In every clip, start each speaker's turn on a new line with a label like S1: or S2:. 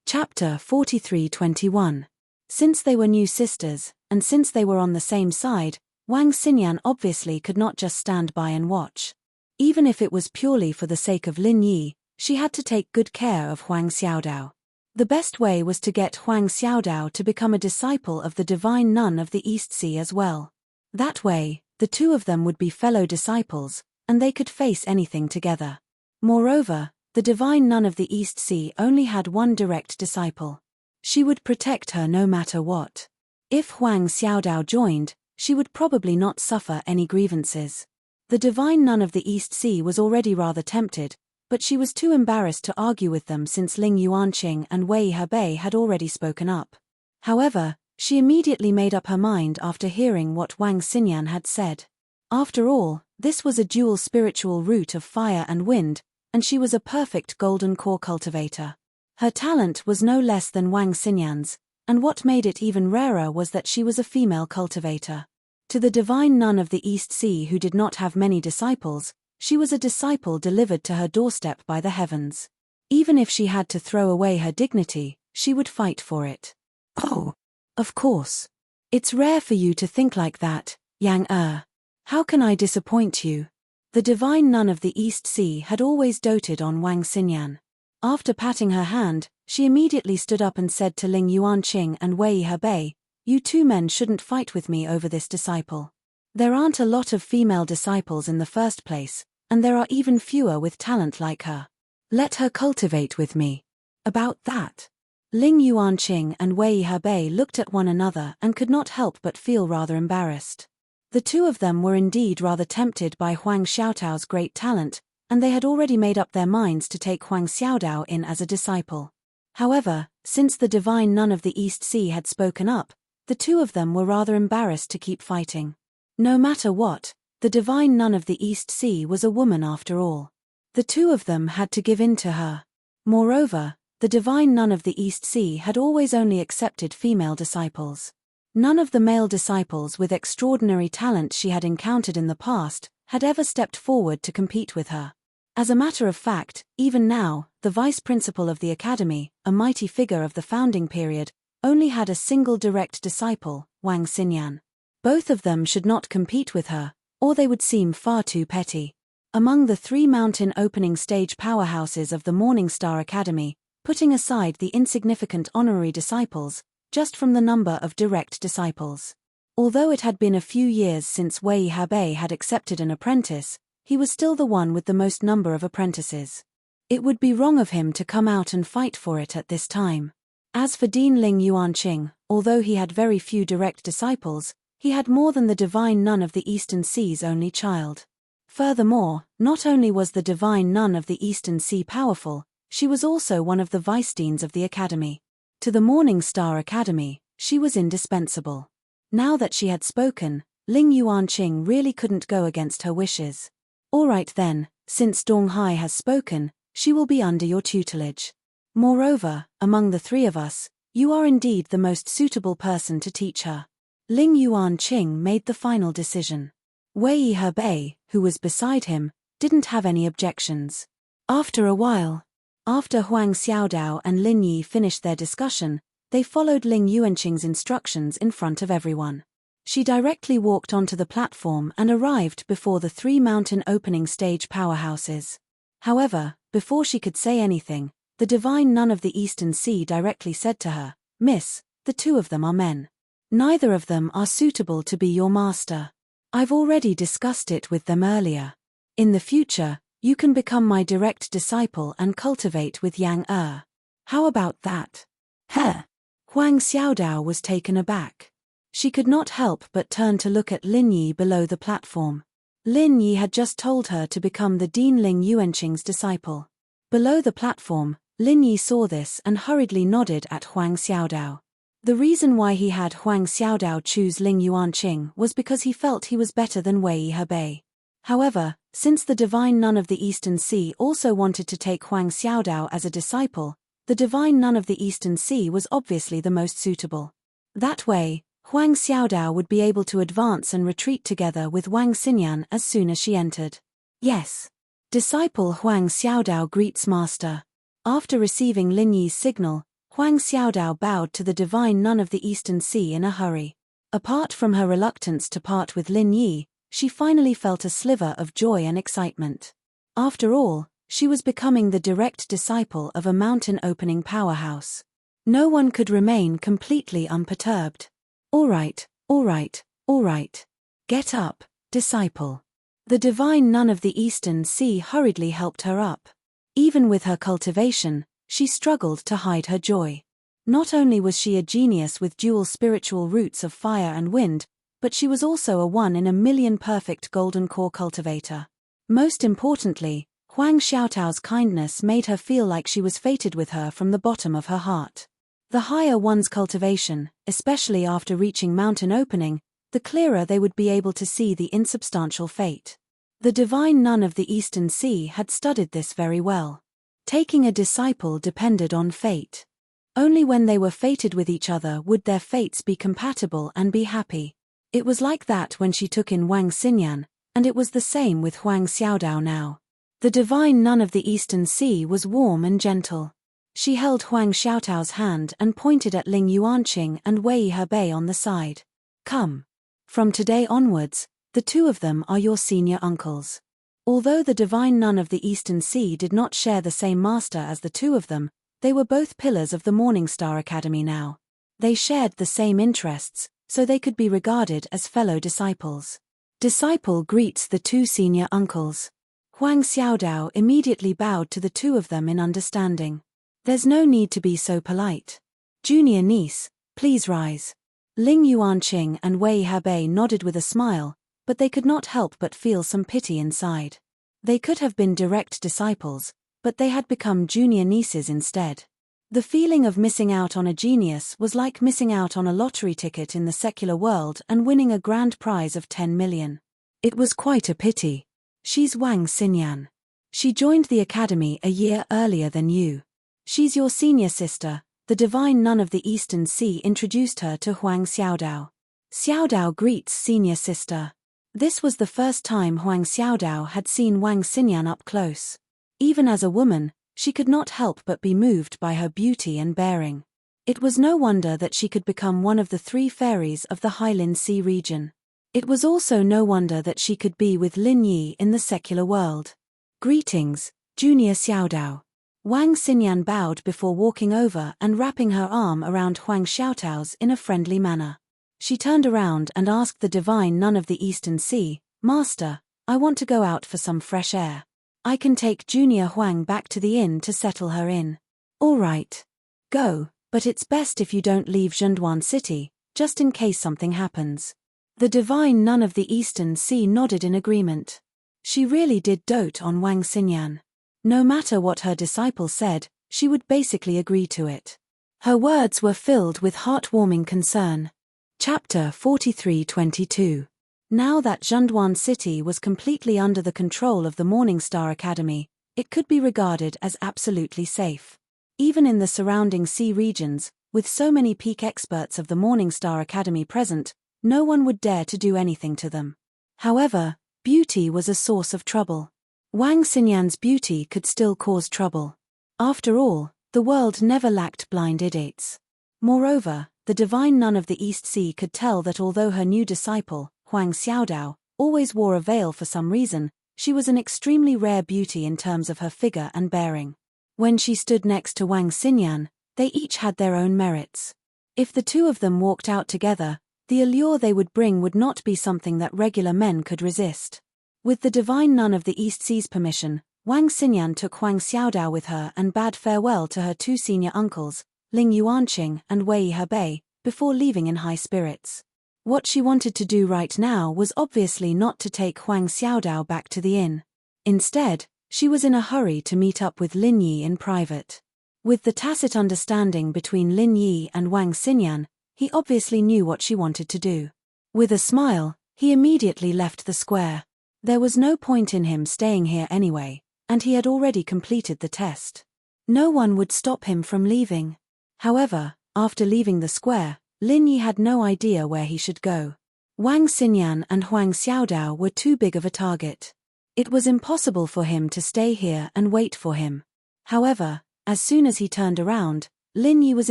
S1: Chapter 43:21. Since they were new sisters, and since they were on the same side, Wang Xinyan obviously could not just stand by and watch. Even if it was purely for the sake of Lin Yi, she had to take good care of Huang Xiaodao. The best way was to get Huang Xiaodao to become a disciple of the divine nun of the East Sea as well. That way, the two of them would be fellow disciples, and they could face anything together. Moreover, the divine nun of the East Sea only had one direct disciple. She would protect her no matter what. If Huang Xiaodao joined, she would probably not suffer any grievances. The divine nun of the East Sea was already rather tempted, but she was too embarrassed to argue with them since Ling Yuanqing and Wei Hebei had already spoken up. However, she immediately made up her mind after hearing what Wang Xinyan had said. After all, this was a dual spiritual root of fire and wind, and she was a perfect golden core cultivator. Her talent was no less than Wang Xinyan's, and what made it even rarer was that she was a female cultivator. To the divine nun of the East Sea who did not have many disciples, she was a disciple delivered to her doorstep by the heavens. Even if she had to throw away her dignity, she would fight for it. Oh, of course. It's rare for you to think like that, Yang Er. How can I disappoint you? The divine nun of the East Sea had always doted on Wang Xinyan. After patting her hand, she immediately stood up and said to Ling Yuanqing and Wei Hebei, "You two men shouldn't fight with me over this disciple. There aren't a lot of female disciples in the first place, and there are even fewer with talent like her. Let her cultivate with me." About that, Ling Yuanqing and Wei Hebei looked at one another and could not help but feel rather embarrassed. The two of them were indeed rather tempted by Huang Xiaodao's great talent, and they had already made up their minds to take Huang Xiaodao in as a disciple. However, since the divine nun of the East Sea had spoken up, the two of them were rather embarrassed to keep fighting. No matter what, the divine nun of the East Sea was a woman after all. The two of them had to give in to her. Moreover, the divine nun of the East Sea had always only accepted female disciples. None of the male disciples with extraordinary talent she had encountered in the past had ever stepped forward to compete with her. As a matter of fact, even now, the vice principal of the academy, a mighty figure of the founding period, only had a single direct disciple, Wang Xinyan. Both of them should not compete with her, or they would seem far too petty. Among the three mountain opening stage powerhouses of the Morning Star Academy, putting aside the insignificant honorary disciples, just from the number of direct disciples. Although it had been a few years since Wei Hebei had accepted an apprentice, he was still the one with the most number of apprentices. It would be wrong of him to come out and fight for it at this time. As for Dean Ling Yuanqing, although he had very few direct disciples, he had more than the divine nun of the Eastern Sea's only child. Furthermore, not only was the divine nun of the Eastern Sea powerful, she was also one of the vice-deans of the academy. To the Morning Star Academy, she was indispensable. Now that she had spoken, Ling Yuanqing really couldn't go against her wishes. "All right then, since Donghai has spoken, she will be under your tutelage. Moreover, among the three of us, you are indeed the most suitable person to teach her." Ling Yuanqing made the final decision. Wei Hebei, who was beside him, didn't have any objections. After a while, after Huang Xiaodao and Lin Yi finished their discussion, they followed Ling Yuanqing's instructions in front of everyone. She directly walked onto the platform and arrived before the three mountain opening stage powerhouses. However, before she could say anything, the divine nun of the Eastern Sea directly said to her, "Miss, the two of them are men. Neither of them are suitable to be your master. I've already discussed it with them earlier. In the future, you can become my direct disciple and cultivate with Yang Er. How about that?" Huh? Huang Xiaodao was taken aback. She could not help but turn to look at Lin Yi below the platform. Lin Yi had just told her to become the Dean Ling Yuanqing's disciple. Below the platform, Lin Yi saw this and hurriedly nodded at Huang Xiaodao. The reason why he had Huang Xiaodao choose Ling Yuanqing was because he felt he was better than Wei Hebei. However, since the divine nun of the Eastern Sea also wanted to take Huang Xiaodao as a disciple, the divine nun of the Eastern Sea was obviously the most suitable. That way, Huang Xiaodao would be able to advance and retreat together with Wang Xinyan as soon as she entered. Yes. Disciple Huang Xiaodao greets master. After receiving Lin Yi's signal, Huang Xiaodao bowed to the divine nun of the Eastern Sea in a hurry. Apart from her reluctance to part with Lin Yi, she finally felt a sliver of joy and excitement. After all, she was becoming the direct disciple of a mountain-opening powerhouse. No one could remain completely unperturbed. All right, all right, all right. Get up, disciple. The divine nun of the Eastern Sea hurriedly helped her up. Even with her cultivation, she struggled to hide her joy. Not only was she a genius with dual spiritual roots of fire and wind, but she was also a one-in-a-million perfect golden core cultivator. Most importantly, Huang Xiaotao's kindness made her feel like she was fated with her from the bottom of her heart. The higher one's cultivation, especially after reaching mountain opening, the clearer they would be able to see the insubstantial fate. The divine nun of the Eastern Sea had studied this very well. Taking a disciple depended on fate. Only when they were fated with each other would their fates be compatible and be happy. It was like that when she took in Wang Xinyan, and it was the same with Huang Xiaodao now. The divine nun of the Eastern Sea was warm and gentle. She held Huang Xiaotao's hand and pointed at Ling Yuanqing and Wei Hebei on the side. Come. From today onwards, the two of them are your senior uncles. Although the divine nun of the Eastern Sea did not share the same master as the two of them, they were both pillars of the Morningstar Academy now. They shared the same interests, so they could be regarded as fellow disciples. Disciple greets the two senior uncles. Huang Xiaodao immediately bowed to the two of them in understanding. There's no need to be so polite. Junior niece, please rise. Ling Yuanqing and Wei Hebei nodded with a smile, but they could not help but feel some pity inside. They could have been direct disciples, but they had become junior nieces instead. The feeling of missing out on a genius was like missing out on a lottery ticket in the secular world and winning a grand prize of 10 million. It was quite a pity. She's Wang Xinyan. She joined the academy a year earlier than you. She's your senior sister. The divine nun of the Eastern Sea introduced her to Huang Xiaodao. Xiaodao greets senior sister. This was the first time Huang Xiaodao had seen Wang Xinyan up close. Even as a woman, she could not help but be moved by her beauty and bearing. It was no wonder that she could become one of the three fairies of the Highland Sea region. It was also no wonder that she could be with Lin Yi in the secular world. Greetings, Junior Xiaodao. Wang Xinyan bowed before walking over and wrapping her arm around Huang Xiaotao's in a friendly manner. She turned around and asked the divine nun of the Eastern Sea, Master, I want to go out for some fresh air. I can take Junior Huang back to the inn to settle her in. All right. Go, but it's best if you don't leave Zhenduan City, just in case something happens. The divine nun of the Eastern Sea nodded in agreement. She really did dote on Wang Xinyan. No matter what her disciple said, she would basically agree to it. Her words were filled with heartwarming concern. Chapter 43-22. Now that Zhenduan City was completely under the control of the Morningstar Academy, it could be regarded as absolutely safe. Even in the surrounding sea regions, with so many peak experts of the Morningstar Academy present, no one would dare to do anything to them. However, beauty was a source of trouble. Wang Xinyan's beauty could still cause trouble. After all, the world never lacked blind idiots. Moreover, the divine nun of the East Sea could tell that although her new disciple, Huang Xiaodao, always wore a veil for some reason, she was an extremely rare beauty in terms of her figure and bearing. When she stood next to Wang Xinyan, they each had their own merits. If the two of them walked out together, the allure they would bring would not be something that regular men could resist. With the divine nun of the East Sea's permission, Wang Xinyan took Huang Xiaodao with her and bade farewell to her two senior uncles, Ling Yuanqing and Wei Hebei, before leaving in high spirits. What she wanted to do right now was obviously not to take Huang Xiaodao back to the inn. Instead, she was in a hurry to meet up with Lin Yi in private. With the tacit understanding between Lin Yi and Wang Xinyan, he obviously knew what she wanted to do. With a smile, he immediately left the square. There was no point in him staying here anyway, and he had already completed the test. No one would stop him from leaving. However, after leaving the square, Lin Yi had no idea where he should go. Wang Xinyan and Huang Xiaodao were too big of a target. It was impossible for him to stay here and wait for him. However, as soon as he turned around, Lin Yi was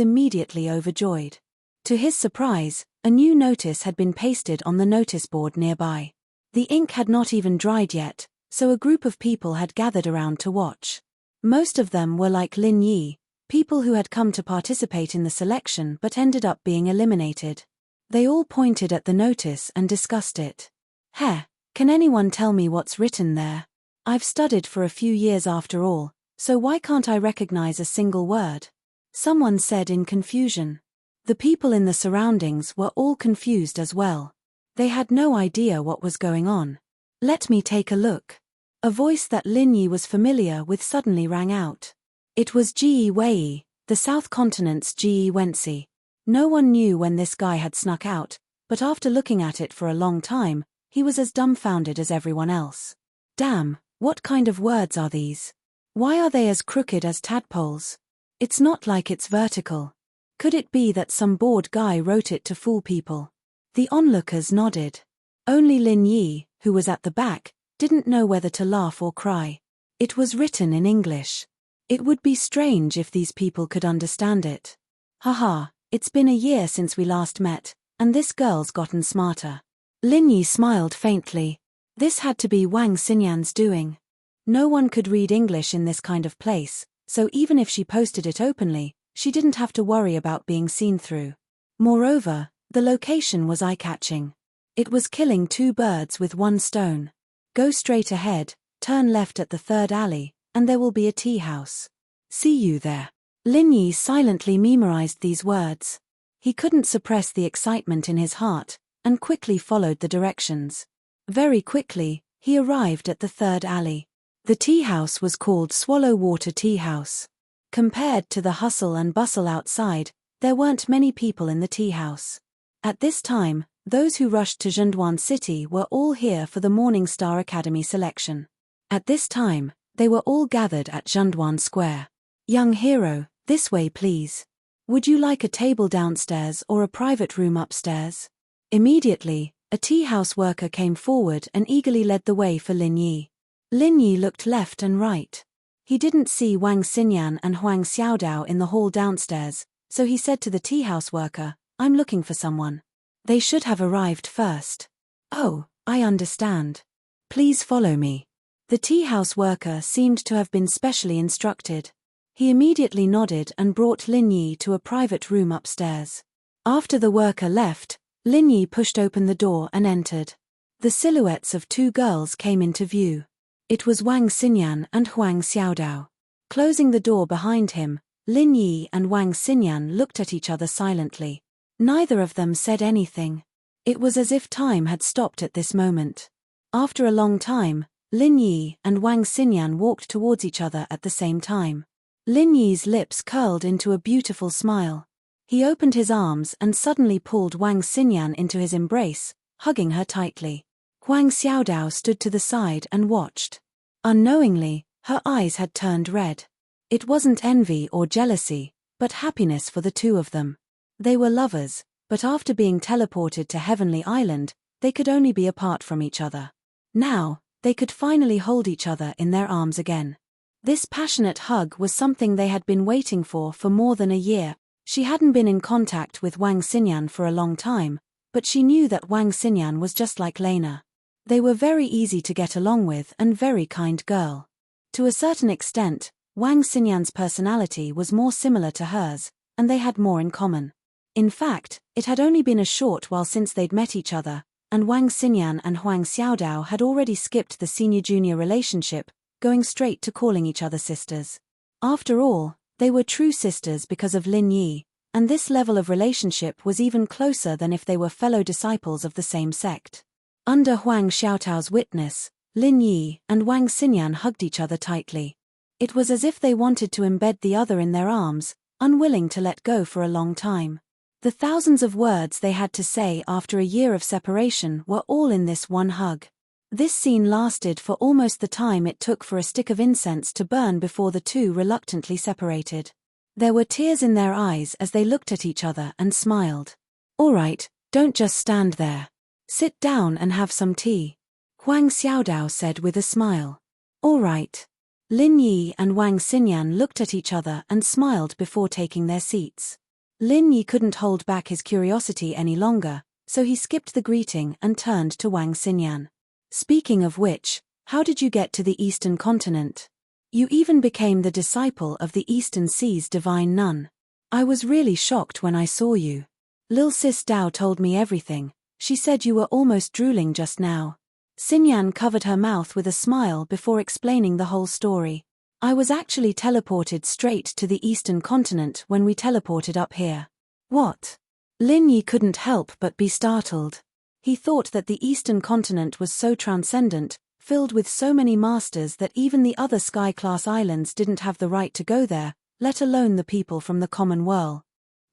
S1: immediately overjoyed. To his surprise, a new notice had been pasted on the notice board nearby. The ink had not even dried yet, so a group of people had gathered around to watch. Most of them were like Lin Yi, people who had come to participate in the selection but ended up being eliminated. They all pointed at the notice and discussed it. "Heh, can anyone tell me what's written there? I've studied for a few years after all, so why can't I recognize a single word?" Someone said in confusion. The people in the surroundings were all confused as well. They had no idea what was going on. "Let me take a look." A voice that Lin Yi was familiar with suddenly rang out. It was Ji Wei, the South Continent's Ji Wensi. No one knew when this guy had snuck out, but after looking at it for a long time, he was as dumbfounded as everyone else. Damn, what kind of words are these? Why are they as crooked as tadpoles? It's not like it's vertical. Could it be that some bored guy wrote it to fool people? The onlookers nodded. Only Lin Yi, who was at the back, didn't know whether to laugh or cry. It was written in English. It would be strange if these people could understand it. Haha, it's been a year since we last met, and this girl's gotten smarter. Lin Yi smiled faintly. This had to be Wang Xinyan's doing. No one could read English in this kind of place, so even if she posted it openly, she didn't have to worry about being seen through. Moreover, the location was eye-catching. It was killing two birds with one stone. Go straight ahead, turn left at the third alley, and there will be a tea house. See you there. Lin Yi silently memorized these words. He couldn't suppress the excitement in his heart, and quickly followed the directions. Very quickly, he arrived at the third alley. The tea house was called Swallow Water Tea House. Compared to the hustle and bustle outside, there weren't many people in the tea house. At this time, those who rushed to Zhenduan City were all here for the Morning Star Academy selection. At this time, they were all gathered at Zhenduan Square. "Young hero, this way please. Would you like a table downstairs or a private room upstairs?" Immediately, a tea house worker came forward and eagerly led the way for Lin Yi. Lin Yi looked left and right. He didn't see Wang Xinyan and Huang Xiaodao in the hall downstairs, so he said to the tea house worker, "I'm looking for someone. They should have arrived first." "Oh, I understand. Please follow me." The tea house worker seemed to have been specially instructed. He immediately nodded and brought Lin Yi to a private room upstairs. After the worker left, Lin Yi pushed open the door and entered. The silhouettes of two girls came into view. It was Wang Xinyan and Huang Xiaodao. Closing the door behind him, Lin Yi and Wang Xinyan looked at each other silently. Neither of them said anything. It was as if time had stopped at this moment. After a long time, Lin Yi and Wang Xinyan walked towards each other at the same time. Lin Yi's lips curled into a beautiful smile. He opened his arms and suddenly pulled Wang Xinyan into his embrace, hugging her tightly. Huang Xiaodao stood to the side and watched. Unknowingly, her eyes had turned red. It wasn't envy or jealousy, but happiness for the two of them. They were lovers, but after being teleported to Heavenly Island, they could only be apart from each other. Now, they could finally hold each other in their arms again. This passionate hug was something they had been waiting for more than a year. She hadn't been in contact with Wang Xinyan for a long time, but she knew that Wang Xinyan was just like Lena. They were very easy to get along with and very kind girl. To a certain extent, Wang Xinyan's personality was more similar to hers, and they had more in common. In fact, it had only been a short while since they'd met each other, and Wang Xinyan and Huang Xiaodao had already skipped the senior-junior relationship, going straight to calling each other sisters. After all, they were true sisters because of Lin Yi, and this level of relationship was even closer than if they were fellow disciples of the same sect. Under Huang Xiaotao's witness, Lin Yi and Wang Xinyan hugged each other tightly. It was as if they wanted to embed the other in their arms, unwilling to let go for a long time. The thousands of words they had to say after a year of separation were all in this one hug. This scene lasted for almost the time it took for a stick of incense to burn before the two reluctantly separated. There were tears in their eyes as they looked at each other and smiled. "All right, don't just stand there. Sit down and have some tea," Huang Xiaodao said with a smile. "All right." Lin Yi and Wang Xinyan looked at each other and smiled before taking their seats. Lin Yi couldn't hold back his curiosity any longer, so he skipped the greeting and turned to Wang Xinyan. Speaking of which, how did you get to the Eastern continent? You even became the disciple of the Eastern Sea's divine nun. I was really shocked when I saw you. Lil Sis Dao told me everything. She said you were almost drooling just now. Xinyan covered her mouth with a smile before explaining the whole story. I was actually teleported straight to the Eastern continent when we teleported up here. What? Lin Yi couldn't help but be startled. He thought that the Eastern continent was so transcendent, filled with so many masters that even the other sky-class islands didn't have the right to go there, let alone the people from the common world.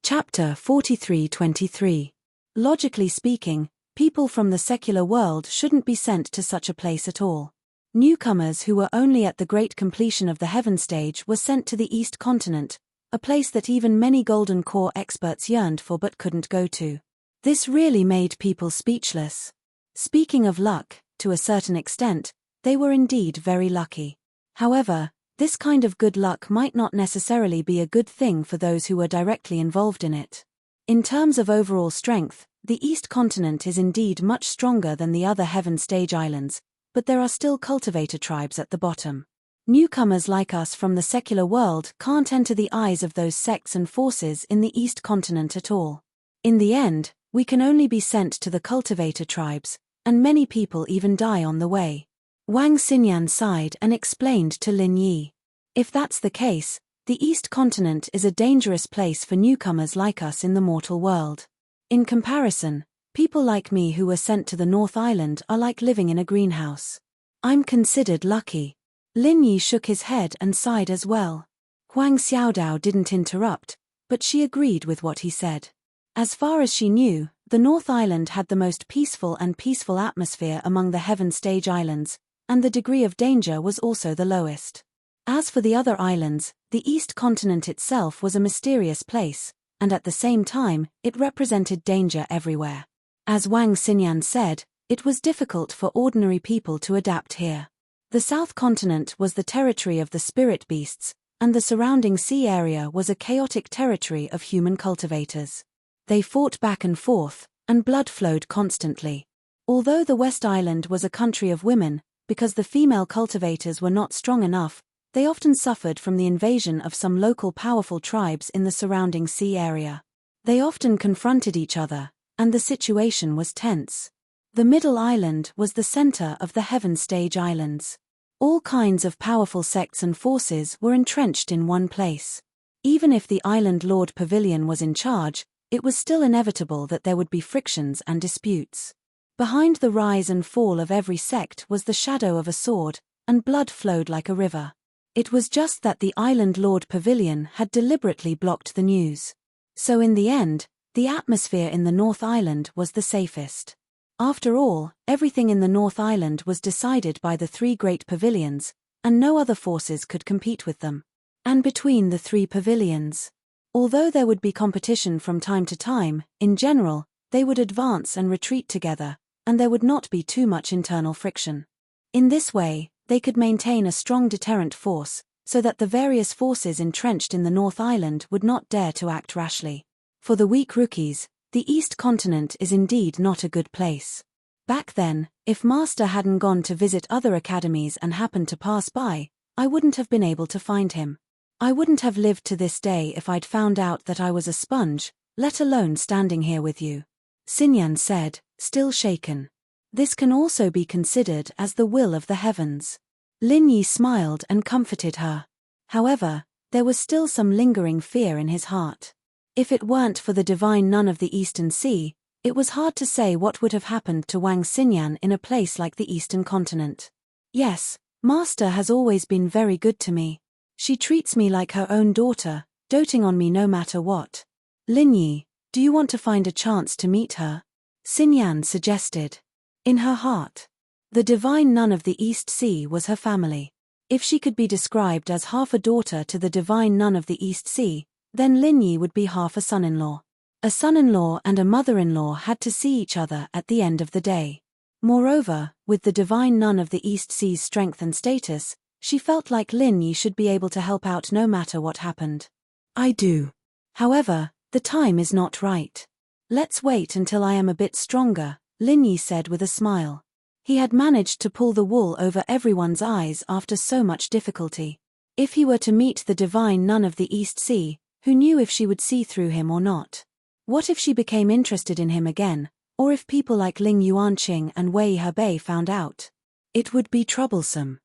S1: Chapter 43-23. Logically speaking, people from the secular world shouldn't be sent to such a place at all. Newcomers who were only at the great completion of the heaven stage were sent to the East continent, a place that even many Golden Core experts yearned for but couldn't go to. This really made people speechless. Speaking of luck, to a certain extent, they were indeed very lucky. However, this kind of good luck might not necessarily be a good thing for those who were directly involved in it. In terms of overall strength, the East continent is indeed much stronger than the other heaven stage islands, but there are still cultivator tribes at the bottom. Newcomers like us from the secular world can't enter the eyes of those sects and forces in the East continent at all. In the end, we can only be sent to the cultivator tribes, and many people even die on the way. Wang Xinyan sighed and explained to Lin Yi. If that's the case, the East continent is a dangerous place for newcomers like us in the mortal world. In comparison, people like me who were sent to the North Island are like living in a greenhouse. I'm considered lucky. Lin Yi shook his head and sighed as well. Huang Xiaodao didn't interrupt, but she agreed with what he said. As far as she knew, the North Island had the most peaceful atmosphere among the heaven stage islands, and the degree of danger was also the lowest. As for the other islands, the East continent itself was a mysterious place, and at the same time, it represented danger everywhere. As Wang Xinyan said, it was difficult for ordinary people to adapt here. The South continent was the territory of the spirit beasts, and the surrounding sea area was a chaotic territory of human cultivators. They fought back and forth, and blood flowed constantly. Although the West Island was a country of women, because the female cultivators were not strong enough, they often suffered from the invasion of some local powerful tribes in the surrounding sea area. They often confronted each other, and the situation was tense. The Middle Island was the center of the Heaven Stage Islands. All kinds of powerful sects and forces were entrenched in one place. Even if the Island Lord Pavilion was in charge, it was still inevitable that there would be frictions and disputes. Behind the rise and fall of every sect was the shadow of a sword, and blood flowed like a river. It was just that the Island Lord Pavilion had deliberately blocked the news. So in the end, the atmosphere in the North Island was the safest. After all, everything in the North Island was decided by the three great pavilions, and no other forces could compete with them. And between the three pavilions, although there would be competition from time to time, in general, they would advance and retreat together, and there would not be too much internal friction. In this way, they could maintain a strong deterrent force, so that the various forces entrenched in the North Island would not dare to act rashly. For the weak rookies, the East continent is indeed not a good place. Back then, if Master hadn't gone to visit other academies and happened to pass by, I wouldn't have been able to find him. I wouldn't have lived to this day if I'd found out that I was a sponge, let alone standing here with you. Xinyan said, still shaken. This can also be considered as the will of the heavens. Lin Yi smiled and comforted her. However, there was still some lingering fear in his heart. If it weren't for the divine nun of the Eastern Sea, it was hard to say what would have happened to Wang Xinyan in a place like the Eastern continent. Yes, Master has always been very good to me. She treats me like her own daughter, doting on me no matter what. Lin Yi, do you want to find a chance to meet her? Xinyan suggested. In her heart, the divine nun of the East Sea was her family. If she could be described as half a daughter to the divine nun of the East Sea, then Lin Yi would be half a son-in-law. A son-in-law and a mother-in-law had to see each other at the end of the day. Moreover, with the divine nun of the East Sea's strength and status, She felt like Lin Yi should be able to help out no matter what happened. I do. However, the time is not right. Let's wait until I am a bit stronger, Lin Yi said with a smile. He had managed to pull the wool over everyone's eyes after so much difficulty. If he were to meet the divine nun of the East Sea, who knew if she would see through him or not? What if she became interested in him again, or if people like Ling Yuanqing and Wei Hebei found out? It would be troublesome.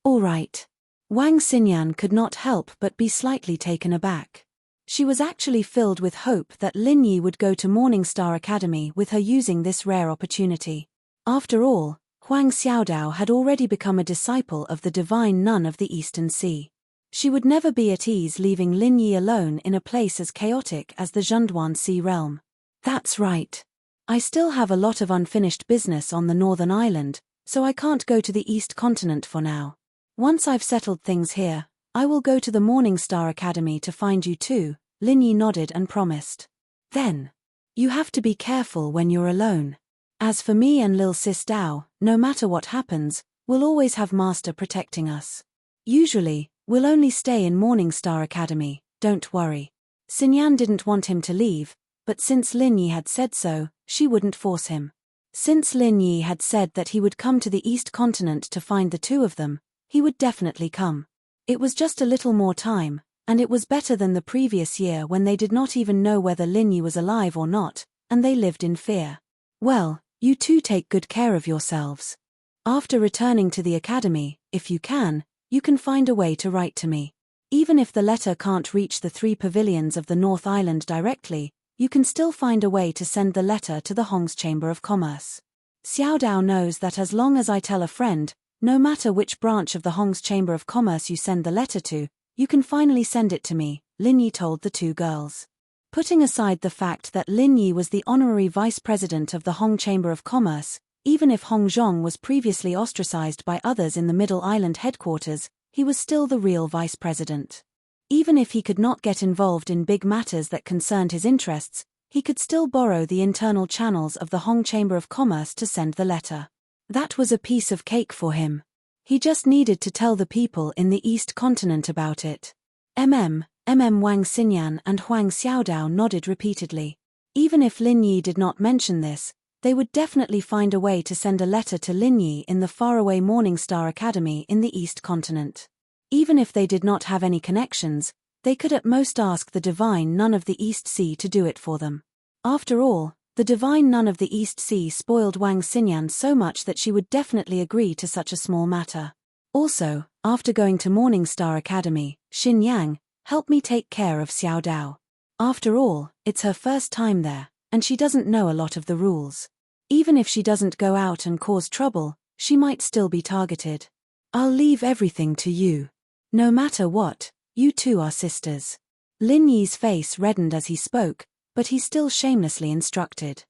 S1: All right. Wang Xinyan could not help but be slightly taken aback. She was actually filled with hope that Lin Yi would go to Morningstar Academy with her using this rare opportunity. After all, Huang Xiaodao had already become a disciple of the divine nun of the Eastern Sea. She would never be at ease leaving Lin Yi alone in a place as chaotic as the Zhenduan Sea realm. That's right. I still have a lot of unfinished business on the northern island, so I can't go to the East Continent for now. Once I've settled things here, I will go to the Morningstar Academy to find you too, Lin Yi nodded and promised. Then, you have to be careful when you're alone. As for me and Lil Sis Dao, no matter what happens, we'll always have Master protecting us. Usually, we'll only stay in Morningstar Academy, don't worry. Xinyan didn't want him to leave, but since Lin Yi had said so, she wouldn't force him. Since Lin Yi had said that he would come to the East Continent to find the two of them, he would definitely come. It was just a little more time, and it was better than the previous year when they did not even know whether Lin Yi was alive or not, and they lived in fear. Well, you two take good care of yourselves. After returning to the academy, if you can find a way to write to me. Even if the letter can't reach the 3 pavilions of the North Island directly, you can still find a way to send the letter to the Hong's Chamber of Commerce. Xiao Dao knows that as long as I tell a friend, no matter which branch of the Hong's Chamber of Commerce you send the letter to, you can finally send it to me, Lin Yi told the two girls. Putting aside the fact that Lin Yi was the honorary vice president of the Hong Chamber of Commerce, even if Hong Zhong was previously ostracized by others in the Middle Island headquarters, he was still the real vice president. Even if he could not get involved in big matters that concerned his interests, he could still borrow the internal channels of the Hong Chamber of Commerce to send the letter. That was a piece of cake for him. He just needed to tell the people in the East Continent about it. Wang Xinyan and Huang Xiaodao nodded repeatedly. Even if Lin Yi did not mention this, they would definitely find a way to send a letter to Lin Yi in the faraway Morningstar Academy in the East Continent. Even if they did not have any connections, they could at most ask the divine nun of the East Sea to do it for them. After all, the divine nun of the East Sea spoiled Wang Xinyan so much that she would definitely agree to such a small matter. Also, after going to Morningstar Academy, Xin Yang, help me take care of Xiao Dao. After all, it's her first time there, and she doesn't know a lot of the rules. Even if she doesn't go out and cause trouble, she might still be targeted. I'll leave everything to you. No matter what, you two are sisters. Lin Yi's face reddened as he spoke, but he still shamelessly instructed.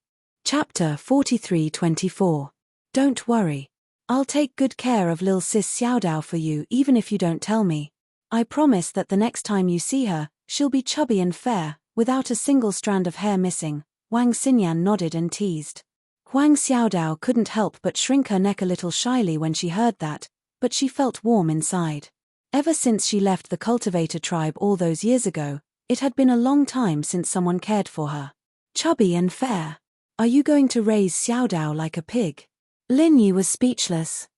S1: Chapter 43-24. Don't worry. I'll take good care of Lil Sis Xiaodao for you even if you don't tell me. I promise that the next time you see her, she'll be chubby and fair, without a single strand of hair missing, Wang Xinyan nodded and teased. Huang Xiaodao couldn't help but shrink her neck a little shyly when she heard that, but she felt warm inside. Ever since she left the cultivator tribe all those years ago, it had been a long time since someone cared for her. Chubby and fair. Are you going to raise Xiaodao like a pig? Lin Yi was speechless.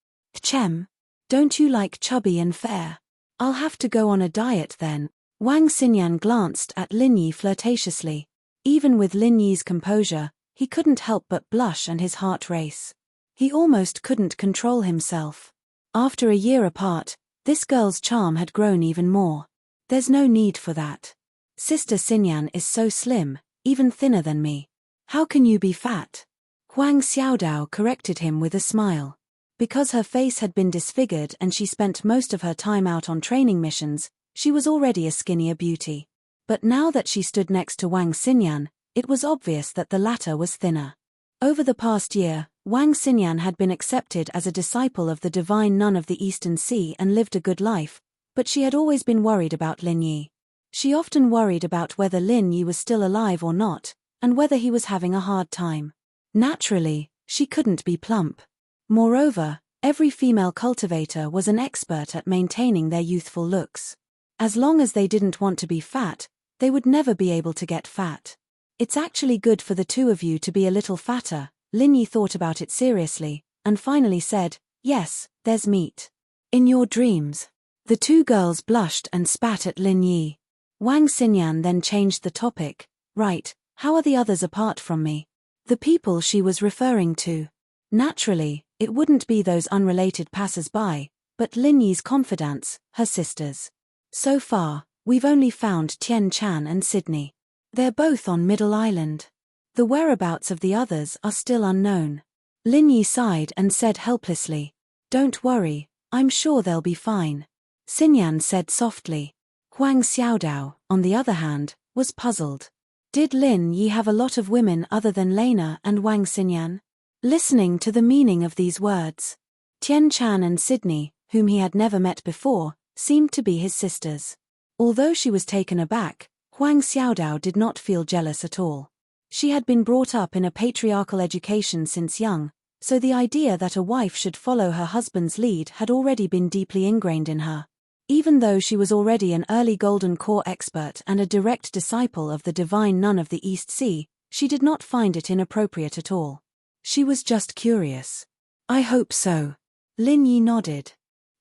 S1: Chem. Don't you like chubby and fair? I'll have to go on a diet then. Wang Xinyan glanced at Lin Yi flirtatiously. Even with Lin Yi's composure, he couldn't help but blush and his heart race. He almost couldn't control himself. After a year apart, this girl's charm had grown even more. There's no need for that. Sister Xinyan is so slim, even thinner than me. How can you be fat? Huang Xiaodao corrected him with a smile. Because her face had been disfigured and she spent most of her time out on training missions, she was already a skinnier beauty. But now that she stood next to Wang Xinyan, it was obvious that the latter was thinner. Over the past year, Wang Xinyan had been accepted as a disciple of the divine nun of the Eastern Sea and lived a good life, but she had always been worried about Lin Yi. She often worried about whether Lin Yi was still alive or not, and whether he was having a hard time. Naturally, she couldn't be plump. Moreover, Every female cultivator was an expert at maintaining their youthful looks. As long as they didn't want to be fat, they would never be able to get fat. It's actually good for the two of you to be a little fatter. Lin Yi thought about it seriously, and finally said, yes, there's meat. In your dreams. The two girls blushed and spat at Lin Yi. Wang Xinyan then changed the topic. Right, how are the others apart from me? The people she was referring to. Naturally, it wouldn't be those unrelated passers-by, but Lin Yi's confidants, her sisters. So far, we've only found Tian Chan and Sydney. They're both on Middle Island. The whereabouts of the others are still unknown. Lin Yi sighed and said helplessly, don't worry, I'm sure they'll be fine. Xinyan said softly. Huang Xiaodao, on the other hand, was puzzled. Did Lin Yi have a lot of women other than Lena and Wang Xinyan? Listening to the meaning of these words, Tian Chan and Sydney, whom he had never met before, seemed to be his sisters. Although she was taken aback, Huang Xiaodao did not feel jealous at all. She had been brought up in a patriarchal education since young, so the idea that a wife should follow her husband's lead had already been deeply ingrained in her. Even though she was already an early Golden Core expert and a direct disciple of the divine nun of the East Sea, she did not find it inappropriate at all. She was just curious. I hope so. Lin Yi nodded.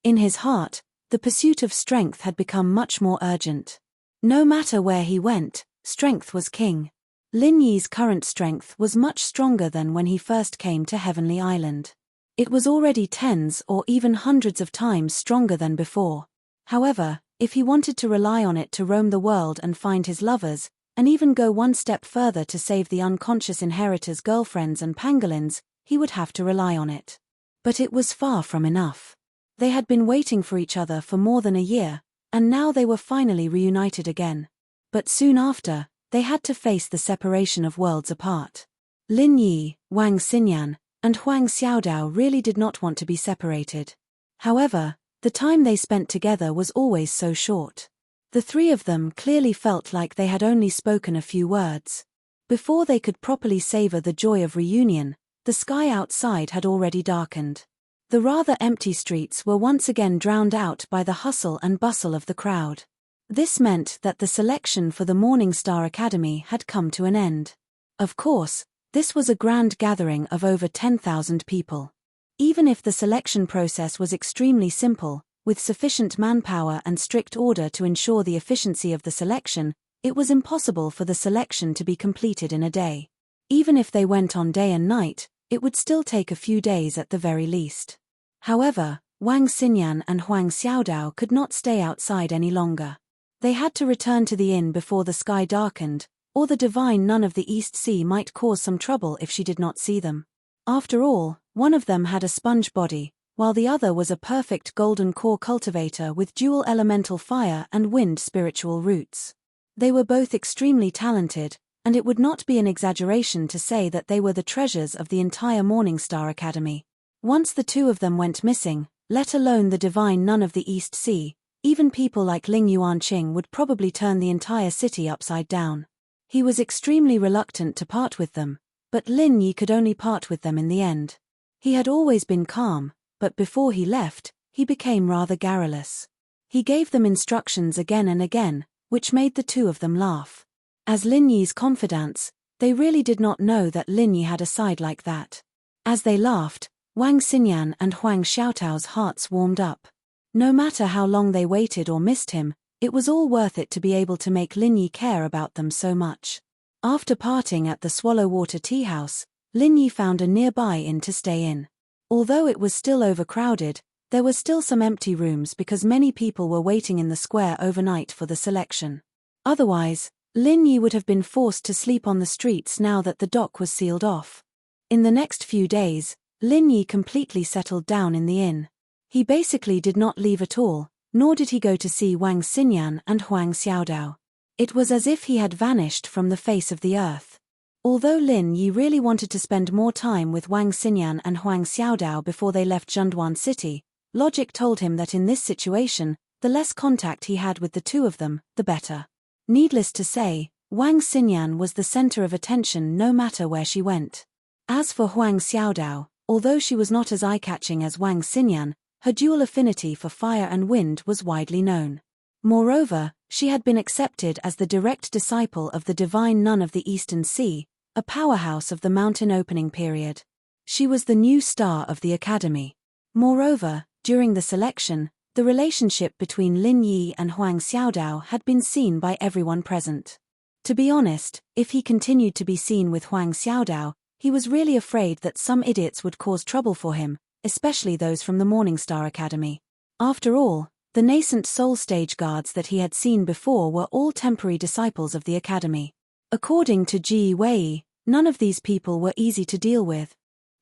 S1: In his heart, the pursuit of strength had become much more urgent. No matter where he went, strength was king. Lin Yi's current strength was much stronger than when he first came to Heavenly Island. It was already tens or even hundreds of times stronger than before. However, if he wanted to rely on it to roam the world and find his lovers, and even go one step further to save the unconscious inheritor's girlfriends and pangolins, he would have to rely on it. But it was far from enough. They had been waiting for each other for more than a year, and now they were finally reunited again. But soon after, they had to face the separation of worlds apart. Lin Yi, Wang Xinyan, and Huang Xiaodao really did not want to be separated. However, the time they spent together was always so short. The three of them clearly felt like they had only spoken a few words. Before they could properly savor the joy of reunion, the sky outside had already darkened. The rather empty streets were once again drowned out by the hustle and bustle of the crowd. This meant that the selection for the Morning Star Academy had come to an end. Of course, this was a grand gathering of over 10,000 people. Even if the selection process was extremely simple, with sufficient manpower and strict order to ensure the efficiency of the selection, it was impossible for the selection to be completed in a day. Even if they went on day and night, it would still take a few days at the very least. However, Wang Xinyan and Huang Xiaodao could not stay outside any longer. They had to return to the inn before the sky darkened, or the divine nun of the East Sea might cause some trouble if she did not see them. After all, one of them had a sponge body, while the other was a perfect golden core cultivator with dual elemental fire and wind spiritual roots. They were both extremely talented, and it would not be an exaggeration to say that they were the treasures of the entire Morningstar Academy. Once the two of them went missing, let alone the divine nun of the East Sea, even people like Ling Yuanqing would probably turn the entire city upside down. He was extremely reluctant to part with them, but Lin Yi could only part with them in the end. He had always been calm, but before he left, he became rather garrulous. He gave them instructions again and again, which made the two of them laugh. As Lin Yi's confidants, they really did not know that Lin Yi had a side like that. As they laughed, Wang Xinyan and Huang Xiaotao's hearts warmed up. No matter how long they waited or missed him, it was all worth it to be able to make Lin Yi care about them so much. After parting at the Swallow Water Tea House, Lin Yi found a nearby inn to stay in. Although it was still overcrowded, there were still some empty rooms because many people were waiting in the square overnight for the selection. Otherwise, Lin Yi would have been forced to sleep on the streets now that the dock was sealed off. In the next few days, Lin Yi completely settled down in the inn. He basically did not leave at all, nor did he go to see Wang Xinyan and Huang Xiaodao. It was as if he had vanished from the face of the earth. Although Lin Yi really wanted to spend more time with Wang Xinyan and Huang Xiaodao before they left Zhenduan City, logic told him that in this situation, the less contact he had with the two of them, the better. Needless to say, Wang Xinyan was the center of attention no matter where she went. As for Huang Xiaodao, Although she was not as eye-catching as Wang Xinyan, her dual affinity for fire and wind was widely known. Moreover, she had been accepted as the direct disciple of the divine nun of the Eastern Sea, a powerhouse of the mountain opening period. She was the new star of the academy. Moreover, during the selection, the relationship between Lin Yi and Huang Xiaodao had been seen by everyone present. To be honest, if he continued to be seen with Huang Xiaodao, he was really afraid that some idiots would cause trouble for him, especially those from the Morningstar Academy. After all, the nascent soul stage guards that he had seen before were all temporary disciples of the academy. According to Ji Wei, none of these people were easy to deal with.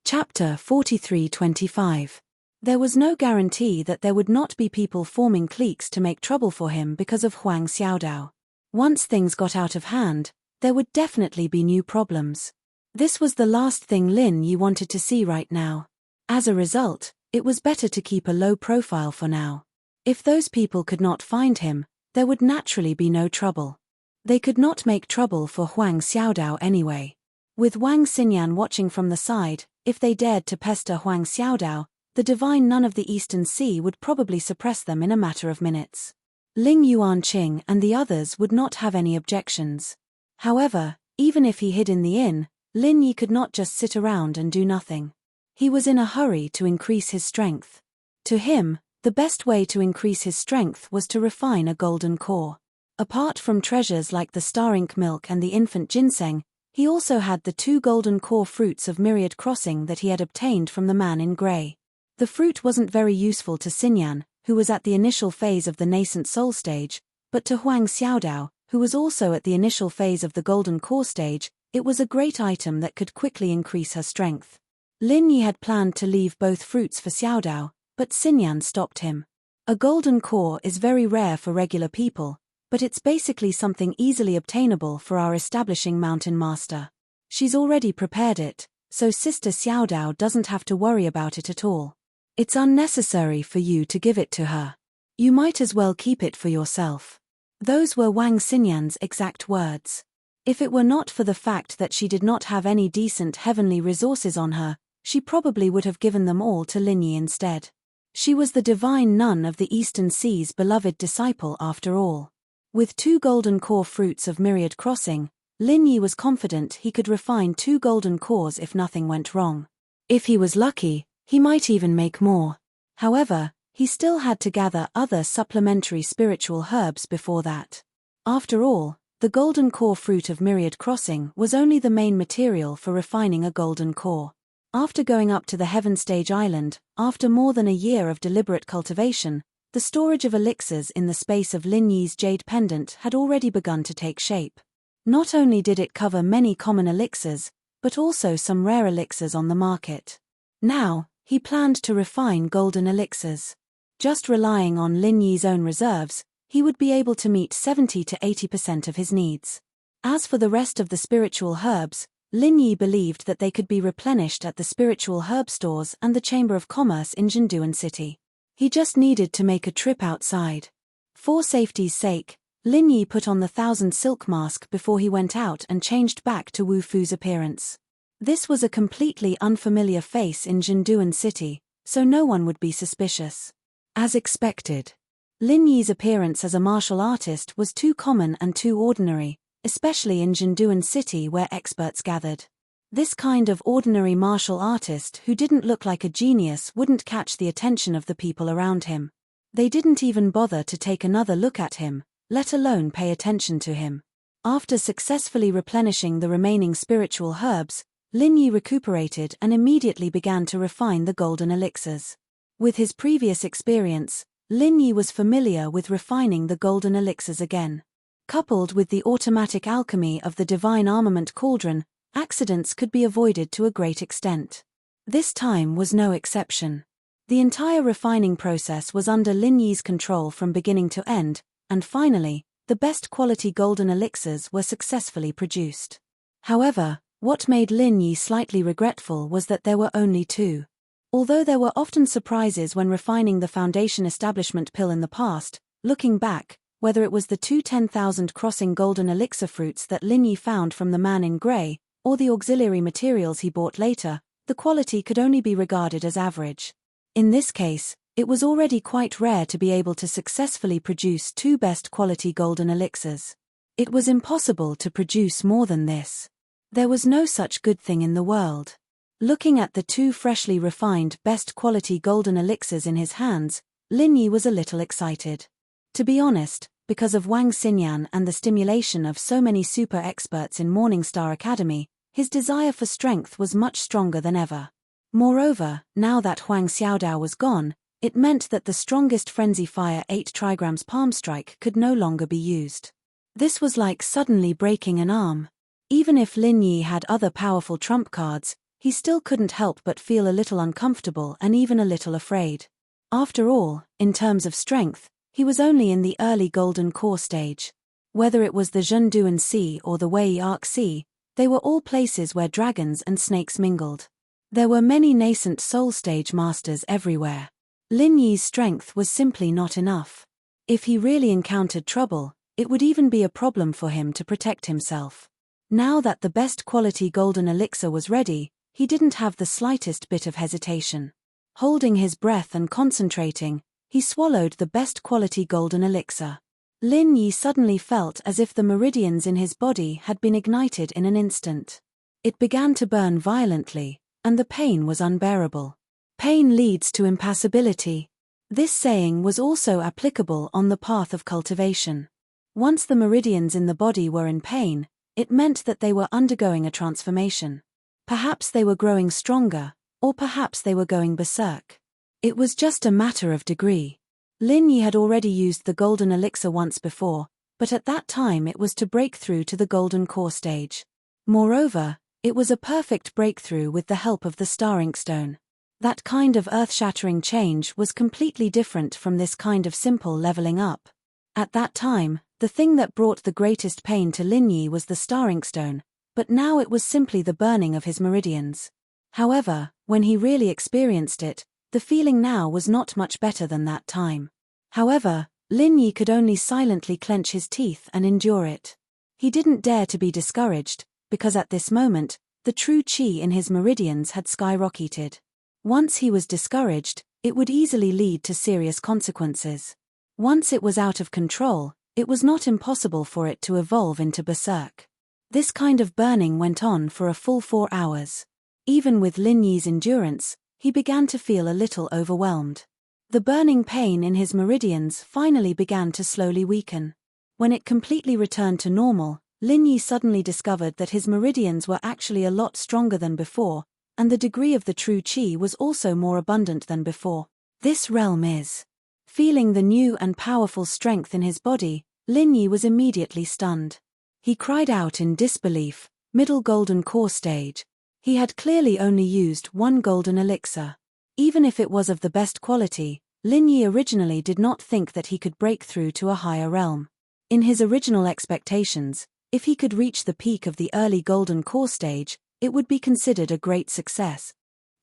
S1: Chapter 43-25. There was no guarantee that there would not be people forming cliques to make trouble for him because of Huang Xiaodao. Once things got out of hand, there would definitely be new problems. This was the last thing Lin Yi wanted to see right now. As a result, it was better to keep a low profile for now. If those people could not find him, there would naturally be no trouble. They could not make trouble for Huang Xiaodao anyway. With Wang Xinyan watching from the side, if they dared to pester Huang Xiaodao, the divine nun of the Eastern Sea would probably suppress them in a matter of minutes. Ling Yuanqing and the others would not have any objections. However, even if he hid in the inn, Lin Yi could not just sit around and do nothing. He was in a hurry to increase his strength. To him, the best way to increase his strength was to refine a golden core. Apart from treasures like the star ink milk and the infant ginseng, he also had the 2 golden core fruits of Myriad Crossing that he had obtained from the man in grey. The fruit wasn't very useful to Xinyan, who was at the initial phase of the nascent soul stage, but to Huang Xiaodao, who was also at the initial phase of the golden core stage, it was a great item that could quickly increase her strength. Lin Yi had planned to leave both fruits for Xiaodao, but Xinyan stopped him. A golden core is very rare for regular people, but it's basically something easily obtainable for our establishing mountain master. She's already prepared it, so Sister Xiaodao doesn't have to worry about it at all. It's unnecessary for you to give it to her. You might as well keep it for yourself. Those were Wang Xinyan's exact words. If it were not for the fact that she did not have any decent heavenly resources on her, she probably would have given them all to Lin Yi instead. She was the divine nun of the Eastern Sea's beloved disciple after all. With 2 golden core fruits of Myriad Crossing, Lin Yi was confident he could refine 2 golden cores if nothing went wrong. If he was lucky, he might even make more. However, he still had to gather other supplementary spiritual herbs before that. After all, the golden core fruit of Myriad Crossing was only the main material for refining a golden core. After going up to the Heaven Stage Island, after more than a year of deliberate cultivation, the storage of elixirs in the space of Lin Yi's jade pendant had already begun to take shape. Not only did it cover many common elixirs, but also some rare elixirs on the market. Now, he planned to refine golden elixirs. Just relying on Lin Yi's own reserves, he would be able to meet 70 to 80% of his needs. As for the rest of the spiritual herbs, Lin Yi believed that they could be replenished at the spiritual herb stores and the Chamber of Commerce in Jinduan City. He just needed to make a trip outside. For safety's sake, Lin Yi put on the 1,000 silk mask before he went out and changed back to Wu Fu's appearance. This was a completely unfamiliar face in Jinduan City, so no one would be suspicious. As expected, Lin Yi's appearance as a martial artist was too common and too ordinary, especially in Jinduan City where experts gathered. This kind of ordinary martial artist who didn't look like a genius wouldn't catch the attention of the people around him. They didn't even bother to take another look at him, let alone pay attention to him. After successfully replenishing the remaining spiritual herbs, Lin Yi recuperated and immediately began to refine the golden elixirs. With his previous experience, Lin Yi was familiar with refining the golden elixirs again. Coupled with the automatic alchemy of the divine armament cauldron, accidents could be avoided to a great extent. This time was no exception. The entire refining process was under Lin Yi's control from beginning to end, and finally, the best quality golden elixirs were successfully produced. However, what made Lin Yi slightly regretful was that there were only 2. Although there were often surprises when refining the Foundation Establishment pill in the past, looking back, whether it was the 2 10,000 crossing golden elixir fruits that Lin Yi found from the man in grey, or the auxiliary materials he bought later, the quality could only be regarded as average. In this case, it was already quite rare to be able to successfully produce 2 best quality golden elixirs. It was impossible to produce more than this. There was no such good thing in the world. Looking at the 2 freshly refined best quality golden elixirs in his hands, Lin Yi was a little excited. To be honest, because of Wang Xinyan and the stimulation of so many super experts in Morningstar Academy, his desire for strength was much stronger than ever. Moreover, now that Huang Xiaodao was gone, it meant that the strongest Frenzy Fire 8 trigrams palm strike could no longer be used. This was like suddenly breaking an arm. Even if Lin Yi had other powerful trump cards, he still couldn't help but feel a little uncomfortable and even a little afraid. After all, in terms of strength, he was only in the early golden core stage. Whether it was the Zhenduan Sea or the Wei Arc Sea, they were all places where dragons and snakes mingled. There were many nascent soul stage masters everywhere. Lin Yi's strength was simply not enough. If he really encountered trouble, it would even be a problem for him to protect himself. Now that the best quality golden elixir was ready, he didn't have the slightest bit of hesitation. Holding his breath and concentrating, he swallowed the best quality golden elixir. Lin Yi suddenly felt as if the meridians in his body had been ignited in an instant. It began to burn violently, and the pain was unbearable. Pain leads to impassibility. This saying was also applicable on the path of cultivation. Once the meridians in the body were in pain, it meant that they were undergoing a transformation. Perhaps they were growing stronger, or perhaps they were going berserk. It was just a matter of degree. Lin Yi had already used the golden elixir once before, but at that time it was to break through to the golden core stage. Moreover, it was a perfect breakthrough with the help of the star inkstone. That kind of earth-shattering change was completely different from this kind of simple leveling up. At that time, the thing that brought the greatest pain to Lin Yi was the star inkstone, but now it was simply the burning of his meridians. However, when he really experienced it, the feeling now was not much better than that time. However, Lin Yi could only silently clench his teeth and endure it. He didn't dare to be discouraged, because at this moment, the true qi in his meridians had skyrocketed. Once he was discouraged, it would easily lead to serious consequences. Once it was out of control, it was not impossible for it to evolve into berserk. This kind of burning went on for a full 4 hours. Even with Lin Yi's endurance, he began to feel a little overwhelmed. The burning pain in his meridians finally began to slowly weaken. When it completely returned to normal, Lin Yi suddenly discovered that his meridians were actually a lot stronger than before, and the degree of the true qi was also more abundant than before. This realm is. Feeling the new and powerful strength in his body, Lin Yi was immediately stunned. He cried out in disbelief, middle golden core stage. He had clearly only used 1 golden elixir. Even if it was of the best quality, Lin Yi originally did not think that he could break through to a higher realm. In his original expectations, if he could reach the peak of the early golden core stage, it would be considered a great success.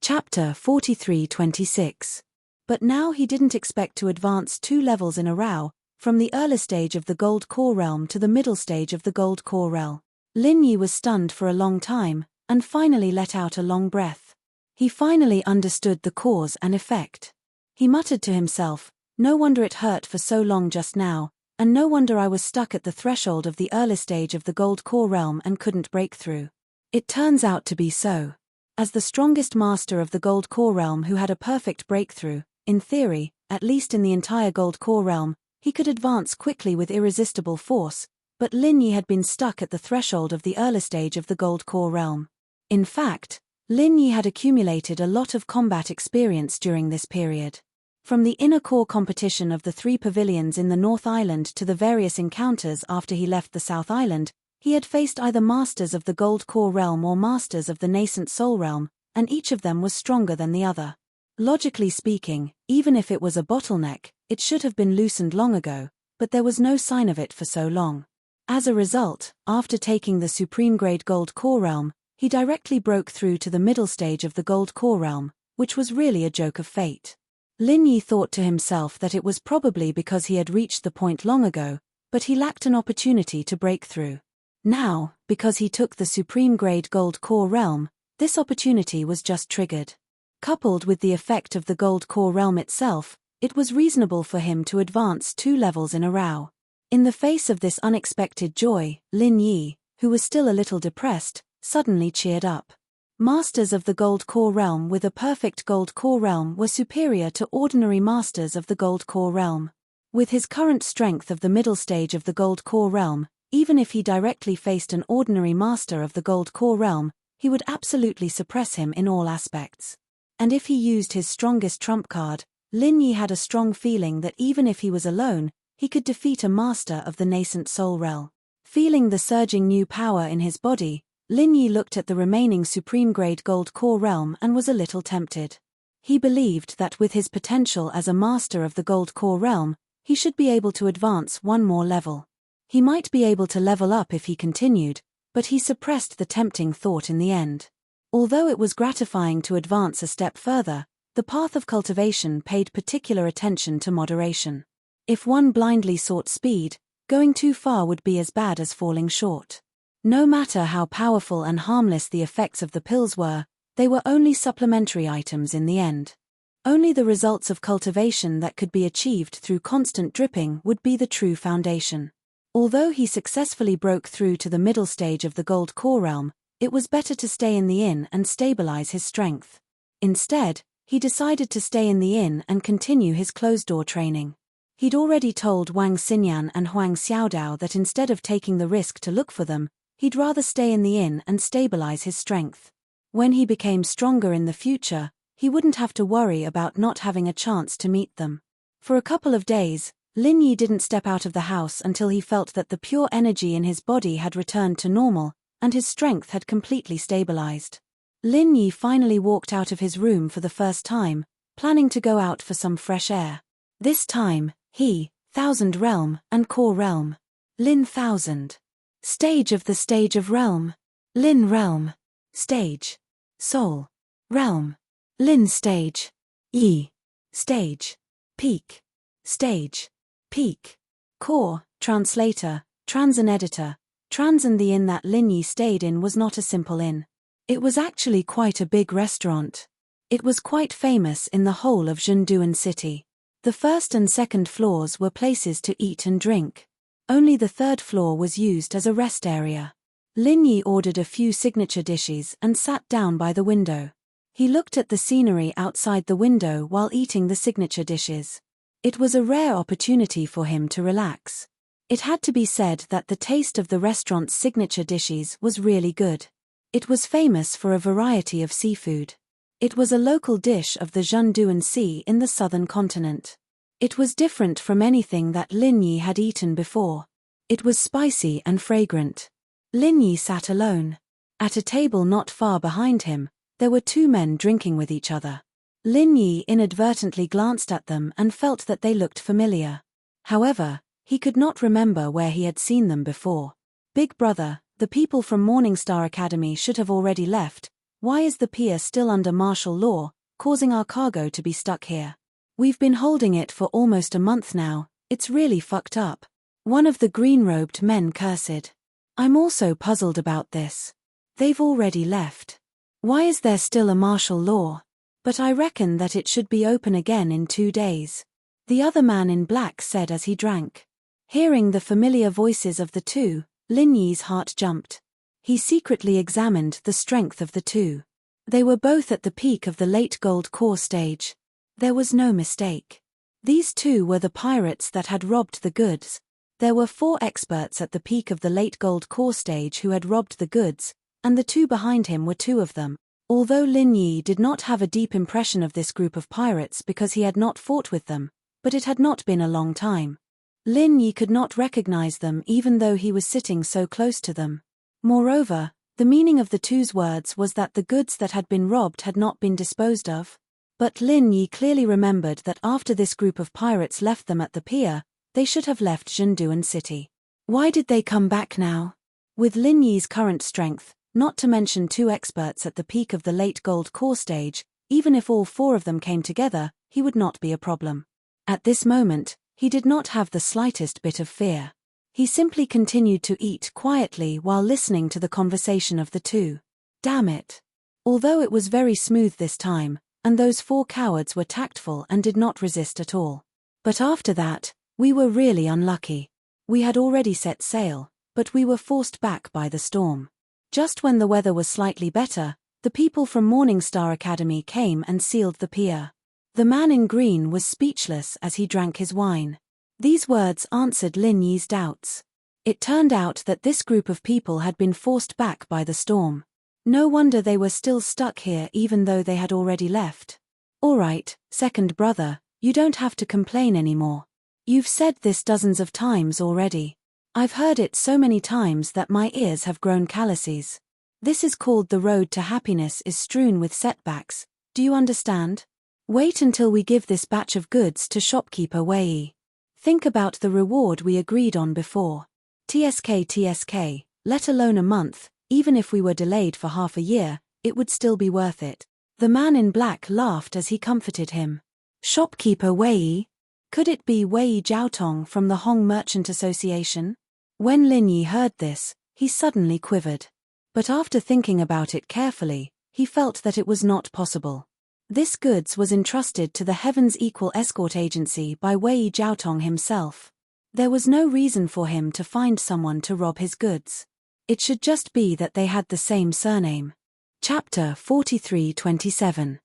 S1: Chapter 43-26. But now he didn't expect to advance 2 levels in a row, from the early stage of the gold core realm to the middle stage of the gold core realm. Lin Yi was stunned for a long time, and finally let out a long breath. He finally understood the cause and effect. He muttered to himself, "No wonder it hurt for so long just now, and no wonder I was stuck at the threshold of the early stage of the gold core realm and couldn't break through." It turns out to be so. As the strongest master of the gold core realm who had a perfect breakthrough, in theory, at least in the entire gold core realm, he could advance quickly with irresistible force, but Lin Yi had been stuck at the threshold of the early stage of the gold core realm. In fact, Lin Yi had accumulated a lot of combat experience during this period. From the inner core competition of the 3 pavilions in the North Island to the various encounters after he left the South Island, he had faced either masters of the gold core realm or masters of the nascent soul realm, and each of them was stronger than the other. Logically speaking, even if it was a bottleneck, it should have been loosened long ago, but there was no sign of it for so long. As a result, after taking the supreme grade gold core realm, he directly broke through to the middle stage of the gold core realm, which was really a joke of fate. Lin Yi thought to himself that it was probably because he had reached the point long ago, but he lacked an opportunity to break through. Now, because he took the supreme grade gold core realm, This opportunity was just triggered. Coupled with the effect of the gold core realm itself, it was reasonable for him to advance 2 levels in a row. In the face of this unexpected joy, Lin Yi, who was still a little depressed, suddenly cheered up. Masters of the gold core realm with a perfect gold core realm were superior to ordinary masters of the gold core realm. With his current strength of the middle stage of the gold core realm, even if he directly faced an ordinary master of the gold core realm, he would absolutely suppress him in all aspects. And if he used his strongest trump card, Lin Yi had a strong feeling that even if he was alone, he could defeat a master of the nascent soul realm. Feeling the surging new power in his body, Lin Yi looked at the remaining supreme-grade gold core realm and was a little tempted. He believed that with his potential as a master of the gold core realm, he should be able to advance 1 more level. He might be able to level up if he continued, but he suppressed the tempting thought in the end. Although it was gratifying to advance a step further, the path of cultivation paid particular attention to moderation. If one blindly sought speed, going too far would be as bad as falling short. No matter how powerful and harmless the effects of the pills were, they were only supplementary items in the end. Only the results of cultivation that could be achieved through constant dripping would be the true foundation. Although he successfully broke through to the middle stage of the gold core realm, it was better to stay in the inn and stabilize his strength. Instead, he decided to stay in the inn and continue his closed-door training. He'd already told Wang Xinyan and Huang Xiaodao that instead of taking the risk to look for them, he'd rather stay in the inn and stabilize his strength. When he became stronger in the future, he wouldn't have to worry about not having a chance to meet them. For a couple of days, Lin Yi didn't step out of the house until he felt that the pure energy in his body had returned to normal, and his strength had completely stabilized. Lin Yi finally walked out of his room for the first time, planning to go out for some fresh air. This time, he, 1000 realm and core realm. Lin 1000. Stage of the stage of realm. Lin realm. Stage. Soul. Realm. Lin stage. Yi. Stage. Peak. Stage. Peak. Core, translator, Transan editor. Transan the inn that Lin Yi stayed in was not a simple inn. It was actually quite a big restaurant. It was quite famous in the whole of Zhenduan city. The first and second floors were places to eat and drink. Only the third floor was used as a rest area. Lin Yi ordered a few signature dishes and sat down by the window. He looked at the scenery outside the window while eating the signature dishes. It was a rare opportunity for him to relax. It had to be said that the taste of the restaurant's signature dishes was really good. It was famous for a variety of seafood. It was a local dish of the Zhenduan Sea in the southern continent. It was different from anything that Lin Yi had eaten before. It was spicy and fragrant. Lin Yi sat alone. At a table not far behind him, there were 2 men drinking with each other. Lin Yi inadvertently glanced at them and felt that they looked familiar. However, he could not remember where he had seen them before. Big brother, the people from Morningstar Academy should have already left. Why is the pier still under martial law, causing our cargo to be stuck here? We've been holding it for almost a month now, it's really fucked up. One of the green-robed men cursed. I'm also puzzled about this. They've already left. Why is there still a martial law? But I reckon that it should be open again in 2 days. The other man in black said as he drank. Hearing the familiar voices of the 2, Lin Yi's heart jumped. He secretly examined the strength of the 2. They were both at the peak of the late gold core stage. There was no mistake. These 2 were the pirates that had robbed the goods. There were 4 experts at the peak of the late gold core stage who had robbed the goods, and the 2 behind him were 2 of them. Although Lin Yi did not have a deep impression of this group of pirates because he had not fought with them, but it had not been a long time. Lin Yi could not recognize them even though he was sitting so close to them. Moreover, the meaning of the 2's words was that the goods that had been robbed had not been disposed of. But Lin Yi clearly remembered that after this group of pirates left them at the pier, they should have left Zhenduan city. Why did they come back now? With Lin Yi's current strength, not to mention 2 experts at the peak of the late gold core stage, even if all 4 of them came together, he would not be a problem. At this moment, he did not have the slightest bit of fear. He simply continued to eat quietly while listening to the conversation of the 2. Damn it. Although it was very smooth this time, and those 4 cowards were tactful and did not resist at all. But after that, we were really unlucky. We had already set sail, but we were forced back by the storm. Just when the weather was slightly better, the people from Morningstar Academy came and sealed the pier. The man in green was speechless as he drank his wine. These words answered Lin Yi's doubts. It turned out that this group of people had been forced back by the storm. No wonder they were still stuck here even though they had already left. All right, second brother, you don't have to complain anymore. You've said this dozens of times already. I've heard it so many times that my ears have grown calluses. This is called the road to happiness is strewn with setbacks, do you understand? Wait until we give this batch of goods to shopkeeper Wei. Think about the reward we agreed on before. TSK, let alone a month, even if we were delayed for half a year, it would still be worth it. The man in black laughed as he comforted him. Shopkeeper Wei? Could it be Wei Jiaotong from the Hong Merchant Association? When Lin Yi heard this, he suddenly quivered. But after thinking about it carefully, he felt that it was not possible. This goods was entrusted to the Heaven's Equal Escort Agency by Wei Jiaotong himself. There was no reason for him to find someone to rob his goods. It should just be that they had the same surname. Chapter 43:27.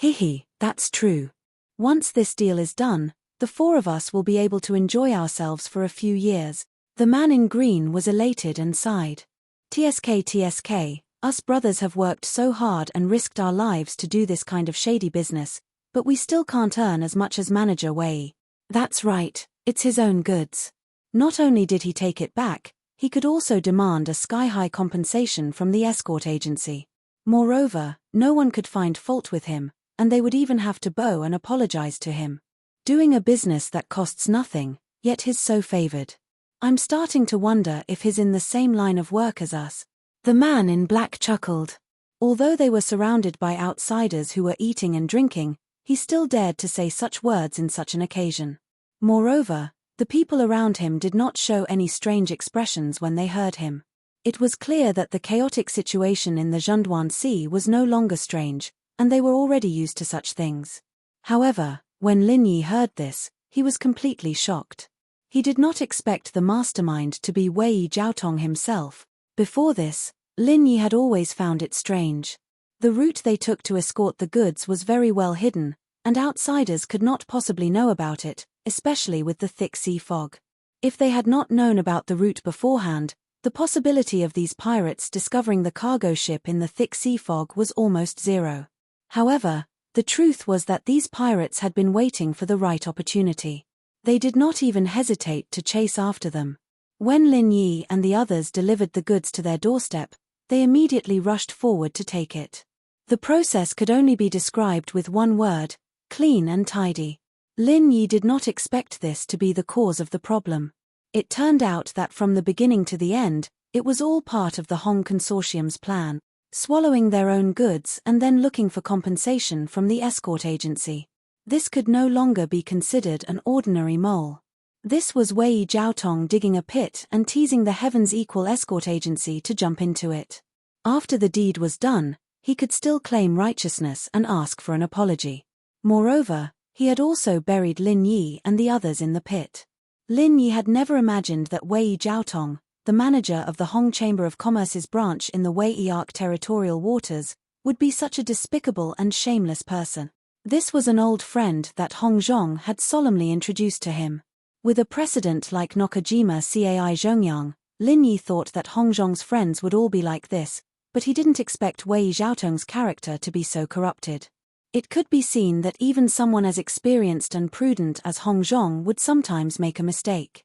S1: Hihi, that's true. Once this deal is done, the 4 of us will be able to enjoy ourselves for a few years. The man in green was elated and sighed. TSK, us brothers have worked so hard and risked our lives to do this kind of shady business, but we still can't earn as much as Manager Wei. That's right, it's his own goods. Not only did he take it back, he could also demand a sky-high compensation from the escort agency. Moreover, no one could find fault with him, and they would even have to bow and apologize to him. Doing a business that costs nothing, yet he's so favored. I'm starting to wonder if he's in the same line of work as us. The man in black chuckled. Although they were surrounded by outsiders who were eating and drinking, he still dared to say such words in such an occasion. Moreover, the people around him did not show any strange expressions when they heard him. It was clear that the chaotic situation in the Zhenduan Sea was no longer strange, and they were already used to such things. However, when Lin Yi heard this, he was completely shocked. He did not expect the mastermind to be Wei Jiaotong himself. Before this, Lin Yi had always found it strange. The route they took to escort the goods was very well hidden, and outsiders could not possibly know about it, especially with the thick sea fog. If they had not known about the route beforehand, the possibility of these pirates discovering the cargo ship in the thick sea fog was almost zero. However, the truth was that these pirates had been waiting for the right opportunity. They did not even hesitate to chase after them. When Lin Yi and the others delivered the goods to their doorstep, they immediately rushed forward to take it. The process could only be described with one word: clean and tidy. Lin Yi did not expect this to be the cause of the problem. It turned out that from the beginning to the end, it was all part of the Hong Consortium's plan, swallowing their own goods and then looking for compensation from the escort agency. This could no longer be considered an ordinary mole. This was Wei Jiaotong digging a pit and teasing the Heaven's Equal Escort Agency to jump into it. After the deed was done, he could still claim righteousness and ask for an apology. Moreover, he had also buried Lin Yi and the others in the pit. Lin Yi had never imagined that Wei Jiaotong, the manager of the Hong Chamber of Commerce's branch in the Wei Arc territorial waters, would be such a despicable and shameless person. This was an old friend that Hong Zhong had solemnly introduced to him. With a precedent like Nakajima Cai Zhongyang, Lin Yi thought that Hong Zhong's friends would all be like this, but he didn't expect Wei Jiaotong's character to be so corrupted. It could be seen that even someone as experienced and prudent as Hong Zhong would sometimes make a mistake.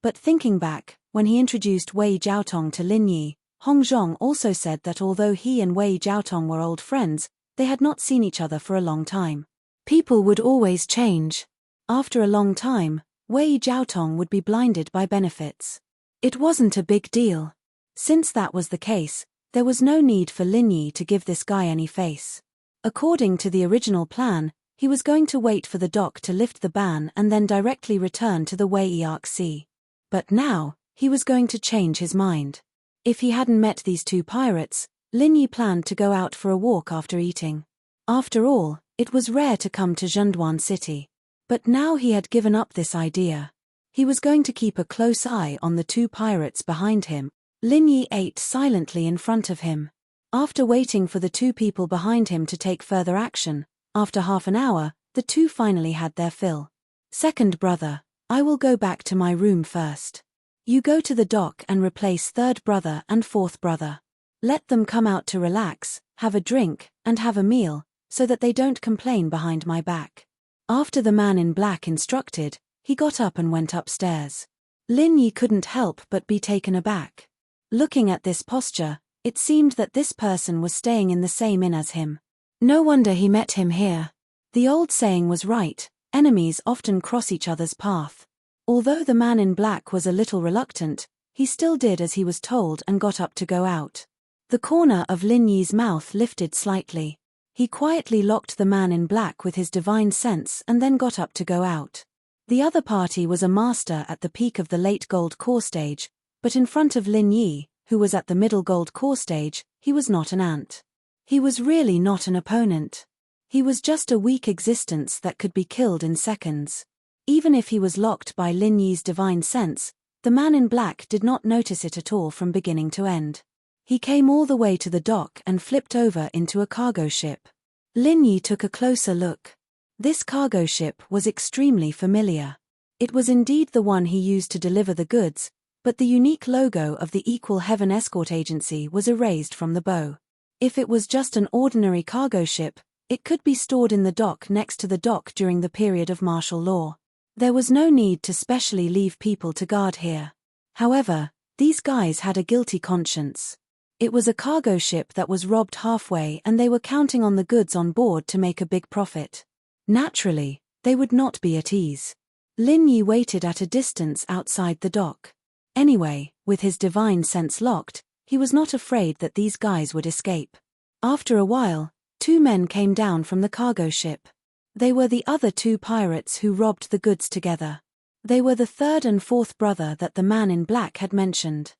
S1: But thinking back, when he introduced Wei Jiaotong to Lin Yi, Hong Zhong also said that although he and Wei Jiaotong were old friends, they had not seen each other for a long time. People would always change. After a long time, Wei Jiaotong would be blinded by benefits. It wasn't a big deal. Since that was the case, there was no need for Lin Yi to give this guy any face. According to the original plan, he was going to wait for the dock to lift the ban and then directly return to the Wei Arc Sea. But now, he was going to change his mind. If he hadn't met these 2 pirates, Lin Yi planned to go out for a walk after eating. After all, it was rare to come to Zhenduan City. But now he had given up this idea. He was going to keep a close eye on the two pirates behind him. Lin Yi ate silently in front of him. After waiting for the two people behind him to take further action, after half an hour, the two finally had their fill. Second brother, I will go back to my room first. You go to the dock and replace third brother and fourth brother. Let them come out to relax, have a drink, and have a meal, so that they don't complain behind my back. After the man in black instructed, he got up and went upstairs. Lin Yi couldn't help but be taken aback. Looking at this posture, it seemed that this person was staying in the same inn as him. No wonder he met him here. The old saying was right, enemies often cross each other's path. Although the man in black was a little reluctant, he still did as he was told and got up to go out. The corner of Lin Yi's mouth lifted slightly. He quietly locked the man in black with his divine sense and then got up to go out. The other party was a master at the peak of the late gold core stage, but in front of Lin Yi, who was at the middle gold core stage, he was not an ant. He was really not an opponent. He was just a weak existence that could be killed in seconds. Even if he was locked by Lin Yi's divine sense, the man in black did not notice it at all from beginning to end. He came all the way to the dock and flipped over into a cargo ship. Lin Yi took a closer look. This cargo ship was extremely familiar. It was indeed the one he used to deliver the goods, but the unique logo of the Equal Heaven Escort Agency was erased from the bow. If it was just an ordinary cargo ship, it could be stored in the dock next to the dock during the period of martial law. There was no need to specially leave people to guard here. However, these guys had a guilty conscience. It was a cargo ship that was robbed halfway and they were counting on the goods on board to make a big profit. Naturally, they would not be at ease. Lin Yi waited at a distance outside the dock. Anyway, with his divine sense locked, he was not afraid that these guys would escape. After a while, two men came down from the cargo ship. They were the other two pirates who robbed the goods together. They were the third and fourth brother that the man in black had mentioned.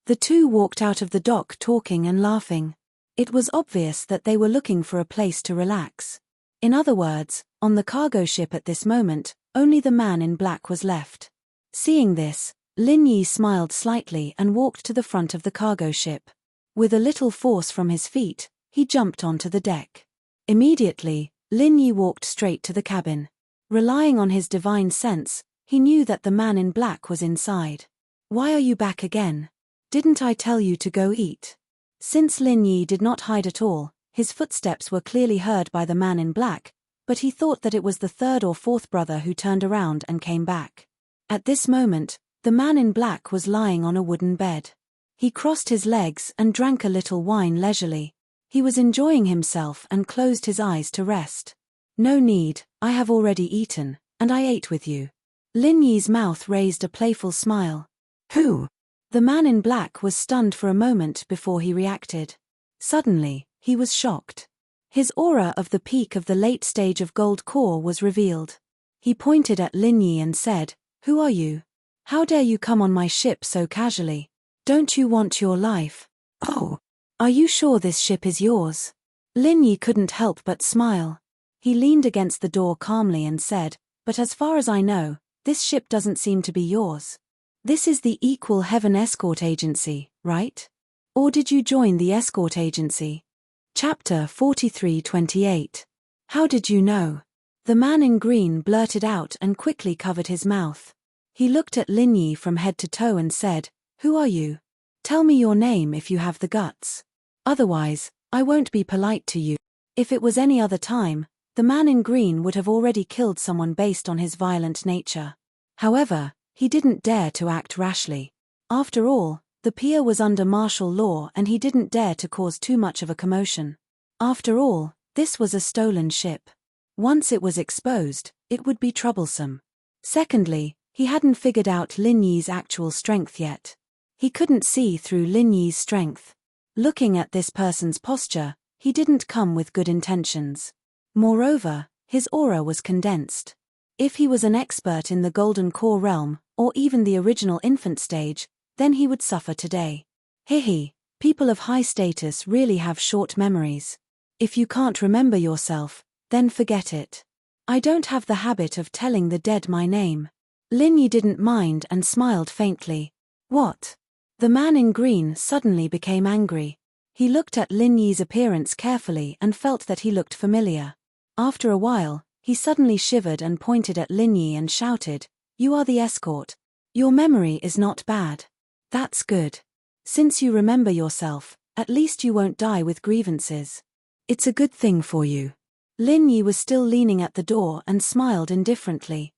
S1: The two walked out of the dock talking and laughing. It was obvious that they were looking for a place to relax. In other words, on the cargo ship at this moment, only the man in black was left. Seeing this, Lin Yi smiled slightly and walked to the front of the cargo ship. With a little force from his feet, he jumped onto the deck. Immediately, Lin Yi walked straight to the cabin. Relying on his divine sense, he knew that the man in black was inside. "Why are you back again? Didn't I tell you to go eat?" Since Lin Yi did not hide at all, his footsteps were clearly heard by the man in black, but he thought that it was the third or fourth brother who turned around and came back. At this moment, the man in black was lying on a wooden bed. He crossed his legs and drank a little wine leisurely. He was enjoying himself and closed his eyes to rest. "No need, I have already eaten, and I ate with you." Lin Yi's mouth raised a playful smile. "Who?" The man in black was stunned for a moment before he reacted. Suddenly, he was shocked. His aura of the peak of the late stage of gold core was revealed. He pointed at Lin Yi and said, "Who are you? How dare you come on my ship so casually? Don't you want your life? Oh, are you sure this ship is yours?" Lin Yi couldn't help but smile. He leaned against the door calmly and said, "But as far as I know, this ship doesn't seem to be yours. This is the Equal Heaven Escort Agency, right? Or did you join the escort agency?" Chapter 43:28. How did you know? The man in green blurted out and quickly covered his mouth. He looked at Lin Yi from head to toe and said, "Who are you? Tell me your name if you have the guts. Otherwise, I won't be polite to you." If it was any other time, the man in green would have already killed someone based on his violent nature. However, he didn't dare to act rashly. After all, the pier was under martial law and he didn't dare to cause too much of a commotion. After all, this was a stolen ship. Once it was exposed, it would be troublesome. Secondly, he hadn't figured out Lin Yi's actual strength yet. He couldn't see through Lin Yi's strength. Looking at this person's posture, he didn't come with good intentions. Moreover, his aura was condensed. If he was an expert in the Golden Core realm, or even the original infant stage, then he would suffer today. Hihi, People of high status really have short memories. If you can't remember yourself, then forget it. I don't have the habit of telling the dead my name. Lin Yi didn't mind and smiled faintly. What? The man in green suddenly became angry. He looked at Lin Yi's appearance carefully and felt that he looked familiar. After a while, he suddenly shivered and pointed at Lin Yi and shouted, "You are the escort. Your memory is not bad. That's good. Since you remember yourself, at least you won't die with grievances. It's a good thing for you." Lin Yi was still leaning at the door and smiled indifferently.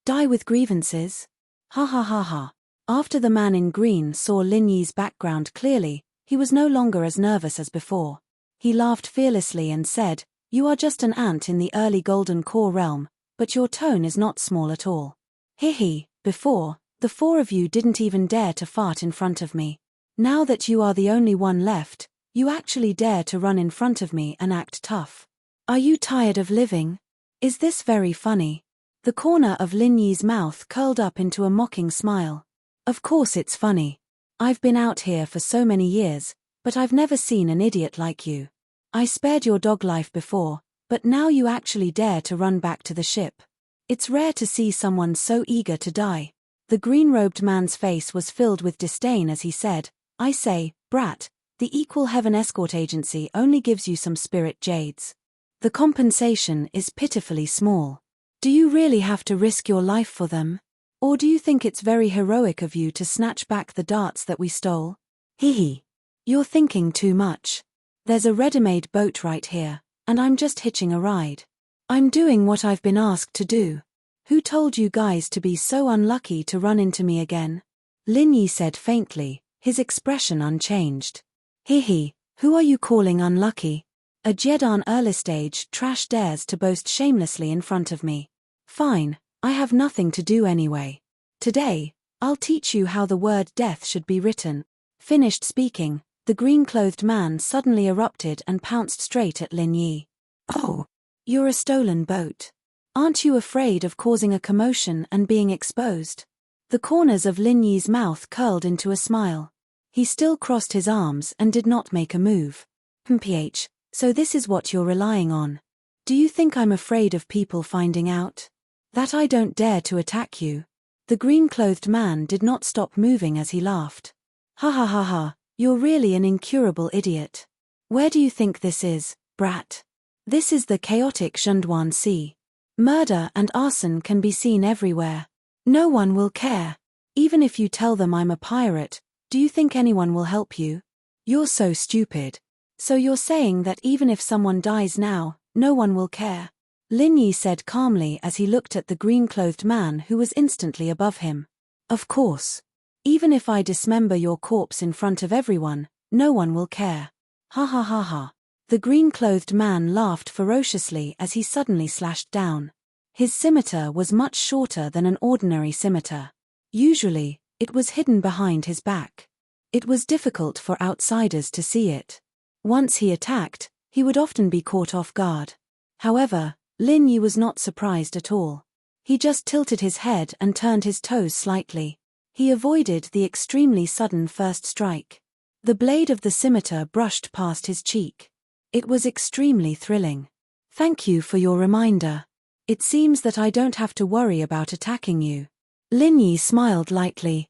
S1: Die with grievances? Ha ha ha ha. After the man in green saw Lin Yi's background clearly, he was no longer as nervous as before. He laughed fearlessly and said, "You are just an ant in the early golden core realm, but your tone is not small at all. Hehe, before, the four of you didn't even dare to fart in front of me. Now that you are the only one left, you actually dare to run in front of me and act tough. Are you tired of living? Is this very funny?" The corner of Lin Yi's mouth curled up into a mocking smile. "Of course it's funny. I've been out here for so many years, but I've never seen an idiot like you. I spared your dog life before, but now you actually dare to run back to the ship. It's rare to see someone so eager to die." The green-robed man's face was filled with disdain as he said, "I say, brat, the Equal Heaven Escort Agency only gives you some spirit jades. The compensation is pitifully small. Do you really have to risk your life for them? Or do you think it's very heroic of you to snatch back the darts that we stole? Hehe. You're thinking too much. There's a ready-made boat right here, and I'm just hitching a ride. I'm doing what I've been asked to do. Who told you guys to be so unlucky to run into me again?" Lin Yi said faintly, his expression unchanged. Hehe, who are you calling unlucky? A Jedan early stage trash dares to boast shamelessly in front of me. Fine, I have nothing to do anyway. Today, I'll teach you how the word death should be written. Finished speaking, the green-clothed man suddenly erupted and pounced straight at Lin Yi. "Oh, you're a stolen boat. Aren't you afraid of causing a commotion and being exposed?" The corners of Lin Yi's mouth curled into a smile. He still crossed his arms and did not make a move. So this is what you're relying on. Do you think I'm afraid of people finding out? That I don't dare to attack you?" The green-clothed man did not stop moving as he laughed. "Ha ha ha ha, you're really an incurable idiot. Where do you think this is, brat? This is the chaotic Zhenduan Sea. Murder and arson can be seen everywhere. No one will care. Even if you tell them I'm a pirate, do you think anyone will help you? You're so stupid. So you're saying that even if someone dies now, no one will care?" Lin Yi said calmly as he looked at the green-clothed man who was instantly above him. "Of course. Even if I dismember your corpse in front of everyone, no one will care. Ha ha ha ha." The green-clothed man laughed ferociously as he suddenly slashed down. His scimitar was much shorter than an ordinary scimitar. Usually, it was hidden behind his back. It was difficult for outsiders to see it. Once he attacked, he would often be caught off guard. However, Lin Yi was not surprised at all. He just tilted his head and turned his toes slightly. He avoided the extremely sudden first strike. The blade of the scimitar brushed past his cheek. It was extremely thrilling. "Thank you for your reminder. It seems that I don't have to worry about attacking you." Lin Yi smiled lightly.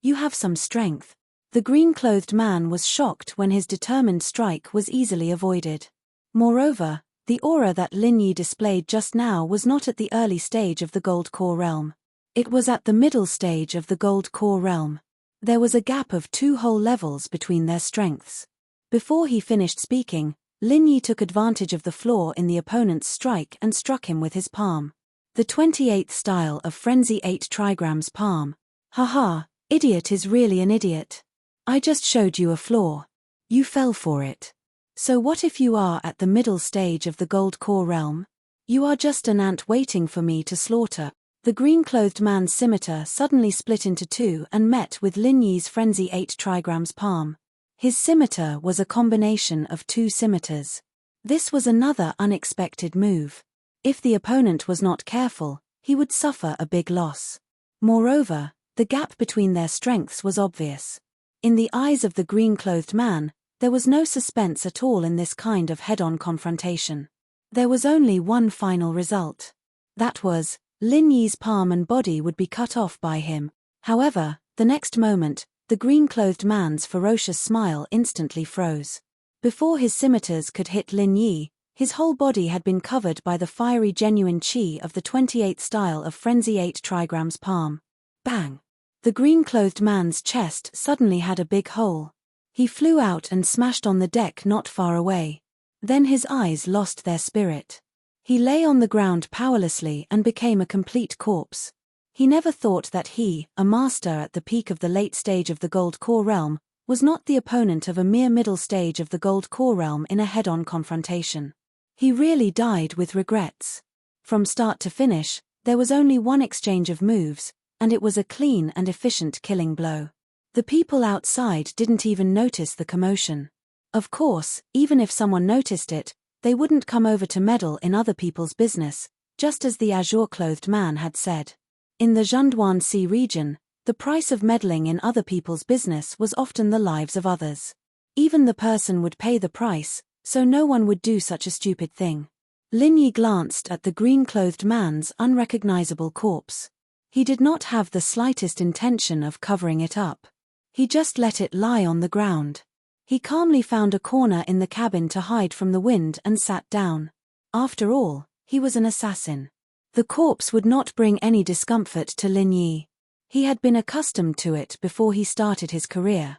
S1: You have some strength." The green-clothed man was shocked when his determined strike was easily avoided. Moreover, the aura that Lin Yi displayed just now was not at the early stage of the Gold Core realm. It was at the middle stage of the Gold Core realm. There was a gap of 2 whole levels between their strengths. Before he finished speaking, Lin Yi took advantage of the flaw in the opponent's strike and struck him with his palm. The 28th style of Frenzy 8 trigrams palm. Haha, idiot is really an idiot. I just showed you a flaw. You fell for it. So what if you are at the middle stage of the Gold Core realm? You are just an ant waiting for me to slaughter. The green-clothed man's scimitar suddenly split into 2 and met with Lin Yi's Frenzy 8 trigrams palm. His scimitar was a combination of 2 scimitars. This was another unexpected move. If the opponent was not careful, he would suffer a big loss. Moreover, the gap between their strengths was obvious. In the eyes of the green-clothed man, there was no suspense at all in this kind of head-on confrontation. There was only one final result. That was, Lin Yi's palm and body would be cut off by him. However, the next moment, the green-clothed man's ferocious smile instantly froze. Before his scimitars could hit Lin Yi, his whole body had been covered by the fiery genuine qi of the 28th style of Frenzy 8 trigrams palm. Bang! The green-clothed man's chest suddenly had a big hole. He flew out and smashed on the deck not far away. Then his eyes lost their spirit. He lay on the ground powerlessly and became a complete corpse. He never thought that he, a master at the peak of the late stage of the Gold Core realm, was not the opponent of a mere middle stage of the Gold Core realm in a head-on confrontation. He really died with regrets. From start to finish, there was only one exchange of moves, and it was a clean and efficient killing blow. The people outside didn't even notice the commotion. Of course, even if someone noticed it, they wouldn't come over to meddle in other people's business, just as the azure-clothed man had said. In the Zhenduan Sea region, the price of meddling in other people's business was often the lives of others. Even the person would pay the price, so no one would do such a stupid thing. Lin Yi glanced at the green-clothed man's unrecognizable corpse. He did not have the slightest intention of covering it up. He just let it lie on the ground. He calmly found a corner in the cabin to hide from the wind and sat down. After all, he was an assassin. The corpse would not bring any discomfort to Lin Yi. He had been accustomed to it before he started his career.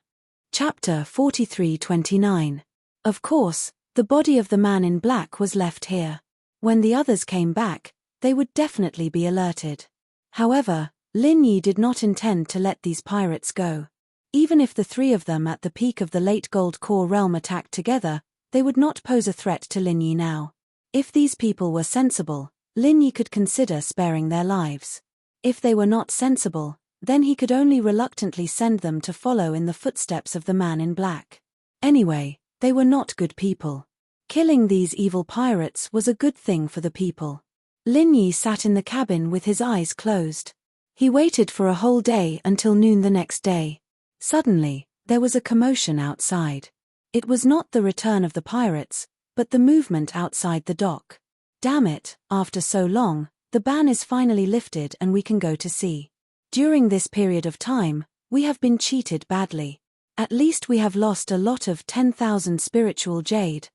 S1: Chapter 43-29. Of course, the body of the man in black was left here. When the others came back, they would definitely be alerted. However, Lin Yi did not intend to let these pirates go. Even if the three of them at the peak of the late Gold Core realm attacked together, they would not pose a threat to Lin Yi now. If these people were sensible, Lin Yi could consider sparing their lives. If they were not sensible, then he could only reluctantly send them to follow in the footsteps of the man in black. Anyway, they were not good people. Killing these evil pirates was a good thing for the people. Lin Yi sat in the cabin with his eyes closed. He waited for a whole day until noon the next day. Suddenly, there was a commotion outside. It was not the return of the pirates, but the movement outside the dock. Damn it, after so long, the ban is finally lifted and we can go to sea. During this period of time, we have been cheated badly. At least we have lost a lot of 10,000 spiritual jade.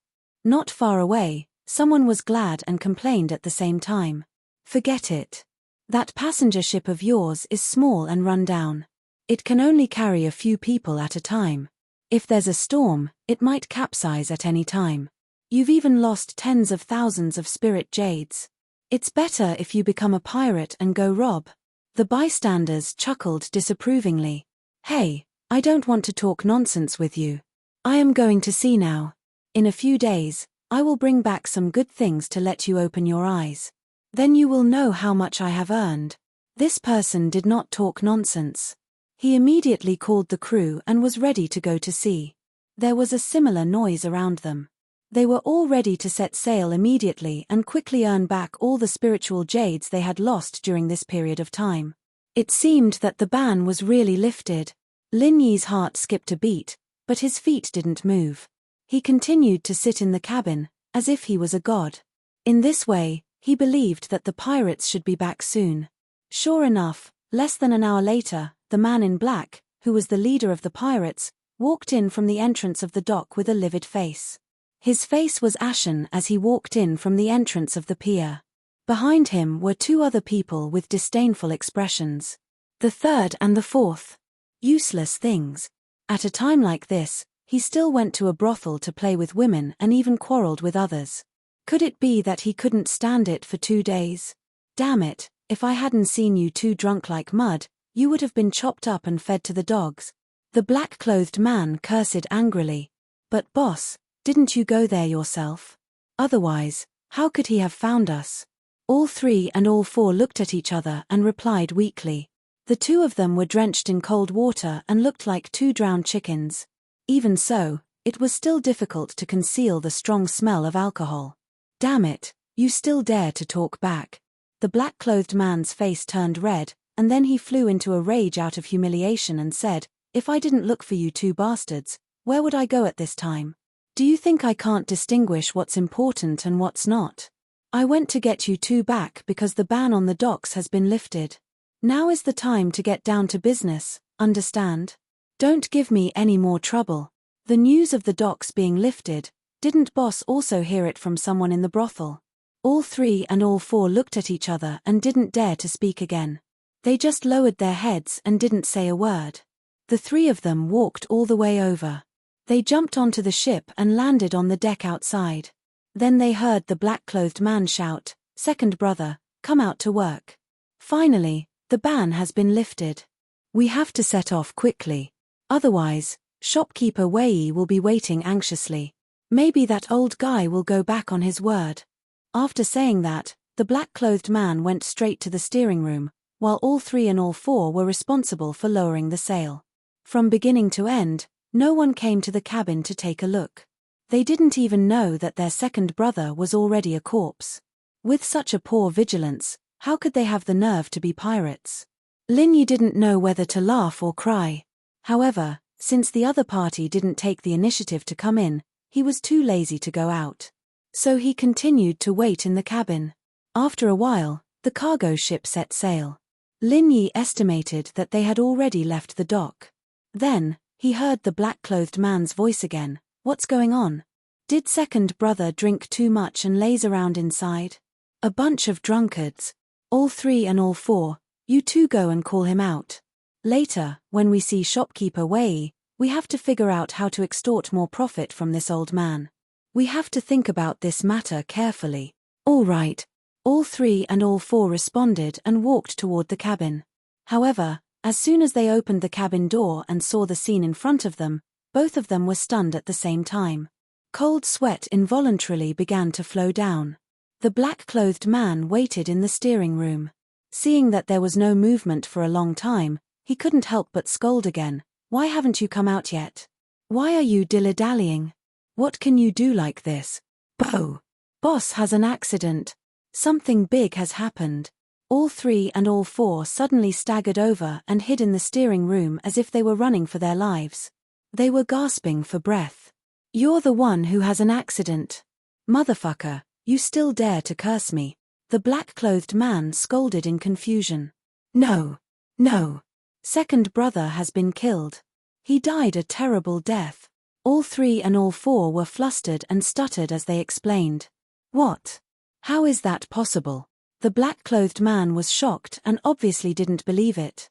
S1: Not far away, someone was glad and complained at the same time. Forget it. That passenger ship of yours is small and run down. It can only carry a few people at a time. If there's a storm, it might capsize at any time. You've even lost tens of thousands of spirit jades. It's better if you become a pirate and go rob. The bystanders chuckled disapprovingly. Hey, I don't want to talk nonsense with you. I am going to sea now. In a few days, I will bring back some good things to let you open your eyes. Then you will know how much I have earned. This person did not talk nonsense. He immediately called the crew and was ready to go to sea. There was a similar noise around them. They were all ready to set sail immediately and quickly earn back all the spiritual jades they had lost during this period of time. It seemed that the ban was really lifted. Lin Yi's heart skipped a beat, but his feet didn't move. He continued to sit in the cabin, as if he was a god. In this way, he believed that the pirates should be back soon. Sure enough, less than an hour later, the man in black, who was the leader of the pirates, walked in from the entrance of the dock with a livid face. His face was ashen as he walked in from the entrance of the pier. Behind him were two other people with disdainful expressions. The third and the fourth. Useless things. At a time like this, he still went to a brothel to play with women and even quarreled with others. Could it be that he couldn't stand it for 2 days? Damn it, if I hadn't seen you two drunk like mud, you would have been chopped up and fed to the dogs. The black-clothed man cursed angrily. But boss, didn't you go there yourself? Otherwise, how could he have found us? All three and all four looked at each other and replied weakly. The two of them were drenched in cold water and looked like two drowned chickens. Even so, it was still difficult to conceal the strong smell of alcohol. Damn it, you still dare to talk back. The black-clothed man's face turned red, and then he flew into a rage out of humiliation and said, If I didn't look for you two bastards, where would I go at this time? Do you think I can't distinguish what's important and what's not? I went to get you two back because the ban on the docks has been lifted. Now is the time to get down to business, understand? Don't give me any more trouble. The news of the docks being lifted, didn't boss also hear it from someone in the brothel? All three and all four looked at each other and didn't dare to speak again. They just lowered their heads and didn't say a word. The three of them walked all the way over. They jumped onto the ship and landed on the deck outside. Then they heard the black-clothed man shout, "Second brother, come out to work. Finally, the ban has been lifted. We have to set off quickly. Otherwise, shopkeeper Wei will be waiting anxiously. Maybe that old guy will go back on his word." After saying that, the black-clothed man went straight to the steering room, while all three and all four were responsible for lowering the sail. From beginning to end, no one came to the cabin to take a look. They didn't even know that their second brother was already a corpse. With such a poor vigilance, how could they have the nerve to be pirates? Lin Yi didn't know whether to laugh or cry. However, since the other party didn't take the initiative to come in, he was too lazy to go out. So he continued to wait in the cabin. After a while, the cargo ship set sail. Lin Yi estimated that they had already left the dock. Then, he heard the black-clothed man's voice again. "What's going on? Did second brother drink too much and laze around inside? A bunch of drunkards. All three and all four, you two go and call him out. Later, when we see shopkeeper Wei, we have to figure out how to extort more profit from this old man. We have to think about this matter carefully." "All right." All three and all four responded and walked toward the cabin. However, as soon as they opened the cabin door and saw the scene in front of them, both of them were stunned at the same time. Cold sweat involuntarily began to flow down. The black-clothed man waited in the steering room. Seeing that there was no movement for a long time, he couldn't help but scold again. "Why haven't you come out yet? Why are you dilly-dallying? What can you do like this?" "Bo! Boss has an accident. Something big has happened." All three and all four suddenly staggered over and hid in the steering room as if they were running for their lives. They were gasping for breath. "You're the one who has an accident. Motherfucker, you still dare to curse me." The black-clothed man scolded in confusion. No. Second brother has been killed. He died a terrible death." All three and all four were flustered and stuttered as they explained. "What? How is that possible?" The black-clothed man was shocked and obviously didn't believe it.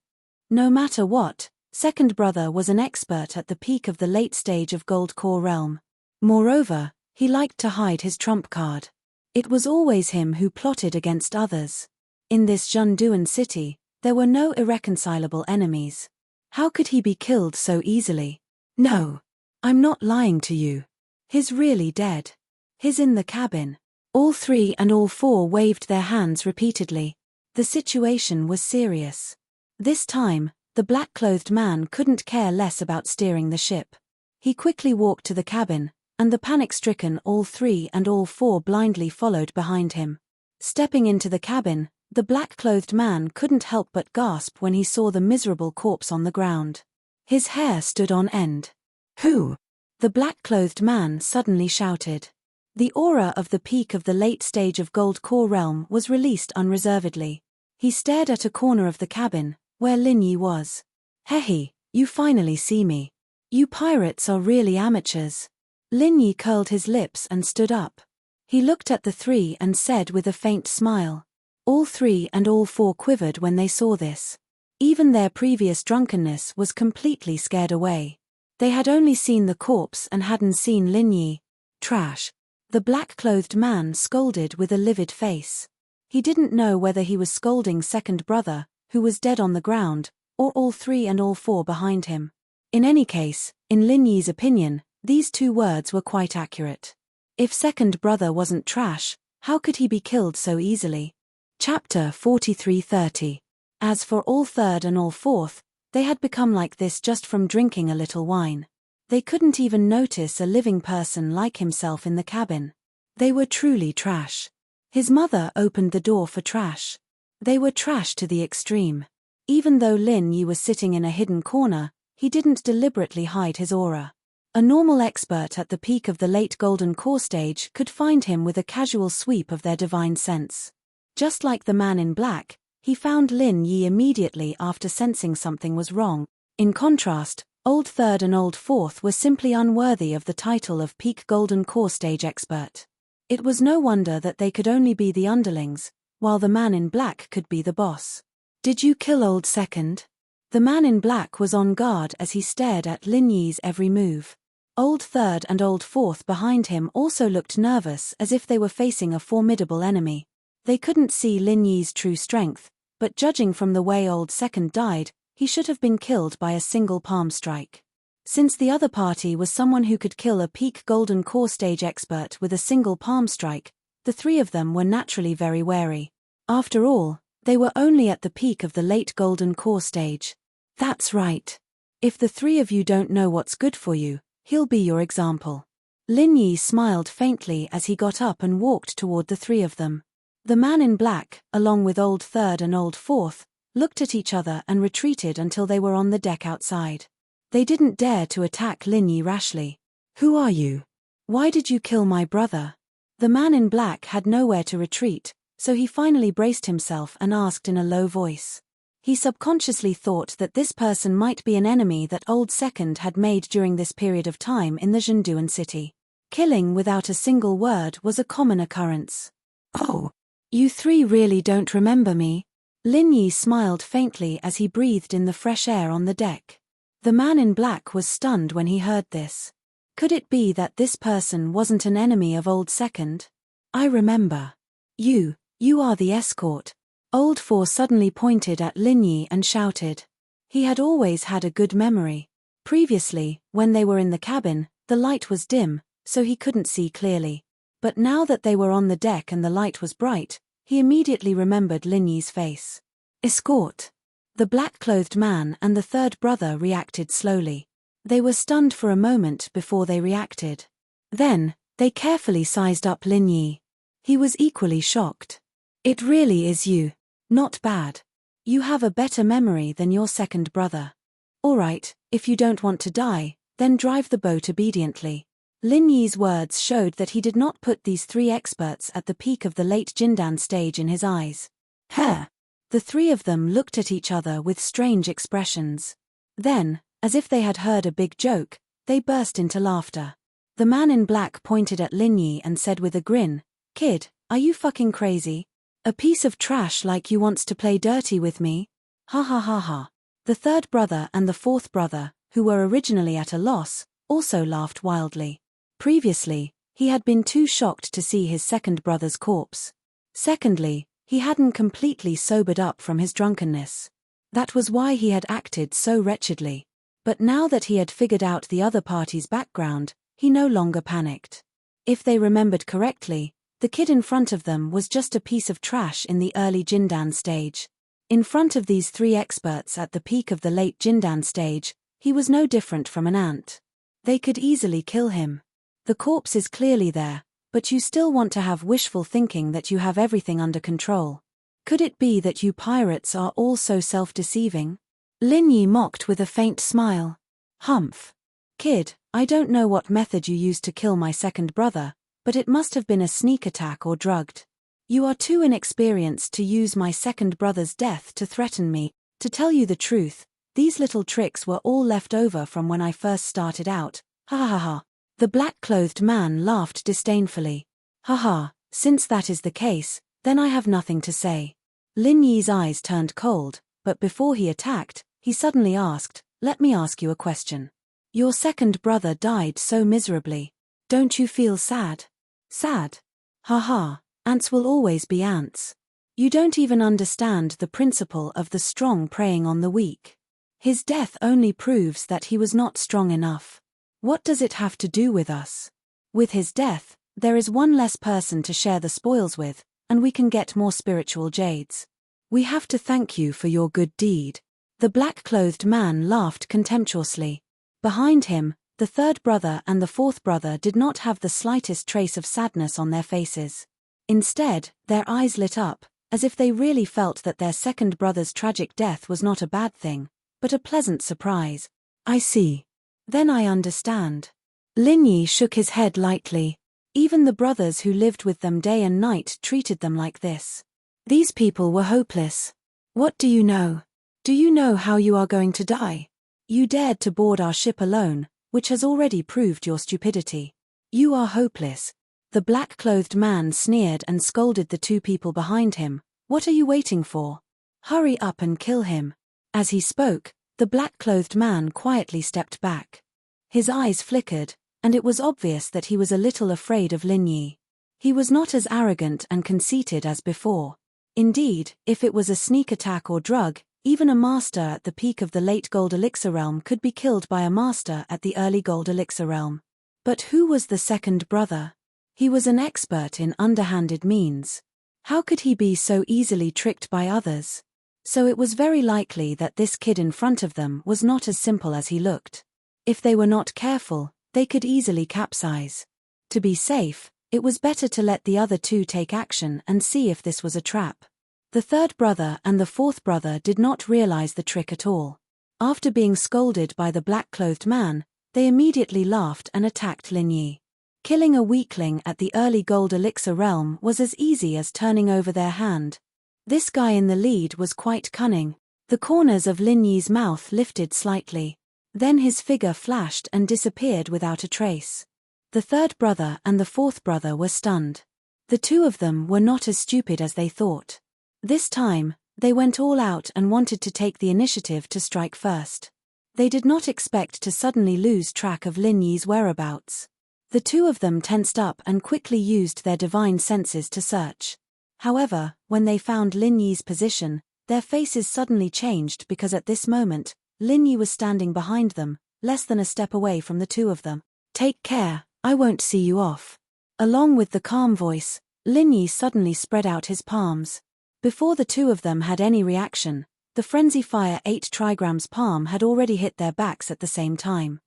S1: No matter what, second brother was an expert at the peak of the late stage of Gold Core realm. Moreover, he liked to hide his trump card. It was always him who plotted against others. In this Zhenduan city, there were no irreconcilable enemies. How could he be killed so easily? "No. I'm not lying to you. He's really dead. He's in the cabin." All three and all four waved their hands repeatedly. The situation was serious. This time, the black-clothed man couldn't care less about steering the ship. He quickly walked to the cabin, and the panic-stricken all three and all four blindly followed behind him. Stepping into the cabin, the black-clothed man couldn't help but gasp when he saw the miserable corpse on the ground. His hair stood on end. "Who?" the black-clothed man suddenly shouted. The aura of the peak of the late stage of Gold Core realm was released unreservedly. He stared at a corner of the cabin, where Lin Yi was. "Hehe, you finally see me. You pirates are really amateurs." Lin Yi curled his lips and stood up. He looked at the three and said with a faint smile. All three and all four quivered when they saw this. Even their previous drunkenness was completely scared away. They had only seen the corpse and hadn't seen Lin Yi. "Trash." The black-clothed man scolded with a livid face. He didn't know whether he was scolding second brother, who was dead on the ground, or all three and all four behind him. In any case, in Lin Yi's opinion, these two words were quite accurate. If second brother wasn't trash, how could he be killed so easily? Chapter 43:30. As for all third and all fourth, they had become like this just from drinking a little wine. They couldn't even notice a living person like himself in the cabin. They were truly trash. His mother opened the door for trash. They were trash to the extreme. Even though Lin Yi was sitting in a hidden corner, he didn't deliberately hide his aura. A normal expert at the peak of the late Golden Core stage could find him with a casual sweep of their divine sense. Just like the man in black, he found Lin Yi immediately after sensing something was wrong. In contrast, Old Third and Old Fourth were simply unworthy of the title of peak Golden Core stage expert. It was no wonder that they could only be the underlings, while the man in black could be the boss. "Did you kill Old Second?" The man in black was on guard as he stared at Lin Yi's every move. Old Third and Old Fourth behind him also looked nervous, as if they were facing a formidable enemy. They couldn't see Lin Yi's true strength, but judging from the way Old Second died, he should have been killed by a single palm strike. Since the other party was someone who could kill a peak Golden Core stage expert with a single palm strike, the three of them were naturally very wary. After all, they were only at the peak of the late Golden Core stage. "That's right. If the three of you don't know what's good for you, he'll be your example." Lin Yi smiled faintly as he got up and walked toward the three of them. The man in black, along with Old Third and Old Fourth, looked at each other and retreated until they were on the deck outside. They didn't dare to attack Lin Yi rashly. "Who are you? Why did you kill my brother?" The man in black had nowhere to retreat, so he finally braced himself and asked in a low voice. He subconsciously thought that this person might be an enemy that Old Second had made during this period of time in the Zhenduan city. Killing without a single word was a common occurrence. "Oh, you three really don't remember me?" Lin Yi smiled faintly as he breathed in the fresh air on the deck. The man in black was stunned when he heard this. Could it be that this person wasn't an enemy of Old Second? "I remember. You are the escort." Old Four suddenly pointed at Lin Yi and shouted. He had always had a good memory. Previously, when they were in the cabin, the light was dim, so he couldn't see clearly. But now that they were on the deck and the light was bright, he immediately remembered Lin Yi's face. "Escort." The black-clothed man and the third brother reacted slowly. They were stunned for a moment before they reacted. Then, they carefully sized up Lin Yi. He was equally shocked. "It really is you. Not bad. You have a better memory than your second brother. All right, if you don't want to die, then drive the boat obediently." Lin Yi's words showed that he did not put these three experts at the peak of the late Jindan stage in his eyes. "Huh." The three of them looked at each other with strange expressions. Then, as if they had heard a big joke, they burst into laughter. The man in black pointed at Lin Yi and said with a grin, "Kid, are you fucking crazy? A piece of trash like you wants to play dirty with me? Ha ha ha ha." The third brother and the fourth brother, who were originally at a loss, also laughed wildly. Previously, he had been too shocked to see his second brother's corpse. Secondly, he hadn't completely sobered up from his drunkenness. That was why he had acted so wretchedly. But now that he had figured out the other party's background, he no longer panicked. If they remembered correctly, the kid in front of them was just a piece of trash in the early Jindan stage. In front of these three experts at the peak of the late Jindan stage, he was no different from an ant. They could easily kill him. The corpse is clearly there, but you still want to have wishful thinking that you have everything under control. Could it be that you pirates are all so self-deceiving? Lin Yi mocked with a faint smile. "Humph. Kid, I don't know what method you used to kill my second brother, but it must have been a sneak attack or drugged. You are too inexperienced to use my second brother's death to threaten me. To tell you the truth, these little tricks were all left over from when I first started out. Ha ha ha." The black-clothed man laughed disdainfully. "Ha ha, since that is the case, then I have nothing to say." Lin Yi's eyes turned cold, but before he attacked, he suddenly asked, "Let me ask you a question. Your second brother died so miserably. Don't you feel sad?" "Sad? Ha ha, ants will always be ants. You don't even understand the principle of the strong preying on the weak. His death only proves that he was not strong enough. What does it have to do with us? With his death, there is one less person to share the spoils with, and we can get more spiritual jades. We have to thank you for your good deed." The black-clothed man laughed contemptuously. Behind him, the third brother and the fourth brother did not have the slightest trace of sadness on their faces. Instead, their eyes lit up, as if they really felt that their second brother's tragic death was not a bad thing, but a pleasant surprise. I see. Then I understand. Lin Yi shook his head lightly. Even the brothers who lived with them day and night treated them like this. These people were hopeless. What do you know? Do you know how you are going to die? You dared to board our ship alone, which has already proved your stupidity. You are hopeless. The black-clothed man sneered and scolded the two people behind him. What are you waiting for? Hurry up and kill him. As he spoke, the black-clothed man quietly stepped back. His eyes flickered, and it was obvious that he was a little afraid of Lin Yi. He was not as arrogant and conceited as before. Indeed, if it was a sneak attack or drug, even a master at the peak of the late Gold Elixir realm could be killed by a master at the early Gold Elixir realm. But who was the second brother? He was an expert in underhanded means. How could he be so easily tricked by others? So it was very likely that this kid in front of them was not as simple as he looked. If they were not careful, they could easily capsize. To be safe, it was better to let the other two take action and see if this was a trap. The third brother and the fourth brother did not realize the trick at all. After being scolded by the black-clothed man, they immediately laughed and attacked Lin Yi. Killing a weakling at the early Gold Elixir realm was as easy as turning over their hand. This guy in the lead was quite cunning. The corners of Lin Yi's mouth lifted slightly. Then his figure flashed and disappeared without a trace. The third brother and the fourth brother were stunned. The two of them were not as stupid as they thought. This time, they went all out and wanted to take the initiative to strike first. They did not expect to suddenly lose track of Lin Yi's whereabouts. The two of them tensed up and quickly used their divine senses to search. However, when they found Lin Yi's position, their faces suddenly changed because at this moment, Lin Yi was standing behind them, less than a step away from the two of them. Take care, I won't see you off. Along with the calm voice, Lin Yi suddenly spread out his palms. Before the two of them had any reaction, the Frenzy Fire 8 Trigram's palm had already hit their backs at the same time.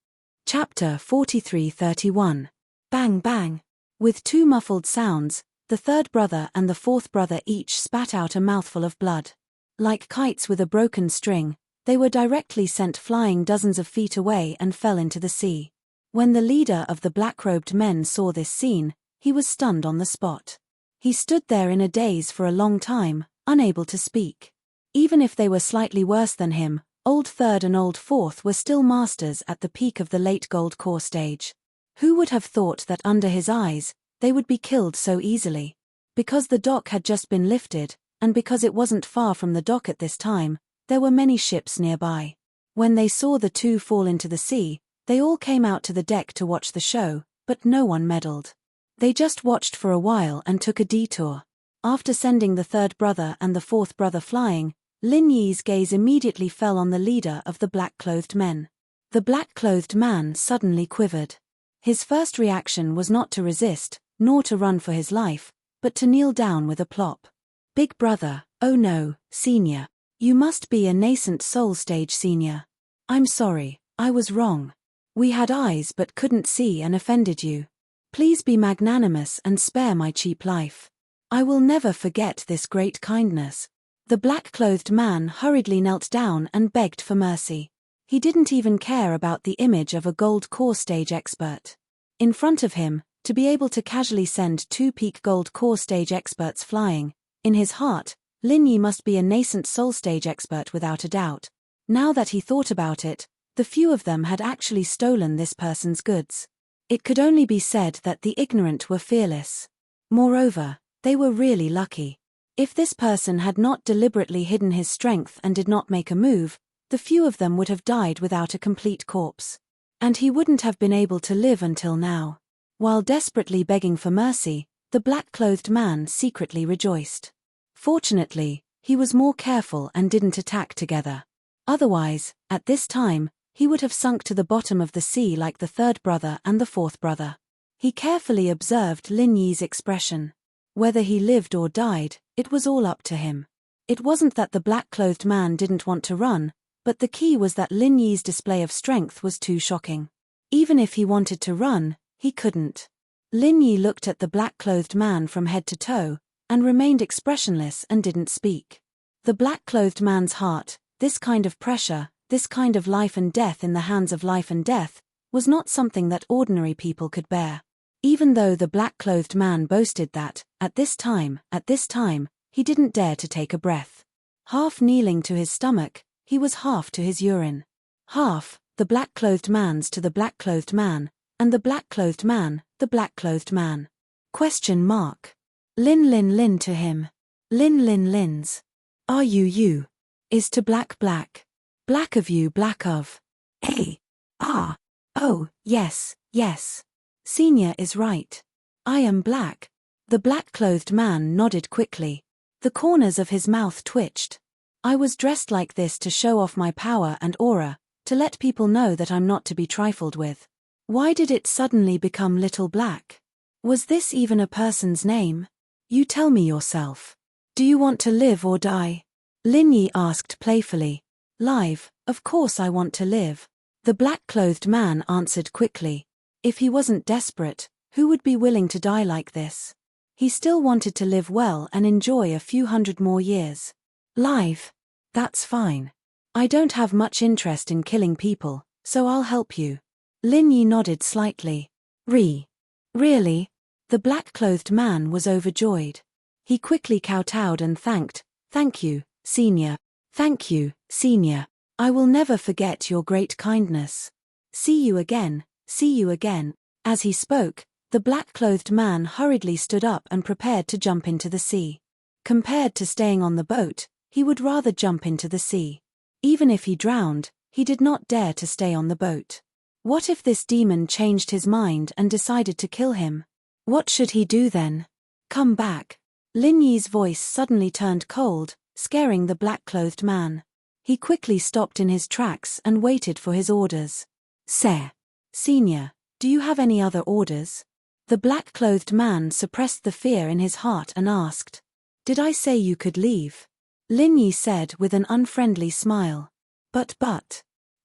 S1: Chapter 43:31. Bang bang. With two muffled sounds, the third brother and the fourth brother each spat out a mouthful of blood. Like kites with a broken string, they were directly sent flying dozens of feet away and fell into the sea. When the leader of the black-robed men saw this scene, he was stunned on the spot. He stood there in a daze for a long time, unable to speak. Even if they were slightly worse than him, Old Third and Old Fourth were still masters at the peak of the late Gold Core stage. Who would have thought that under his eyes, they would be killed so easily? Because the dock had just been lifted, and because it wasn't far from the dock at this time, there were many ships nearby. When they saw the two fall into the sea, they all came out to the deck to watch the show, but no one meddled. They just watched for a while and took a detour. After sending the third brother and the fourth brother flying, Lin Yi's gaze immediately fell on the leader of the black-clothed men. The black-clothed man suddenly quivered. His first reaction was not to resist, nor to run for his life, but to kneel down with a plop. Big brother, oh no, senior. You must be a nascent soul stage senior. I'm sorry, I was wrong. We had eyes but couldn't see and offended you. Please be magnanimous and spare my cheap life. I will never forget this great kindness. The black-clothed man hurriedly knelt down and begged for mercy. He didn't even care about the image of a gold core stage expert. In front of him, to be able to casually send two peak gold core stage experts flying, in his heart, Lin Yi must be a nascent soul stage expert without a doubt. Now that he thought about it, the few of them had actually stolen this person's goods. It could only be said that the ignorant were fearless. Moreover, they were really lucky. If this person had not deliberately hidden his strength and did not make a move, the few of them would have died without a complete corpse. And he wouldn't have been able to live until now. While desperately begging for mercy, the black-clothed man secretly rejoiced. Fortunately, he was more careful and didn't attack together. Otherwise, at this time, he would have sunk to the bottom of the sea like the third brother and the fourth brother. He carefully observed Lin Yi's expression. Whether he lived or died, it was all up to him. It wasn't that the black-clothed man didn't want to run, but the key was that Lin Yi's display of strength was too shocking. Even if he wanted to run, he couldn't. Lin Yi looked at the black-clothed man from head to toe, and remained expressionless and didn't speak. The black-clothed man's heart, this kind of pressure, this kind of life and death in the hands of life and death, was not something that ordinary people could bear. Even though the black-clothed man boasted that, at this time, he didn't dare to take a breath. Half kneeling to his stomach, he was half to his urine. Half, the black-clothed man's to the black-clothed man, and the black-clothed man, the black-clothed man. Question mark. Lin to him. Lin's. Are you? Is to black. Black of you, black of. Oh, yes. Senior is right. I am black. The black-clothed man nodded quickly. The corners of his mouth twitched. I was dressed like this to show off my power and aura, to let people know that I'm not to be trifled with. Why did it suddenly become Little Black? Was this even a person's name? You tell me yourself. Do you want to live or die? Linyi asked playfully. Live, of course I want to live. The black-clothed man answered quickly. If he wasn't desperate, who would be willing to die like this? He still wanted to live well and enjoy a few hundred more years. Live? That's fine. I don't have much interest in killing people, so I'll help you. Linyi nodded slightly. Really? The black-clothed man was overjoyed. He quickly kowtowed and thank you, Senior. Thank you, Senior. I will never forget your great kindness. See you again. As he spoke, the black-clothed man hurriedly stood up and prepared to jump into the sea. Compared to staying on the boat, he would rather jump into the sea. Even if he drowned, he did not dare to stay on the boat. What if this demon changed his mind and decided to kill him? What should he do then? Come back. Linyi's voice suddenly turned cold, scaring the black-clothed man. He quickly stopped in his tracks and waited for his orders. Senior, do you have any other orders? The black-clothed man suppressed the fear in his heart and asked. Did I say you could leave? Linyi said with an unfriendly smile. But.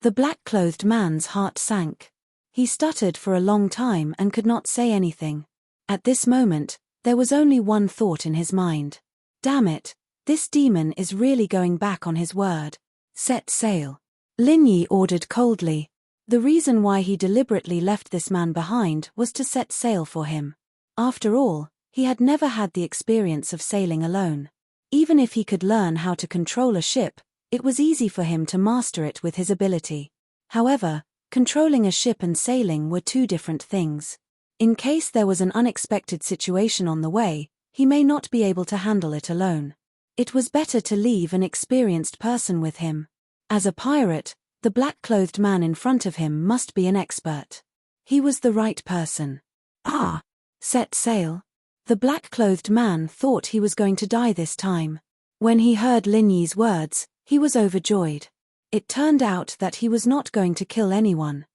S1: The black-clothed man's heart sank. He stuttered for a long time and could not say anything. At this moment, there was only one thought in his mind. Damn it, this demon is really going back on his word. Set sail. Linyi ordered coldly. The reason why he deliberately left this man behind was to set sail for him. After all, he had never had the experience of sailing alone. Even if he could learn how to control a ship, it was easy for him to master it with his ability. However, controlling a ship and sailing were two different things. In case there was an unexpected situation on the way, he may not be able to handle it alone. It was better to leave an experienced person with him. As a pirate, the black-clothed man in front of him must be an expert. He was the right person. Set sail. The black-clothed man thought he was going to die this time. When he heard Linyi's words, he was overjoyed. It turned out that he was not going to kill anyone.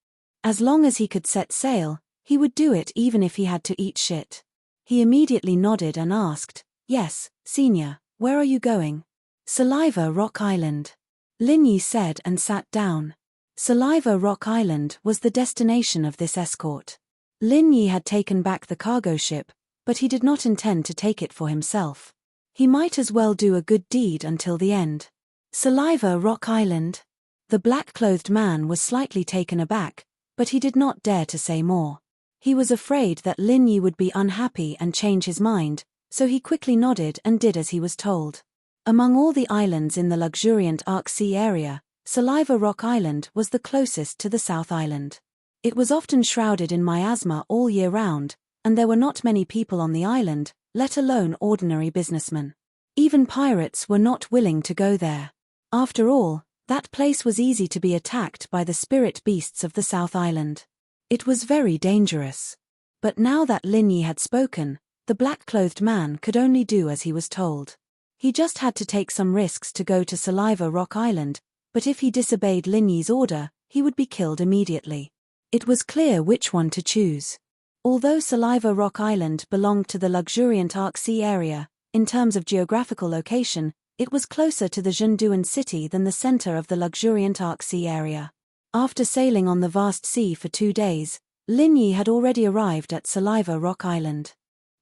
S1: As long as he could set sail, he would do it even if he had to eat shit. He immediately nodded and asked, Yes, Senior, where are you going? Saliva Rock Island. Linyi said and sat down. Saliva Rock Island was the destination of this escort. Linyi had taken back the cargo ship, but he did not intend to take it for himself. He might as well do a good deed until the end. Saliva Rock Island. The black-clothed man was slightly taken aback, but he did not dare to say more. He was afraid that Linyi would be unhappy and change his mind, so he quickly nodded and did as he was told. Among all the islands in the luxuriant Arc Sea area, Saliva Rock Island was the closest to the South Island. It was often shrouded in miasma all year round, and there were not many people on the island, let alone ordinary businessmen. Even pirates were not willing to go there. After all, that place was easy to be attacked by the spirit beasts of the South Island. It was very dangerous. But now that Linyi had spoken, the black-clothed man could only do as he was told. He just had to take some risks to go to Saliva Rock Island, but if he disobeyed Linyi's order, he would be killed immediately. It was clear which one to choose. Although Saliva Rock Island belonged to the luxuriant Arc Sea area, in terms of geographical location, it was closer to the Zhenduan city than the center of the luxuriant Arc Sea area. After sailing on the vast sea for 2 days, Linyi had already arrived at Saliva Rock Island.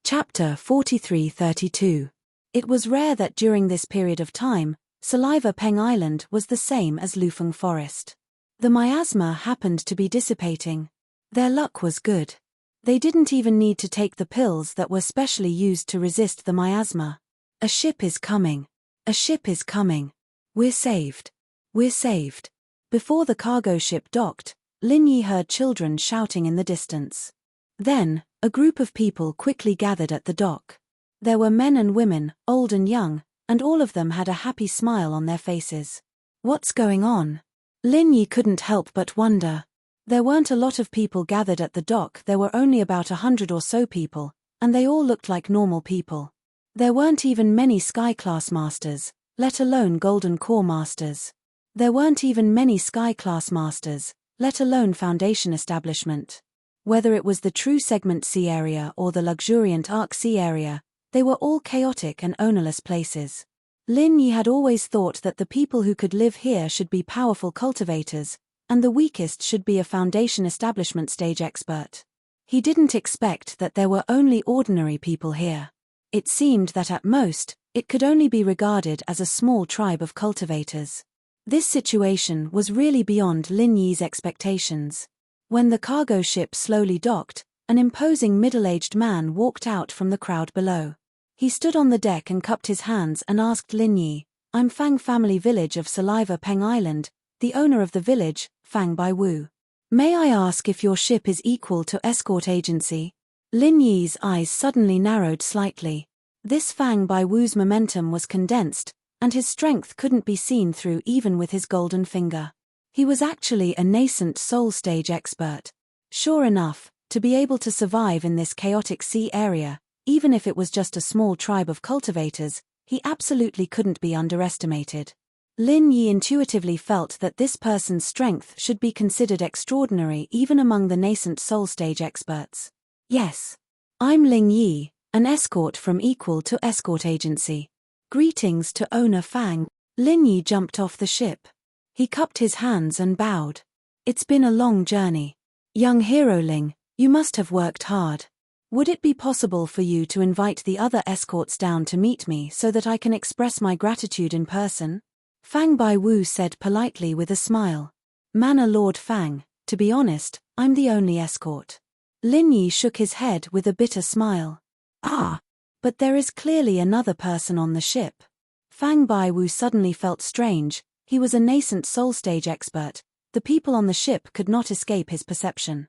S1: Chapter 43-32. It was rare that during this period of time, Saliva Peng Island was the same as Lufeng Forest. The miasma happened to be dissipating. Their luck was good. They didn't even need to take the pills that were specially used to resist the miasma. A ship is coming. A ship is coming. We're saved. We're saved. Before the cargo ship docked, Lin Yi heard children shouting in the distance. Then, a group of people quickly gathered at the dock. There were men and women, old and young, and all of them had a happy smile on their faces. What's going on? Lin Yi couldn't help but wonder. There weren't a lot of people gathered at the dock. There were only about 100 or so people, and they all looked like normal people. There weren't even many Sky-class masters, let alone Golden Core masters. There weren't even many Sky-class masters, let alone Foundation establishment. Whether it was the true Segment C area or the luxuriant Arc C area, they were all chaotic and ownerless places. Lin Yi had always thought that the people who could live here should be powerful cultivators, and the weakest should be a Foundation establishment stage expert. He didn't expect that there were only ordinary people here. It seemed that at most, it could only be regarded as a small tribe of cultivators. This situation was really beyond Lin Yi's expectations. When the cargo ship slowly docked, an imposing middle-aged man walked out from the crowd below. He stood on the deck and cupped his hands and asked Lin Yi, "I'm Fang Family Village of Saliva Peng Island, the owner of the village, Fang Bai Wu. May I ask if your ship is equal to escort agency?" Lin Yi's eyes suddenly narrowed slightly. This Fang Bai Wu's momentum was condensed, and his strength couldn't be seen through even with his golden finger. He was actually a nascent soul stage expert. Sure enough, to be able to survive in this chaotic sea area, even if it was just a small tribe of cultivators, he absolutely couldn't be underestimated. Lin Yi intuitively felt that this person's strength should be considered extraordinary even among the nascent soul stage experts. Yes. I'm Ling Yi, an escort from Equal to Escort Agency. Greetings to owner Fang. Lin Yi jumped off the ship. He cupped his hands and bowed. It's been a long journey. Young hero Ling, you must have worked hard. Would it be possible for you to invite the other escorts down to meet me so that I can express my gratitude in person? Fang Bai Wu said politely with a smile. Manor Lord Fang, to be honest, I'm the only escort. Lin Yi shook his head with a bitter smile. Ah! But there is clearly another person on the ship. Fang Bai Wu suddenly felt strange. He was a nascent soul stage expert. The people on the ship could not escape his perception.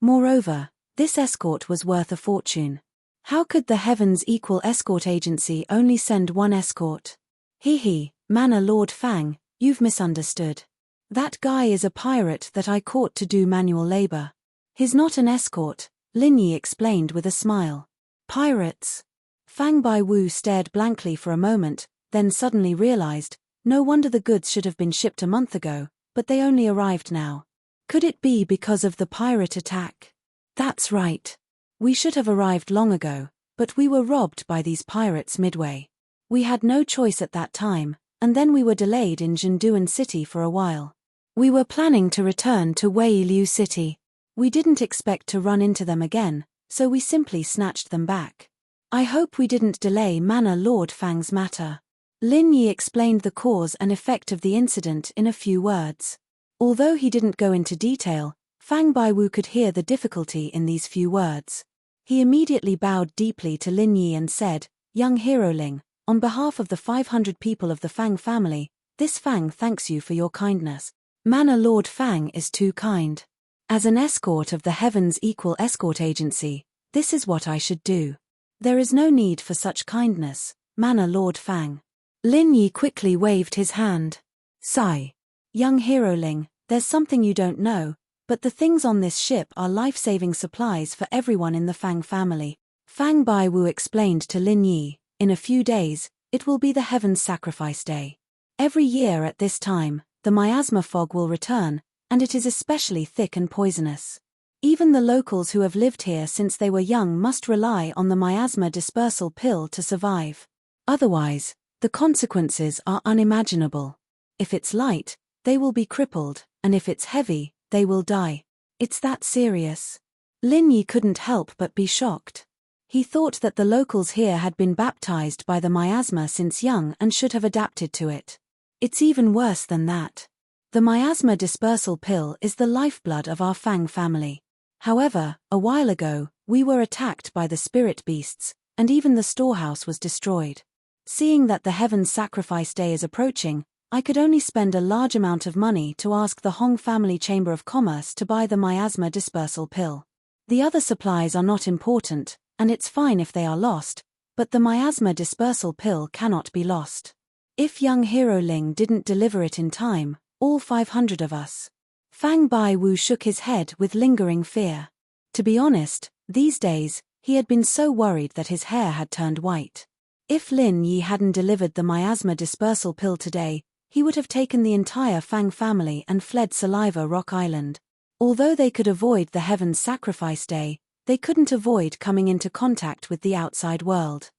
S1: Moreover, this escort was worth a fortune. How could the Heavens Equal Escort Agency only send one escort? He, Manor Lord Fang, you've misunderstood. That guy is a pirate that I caught to do manual labor. He's not an escort, Lin Yi explained with a smile. Pirates? Fang Bai Wu stared blankly for a moment, then suddenly realized, no wonder the goods should have been shipped a month ago, but they only arrived now. Could it be because of the pirate attack? That's right. We should have arrived long ago, but we were robbed by these pirates midway. We had no choice at that time, and then we were delayed in Jinduan City for a while. We were planning to return to Wei Liu City. We didn't expect to run into them again, so we simply snatched them back. I hope we didn't delay Manor Lord Fang's matter. Lin Yi explained the cause and effect of the incident in a few words. Although he didn't go into detail, Fang Bai Wu could hear the difficulty in these few words. He immediately bowed deeply to Lin Yi and said, Young hero Ling, on behalf of the 500 people of the Fang family, this Fang thanks you for your kindness. Manor Lord Fang is too kind. As an escort of the Heavens Equal Escort Agency, this is what I should do. There is no need for such kindness, Manor Lord Fang. Lin Yi quickly waved his hand. Sigh. Young hero Ling, there's something you don't know, but the things on this ship are life-saving supplies for everyone in the Fang family. Fang Bai Wu explained to Lin Yi, in a few days, it will be the Heavens Sacrifice Day. Every year at this time, the miasma fog will return, and it is especially thick and poisonous. Even the locals who have lived here since they were young must rely on the miasma dispersal pill to survive. Otherwise, the consequences are unimaginable. If it's light, they will be crippled, and if it's heavy, they will die. It's that serious. Lin Yi couldn't help but be shocked. He thought that the locals here had been baptized by the miasma since young and should have adapted to it. It's even worse than that. The miasma dispersal pill is the lifeblood of our Fang family. However, a while ago, we were attacked by the spirit beasts, and even the storehouse was destroyed. Seeing that the Heaven's Sacrifice Day is approaching, I could only spend a large amount of money to ask the Hong Family Chamber of Commerce to buy the miasma dispersal pill. The other supplies are not important, and it's fine if they are lost, but the miasma dispersal pill cannot be lost. If young Hero Ling didn't deliver it in time, all 500 of us. Fang Bai-Wu shook his head with lingering fear. To be honest, these days, he had been so worried that his hair had turned white. If Lin Yi hadn't delivered the miasma dispersal pill today, he would have taken the entire Fang family and fled Saliva Rock Island. Although they could avoid the Heaven's Sacrifice Day, they couldn't avoid coming into contact with the outside world.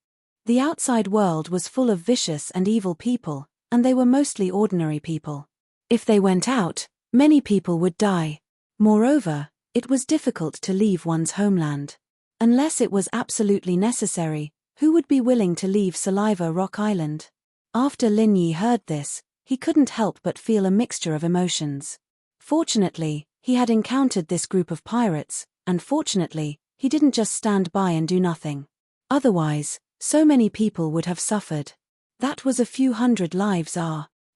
S1: The outside world was full of vicious and evil people, and they were mostly ordinary people. If they went out, many people would die. Moreover, it was difficult to leave one's homeland. Unless it was absolutely necessary, who would be willing to leave Saliva Rock Island? After Lin Yi heard this, he couldn't help but feel a mixture of emotions. Fortunately, he had encountered this group of pirates, and fortunately, he didn't just stand by and do nothing. Otherwise, so many people would have suffered. That was a few hundred lives.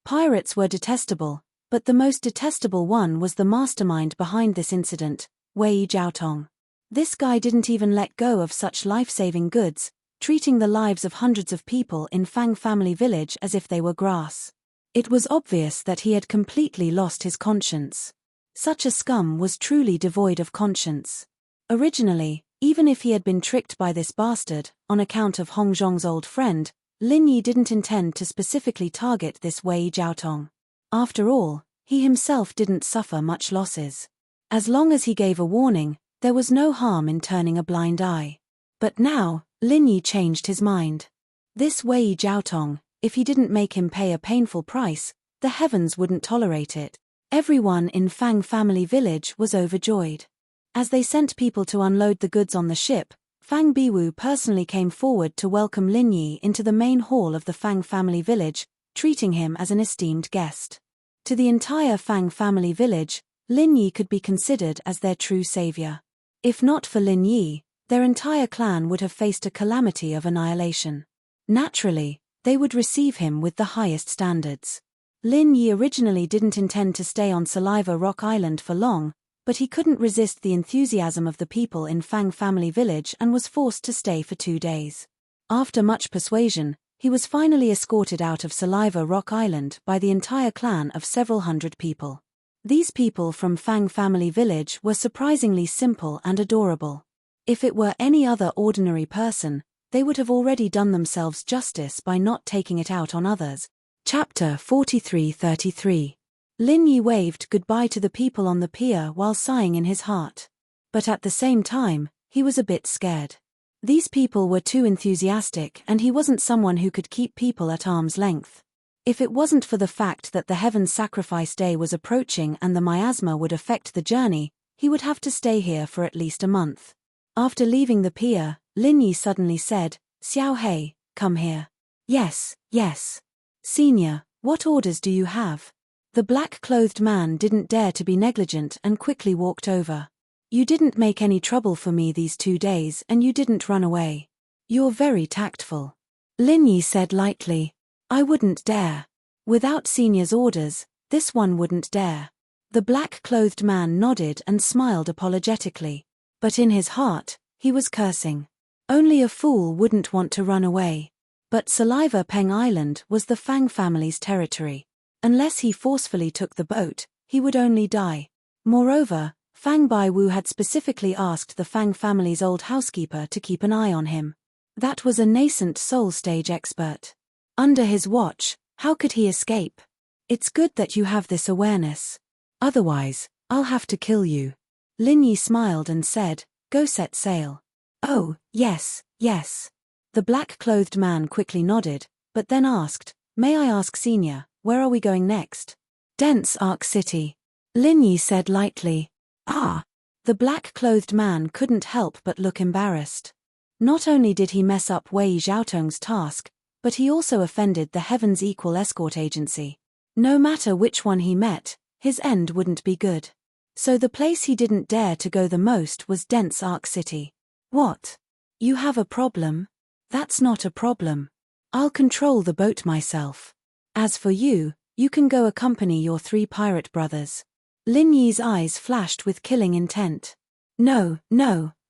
S1: Pirates were detestable, but the most detestable one was the mastermind behind this incident, Wei Jiaotong. This guy didn't even let go of such life-saving goods, treating the lives of hundreds of people in Fang Family Village as if they were grass. It was obvious that he had completely lost his conscience. Such a scum was truly devoid of conscience. Originally, even if he had been tricked by this bastard, on account of Hong Zhong's old friend, Lin Yi didn't intend to specifically target this Wei Jiaotong. After all, he himself didn't suffer much losses. As long as he gave a warning, there was no harm in turning a blind eye. But now, Lin Yi changed his mind. This Wei Jiaotong, if he didn't make him pay a painful price, the heavens wouldn't tolerate it. Everyone in Fang Family Village was overjoyed. As they sent people to unload the goods on the ship, Fang Biwu personally came forward to welcome Lin Yi into the main hall of the Fang Family Village, treating him as an esteemed guest. To the entire Fang Family Village, Lin Yi could be considered as their true savior. If not for Lin Yi, their entire clan would have faced a calamity of annihilation. Naturally, they would receive him with the highest standards. Lin Yi originally didn't intend to stay on Saliva Rock Island for long, but he couldn't resist the enthusiasm of the people in Fang Family Village and was forced to stay for 2 days. After much persuasion, he was finally escorted out of Saliva Rock Island by the entire clan of several hundred people. These people from Fang Family Village were surprisingly simple and adorable. If it were any other ordinary person, they would have already done themselves justice by not taking it out on others. Chapter 43-33. Lin Yi waved goodbye to the people on the pier while sighing in his heart. But at the same time, he was a bit scared. These people were too enthusiastic and he wasn't someone who could keep people at arm's length. If it wasn't for the fact that the Heaven's Sacrifice Day was approaching and the miasma would affect the journey, he would have to stay here for at least a month. After leaving the pier, Lin Yi suddenly said, "Xiao Hei, come here." "Yes, yes. Senior, what orders do you have?" The black-clothed man didn't dare to be negligent and quickly walked over. "You didn't make any trouble for me these 2 days and you didn't run away. You're very tactful." Lin Yi said lightly, "I wouldn't dare. Without Senior's orders, this one wouldn't dare." The black-clothed man nodded and smiled apologetically. But in his heart, he was cursing. Only a fool wouldn't want to run away. But Saliva Peng Island was the Fang family's territory. Unless he forcefully took the boat, he would only die. Moreover, Fang Bai-Wu had specifically asked the Fang family's old housekeeper to keep an eye on him. That was a nascent soul stage expert. Under his watch, how could he escape? "It's good that you have this awareness. Otherwise, I'll have to kill you." Lin Yi smiled and said, "Go set sail." "Oh, yes, yes." The black-clothed man quickly nodded, but then asked, "May I ask Senior, where are we going next?" "Dense Arc City." Lin Yi said lightly. "Ah." The black-clothed man couldn't help but look embarrassed. Not only did he mess up Wei Jiaotong's task, but he also offended the Heaven's Equal Escort Agency. No matter which one he met, his end wouldn't be good. So the place he didn't dare to go the most was Dense Ark City. What? You have a problem? That's not a problem. I'll control the boat myself. As for you, you can go accompany your 3 pirate brothers. Lin Yi's eyes flashed with killing intent. No,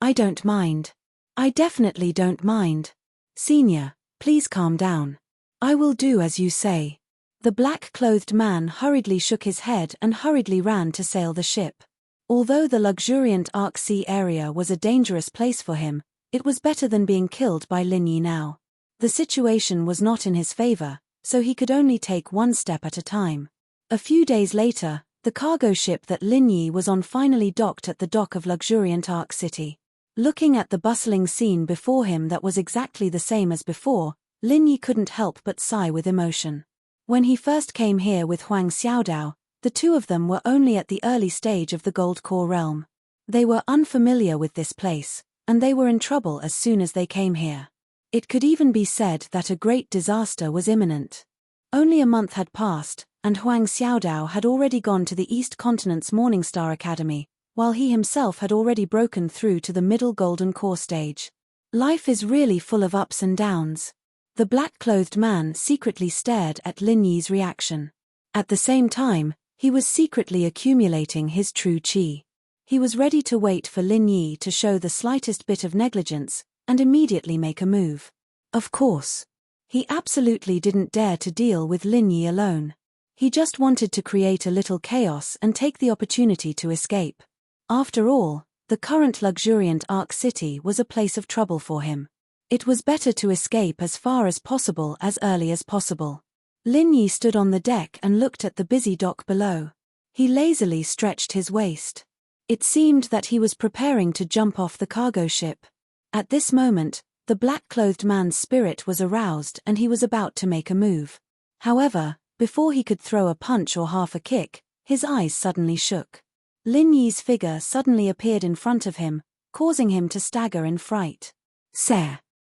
S1: I don't mind. I definitely don't mind. Senior, please calm down. I will do as you say. The black-clothed man hurriedly shook his head and hurriedly ran to sail the ship. Although the luxuriant Ark Sea area was a dangerous place for him, it was better than being killed by Lin Yi now. The situation was not in his favor, so he could only take one step at a time. A few days later, the cargo ship that Lin Yi was on finally docked at the dock of luxuriant Ark City. Looking at the bustling scene before him that was exactly the same as before, Lin Yi couldn't help but sigh with emotion. When he first came here with Huang Xiaodao, the 2 of them were only at the early stage of the Gold Core realm. They were unfamiliar with this place, and they were in trouble as soon as they came here. It could even be said that a great disaster was imminent. Only a month had passed, and Huang Xiaodao had already gone to the East Continent's Morningstar Academy, while he himself had already broken through to the middle Golden Core stage. Life is really full of ups and downs. The black-clothed man secretly stared at Lin Yi's reaction. At the same time, he was secretly accumulating his true qi. He was ready to wait for Lin Yi to show the slightest bit of negligence, and immediately make a move. Of course. He absolutely didn't dare to deal with Lin Yi alone. He just wanted to create a little chaos and take the opportunity to escape. After all, the current luxuriant Ark City was a place of trouble for him. It was better to escape as far as possible as early as possible. Lin Yi stood on the deck and looked at the busy dock below. He lazily stretched his waist. It seemed that he was preparing to jump off the cargo ship. At this moment, the black-clothed man's spirit was aroused and he was about to make a move. However, before he could throw a punch or half a kick, his eyes suddenly shook. Lin Yi's figure suddenly appeared in front of him, causing him to stagger in fright.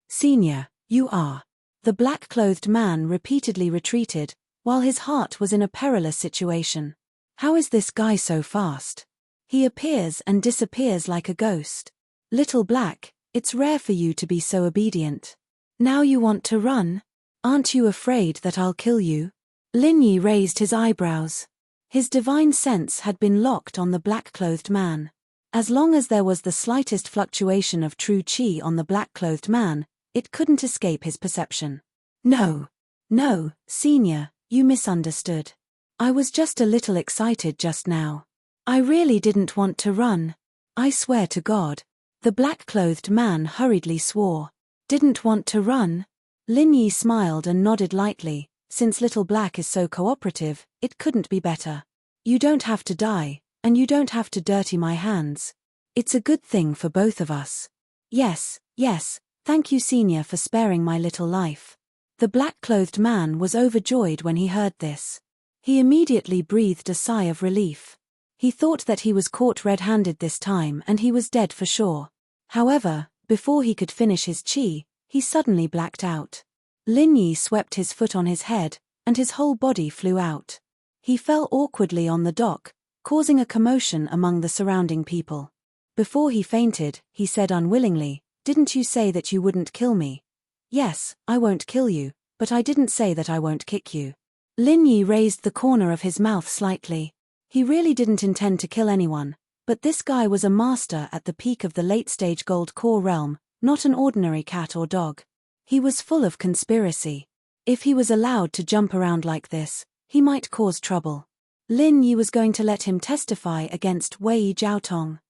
S1: Senior, you are. The black-clothed man repeatedly retreated, while his heart was in a perilous situation. How is this guy so fast? He appears and disappears like a ghost. Little Black, it's rare for you to be so obedient. Now you want to run? Aren't you afraid that I'll kill you? Lin Yi raised his eyebrows. His divine sense had been locked on the black-clothed man. As long as there was the slightest fluctuation of true qi on the black-clothed man, it couldn't escape his perception. No, Senior, you misunderstood. I was just a little excited just now. I really didn't want to run. I swear to God. The black-clothed man hurriedly swore. Didn't want to run? Lin Yi smiled and nodded lightly. Since Little Black is so cooperative, it couldn't be better. You don't have to die, and you don't have to dirty my hands. It's a good thing for both of us. Yes, thank you Senior for sparing my little life. The black-clothed man was overjoyed when he heard this. He immediately breathed a sigh of relief. He thought that he was caught red-handed this time and he was dead for sure. However, before he could finish his qi, he suddenly blacked out. Lin Yi swept his foot on his head, and his whole body flew out. He fell awkwardly on the dock, causing a commotion among the surrounding people. Before he fainted, he said unwillingly, "Didn't you say that you wouldn't kill me?" "Yes, I won't kill you, but I didn't say that I won't kick you." Lin Yi raised the corner of his mouth slightly. He really didn't intend to kill anyone, but this guy was a master at the peak of the late-stage Gold Core realm, not an ordinary cat or dog. He was full of conspiracy. If he was allowed to jump around like this, he might cause trouble. Lin Yi was going to let him testify against Wei Jiaotong.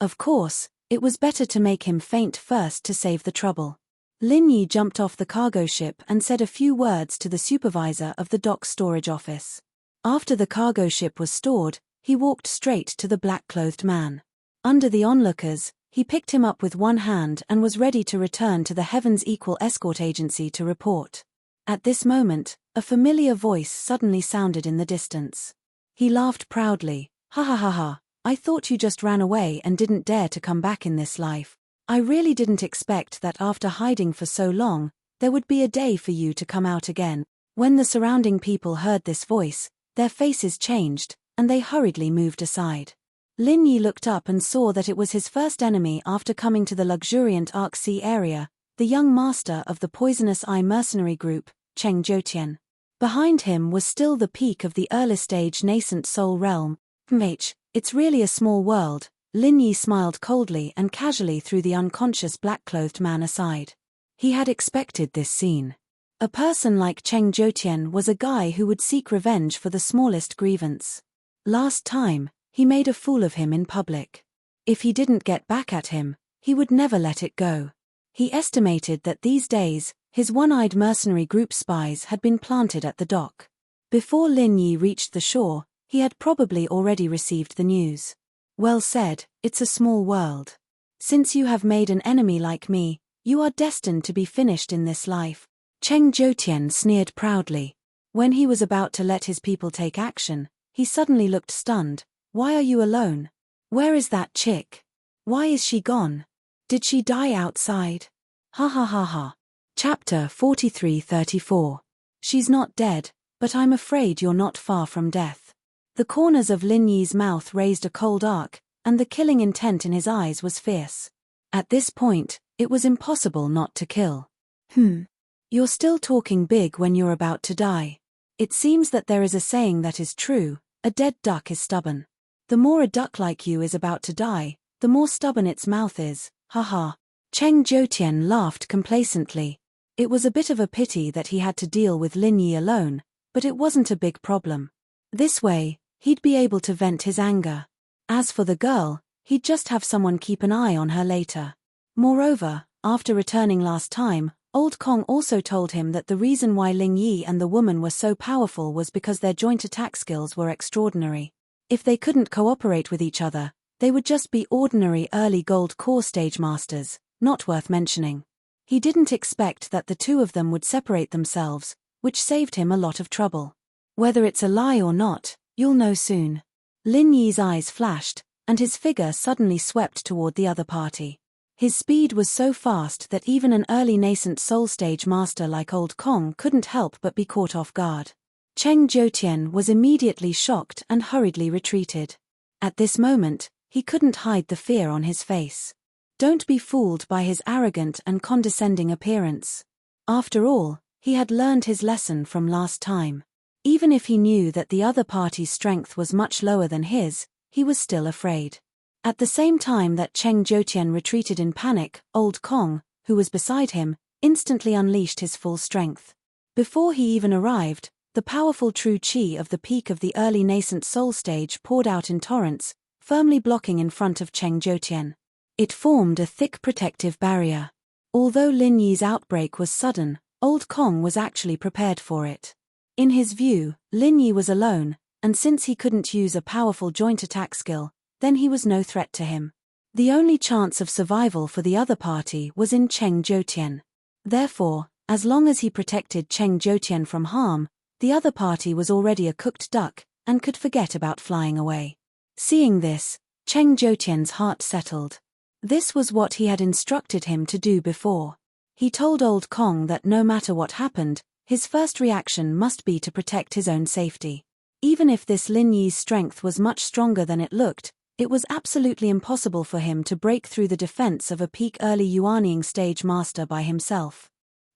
S1: Of course, it was better to make him faint first to save the trouble. Lin Yi jumped off the cargo ship and said a few words to the supervisor of the dock storage office. After the cargo ship was stored, he walked straight to the black-clothed man. Under the onlookers, he picked him up with one hand and was ready to return to the Heaven's Equal Escort Agency to report. At this moment, a familiar voice suddenly sounded in the distance. He laughed proudly. "Ha ha ha ha, I thought you just ran away and didn't dare to come back in this life. I really didn't expect that after hiding for so long, there would be a day for you to come out again." When the surrounding people heard this voice, Their faces changed, and they hurriedly moved aside. Lin Yi looked up and saw that it was his first enemy after coming to the luxuriant Arc Sea area, the young master of the poisonous eye mercenary group, Cheng Zhoutian. Behind him was still the peak of the early-stage nascent soul realm. It's really a small world. Lin Yi smiled coldly and casually threw the unconscious black-clothed man aside. He had expected this scene. A person like Cheng Zhoutian was a guy who would seek revenge for the smallest grievance. Last time, he made a fool of him in public. If he didn't get back at him, he would never let it go. He estimated that these days, his one-eyed mercenary group spies had been planted at the dock. Before Lin Yi reached the shore, he had probably already received the news. Well said, it's a small world. Since you have made an enemy like me, you are destined to be finished in this life. Cheng Zhoutian sneered proudly. When he was about to let his people take action, he suddenly looked stunned. Why are you alone? Where is that chick? Why is she gone? Did she die outside? Ha ha ha ha. Chapter 43-34. She's not dead, but I'm afraid you're not far from death. The corners of Lin Yi's mouth raised a cold arc, and the killing intent in his eyes was fierce. At this point, it was impossible not to kill. You're still talking big when you're about to die. It seems that there is a saying that is true, a dead duck is stubborn. The more a duck like you is about to die, the more stubborn its mouth is, haha. Cheng Zhoutian laughed complacently. It was a bit of a pity that he had to deal with Lin Yi alone, but it wasn't a big problem. This way, he'd be able to vent his anger. As for the girl, he'd just have someone keep an eye on her later. Moreover, after returning last time, Old Kong also told him that the reason why Ling Yi and the woman were so powerful was because their joint attack skills were extraordinary. If they couldn't cooperate with each other, they would just be ordinary early gold core stage masters, not worth mentioning. He didn't expect that the two of them would separate themselves, which saved him a lot of trouble. Whether it's a lie or not, you'll know soon. Lin Yi's eyes flashed, and his figure suddenly swept toward the other party. His speed was so fast that even an early nascent soul stage master like Old Kong couldn't help but be caught off guard. Cheng Zhoutian was immediately shocked and hurriedly retreated. At this moment, he couldn't hide the fear on his face. Don't be fooled by his arrogant and condescending appearance. After all, he had learned his lesson from last time. Even if he knew that the other party's strength was much lower than his, he was still afraid. At the same time that Cheng Zhoutian retreated in panic, Old Kong, who was beside him, instantly unleashed his full strength. Before he even arrived, the powerful true chi of the peak of the early nascent soul stage poured out in torrents, firmly blocking in front of Cheng Zhoutian. It formed a thick protective barrier. Although Lin Yi's outbreak was sudden, Old Kong was actually prepared for it. In his view, Lin Yi was alone, and since he couldn't use a powerful joint attack skill, then he was no threat to him. The only chance of survival for the other party was in Cheng Zhoutian. Therefore, as long as he protected Cheng Zhoutian from harm, the other party was already a cooked duck, and could forget about flying away. Seeing this, Cheng Zhoutian's heart settled. This was what he had instructed him to do before. He told Old Kong that no matter what happened, his first reaction must be to protect his own safety. Even if this Lin Yi's strength was much stronger than it looked, it was absolutely impossible for him to break through the defense of a peak early Yuanying stage master by himself.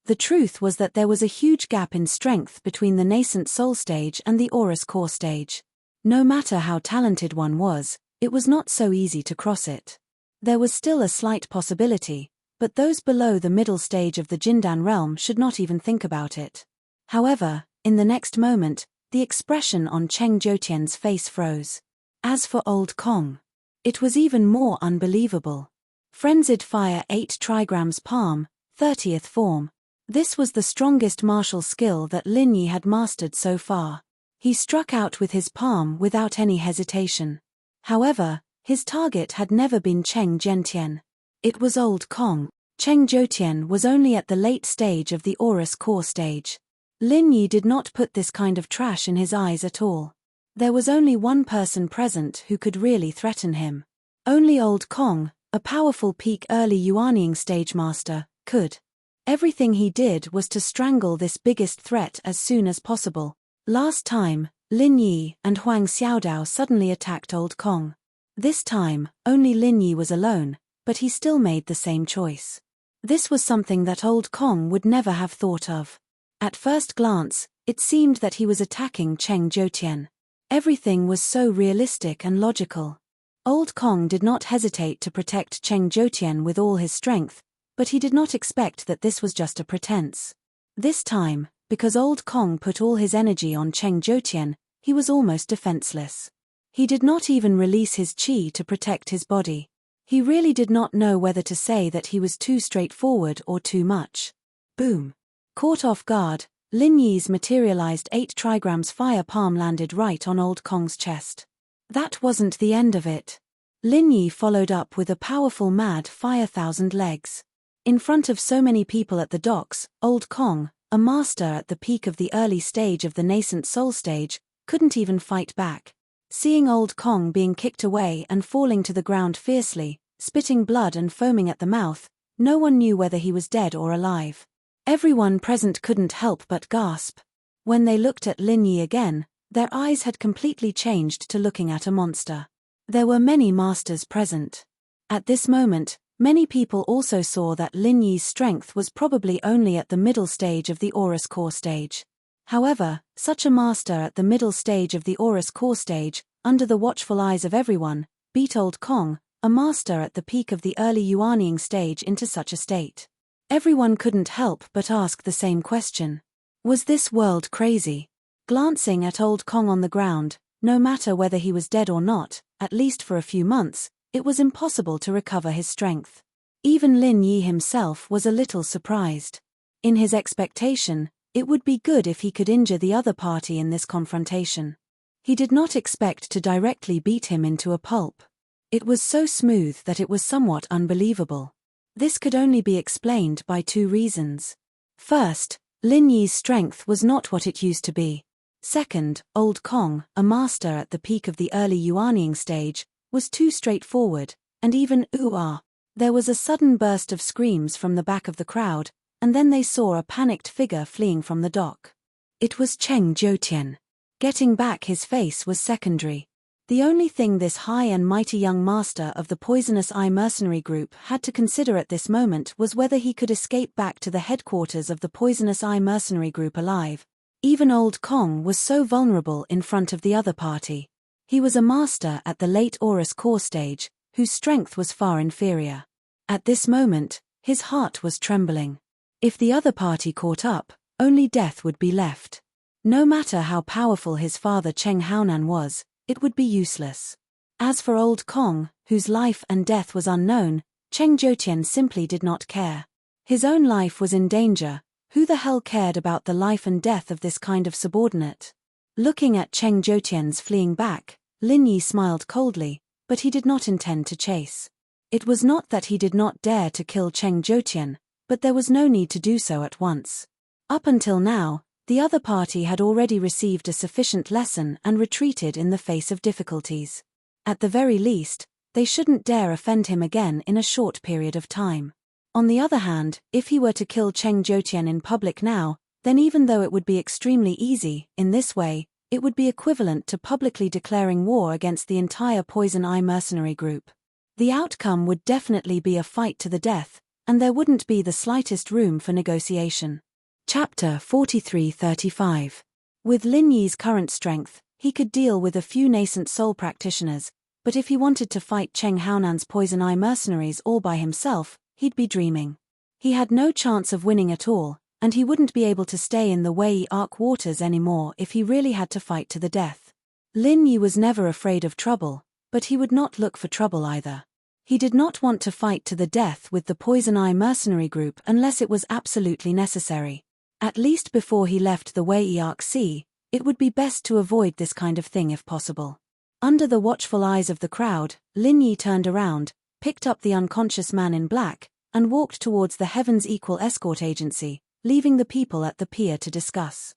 S1: The truth was that there was a huge gap in strength between the nascent soul stage and the Aurus core stage. No matter how talented one was, it was not so easy to cross it. There was still a slight possibility, but those below the middle stage of the Jindan realm should not even think about it. However, in the next moment, the expression on Cheng Zhoutian's face froze. As for Old Kong, it was even more unbelievable. Frenzied Fire 8 trigrams palm, 30th form. This was the strongest martial skill that Lin Yi had mastered so far. He struck out with his palm without any hesitation. However, his target had never been Cheng Zhoutian. It was Old Kong. Cheng Zhoutian was only at the late stage of the Aurus core stage. Lin Yi did not put this kind of trash in his eyes at all. There was only one person present who could really threaten him. Only Old Kong, a powerful peak early Yuanying stage master, could. Everything he did was to strangle this biggest threat as soon as possible. Last time, Lin Yi and Huang Xiaodao suddenly attacked Old Kong. This time, only Lin Yi was alone, but he still made the same choice. This was something that Old Kong would never have thought of. At first glance, it seemed that he was attacking Cheng Jiutian. Everything was so realistic and logical. Old Kong did not hesitate to protect Cheng Jiutian with all his strength, but he did not expect that this was just a pretense. This time, because Old Kong put all his energy on Cheng Jiutian, he was almost defenseless. He did not even release his qi to protect his body. He really did not know whether to say that he was too straightforward or too much. Boom! Caught off guard, Lin Yi's materialized 8 trigrams fire palm landed right on Old Kong's chest. That wasn't the end of it. Lin Yi followed up with a powerful mad fire thousand legs. In front of so many people at the docks, Old Kong, a master at the peak of the early stage of the nascent soul stage, couldn't even fight back. Seeing Old Kong being kicked away and falling to the ground fiercely, spitting blood and foaming at the mouth, no one knew whether he was dead or alive. Everyone present couldn't help but gasp. When they looked at Lin Yi again, their eyes had completely changed to looking at a monster. There were many masters present. At this moment, many people also saw that Lin Yi's strength was probably only at the middle stage of the Aurus core stage. However, such a master at the middle stage of the Aurus core stage, under the watchful eyes of everyone, beat Old Kong, a master at the peak of the early Yuanying stage, into such a state. Everyone couldn't help but ask the same question. Was this world crazy? Glancing at Old Kong on the ground, no matter whether he was dead or not, at least for a few months, it was impossible to recover his strength. Even Lin Yi himself was a little surprised. In his expectation, it would be good if he could injure the other party in this confrontation. He did not expect to directly beat him into a pulp. It was so smooth that it was somewhat unbelievable. This could only be explained by 2 reasons. First, Lin Yi's strength was not what it used to be. Second, Old Kong, a master at the peak of the early Yuanying stage, was too straightforward, and even ooh-ah. There was a sudden burst of screams from the back of the crowd, and then they saw a panicked figure fleeing from the dock. It was Cheng Jiutian. Getting back his face was secondary. The only thing this high and mighty young master of the Poisonous Eye mercenary group had to consider at this moment was whether he could escape back to the headquarters of the Poisonous Eye mercenary group alive. Even Old Kong was so vulnerable in front of the other party. He was a master at the late Aurus core stage, whose strength was far inferior. At this moment, his heart was trembling. If the other party caught up, only death would be left. No matter how powerful his father Cheng Haonan was, it would be useless. As for Old Kong, whose life and death was unknown, Cheng Jiutian simply did not care. His own life was in danger. Who the hell cared about the life and death of this kind of subordinate? Looking at Cheng Jiutian's fleeing back, Lin Yi smiled coldly, but he did not intend to chase. It was not that he did not dare to kill Cheng Jiutian, but there was no need to do so at once. Up until now, the other party had already received a sufficient lesson and retreated in the face of difficulties. At the very least, they shouldn't dare offend him again in a short period of time. On the other hand, if he were to kill Cheng Jiutian in public now, then even though it would be extremely easy, in this way, it would be equivalent to publicly declaring war against the entire Poison Eye mercenary group. The outcome would definitely be a fight to the death, and there wouldn't be the slightest room for negotiation. Chapter 43-35. With Lin Yi's current strength, he could deal with a few nascent soul practitioners, but if he wanted to fight Cheng Haonan's Poison Eye mercenaries all by himself, he'd be dreaming. He had no chance of winning at all, and he wouldn't be able to stay in the Wei Arc waters anymore if he really had to fight to the death. Lin Yi was never afraid of trouble, but he would not look for trouble either. He did not want to fight to the death with the Poison Eye mercenary group unless it was absolutely necessary. At least before he left the Wei Arc Sea, it would be best to avoid this kind of thing if possible. Under the watchful eyes of the crowd, Lin Yi turned around, picked up the unconscious man in black, and walked towards the Heaven's Equal Escort Agency, leaving the people at the pier to discuss.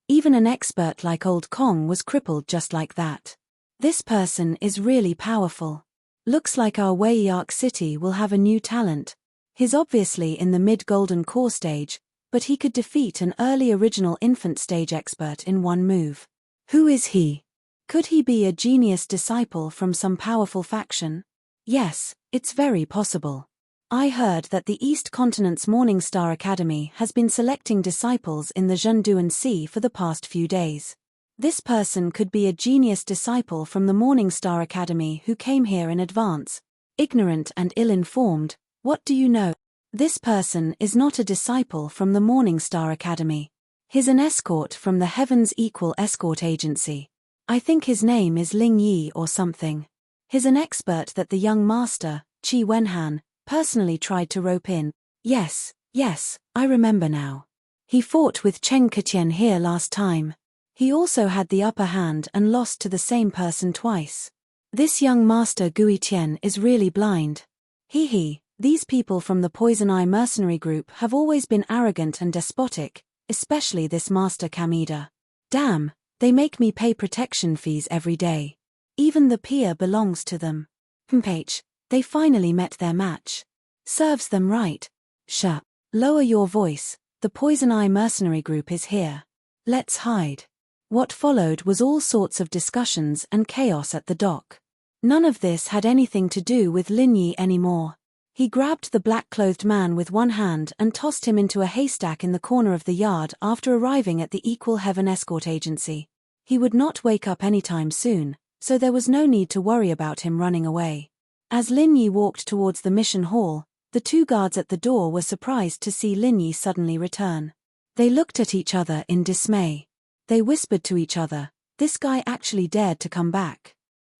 S1: Even an expert like Old Kong was crippled just like that. This person is really powerful. Looks like our Wei Arc City will have a new talent. He's obviously in the mid-golden core stage, but he could defeat an early original infant stage expert in one move. Who is he? Could he be a genius disciple from some powerful faction? Yes, it's very possible. I heard that the East Continent's Morning Star Academy has been selecting disciples in the Zhenduan Sea for the past few days. This person could be a genius disciple from the Morning Star Academy who came here in advance. Ignorant and ill-informed, what do you know? This person is not a disciple from the Morning Star Academy. He's an escort from the Heaven's Equal Escort Agency. I think his name is Ling Yi or something. He's an expert that the young master, Qi Wenhan, personally tried to rope in. Yes, I remember now. He fought with Cheng Ketian here last time. He also had the upper hand and lost to the same person twice. This young master Gui Tian is really blind. These people from the Poison Eye mercenary group have always been arrogant and despotic, especially this master Kamida. Damn, they make me pay protection fees every day. Even the pier belongs to them. They finally met their match. Serves them right. Lower your voice, the Poison Eye mercenary group is here. Let's hide. What followed was all sorts of discussions and chaos at the dock. None of this had anything to do with Lin Yi anymore. He grabbed the black-clothed man with one hand and tossed him into a haystack in the corner of the yard after arriving at the Equal Heaven Escort Agency. He would not wake up anytime soon, so there was no need to worry about him running away. As Lin Yi walked towards the mission hall, the two guards at the door were surprised to see Lin Yi suddenly return. They looked at each other in dismay. They whispered to each other, "This guy actually dared to come back.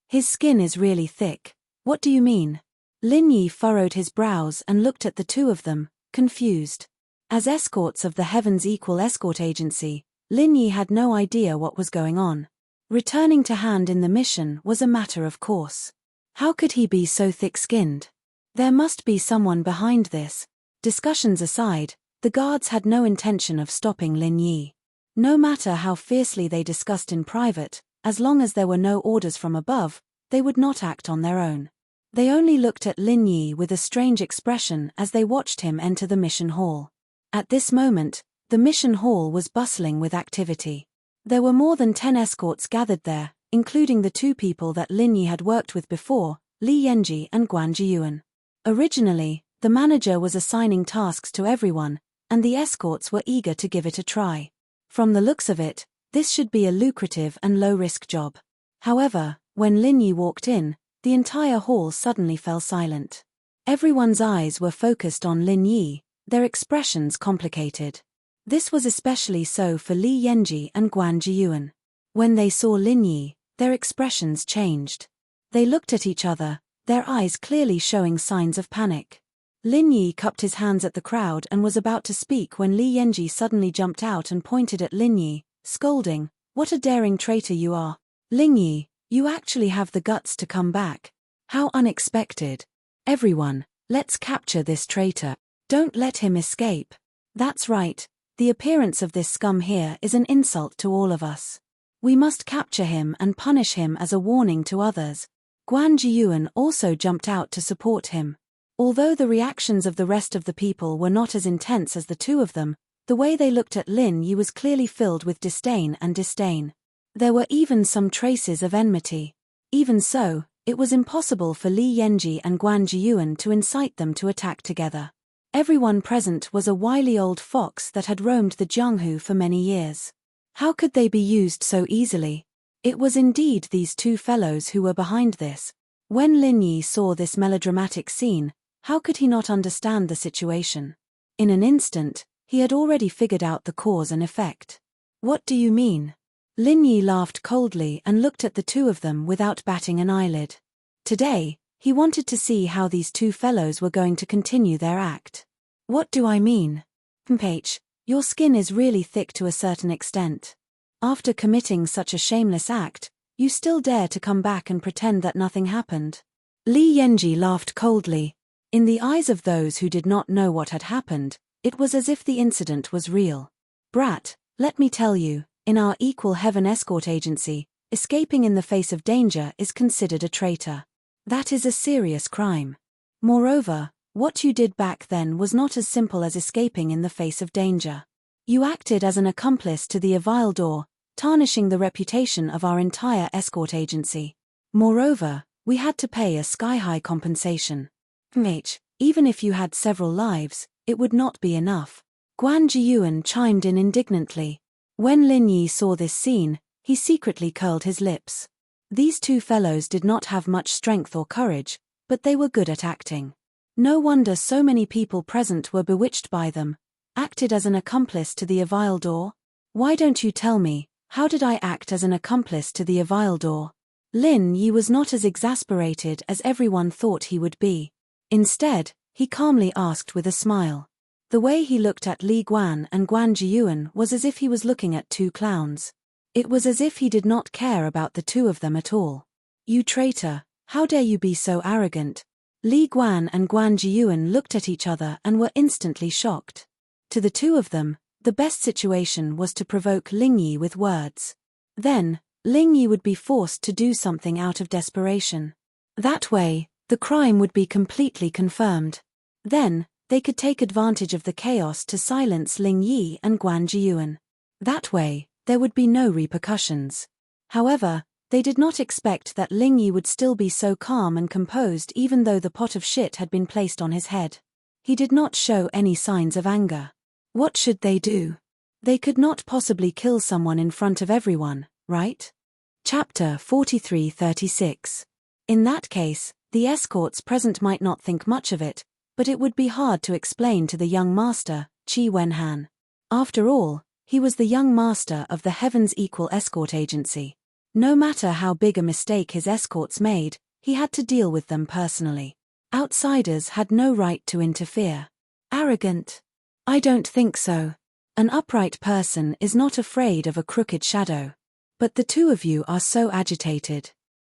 S1: His skin is really thick. What do you mean?" Lin Yi furrowed his brows and looked at the two of them, confused. As escorts of the Heaven's Equal Escort Agency, Lin Yi had no idea what was going on. Returning to hand in the mission was a matter of course. How could he be so thick-skinned? There must be someone behind this. Discussions aside, the guards had no intention of stopping Lin Yi. No matter how fiercely they discussed in private, as long as there were no orders from above, they would not act on their own. They only looked at Lin Yi with a strange expression as they watched him enter the mission hall. At this moment, the mission hall was bustling with activity. There were more than 10 escorts gathered there, including the two people that Lin Yi had worked with before, Li Yanji and Guan Jiyuan. Originally, the manager was assigning tasks to everyone, and the escorts were eager to give it a try. From the looks of it, this should be a lucrative and low-risk job. However, when Lin Yi walked in, the entire hall suddenly fell silent. Everyone's eyes were focused on Lin Yi, their expressions complicated. This was especially so for Li Yanji and Guan Jiyuan. When they saw Lin Yi, their expressions changed. They looked at each other, their eyes clearly showing signs of panic. Lin Yi cupped his hands at the crowd and was about to speak when Li Yanji suddenly jumped out and pointed at Lin Yi, scolding, "What a daring traitor you are! Lin Yi, you actually have the guts to come back. How unexpected. Everyone, let's capture this traitor. Don't let him escape." That's right, the appearance of this scum here is an insult to all of us. We must capture him and punish him as a warning to others. Guan Jiyuan also jumped out to support him. Although the reactions of the rest of the people were not as intense as the two of them, the way they looked at Lin Yi was clearly filled with disdain. There were even some traces of enmity. Even so, it was impossible for Li Yanji and Guan Jiyuan to incite them to attack together. Everyone present was a wily old fox that had roamed the Jianghu for many years. How could they be used so easily? It was indeed these two fellows who were behind this. When Lin Yi saw this melodramatic scene, how could he not understand the situation? In an instant, he had already figured out the cause and effect. What do you mean? Lin Yi laughed coldly and looked at the two of them without batting an eyelid. Today, he wanted to see how these two fellows were going to continue their act. What do I mean? Your skin is really thick to a certain extent. After committing such a shameless act, you still dare to come back and pretend that nothing happened. Li Yanji laughed coldly. In the eyes of those who did not know what had happened, it was as if the incident was real. Brat, let me tell you, in our Equal Heaven Escort Agency, escaping in the face of danger is considered a traitor. That is a serious crime. Moreover, what you did back then was not as simple as escaping in the face of danger. You acted as an accomplice to the Avildor, tarnishing the reputation of our entire escort agency. Moreover, we had to pay a sky-high compensation. Even if you had several lives, it would not be enough. Guan Jiyuan chimed in indignantly. When Lin Yi saw this scene, he secretly curled his lips. These two fellows did not have much strength or courage, but they were good at acting. No wonder so many people present were bewitched by them, acted as an accomplice to the Avildor. Why don't you tell me, how did I act as an accomplice to the Avildor? Lin Yi was not as exasperated as everyone thought he would be. Instead, he calmly asked with a smile. The way he looked at Li Guan and Guan Jiyuan was as if he was looking at two clowns. It was as if he did not care about the two of them at all. You traitor, how dare you be so arrogant? Li Guan and Guan Jiyuan looked at each other and were instantly shocked. To the two of them, the best situation was to provoke Ling Yi with words. Then, Ling Yi would be forced to do something out of desperation. That way, the crime would be completely confirmed. Then, they could take advantage of the chaos to silence Ling Yi and Guan Jiyuan. That way, there would be no repercussions. However, they did not expect that Ling Yi would still be so calm and composed even though the pot of shit had been placed on his head. He did not show any signs of anger. What should they do? They could not possibly kill someone in front of everyone, right? Chapter 43-36. In that case, the escorts present might not think much of it, but it would be hard to explain to the young master, Qi Wenhan. After all, he was the young master of the Heaven's Equal Escort Agency. No matter how big a mistake his escorts made, he had to deal with them personally. Outsiders had no right to interfere. Arrogant? I don't think so. An upright person is not afraid of a crooked shadow. But the two of you are so agitated.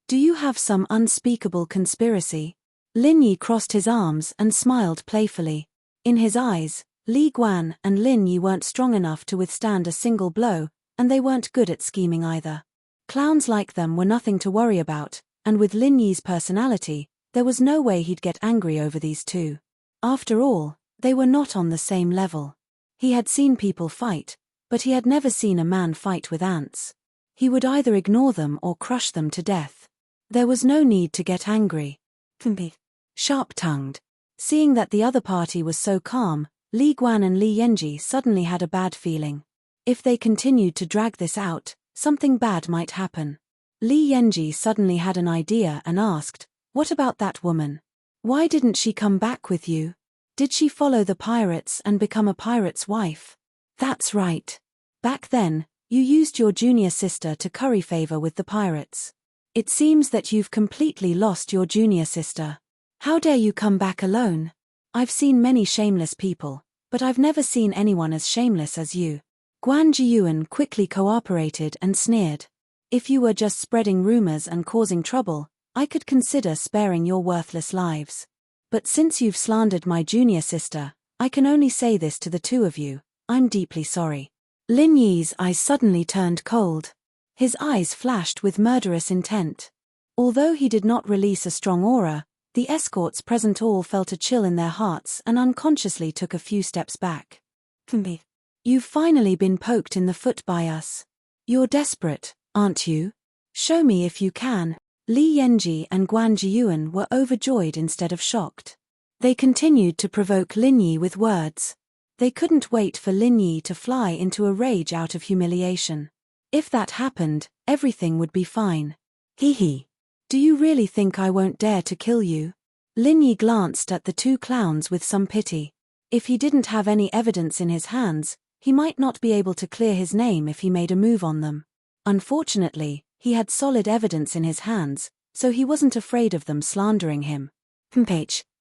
S1: Do you have some unspeakable conspiracy? Lin Yi crossed his arms and smiled playfully. In his eyes, Li Guan and Lin Yi weren't strong enough to withstand a single blow, and they weren't good at scheming either. Clowns like them were nothing to worry about, and with Lin Yi's personality, there was no way he'd get angry over these two. After all, they were not on the same level. He had seen people fight, but he had never seen a man fight with ants. He would either ignore them or crush them to death. There was no need to get angry. Sharp-tongued. Seeing that the other party was so calm, Li Guan and Li Yanji suddenly had a bad feeling. If they continued to drag this out, something bad might happen. Li Yanji suddenly had an idea and asked, "What about that woman? Why didn't she come back with you? Did she follow the pirates and become a pirate's wife?" That's right. Back then, you used your junior sister to curry favor with the pirates. It seems that you've completely lost your junior sister. How dare you come back alone? I've seen many shameless people, but I've never seen anyone as shameless as you. Guan Jiyuan quickly cooperated and sneered. If you were just spreading rumors and causing trouble, I could consider sparing your worthless lives. But since you've slandered my junior sister, I can only say this to the two of you, I'm deeply sorry. Lin Yi's eyes suddenly turned cold. His eyes flashed with murderous intent. Although he did not release a strong aura, the escorts present all felt a chill in their hearts and unconsciously took a few steps back. You've finally been poked in the foot by us. You're desperate, aren't you? Show me if you can. Li Yanji and Guan Jiyuan were overjoyed instead of shocked. They continued to provoke Lin Yi with words. They couldn't wait for Lin Yi to fly into a rage out of humiliation. If that happened, everything would be fine. Hee. Do you really think I won't dare to kill you? Lin Yi glanced at the two clowns with some pity. If he didn't have any evidence in his hands, he might not be able to clear his name if he made a move on them. Unfortunately, he had solid evidence in his hands, so he wasn't afraid of them slandering him.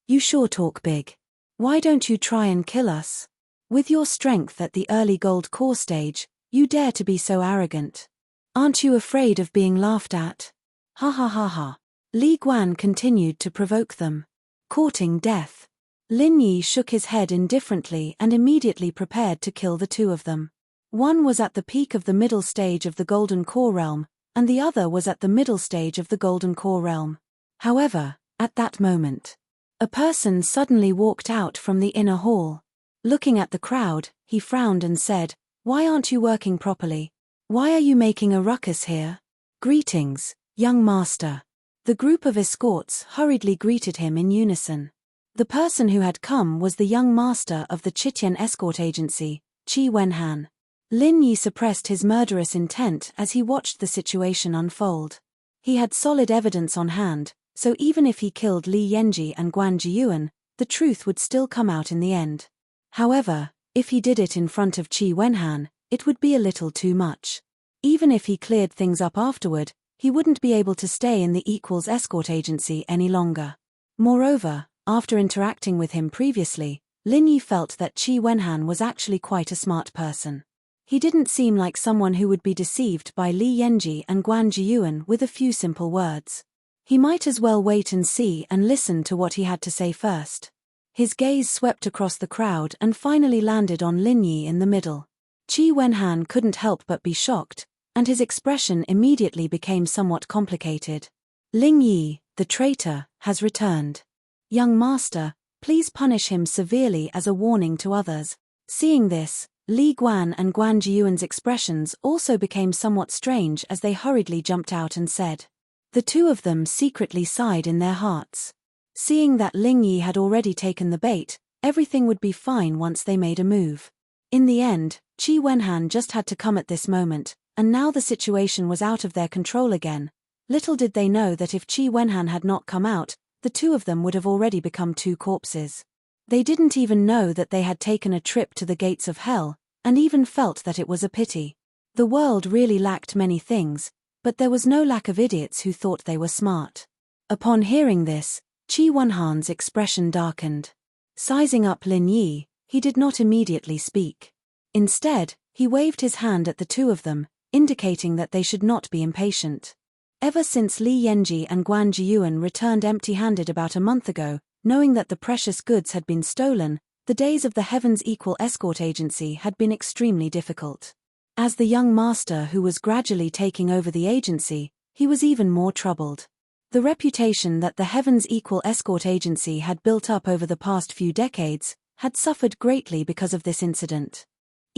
S1: You sure talk big. Why don't you try and kill us? With your strength at the early gold core stage, you dare to be so arrogant. Aren't you afraid of being laughed at? Ha ha ha ha. Li Guan continued to provoke them. Courting death. Lin Yi shook his head indifferently and immediately prepared to kill the two of them. One was at the peak of the middle stage of the Golden Core Realm, and the other was at the middle stage of the Golden Core Realm. However, at that moment, a person suddenly walked out from the inner hall. Looking at the crowd, he frowned and said, "Why aren't you working properly? Why are you making a ruckus here? Greetings, young master. The group of escorts hurriedly greeted him in unison. The person who had come was the young master of the Chitian escort agency, Qi Wenhan. Lin Yi suppressed his murderous intent as he watched the situation unfold. He had solid evidence on hand, so even if he killed Li Yenji and Guan Jiyuan, the truth would still come out in the end. However, if he did it in front of Qi Wenhan, it would be a little too much. Even if he cleared things up afterward, he wouldn't be able to stay in the equals escort agency any longer. Moreover, after interacting with him previously, Lin Yi felt that Qi Wenhan was actually quite a smart person. He didn't seem like someone who would be deceived by Li Yenji and Guan Jiyuan with a few simple words. He might as well wait and see and listen to what he had to say first. His gaze swept across the crowd and finally landed on Lin Yi in the middle. Qi Wenhan couldn't help but be shocked, and his expression immediately became somewhat complicated. Ling Yi, the traitor, has returned. Young master, please punish him severely as a warning to others. Seeing this, Li Guan and Guan Jiyuan's expressions also became somewhat strange as they hurriedly jumped out and said. The two of them secretly sighed in their hearts. Seeing that Ling Yi had already taken the bait, everything would be fine once they made a move. In the end, Qi Wenhan just had to come at this moment, and now the situation was out of their control again. Little did they know that if Qi Wenhan had not come out, the two of them would have already become two corpses. They didn't even know that they had taken a trip to the gates of hell, and even felt that it was a pity. The world really lacked many things, but there was no lack of idiots who thought they were smart. Upon hearing this, Qi Wenhan's expression darkened. Sizing up Lin Yi, he did not immediately speak. Instead, he waved his hand at the two of them, indicating that they should not be impatient. Ever since Li Yenji and Guan Jiyuan returned empty-handed about a month ago, knowing that the precious goods had been stolen, the days of the Heavens Equal Escort Agency had been extremely difficult. As the young master who was gradually taking over the agency, he was even more troubled. The reputation that the Heavens Equal Escort Agency had built up over the past few decades had suffered greatly because of this incident.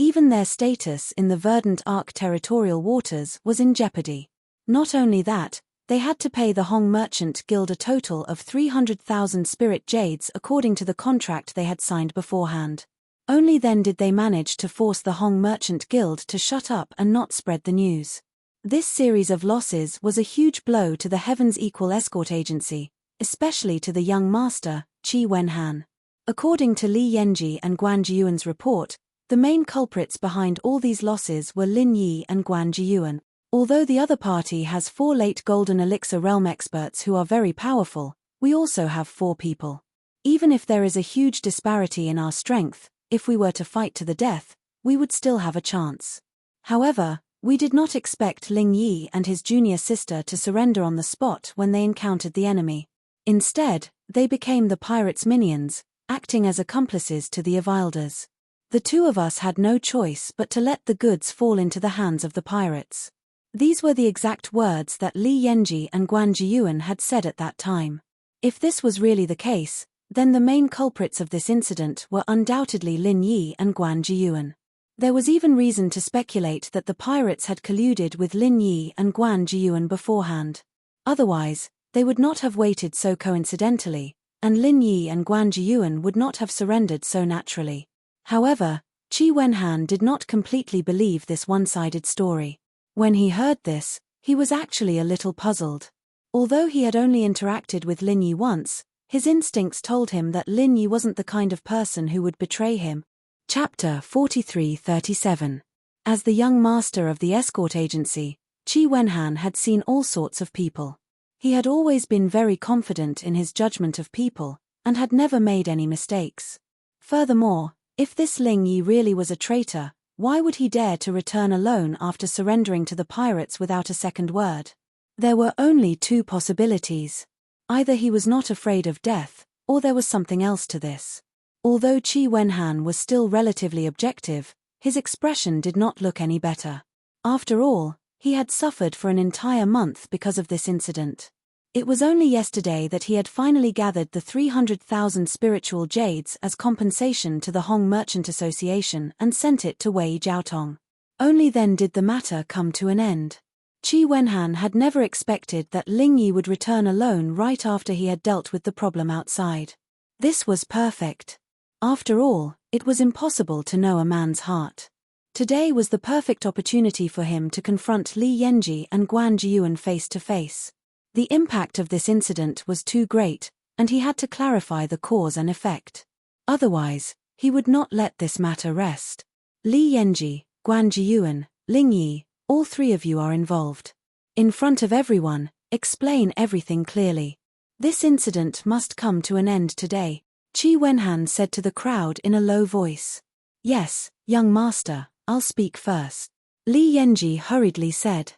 S1: Even their status in the Verdant Arc territorial waters was in jeopardy. Not only that, they had to pay the Hong Merchant Guild a total of 300,000 spirit jades according to the contract they had signed beforehand. Only then did they manage to force the Hong Merchant Guild to shut up and not spread the news. This series of losses was a huge blow to the Heavens Equal Escort Agency, especially to the young master, Qi Wenhan. According to Li Yenji and Guan Jiyuan's report, the main culprits behind all these losses were Lin Yi and Guan Jiyuan. Although the other party has 4 late Golden Elixir Realm experts who are very powerful, we also have 4 people. Even if there is a huge disparity in our strength, if we were to fight to the death, we would still have a chance. However, we did not expect Ling Yi and his junior sister to surrender on the spot when they encountered the enemy. Instead, they became the pirates' minions, acting as accomplices to the Avilders. The two of us had no choice but to let the goods fall into the hands of the pirates. These were the exact words that Li Yenji and Guan Jiyuan had said at that time. If this was really the case, then the main culprits of this incident were undoubtedly Lin Yi and Guan Jiyuan. There was even reason to speculate that the pirates had colluded with Lin Yi and Guan Jiyuan beforehand. Otherwise, they would not have waited so coincidentally, and Lin Yi and Guan Jiyuan would not have surrendered so naturally. However, Qi Wenhan did not completely believe this one-sided story. When he heard this, he was actually a little puzzled. Although he had only interacted with Lin Yi once, his instincts told him that Lin Yi wasn't the kind of person who would betray him. Chapter 43-37. As the young master of the escort agency, Qi Wenhan had seen all sorts of people. He had always been very confident in his judgment of people, and had never made any mistakes. Furthermore, if this Ling Yi really was a traitor, why would he dare to return alone after surrendering to the pirates without a second word? There were only 2 possibilities. Either he was not afraid of death, or there was something else to this. Although Qi Wenhan was still relatively objective, his expression did not look any better. After all, he had suffered for an entire month because of this incident. It was only yesterday that he had finally gathered the 300,000 spiritual jades as compensation to the Hong Merchant Association and sent it to Wei Jiaotong. Only then did the matter come to an end. Qi Wenhan had never expected that Ling Yi would return alone right after he had dealt with the problem outside. This was perfect. After all, it was impossible to know a man's heart. Today was the perfect opportunity for him to confront Li Yenji and Guan Jiyuan face to face. The impact of this incident was too great, and he had to clarify the cause and effect. Otherwise, he would not let this matter rest. Li Yenji, Guan Jiyuan, Ling Yi, all three of you are involved. In front of everyone, explain everything clearly. This incident must come to an end today, Qi Wenhan said to the crowd in a low voice. Yes, young master, I'll speak first. Li Yenji hurriedly said.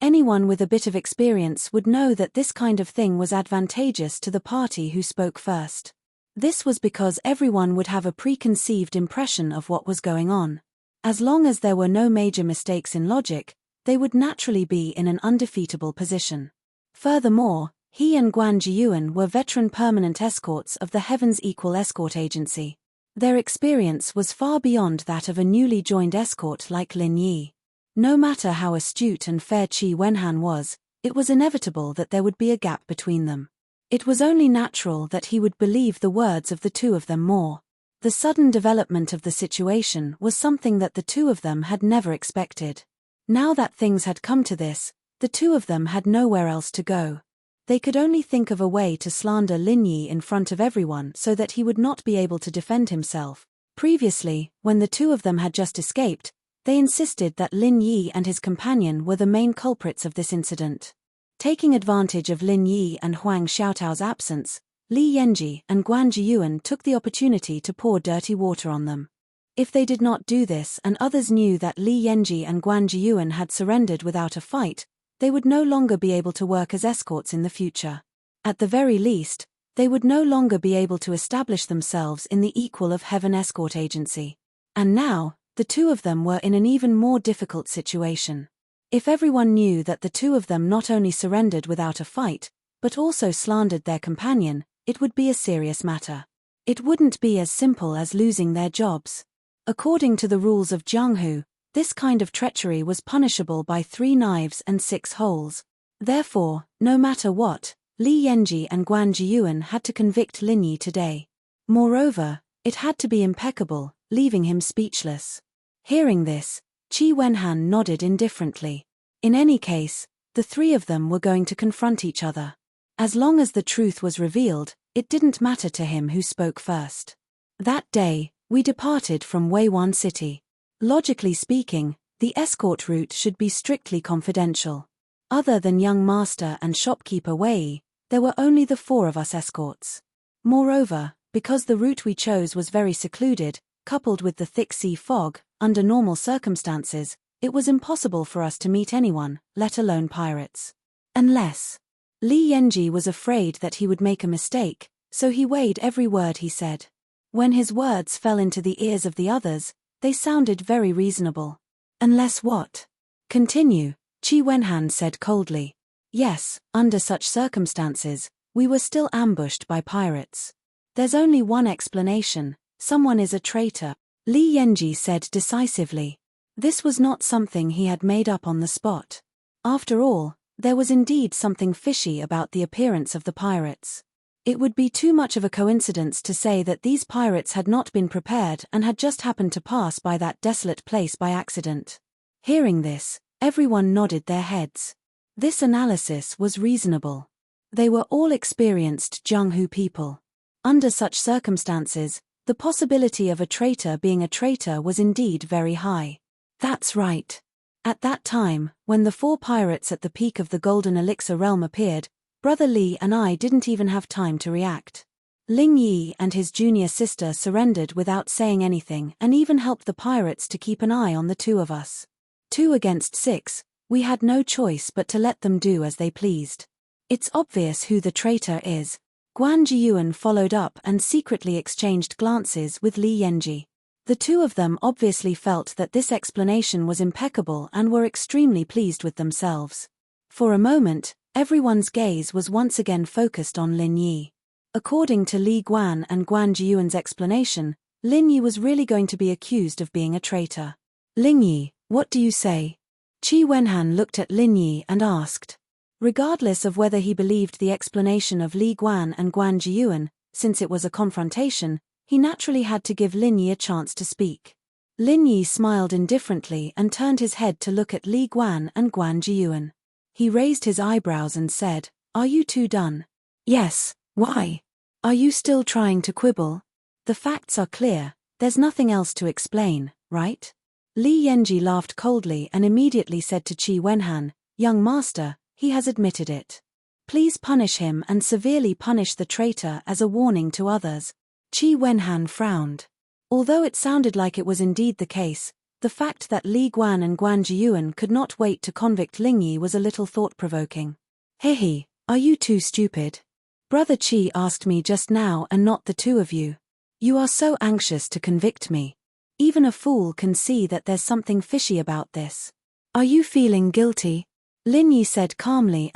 S1: Anyone with a bit of experience would know that this kind of thing was advantageous to the party who spoke first. This was because everyone would have a preconceived impression of what was going on. As long as there were no major mistakes in logic, they would naturally be in an undefeatable position. Furthermore, he and Guan Jiyuan were veteran permanent escorts of the Heaven's Equal Escort Agency. Their experience was far beyond that of a newly joined escort like Lin Yi. No matter how astute and fair Qi Wenhan was, it was inevitable that there would be a gap between them. It was only natural that he would believe the words of the two of them more. The sudden development of the situation was something that the two of them had never expected. Now that things had come to this, the two of them had nowhere else to go. They could only think of a way to slander Lin Yi in front of everyone so that he would not be able to defend himself. Previously, when the two of them had just escaped, they insisted that Lin Yi and his companion were the main culprits of this incident. Taking advantage of Lin Yi and Huang Xiaotao's absence, Li Yenji and Guan Jiyuan took the opportunity to pour dirty water on them. If they did not do this and others knew that Li Yenji and Guan Jiyuan had surrendered without a fight, they would no longer be able to work as escorts in the future. At the very least, they would no longer be able to establish themselves in the Equal of Heaven Escort Agency. And now, the two of them were in an even more difficult situation. If everyone knew that the two of them not only surrendered without a fight, but also slandered their companion, it would be a serious matter. It wouldn't be as simple as losing their jobs. According to the rules of Jianghu, this kind of treachery was punishable by 3 knives and 6 holes. Therefore, no matter what, Li Yenji and Guan Jiyuan had to convict Lin Yi today. Moreover, it had to be impeccable, leaving him speechless. Hearing this, Qi Wenhan nodded indifferently. In any case, the three of them were going to confront each other. As long as the truth was revealed, it didn't matter to him who spoke first. That day, we departed from Weiwan City. Logically speaking, the escort route should be strictly confidential. Other than young master and shopkeeper Wei, there were only the 4 of us escorts. Moreover, because the route we chose was very secluded, coupled with the thick sea fog, under normal circumstances, it was impossible for us to meet anyone, let alone pirates. Unless Li Yenji was afraid that he would make a mistake, so he weighed every word he said. When his words fell into the ears of the others, they sounded very reasonable. Unless what? Continue, Qi Wenhan said coldly. Yes, under such circumstances, we were still ambushed by pirates. There's only one explanation: someone is a traitor, Li Yenji said decisively. This was not something he had made up on the spot. After all, there was indeed something fishy about the appearance of the pirates. It would be too much of a coincidence to say that these pirates had not been prepared and had just happened to pass by that desolate place by accident. Hearing this, everyone nodded their heads. This analysis was reasonable. They were all experienced Jianghu people. Under such circumstances, the possibility of a traitor being a traitor was indeed very high. That's right. At that time, when the 4 pirates at the peak of the Golden Elixir realm appeared, Brother Li and I didn't even have time to react. Ling Yi and his junior sister surrendered without saying anything and even helped the pirates to keep an eye on the 2 of us. 2 against 6, we had no choice but to let them do as they pleased. It's obvious who the traitor is. Guan Jiyuan followed up and secretly exchanged glances with Li Yenji. The 2 of them obviously felt that this explanation was impeccable and were extremely pleased with themselves. For a moment, everyone's gaze was once again focused on Lin Yi. According to Li Guan and Guan Jiyuan's explanation, Lin Yi was really going to be accused of being a traitor. Ling Yi, What do you say? Qi Wenhan looked at Lin Yi and asked. Regardless of whether he believed the explanation of Li Guan and Guan Jiyuan, since it was a confrontation, he naturally had to give Lin Yi a chance to speak. Lin Yi smiled indifferently and turned his head to look at Li Guan and Guan Jiyuan. He raised his eyebrows and said, "Are you two done?" "Yes, why? Are you still trying to quibble? The facts are clear, there's nothing else to explain, right?" Li Yenji laughed coldly and immediately said to Qi Wenhan, "Young master, he has admitted it. Please punish him and severely punish the traitor as a warning to others." Qi Wenhan frowned. Although it sounded like it was indeed the case, the fact that Li Guan and Guan Jiyuan could not wait to convict Ling Yi was a little thought-provoking. "Hehe, are you too stupid? Brother Qi asked me just now and not the two of you. You are so anxious to convict me. Even a fool can see that there's something fishy about this. Are you feeling guilty?" Lin Yi said calmly.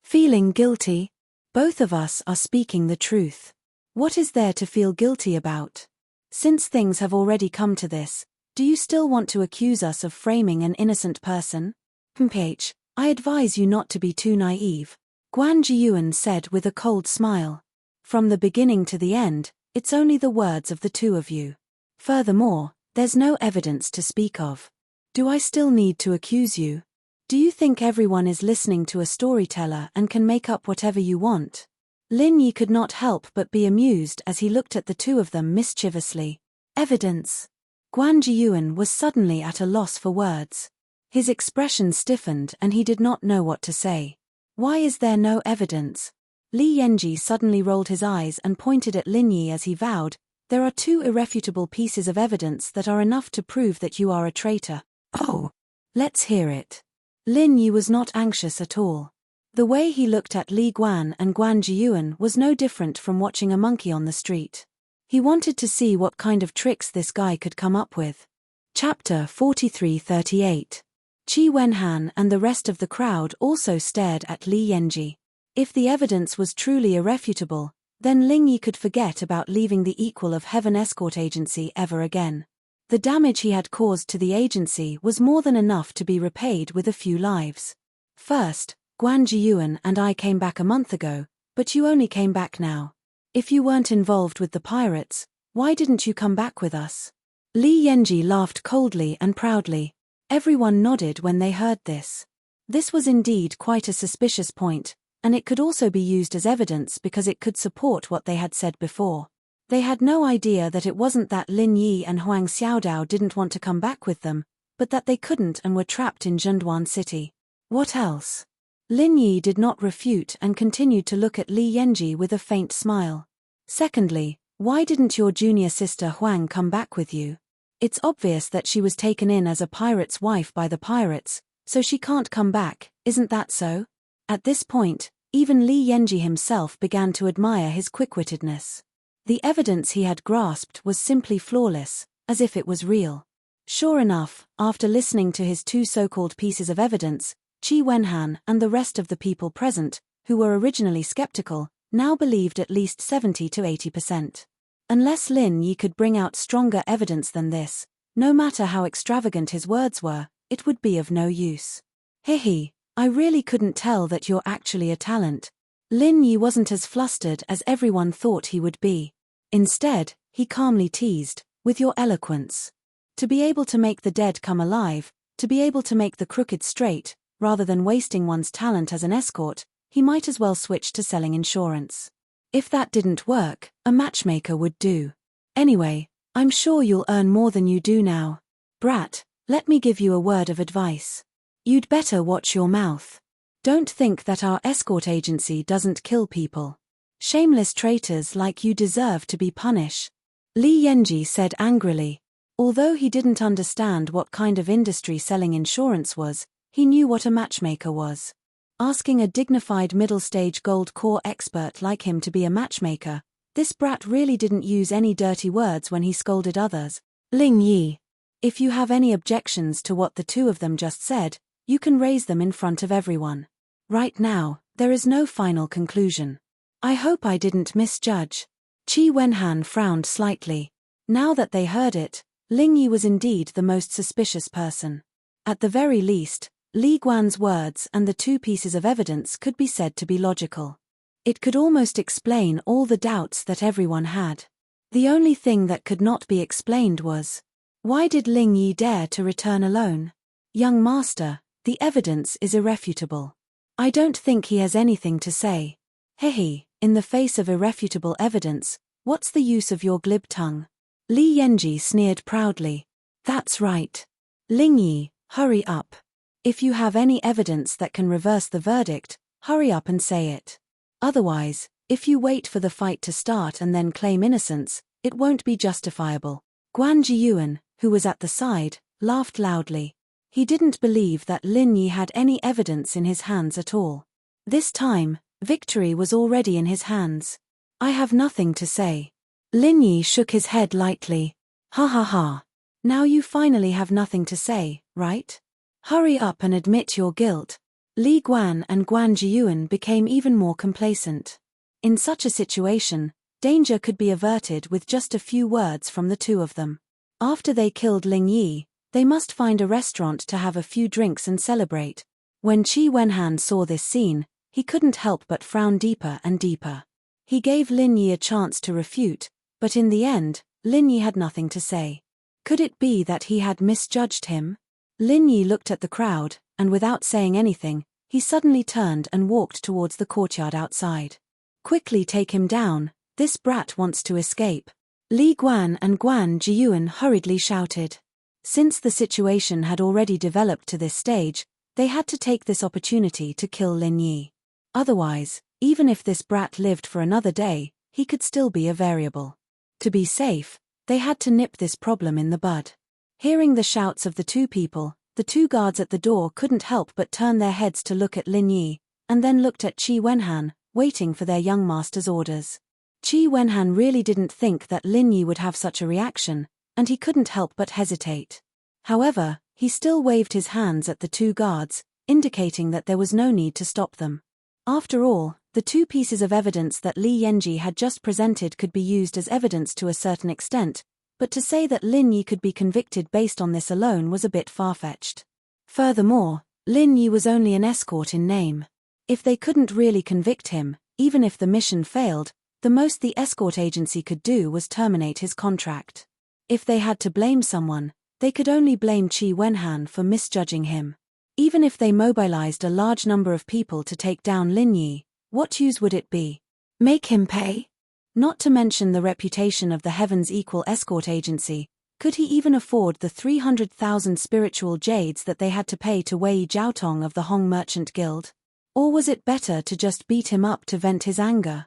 S1: "Feeling guilty? Both of us are speaking the truth. What is there to feel guilty about? Since things have already come to this, do you still want to accuse us of framing an innocent person? I advise you not to be too naive," Guan Jiyuan said with a cold smile. "From the beginning to the end, it's only the words of the two of you. Furthermore, there's no evidence to speak of. Do I still need to accuse you? Do you think everyone is listening to a storyteller and can make up whatever you want?" Lin Yi could not help but be amused as he looked at the two of them mischievously. "Evidence?" Guan Jiyuan was suddenly at a loss for words. His expression stiffened and he did not know what to say. "Why is there no evidence?" Li Yenji suddenly rolled his eyes and pointed at Lin Yi as he vowed, "There are two irrefutable pieces of evidence that are enough to prove that you are a traitor." "Oh, let's hear it." Lin Yi was not anxious at all. The way he looked at Li Guan and Guan Jiyuan was no different from watching a monkey on the street. He wanted to see what kind of tricks this guy could come up with. Chapter 43-38. Qi Wenhan and the rest of the crowd also stared at Li Yenji. If the evidence was truly irrefutable, then Ling Yi could forget about leaving the Equal of Heaven escort agency ever again. The damage he had caused to the agency was more than enough to be repaid with a few lives. First, Guan Jiyuan and I came back a month ago, but you only came back now. If you weren't involved with the pirates, why didn't you come back with us? Li Yenji laughed coldly and proudly. Everyone nodded when they heard this. This was indeed quite a suspicious point, and it could also be used as evidence because it could support what they had said before. They had no idea that it wasn't that Lin Yi and Huang Xiaodao didn't want to come back with them, but that they couldn't and were trapped in Zhenduan City. What else? Lin Yi did not refute and continued to look at Li Yenji with a faint smile. Secondly, why didn't your junior sister Huang come back with you? It's obvious that she was taken in as a pirate's wife by the pirates, so she can't come back, isn't that so? At this point, even Li Yenji himself began to admire his quick-wittedness. The evidence he had grasped was simply flawless, as if it was real. Sure enough, after listening to his two so-called pieces of evidence, Qi Wenhan and the rest of the people present, who were originally skeptical, now believed at least 70 to 80%. Unless Lin Yi could bring out stronger evidence than this, no matter how extravagant his words were, it would be of no use. "Hehe, I really couldn't tell that you're actually a talent." Lin Yi wasn't as flustered as everyone thought he would be. Instead, he calmly teased, "With your eloquence. To be able to make the dead come alive, to be able to make the crooked straight, rather than wasting one's talent as an escort, he might as well switch to selling insurance. If that didn't work, a matchmaker would do. Anyway, I'm sure you'll earn more than you do now. Brat, let me give you a word of advice. You'd better watch your mouth. Don't think that our escort agency doesn't kill people. Shameless traitors like you deserve to be punished." Li Yenji said angrily. Although he didn't understand what kind of industry selling insurance was, he knew what a matchmaker was. Asking a dignified middle-stage gold core expert like him to be a matchmaker, this brat really didn't use any dirty words when he scolded others. "Ling Yi, if you have any objections to what the two of them just said, you can raise them in front of everyone. Right now, there is no final conclusion. I hope I didn't misjudge." Qi Wenhan frowned slightly. Now that they heard it, Ling Yi was indeed the most suspicious person. At the very least, Li Guan's words and the two pieces of evidence could be said to be logical. It could almost explain all the doubts that everyone had. The only thing that could not be explained was, why did Ling Yi dare to return alone? Young master, the evidence is irrefutable. I don't think he has anything to say. Hehe, in the face of irrefutable evidence, what's the use of your glib tongue? Li Yanji sneered proudly. That's right. Ling Yi, hurry up. If you have any evidence that can reverse the verdict, hurry up and say it. Otherwise, if you wait for the fight to start and then claim innocence, it won't be justifiable. Guan Jiyuan, who was at the side, laughed loudly. He didn't believe that Lin Yi had any evidence in his hands at all. This time, victory was already in his hands. I have nothing to say. Lin Yi shook his head lightly. Ha ha ha. Now you finally have nothing to say, right? Hurry up and admit your guilt. Li Guan and Guan Jiyuan became even more complacent. In such a situation, danger could be averted with just a few words from the two of them. After they killed Ling Yi, they must find a restaurant to have a few drinks and celebrate. When Qi Wenhan saw this scene, he couldn't help but frown deeper and deeper. He gave Lin Yi a chance to refute, but in the end, Lin Yi had nothing to say. Could it be that he had misjudged him? Lin Yi looked at the crowd, and without saying anything, he suddenly turned and walked towards the courtyard outside. Quickly take him down, this brat wants to escape. Li Guan and Guan Jiyuan hurriedly shouted. Since the situation had already developed to this stage, they had to take this opportunity to kill Lin Yi. Otherwise, even if this brat lived for another day, he could still be a variable. To be safe, they had to nip this problem in the bud. Hearing the shouts of the two people, the two guards at the door couldn't help but turn their heads to look at Lin Yi, and then looked at Qi Wenhan, waiting for their young master's orders. Qi Wenhan really didn't think that Lin Yi would have such a reaction, and he couldn't help but hesitate. However, he still waved his hands at the two guards, indicating that there was no need to stop them. After all, the two pieces of evidence that Li Yanji had just presented could be used as evidence to a certain extent, but to say that Lin Yi could be convicted based on this alone was a bit far-fetched. Furthermore, Lin Yi was only an escort in name. If they couldn't really convict him, even if the mission failed, the most the escort agency could do was terminate his contract. If they had to blame someone, they could only blame Qi Wenhan for misjudging him. Even if they mobilized a large number of people to take down Lin Yi, what use would it be? Make him pay? Not to mention the reputation of the Heaven's Equal Escort Agency, could he even afford the 300,000 spiritual jades that they had to pay to Wei Jiaotong of the Hong Merchant Guild? Or was it better to just beat him up to vent his anger?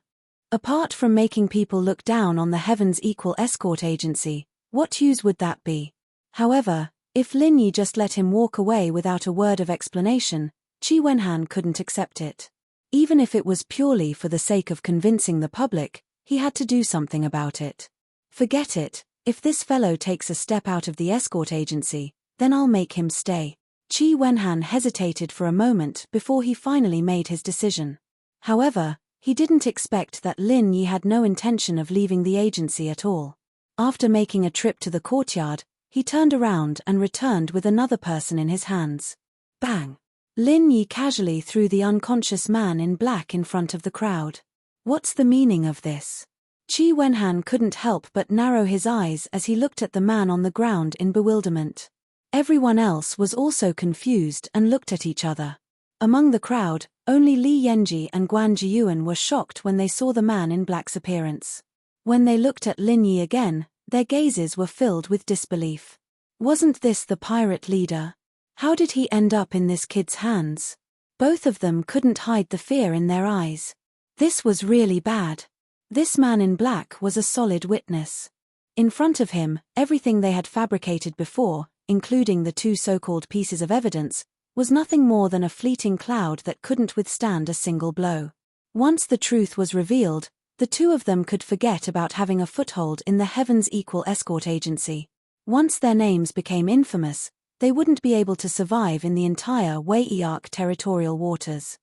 S1: Apart from making people look down on the Heaven's Equal Escort Agency, what use would that be? However, if Lin Yi just let him walk away without a word of explanation, Qi Wenhan couldn't accept it. Even if it was purely for the sake of convincing the public, he had to do something about it. Forget it, if this fellow takes a step out of the escort agency, then I'll make him stay. Qi Wenhan hesitated for a moment before he finally made his decision. However, he didn't expect that Lin Yi had no intention of leaving the agency at all. After making a trip to the courtyard, he turned around and returned with another person in his hands. Bang! Lin Yi casually threw the unconscious man in black in front of the crowd. What's the meaning of this? Qi Wenhan couldn't help but narrow his eyes as he looked at the man on the ground in bewilderment. Everyone else was also confused and looked at each other. Among the crowd, only Li Yanji and Guan Jiyuan were shocked when they saw the man in black's appearance. When they looked at Lin Yi again, their gazes were filled with disbelief. Wasn't this the pirate leader? How did he end up in this kid's hands? Both of them couldn't hide the fear in their eyes. This was really bad. This man in black was a solid witness. In front of him, everything they had fabricated before, including the two so-called pieces of evidence, was nothing more than a fleeting cloud that couldn't withstand a single blow. Once the truth was revealed, the two of them could forget about having a foothold in the Heaven's Equal Escort Agency. Once their names became infamous, they wouldn't be able to survive in the entire Wei-Arc territorial waters.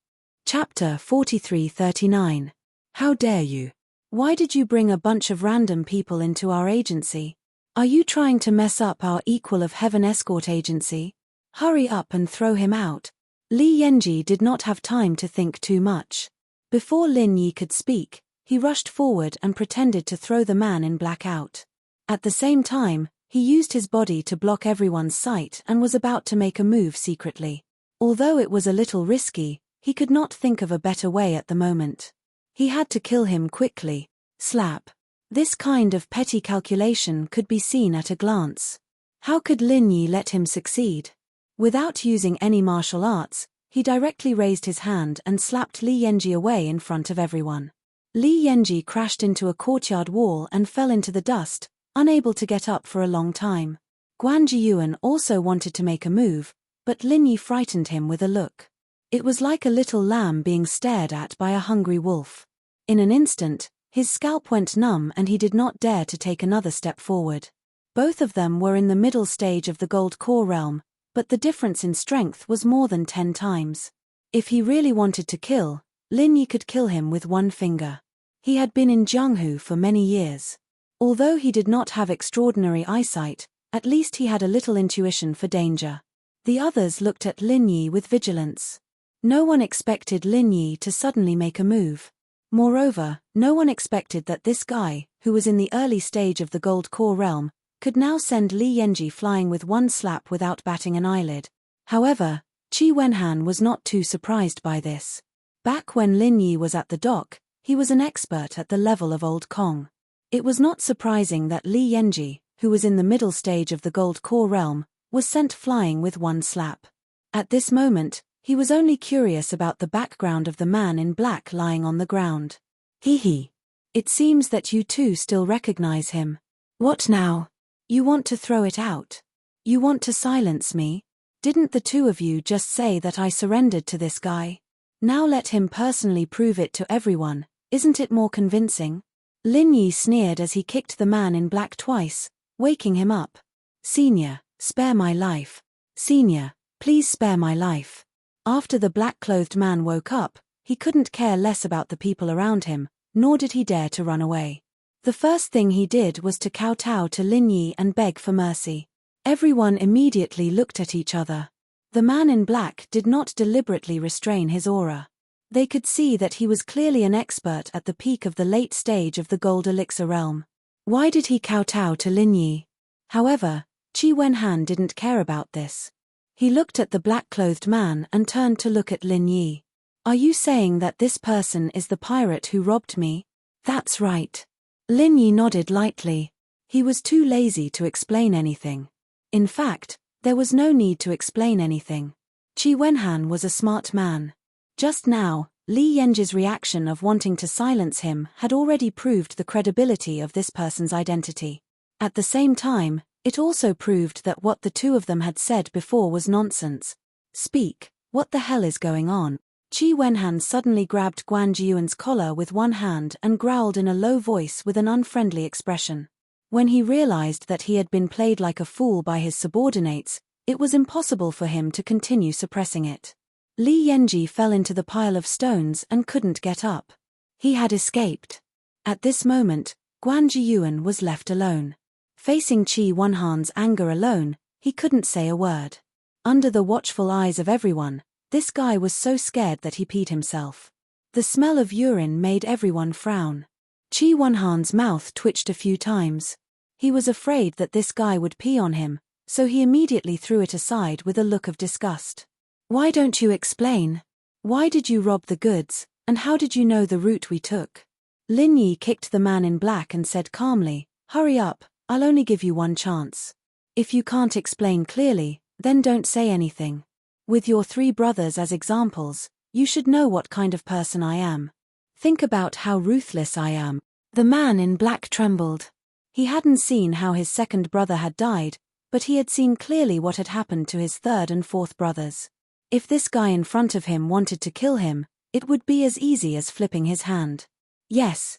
S1: Chapter 4339. How dare you? Why did you bring a bunch of random people into our agency? Are you trying to mess up our Equal of Heaven escort agency? Hurry up and throw him out. Li Yanji did not have time to think too much. Before Lin Yi could speak, he rushed forward and pretended to throw the man in black out. At the same time, he used his body to block everyone's sight and was about to make a move secretly. Although it was a little risky, he could not think of a better way at the moment. He had to kill him quickly. Slap. This kind of petty calculation could be seen at a glance. How could Lin Yi let him succeed? Without using any martial arts, he directly raised his hand and slapped Li Yanji away in front of everyone. Li Yanji crashed into a courtyard wall and fell into the dust, unable to get up for a long time. Guan Jiyuan also wanted to make a move, but Lin Yi frightened him with a look. It was like a little lamb being stared at by a hungry wolf. In an instant, his scalp went numb and he did not dare to take another step forward. Both of them were in the middle stage of the gold core realm, but the difference in strength was more than 10 times. If he really wanted to kill, Lin Yi could kill him with one finger. He had been in Jianghu for many years. Although he did not have extraordinary eyesight, at least he had a little intuition for danger. The others looked at Lin Yi with vigilance. No one expected Lin Yi to suddenly make a move. Moreover, no one expected that this guy, who was in the early stage of the gold core realm, could now send Li Yanji flying with one slap without batting an eyelid. However, Qi Wenhan was not too surprised by this. Back when Lin Yi was at the dock, he was an expert at the level of Old Kong. It was not surprising that Li Yanji, who was in the middle stage of the gold core realm, was sent flying with one slap. At this moment, he was only curious about the background of the man in black lying on the ground. Hee. It seems that you two still recognize him. What now? You want to throw it out? You want to silence me? Didn't the two of you just say that I surrendered to this guy? Now let him personally prove it to everyone, isn't it more convincing? Lin Yi sneered as he kicked the man in black twice, waking him up. Senior, spare my life. Senior, please spare my life. After the black-clothed man woke up, he couldn't care less about the people around him, nor did he dare to run away. The first thing he did was to kowtow to Lin Yi and beg for mercy. Everyone immediately looked at each other. The man in black did not deliberately restrain his aura. They could see that he was clearly an expert at the peak of the late stage of the gold elixir realm. Why did he kowtow to Lin Yi? However, Qi Wenhan didn't care about this. He looked at the black-clothed man and turned to look at Lin Yi. Are you saying that this person is the pirate who robbed me? That's right. Lin Yi nodded lightly. He was too lazy to explain anything. In fact, there was no need to explain anything. Qi Wenhan was a smart man. Just now, Li Yanji's reaction of wanting to silence him had already proved the credibility of this person's identity. At the same time, it also proved that what the two of them had said before was nonsense. Speak, what the hell is going on? Qi Wenhan suddenly grabbed Guan Jiyuan's collar with one hand and growled in a low voice with an unfriendly expression. When he realized that he had been played like a fool by his subordinates, it was impossible for him to continue suppressing it. Li Yanji fell into the pile of stones and couldn't get up. He had escaped. At this moment, Guan Jiyuan was left alone. Facing Qi Wenhan's anger alone, he couldn't say a word. Under the watchful eyes of everyone, this guy was so scared that he peed himself. The smell of urine made everyone frown. Qi Wenhan's mouth twitched a few times. He was afraid that this guy would pee on him, so he immediately threw it aside with a look of disgust. Why don't you explain? Why did you rob the goods, and how did you know the route we took? Lin Yi kicked the man in black and said calmly, hurry up, I'll only give you one chance. If you can't explain clearly, then don't say anything. With your 3 brothers as examples, you should know what kind of person I am. Think about how ruthless I am. The man in black trembled. He hadn't seen how his second brother had died, but he had seen clearly what had happened to his third and fourth brothers. If this guy in front of him wanted to kill him, it would be as easy as flipping his hand. Yes,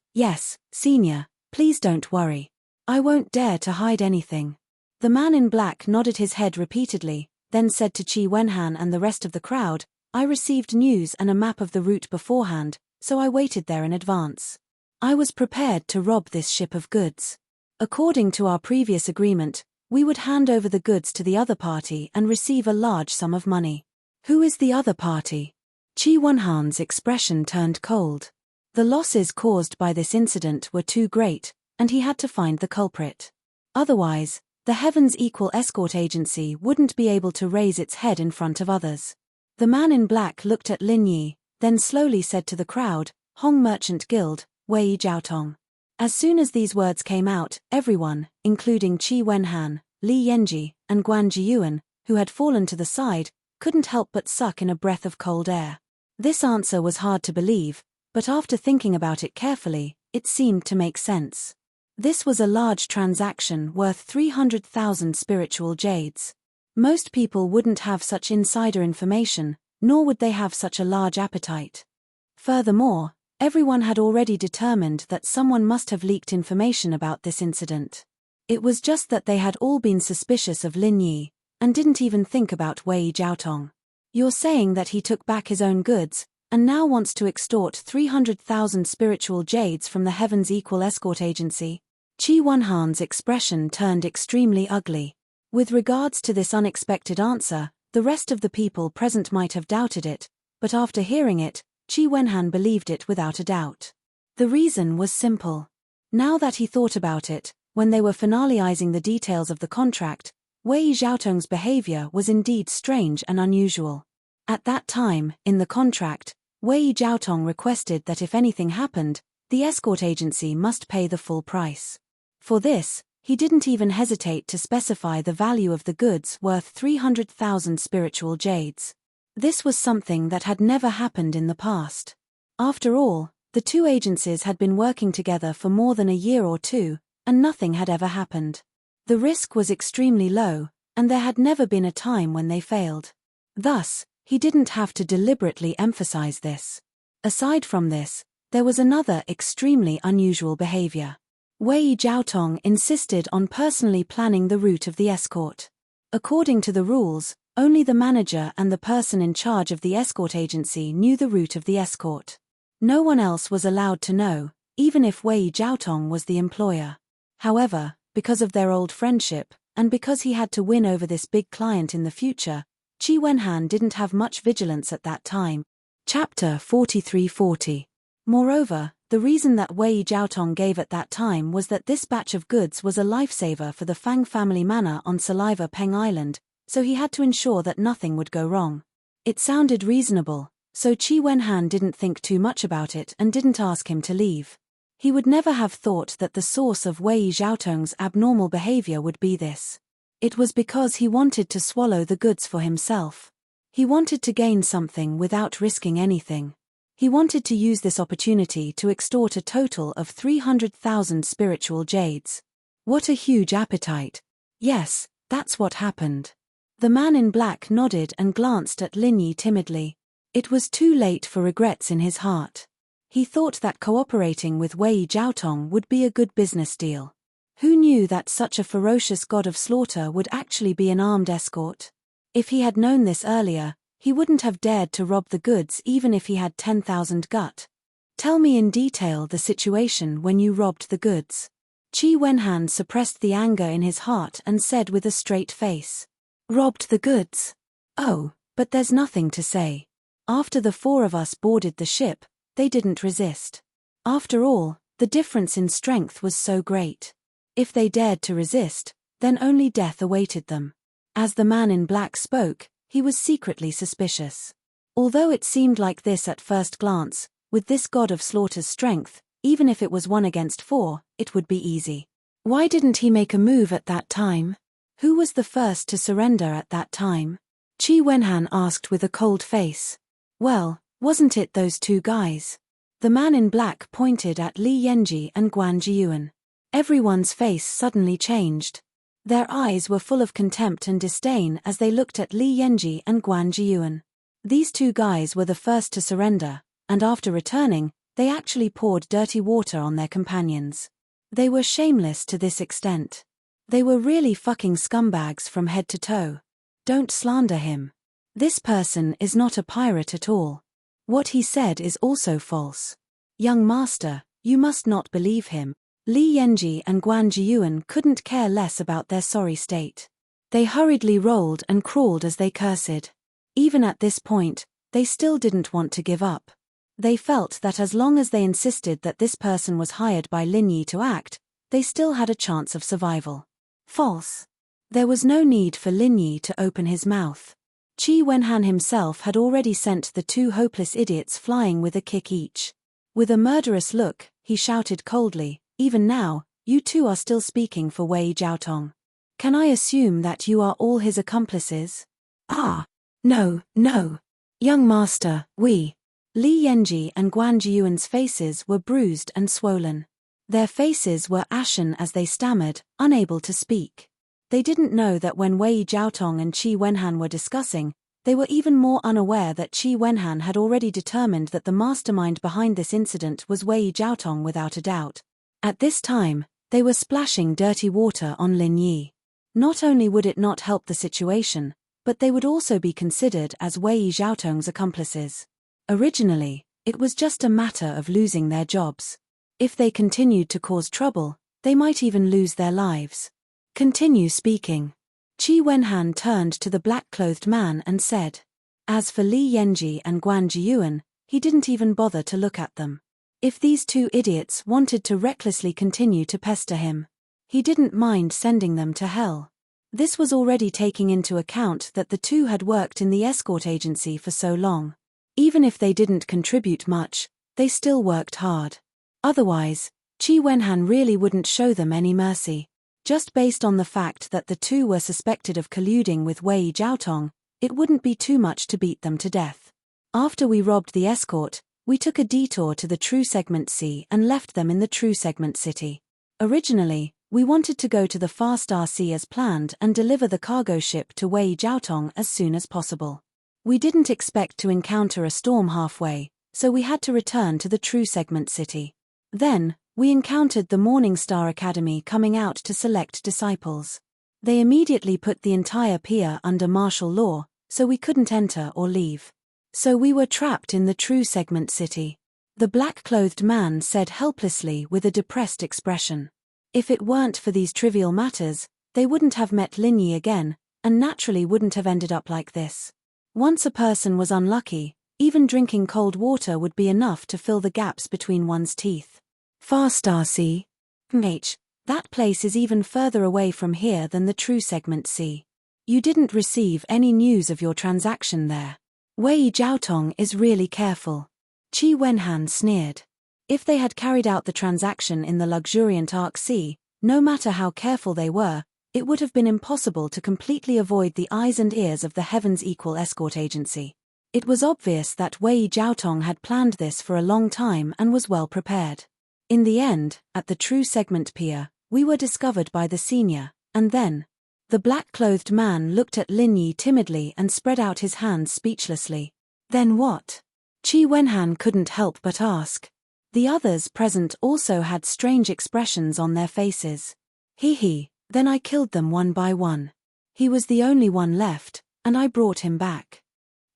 S1: senior, please don't worry. I won't dare to hide anything. The man in black nodded his head repeatedly, then said to Qi Wenhan and the rest of the crowd, I received news and a map of the route beforehand, so I waited there in advance. I was prepared to rob this ship of goods. According to our previous agreement, we would hand over the goods to the other party and receive a large sum of money. Who is the other party? Chi Wenhan's expression turned cold. The losses caused by this incident were too great, and he had to find the culprit. Otherwise, the Heaven's Equal Escort Agency wouldn't be able to raise its head in front of others. The man in black looked at Lin Yi, then slowly said to the crowd, Hong Merchant Guild, Wei Jiaotong. As soon as these words came out, everyone, including Chi Wenhan, Li Yenji, and Guan Jiyuan, who had fallen to the side, couldn't help but suck in a breath of cold air. This answer was hard to believe, but after thinking about it carefully, it seemed to make sense. This was a large transaction worth 300,000 spiritual jades. Most people wouldn't have such insider information, nor would they have such a large appetite. Furthermore, everyone had already determined that someone must have leaked information about this incident. It was just that they had all been suspicious of Lin Yi, and didn't even think about Wei Jiaotong. You're saying that he took back his own goods, and now wants to extort 300,000 spiritual jades from the Heaven's Equal Escort Agency? Chi Wenhan's expression turned extremely ugly. With regards to this unexpected answer, the rest of the people present might have doubted it, but after hearing it, Chi Wenhan believed it without a doubt. The reason was simple. Now that he thought about it, when they were finalizing the details of the contract, Wei Jiaotong's behavior was indeed strange and unusual. At that time, in the contract, Wei Jiaotong requested that if anything happened, the escort agency must pay the full price. For this, he didn't even hesitate to specify the value of the goods worth 300,000 spiritual jades. This was something that had never happened in the past. After all, the two agencies had been working together for more than a year or two, and nothing had ever happened. The risk was extremely low, and there had never been a time when they failed. Thus, he didn't have to deliberately emphasize this. Aside from this, there was another extremely unusual behavior. Wei Jiaotong insisted on personally planning the route of the escort. According to the rules, only the manager and the person in charge of the escort agency knew the route of the escort. No one else was allowed to know, even if Wei Jiaotong was the employer. However, because of their old friendship, and because he had to win over this big client in the future, Chi Wenhan didn't have much vigilance at that time. Chapter 4340. Moreover, the reason that Wei Jiaotong gave at that time was that this batch of goods was a lifesaver for the Fang family manor on Saliva Peng Island, so he had to ensure that nothing would go wrong. It sounded reasonable, so Chi Wenhan didn't think too much about it and didn't ask him to leave. He would never have thought that the source of Wei Jiaotong's abnormal behavior would be this. It was because he wanted to swallow the goods for himself. He wanted to gain something without risking anything. He wanted to use this opportunity to extort a total of 300,000 spiritual jades. What a huge appetite. Yes, that's what happened. The man in black nodded and glanced at Lin Yi timidly. It was too late for regrets in his heart. He thought that cooperating with Wei Jiaotong would be a good business deal. Who knew that such a ferocious god of slaughter would actually be an armed escort? If he had known this earlier, he wouldn't have dared to rob the goods even if he had 10,000 gut. Tell me in detail the situation when you robbed the goods. Chi Wenhan suppressed the anger in his heart and said with a straight face. Robbed the goods? Oh, but there's nothing to say. After the four of us boarded the ship, they didn't resist. After all, the difference in strength was so great. If they dared to resist, then only death awaited them. As the man in black spoke, he was secretly suspicious. Although it seemed like this at first glance, with this god of slaughter's strength, even if it was 1 against 4, it would be easy. Why didn't he make a move at that time? Who was the first to surrender at that time? Chi Wenhan asked with a cold face. Well, wasn't it those two guys? The man in black pointed at Li Yenji and Guan Jiyuan. Everyone's face suddenly changed. Their eyes were full of contempt and disdain as they looked at Li Yenji and Guan Jiyuan. These two guys were the first to surrender, and after returning, they actually poured dirty water on their companions. They were shameless to this extent. They were really fucking scumbags from head to toe. Don't slander him. This person is not a pirate at all. What he said is also false. Young master, you must not believe him. Li Yanji and Guan Jiyuan couldn't care less about their sorry state. They hurriedly rolled and crawled as they cursed. Even at this point, they still didn't want to give up. They felt that as long as they insisted that this person was hired by Lin Yi to act, they still had a chance of survival. False. There was no need for Lin Yi to open his mouth. Qi Wenhan himself had already sent the two hopeless idiots flying with a kick each. With a murderous look, he shouted coldly, "Even now, you two are still speaking for Wei Jiaotong. Can I assume that you are all his accomplices?" "Ah, no, no. Young master, we..." Li Yanji and Guan Jiyuan's faces were bruised and swollen. Their faces were ashen as they stammered, unable to speak. They didn't know that when Wei Jiaotong and Qi Wenhan were discussing, they were even more unaware that Qi Wenhan had already determined that the mastermind behind this incident was Wei Jiaotong without a doubt. At this time, they were splashing dirty water on Lin Yi. Not only would it not help the situation, but they would also be considered as Wei Jiaotong's accomplices. Originally, it was just a matter of losing their jobs. If they continued to cause trouble, they might even lose their lives. "Continue speaking." Qi Wenhan turned to the black-clothed man and said. As for Li Yanji and Guan Jiyuan, he didn't even bother to look at them. If these two idiots wanted to recklessly continue to pester him, he didn't mind sending them to hell. This was already taking into account that the two had worked in the escort agency for so long. Even if they didn't contribute much, they still worked hard. Otherwise, Qi Wenhan really wouldn't show them any mercy. Just based on the fact that the two were suspected of colluding with Wei Jiaotong, it wouldn't be too much to beat them to death. After we robbed the escort, we took a detour to the True Segment Sea and left them in the True Segment City. Originally, we wanted to go to the Far Star Sea as planned and deliver the cargo ship to Wei Jiaotong as soon as possible. We didn't expect to encounter a storm halfway, so we had to return to the True Segment City. Then, we encountered the Morning Star Academy coming out to select disciples. They immediately put the entire pier under martial law, so we couldn't enter or leave. So we were trapped in the True Segment City. The black-clothed man said helplessly with a depressed expression. If it weren't for these trivial matters, they wouldn't have met Lin Yi again, and naturally wouldn't have ended up like this. Once a person was unlucky, even drinking cold water would be enough to fill the gaps between one's teeth. Far Star Sea? That place is even further away from here than the True Segment Sea. You didn't receive any news of your transaction there. Wei Jiaotong is really careful. Qi Wenhan sneered. If they had carried out the transaction in the luxuriant Arc Sea, no matter how careful they were, it would have been impossible to completely avoid the eyes and ears of the Heavens Equal Escort Agency. It was obvious that Wei Jiaotong had planned this for a long time and was well prepared. In the end, at the True Segment Pier, we were discovered by the senior, and then... The black-clothed man looked at Lin Yi timidly and spread out his hands speechlessly. Then what? Qi Wenhan couldn't help but ask. The others present also had strange expressions on their faces. He, then I killed them one by one. He was the only one left, and I brought him back.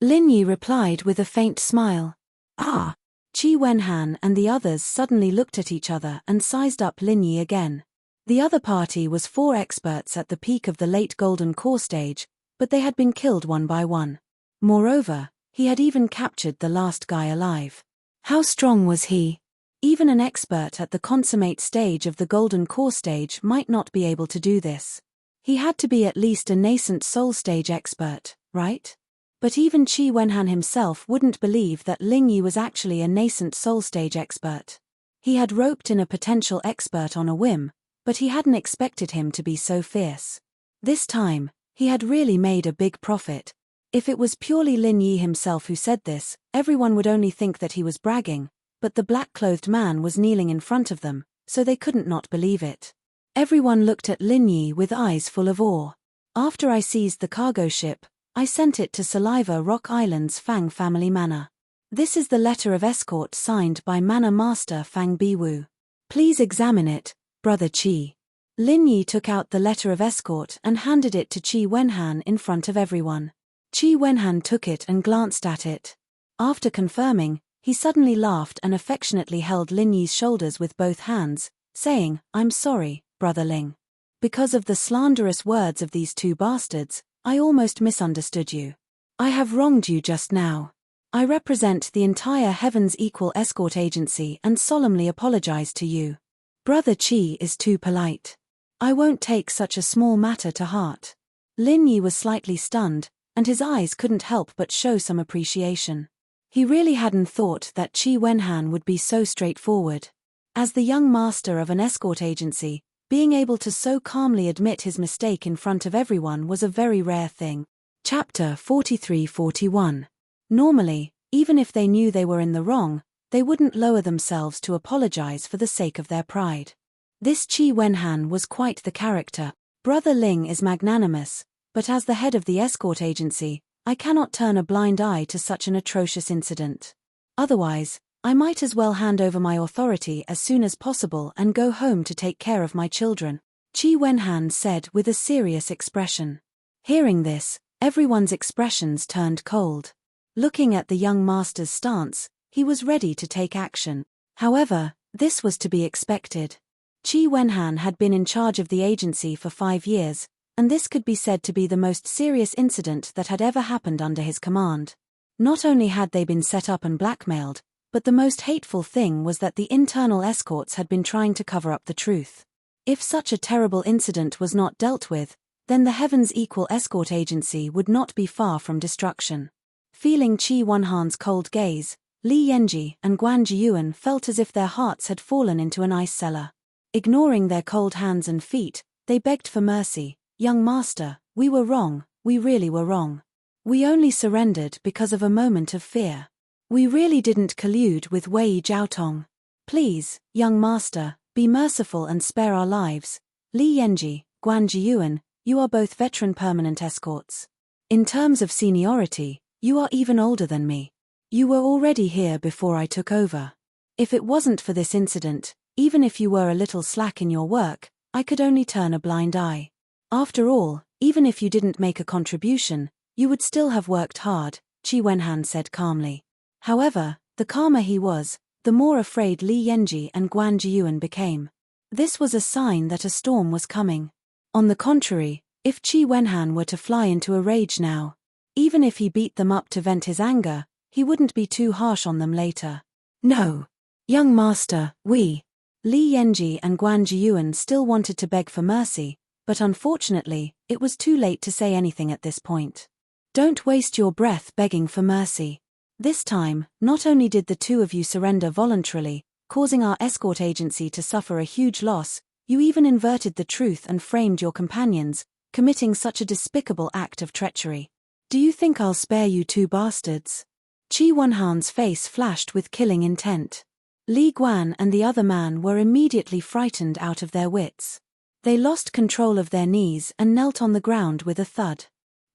S1: Lin Yi replied with a faint smile. Ah! Qi Wenhan and the others suddenly looked at each other and sized up Lin Yi again. The other party was 4 experts at the peak of the late Golden Core stage, but they had been killed one by one. Moreover, he had even captured the last guy alive. How strong was he? Even an expert at the consummate stage of the Golden Core stage might not be able to do this. He had to be at least a nascent soul stage expert, right? But even Qi Wenhan himself wouldn't believe that Ling Yi was actually a nascent soul stage expert. He had roped in a potential expert on a whim, but he hadn't expected him to be so fierce. This time, he had really made a big profit. If it was purely Lin Yi himself who said this, everyone would only think that he was bragging, but the black-clothed man was kneeling in front of them, so they couldn't not believe it. Everyone looked at Lin Yi with eyes full of awe. After I seized the cargo ship, I sent it to Saliva Rock Island's Fang family manor. This is the letter of escort signed by Manor Master Fang Biwu. Please examine it, Brother Qi. Lin Yi took out the letter of escort and handed it to Qi Wenhan in front of everyone. Qi Wenhan took it and glanced at it. After confirming, he suddenly laughed and affectionately held Lin Yi's shoulders with both hands. saying, "I'm sorry, Brother Ling. Because of the slanderous words of these two bastards, I almost misunderstood you. I have wronged you just now. I represent the entire Heaven's Equal Escort Agency and solemnly apologize to you. Brother Chi is too polite. I won't take such a small matter to heart." Lin Yi was slightly stunned, and his eyes couldn't help but show some appreciation. He really hadn't thought that Qi Wenhan would be so straightforward. As the young master of an escort agency, being able to so calmly admit his mistake in front of everyone was a very rare thing. Chapter 43-41. Normally, even if they knew they were in the wrong, they wouldn't lower themselves to apologize for the sake of their pride. This Qi Wenhan was quite the character. Brother Ling is magnanimous, but as the head of the escort agency, I cannot turn a blind eye to such an atrocious incident. Otherwise, I might as well hand over my authority as soon as possible and go home to take care of my children, Qi Wenhan said with a serious expression. Hearing this, everyone's expressions turned cold. Looking at the young master's stance, he was ready to take action. However, this was to be expected. Qi Wenhan had been in charge of the agency for 5 years, and this could be said to be the most serious incident that had ever happened under his command. Not only had they been set up and blackmailed, but the most hateful thing was that the internal escorts had been trying to cover up the truth. If such a terrible incident was not dealt with, then the Heaven's Equal Escort Agency would not be far from destruction. Feeling Qi Wenhan's cold gaze, Li Yanji and Guan Jiyuan felt as if their hearts had fallen into an ice cellar. Ignoring their cold hands and feet, they begged for mercy. "Young master, we were wrong, we really were wrong. We only surrendered because of a moment of fear. We really didn't collude with Wei Jiaotong. Please, young master, be merciful and spare our lives. Li Yanji, Guan Jiyuan, you are both veteran permanent escorts. In terms of seniority, you are even older than me. You were already here before I took over. If it wasn't for this incident, even if you were a little slack in your work, I could only turn a blind eye. After all, even if you didn't make a contribution, you would still have worked hard," Qi Wenhan said calmly. However, the calmer he was, the more afraid Li Yanji and Guan Jiyuan became. This was a sign that a storm was coming. On the contrary, if Qi Wenhan were to fly into a rage now, even if he beat them up to vent his anger, he wouldn't be too harsh on them later. "No. Young master, we..." Li Yanji and Guan Jiyuan still wanted to beg for mercy, but unfortunately, it was too late to say anything at this point. "Don't waste your breath begging for mercy. This time, not only did the two of you surrender voluntarily, causing our escort agency to suffer a huge loss, you even inverted the truth and framed your companions, committing such a despicable act of treachery. Do you think I'll spare you two bastards?" Qi Wenhan's face flashed with killing intent. Li Guan and the other man were immediately frightened out of their wits. They lost control of their knees and knelt on the ground with a thud.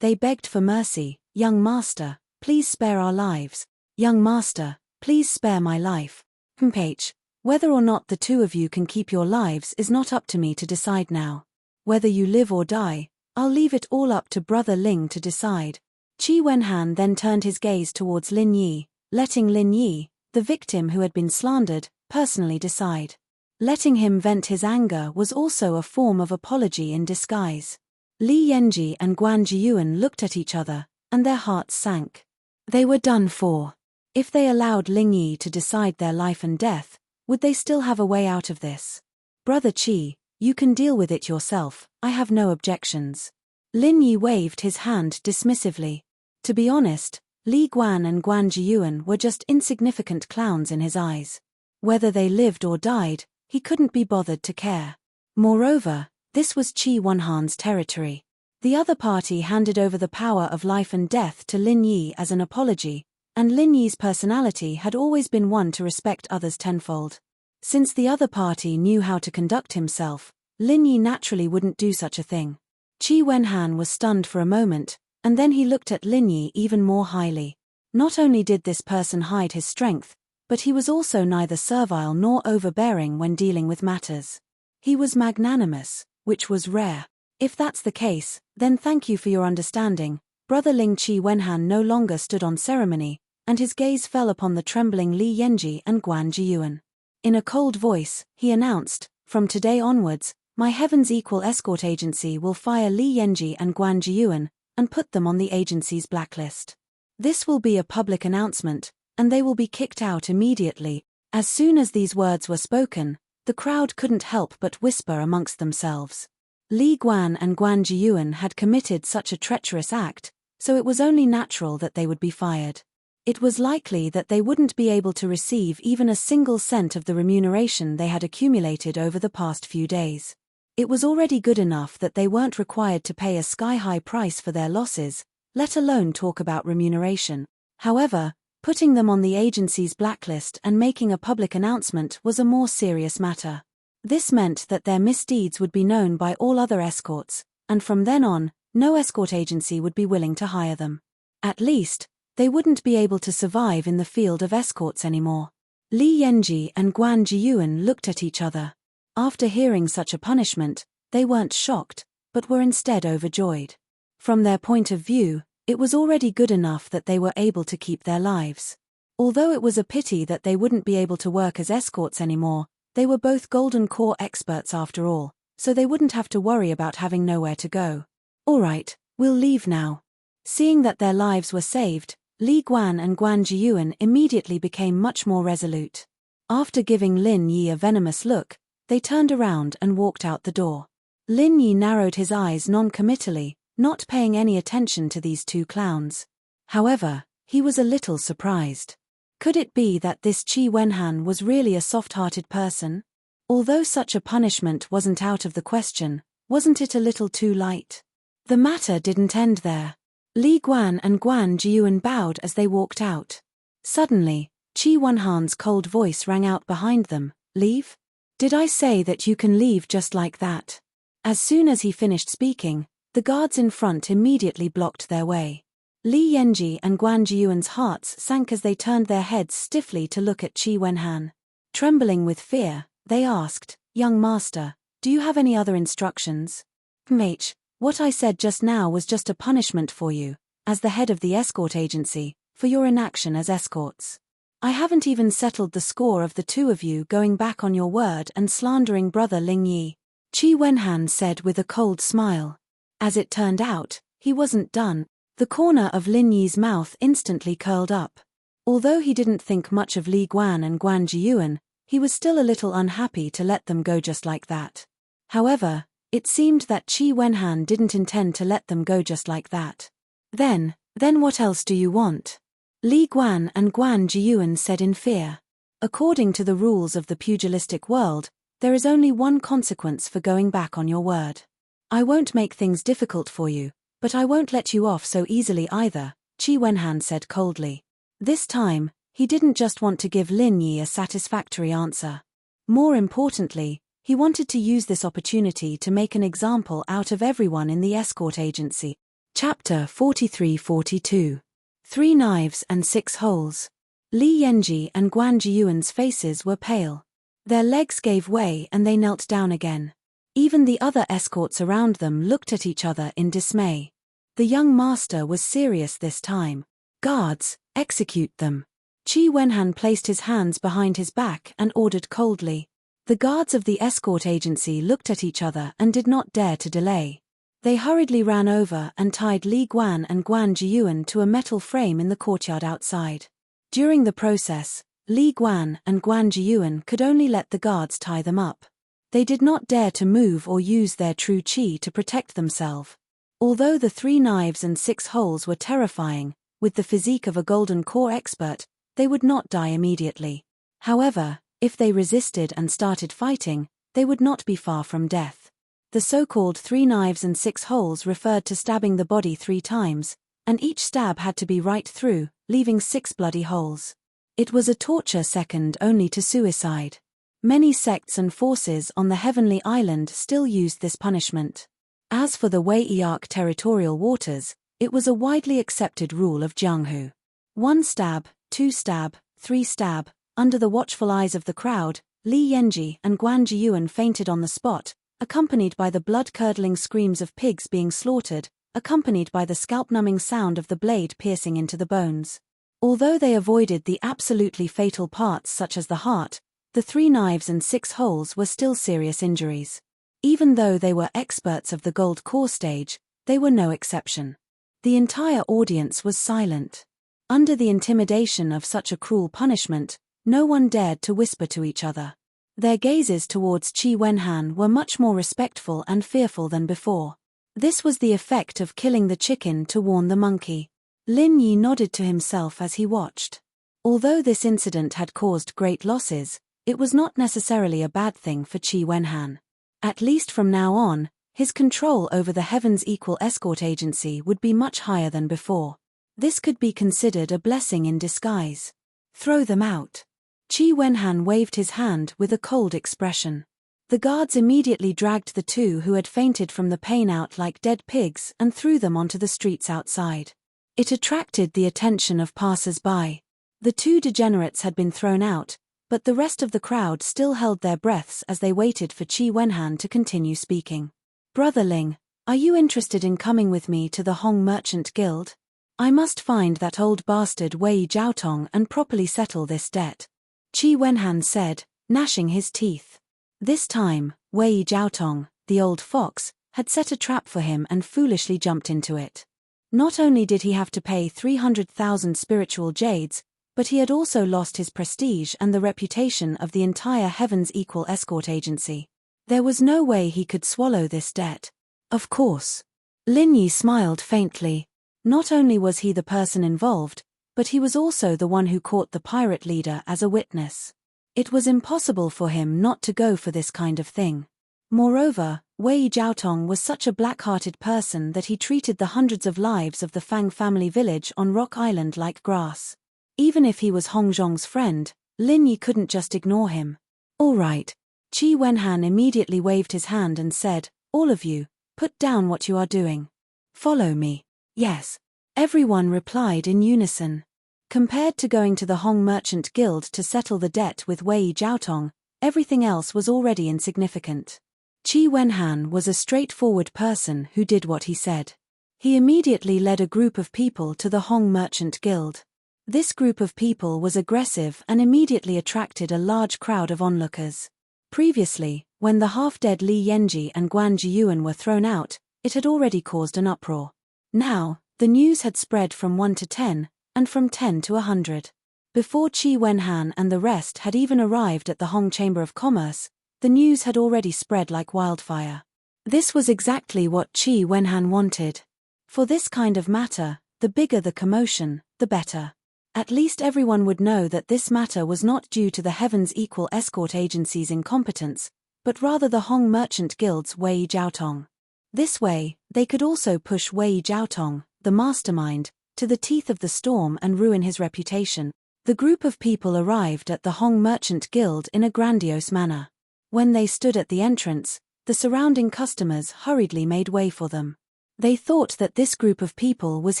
S1: They begged for mercy. "Young master, please spare our lives. Young master, please spare my life." H. Whether or not the two of you can keep your lives is not up to me to decide now. Whether you live or die, I'll leave it all up to Brother Ling to decide. Qi Wenhan then turned his gaze towards Lin Yi, letting Lin Yi, the victim who had been slandered, personally decide. Letting him vent his anger was also a form of apology in disguise. Li Yanji and Guan Jiyuan looked at each other, and their hearts sank. They were done for. If they allowed Ling Yi to decide their life and death, would they still have a way out of this? "Brother Qi, you can deal with it yourself, I have no objections." Lin Yi waved his hand dismissively. To be honest, Li Guan and Guan Jiyuan were just insignificant clowns in his eyes. Whether they lived or died, he couldn't be bothered to care. Moreover, this was Qi Wenhan's territory. The other party handed over the power of life and death to Lin Yi as an apology, and Lin Yi's personality had always been one to respect others tenfold. Since the other party knew how to conduct himself, Lin Yi naturally wouldn't do such a thing. Qi Wenhan was stunned for a moment, and then he looked at Lin Yi even more highly. Not only did this person hide his strength, but he was also neither servile nor overbearing when dealing with matters. He was magnanimous, which was rare. If that's the case, then thank you for your understanding. Brother Ling. Qi Wenhan no longer stood on ceremony, and his gaze fell upon the trembling Li Yanji and Guan Jiyuan. In a cold voice, he announced, From today onwards, my Heaven's Equal Escort Agency will fire Li Yenji and Guan Jiyuan and put them on the agency's blacklist. This will be a public announcement, and they will be kicked out immediately. As soon as these words were spoken, the crowd couldn't help but whisper amongst themselves. Li Guan and Guan Jiyuan had committed such a treacherous act, so it was only natural that they would be fired. It was likely that they wouldn't be able to receive even a single cent of the remuneration they had accumulated over the past few days. It was already good enough that they weren't required to pay a sky-high price for their losses, let alone talk about remuneration. However, putting them on the agency's blacklist and making a public announcement was a more serious matter. This meant that their misdeeds would be known by all other escorts, and from then on, no escort agency would be willing to hire them. At least, they wouldn't be able to survive in the field of escorts anymore. Li Yenji and Guan Jiyuan looked at each other. After hearing such a punishment, they weren't shocked, but were instead overjoyed. From their point of view, it was already good enough that they were able to keep their lives. Although it was a pity that they wouldn't be able to work as escorts anymore, they were both Golden Core experts after all, so they wouldn't have to worry about having nowhere to go. All right, we'll leave now. Seeing that their lives were saved, Li Guan and Guan Jiyuan immediately became much more resolute. After giving Lin Yi a venomous look, they turned around and walked out the door. Lin Yi narrowed his eyes non-committally, not paying any attention to these two clowns. However, he was a little surprised. Could it be that this Qi Wenhan was really a soft-hearted person? Although such a punishment wasn't out of the question, wasn't it a little too light? The matter didn't end there. Li Guan and Guan Jiyuan bowed as they walked out. Suddenly, Qi Wenhan's cold voice rang out behind them. Leave? Did I say that you can leave just like that? As soon as he finished speaking, the guards in front immediately blocked their way. Li Yenji and Guan Jiyuan's hearts sank as they turned their heads stiffly to look at Qi Wenhan. Trembling with fear, they asked, "Young master, do you have any other instructions?" "Mate, what I said just now was just a punishment for you, as the head of the escort agency, for your inaction as escorts. I haven't even settled the score of the two of you going back on your word and slandering brother Ling Yi," Qi Wenhan said with a cold smile. As it turned out, he wasn't done. The corner of Lin Yi's mouth instantly curled up. Although he didn't think much of Li Guan and Guan Jiyuan, he was still a little unhappy to let them go just like that. However, it seemed that Qi Wenhan didn't intend to let them go just like that. Then what else do you want?" Li Guan and Guan Jiyuan said in fear. According to the rules of the pugilistic world, there is only one consequence for going back on your word. I won't make things difficult for you, but I won't let you off so easily either, Qi Wenhan said coldly. This time, he didn't just want to give Lin Yi a satisfactory answer. More importantly, he wanted to use this opportunity to make an example out of everyone in the escort agency. Chapter 43-42. 3 Knives and 6 Holes. Li Yenji and Guan Jiyuan's faces were pale. Their legs gave way and they knelt down again. Even the other escorts around them looked at each other in dismay. The young master was serious this time. "Guards, execute them." Qi Wenhan placed his hands behind his back and ordered coldly. The guards of the escort agency looked at each other and did not dare to delay. They hurriedly ran over and tied Li Guan and Guan Jiyuan to a metal frame in the courtyard outside. During the process, Li Guan and Guan Jiyuan could only let the guards tie them up. They did not dare to move or use their true qi to protect themselves. Although the 3 knives and 6 holes were terrifying, with the physique of a golden core expert, they would not die immediately. However, if they resisted and started fighting, they would not be far from death. The so-called 3 knives and 6 holes referred to stabbing the body 3 times, and each stab had to be right through, leaving 6 bloody holes. It was a torture second only to suicide. Many sects and forces on the Heavenly Island still used this punishment. As for the Wei-Arc territorial waters, it was a widely accepted rule of Jianghu. 1 stab, 2 stab, 3 stab. Under the watchful eyes of the crowd, Li Yenji and Guan Jiyuan fainted on the spot, accompanied by the blood-curdling screams of pigs being slaughtered, accompanied by the scalp-numbing sound of the blade piercing into the bones. Although they avoided the absolutely fatal parts such as the heart, The 3 knives and 6 holes were still serious injuries. Even though they were experts of the gold core stage, they were no exception. The entire audience was silent. Under the intimidation of such a cruel punishment, no one dared to whisper to each other. Their gazes towards Qi Wenhan were much more respectful and fearful than before. This was the effect of killing the chicken to warn the monkey. Lin Yi nodded to himself as he watched. Although this incident had caused great losses, it was not necessarily a bad thing for Qi Wenhan. At least from now on, his control over the Heaven's Equal Escort Agency would be much higher than before. This could be considered a blessing in disguise. Throw them out. Qi Wenhan waved his hand with a cold expression. The guards immediately dragged the 2 who had fainted from the pain out like dead pigs and threw them onto the streets outside. It attracted the attention of passers-by. The 2 degenerates had been thrown out, but the rest of the crowd still held their breaths as they waited for Qi Wenhan to continue speaking. Brother Ling, are you interested in coming with me to the Hong Merchant Guild? I must find that old bastard Wei Jiaotong and properly settle this debt. Qi Wenhan said, gnashing his teeth. This time, Wei Jiaotong, the old fox, had set a trap for him and foolishly jumped into it. Not only did he have to pay 300,000 spiritual jades, but he had also lost his prestige and the reputation of the entire Heaven's Equal Escort Agency. There was no way he could swallow this debt. Of course. Lin Yi smiled faintly. Not only was he the person involved, but he was also the one who caught the pirate leader as a witness. It was impossible for him not to go for this kind of thing. Moreover, Wei Jiaotong was such a black-hearted person that he treated the hundreds of lives of the Fang family village on Rock Island like grass. Even if he was Hong Zhong's friend, Lin Yi couldn't just ignore him. All right. Qi Wenhan immediately waved his hand and said, all of you, put down what you are doing. Follow me. Yes. Everyone replied in unison. Compared to going to the Hong Merchant Guild to settle the debt with Wei Jiaotong, everything else was already insignificant. Qi Wenhan was a straightforward person who did what he said. He immediately led a group of people to the Hong Merchant Guild. This group of people was aggressive and immediately attracted a large crowd of onlookers. Previously, when the half-dead Li Yenji and Guan Jiyuan were thrown out, it had already caused an uproar. Now, the news had spread from 1 to 10, and from 10 to 100. Before Qi Wenhan and the rest had even arrived at the Hong Chamber of Commerce, the news had already spread like wildfire. This was exactly what Qi Wenhan wanted. For this kind of matter, the bigger the commotion, the better. At least everyone would know that this matter was not due to the Heaven's Equal Escort Agency's incompetence, but rather the Hong Merchant Guild's Wei Jiaotong. This way, they could also push Wei Jiaotong, the mastermind, to the teeth of the storm and ruin his reputation. The group of people arrived at the Hong Merchant Guild in a grandiose manner. When they stood at the entrance, the surrounding customers hurriedly made way for them. They thought that this group of people was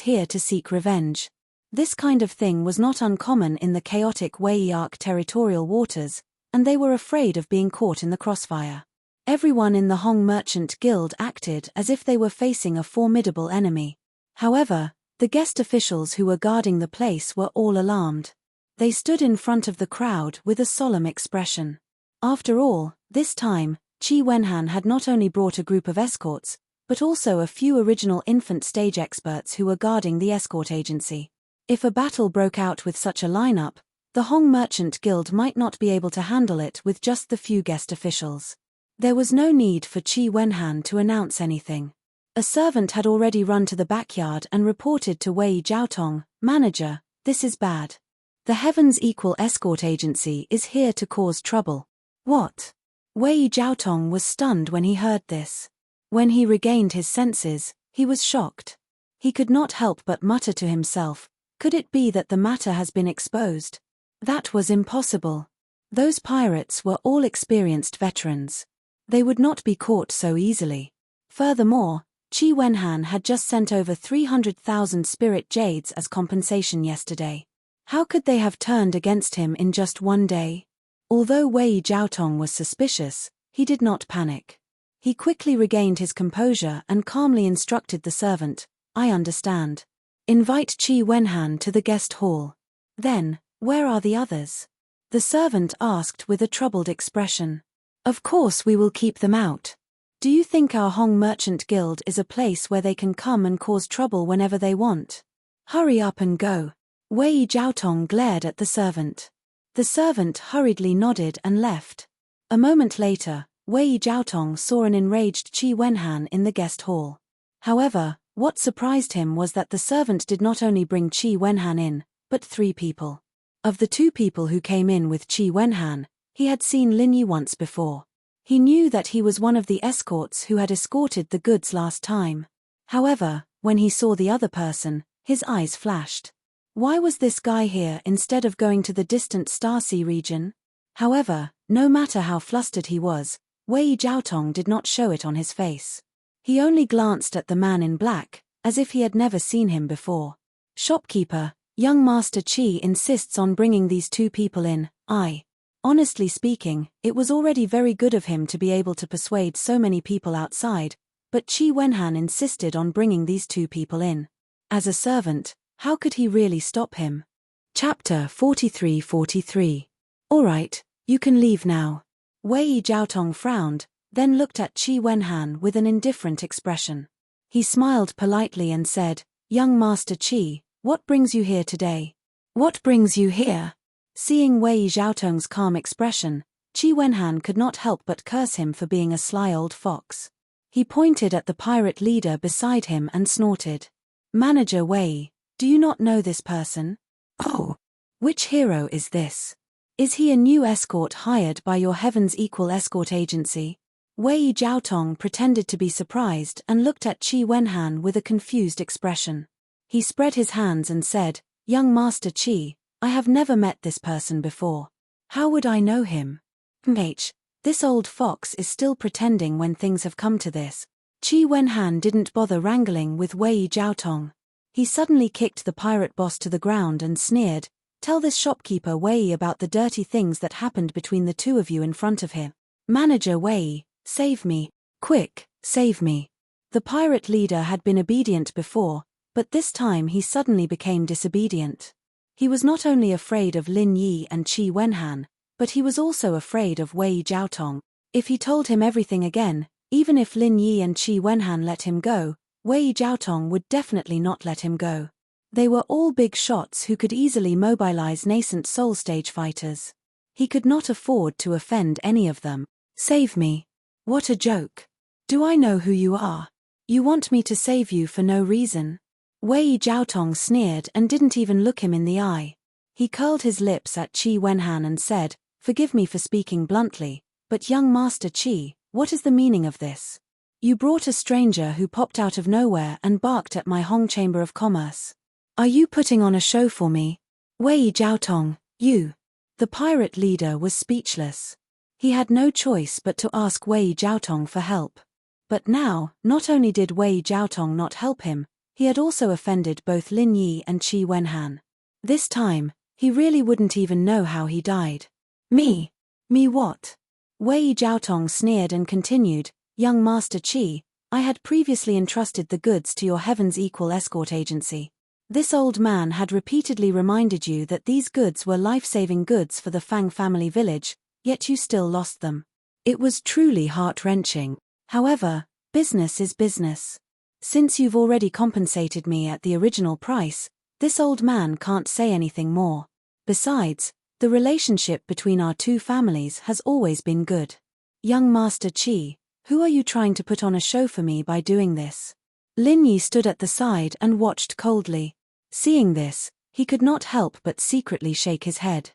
S1: here to seek revenge. This kind of thing was not uncommon in the chaotic Wei Arc territorial waters, and they were afraid of being caught in the crossfire. Everyone in the Hong Merchant Guild acted as if they were facing a formidable enemy. However, the guest officials who were guarding the place were all alarmed. They stood in front of the crowd with a solemn expression. After all, this time, Qi Wenhan had not only brought a group of escorts, but also a few original infant stage experts who were guarding the escort agency. If a battle broke out with such a lineup, the Hong Merchant Guild might not be able to handle it with just the few guest officials. There was no need for Qi Wenhan to announce anything. A servant had already run to the backyard and reported to Wei Jiaotong, "Manager, this is bad. The Heaven's Equal Escort Agency is here to cause trouble." What? Wei Jiaotong was stunned when he heard this. When he regained his senses, he was shocked. He could not help but mutter to himself, could it be that the matter has been exposed? That was impossible. Those pirates were all experienced veterans. They would not be caught so easily. Furthermore, Qi Wenhan had just sent over 300,000 spirit jades as compensation yesterday. How could they have turned against him in just one day? Although Wei Jiaotong was suspicious, he did not panic. He quickly regained his composure and calmly instructed the servant, "I understand. Invite Qi Wenhan to the guest hall." Then, where are the others? The servant asked with a troubled expression. Of course we will keep them out. Do you think our Hong Merchant Guild is a place where they can come and cause trouble whenever they want? Hurry up and go. Wei Jiaotong glared at the servant. The servant hurriedly nodded and left. A moment later, Wei Jiaotong saw an enraged Qi Wenhan in the guest hall. However, what surprised him was that the servant did not only bring Qi Wenhan in, but 3 people. Of the 2 people who came in with Qi Wenhan, he had seen Lin Yi once before. He knew that he was one of the escorts who had escorted the goods last time. However, when he saw the other person, his eyes flashed. Why was this guy here instead of going to the distant Starsea region? However, no matter how flustered he was, Wei Jiaotong did not show it on his face. He only glanced at the man in black, as if he had never seen him before. Shopkeeper, young Master Qi insists on bringing these 2 people in. Honestly speaking, it was already very good of him to be able to persuade so many people outside, but Qi Wenhan insisted on bringing these 2 people in. As a servant, how could he really stop him? Chapter 43-43. Alright, you can leave now. Wei Jiaotong frowned, then looked at Qi Wenhan with an indifferent expression. He smiled politely and said, Young Master Qi, what brings you here today? What brings you here? Seeing Wei Jiaotong's calm expression, Qi Wenhan could not help but curse him for being a sly old fox. He pointed at the pirate leader beside him and snorted. Manager Wei, do you not know this person? Oh, which hero is this? Is he a new escort hired by your Heaven's Equal escort agency? Wei Jiaotong pretended to be surprised and looked at Qi Wenhan with a confused expression. He spread his hands and said, Young Master Qi, I have never met this person before. How would I know him? This old fox is still pretending when things have come to this. Qi Wenhan didn't bother wrangling with Wei Jiaotong. He suddenly kicked the pirate boss to the ground and sneered, Tell this shopkeeper Wei about the dirty things that happened between the 2 of you in front of him. Manager Wei, save me. Quick, save me. The pirate leader had been obedient before, but this time he suddenly became disobedient. He was not only afraid of Lin Yi and Qi Wenhan, but he was also afraid of Wei Jiaotong. If he told him everything again, even if Lin Yi and Qi Wenhan let him go, Wei Jiaotong would definitely not let him go. They were all big shots who could easily mobilize nascent soul stage fighters. He could not afford to offend any of them. Save me. What a joke. Do I know who you are? You want me to save you for no reason? Wei Jiaotong sneered and didn't even look him in the eye. He curled his lips at Qi Wenhan and said, Forgive me for speaking bluntly, but young Master Qi, what is the meaning of this? You brought a stranger who popped out of nowhere and barked at my Hong Chamber of Commerce. Are you putting on a show for me? Wei Jiaotong, you. The pirate leader was speechless. He had no choice but to ask Wei Jiaotong for help. But now, not only did Wei Jiaotong not help him, he had also offended both Lin Yi and Qi Wenhan. This time, he really wouldn't even know how he died. Me? Me what? Wei Jiaotong sneered and continued, Young Master Qi, I had previously entrusted the goods to your Heaven's Equal escort agency. This old man had repeatedly reminded you that these goods were life-saving goods for the Fang family village, yet you still lost them. It was truly heart-wrenching. However, business is business. Since you've already compensated me at the original price, this old man can't say anything more. Besides, the relationship between our 2 families has always been good. Young Master Qi, who are you trying to put on a show for me by doing this? Lin Yi stood at the side and watched coldly. Seeing this, he could not help but secretly shake his head.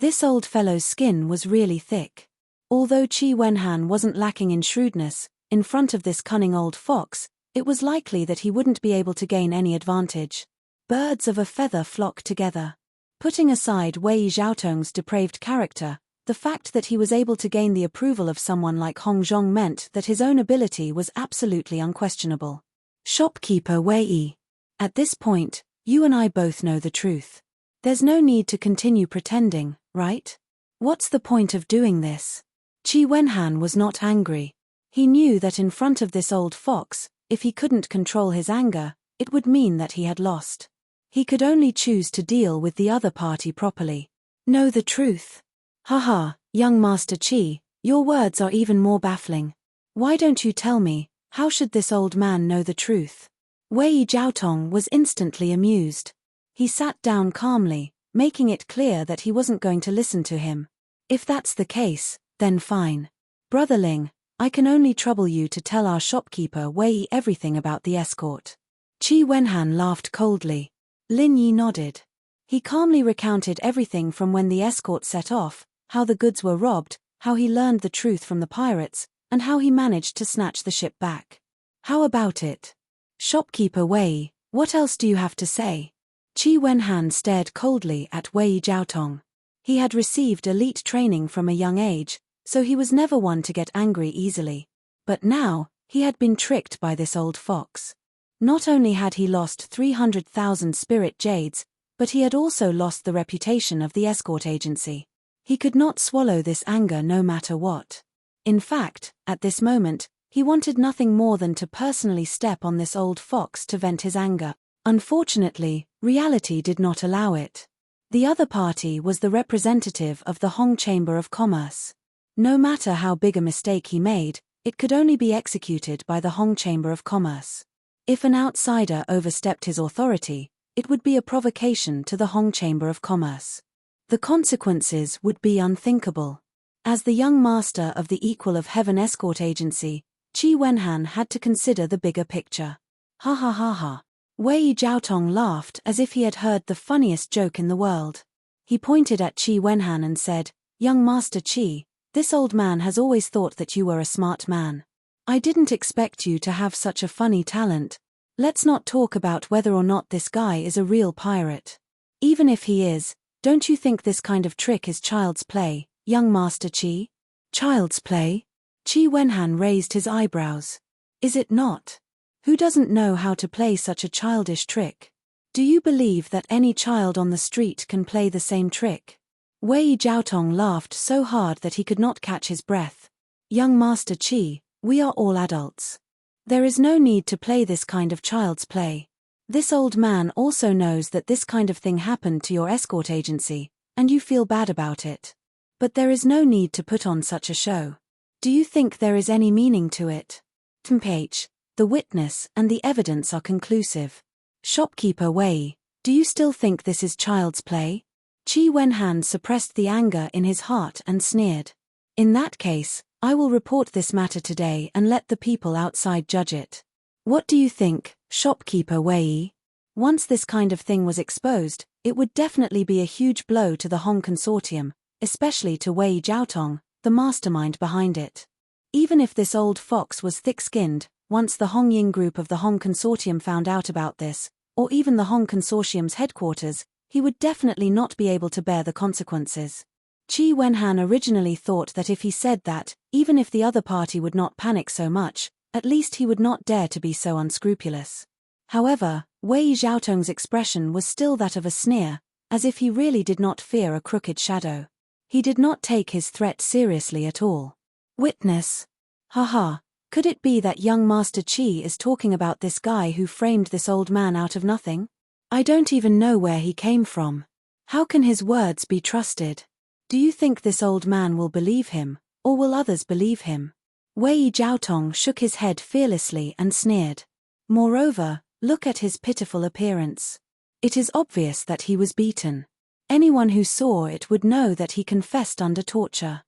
S1: This old fellow's skin was really thick. Although Qi Wenhan wasn't lacking in shrewdness, in front of this cunning old fox, it was likely that he wouldn't be able to gain any advantage. Birds of a feather flock together. Putting aside Wei Jiaotong's depraved character, the fact that he was able to gain the approval of someone like Hong Zhong meant that his own ability was absolutely unquestionable. Shopkeeper Wei. At this point, you and I both know the truth. There's no need to continue pretending, right? What's the point of doing this? Qi Wenhan was not angry. He knew that in front of this old fox, if he couldn't control his anger, it would mean that he had lost. He could only choose to deal with the other party properly. Know the truth. Haha, young Master Qi, your words are even more baffling. Why don't you tell me, how should this old man know the truth? Wei Jiaotong was instantly amused. He sat down calmly, making it clear that he wasn't going to listen to him. If that's the case, then fine. Brother Ling, I can only trouble you to tell our shopkeeper Wei everything about the escort. Qi Wenhan laughed coldly. Lin Yi nodded. He calmly recounted everything from when the escort set off, how the goods were robbed, how he learned the truth from the pirates, and how he managed to snatch the ship back. How about it? Shopkeeper Wei, what else do you have to say? Qi Wenhan stared coldly at Wei Jiaotong. He had received elite training from a young age, so he was never one to get angry easily. But now, he had been tricked by this old fox. Not only had he lost 300,000 spirit jades, but he had also lost the reputation of the escort agency. He could not swallow this anger no matter what. In fact, at this moment, he wanted nothing more than to personally step on this old fox to vent his anger. Unfortunately, reality did not allow it. The other party was the representative of the Hong Chamber of Commerce. No matter how big a mistake he made, it could only be executed by the Hong Chamber of Commerce. If an outsider overstepped his authority, it would be a provocation to the Hong Chamber of Commerce. The consequences would be unthinkable. As the young master of the Equal of Heaven Escort Agency, Qi Wenhan had to consider the bigger picture. Ha ha ha ha. Wei Jiaotong laughed as if he had heard the funniest joke in the world. He pointed at Qi Wenhan and said, "Young Master Qi, this old man has always thought that you were a smart man. I didn't expect you to have such a funny talent. Let's not talk about whether or not this guy is a real pirate. Even if he is, don't you think this kind of trick is child's play, young Master Qi?" Child's play? Qi Wenhan raised his eyebrows. Is it not? Who doesn't know how to play such a childish trick? Do you believe that any child on the street can play the same trick? Wei Jiaotong laughed so hard that he could not catch his breath. Young Master Qi, we are all adults. There is no need to play this kind of child's play. This old man also knows that this kind of thing happened to your escort agency, and you feel bad about it. But there is no need to put on such a show. Do you think there is any meaning to it? Tempage, the witness and the evidence are conclusive. Shopkeeper Wei, do you still think this is child's play? Qi Wenhan suppressed the anger in his heart and sneered. In that case, I will report this matter today and let the people outside judge it. What do you think, Shopkeeper Wei? Once this kind of thing was exposed, it would definitely be a huge blow to the Hong Consortium, especially to Wei Jiaotong, the mastermind behind it. Even if this old fox was thick-skinned, once the Hong Ying group of the Hong Consortium found out about this, or even the Hong Consortium's headquarters, he would definitely not be able to bear the consequences. Qi Wenhan originally thought that if he said that, even if the other party would not panic so much, at least he would not dare to be so unscrupulous. However, Wei Jiaotong's expression was still that of a sneer, as if he really did not fear a crooked shadow. He did not take his threat seriously at all. Witness? Haha, could it be that young Master Qi is talking about this guy who framed this old man out of nothing? I don't even know where he came from. How can his words be trusted? Do you think this old man will believe him, or will others believe him? Wei Jiaotong shook his head fearlessly and sneered. Moreover, look at his pitiful appearance. It is obvious that he was beaten. Anyone who saw it would know that he confessed under torture.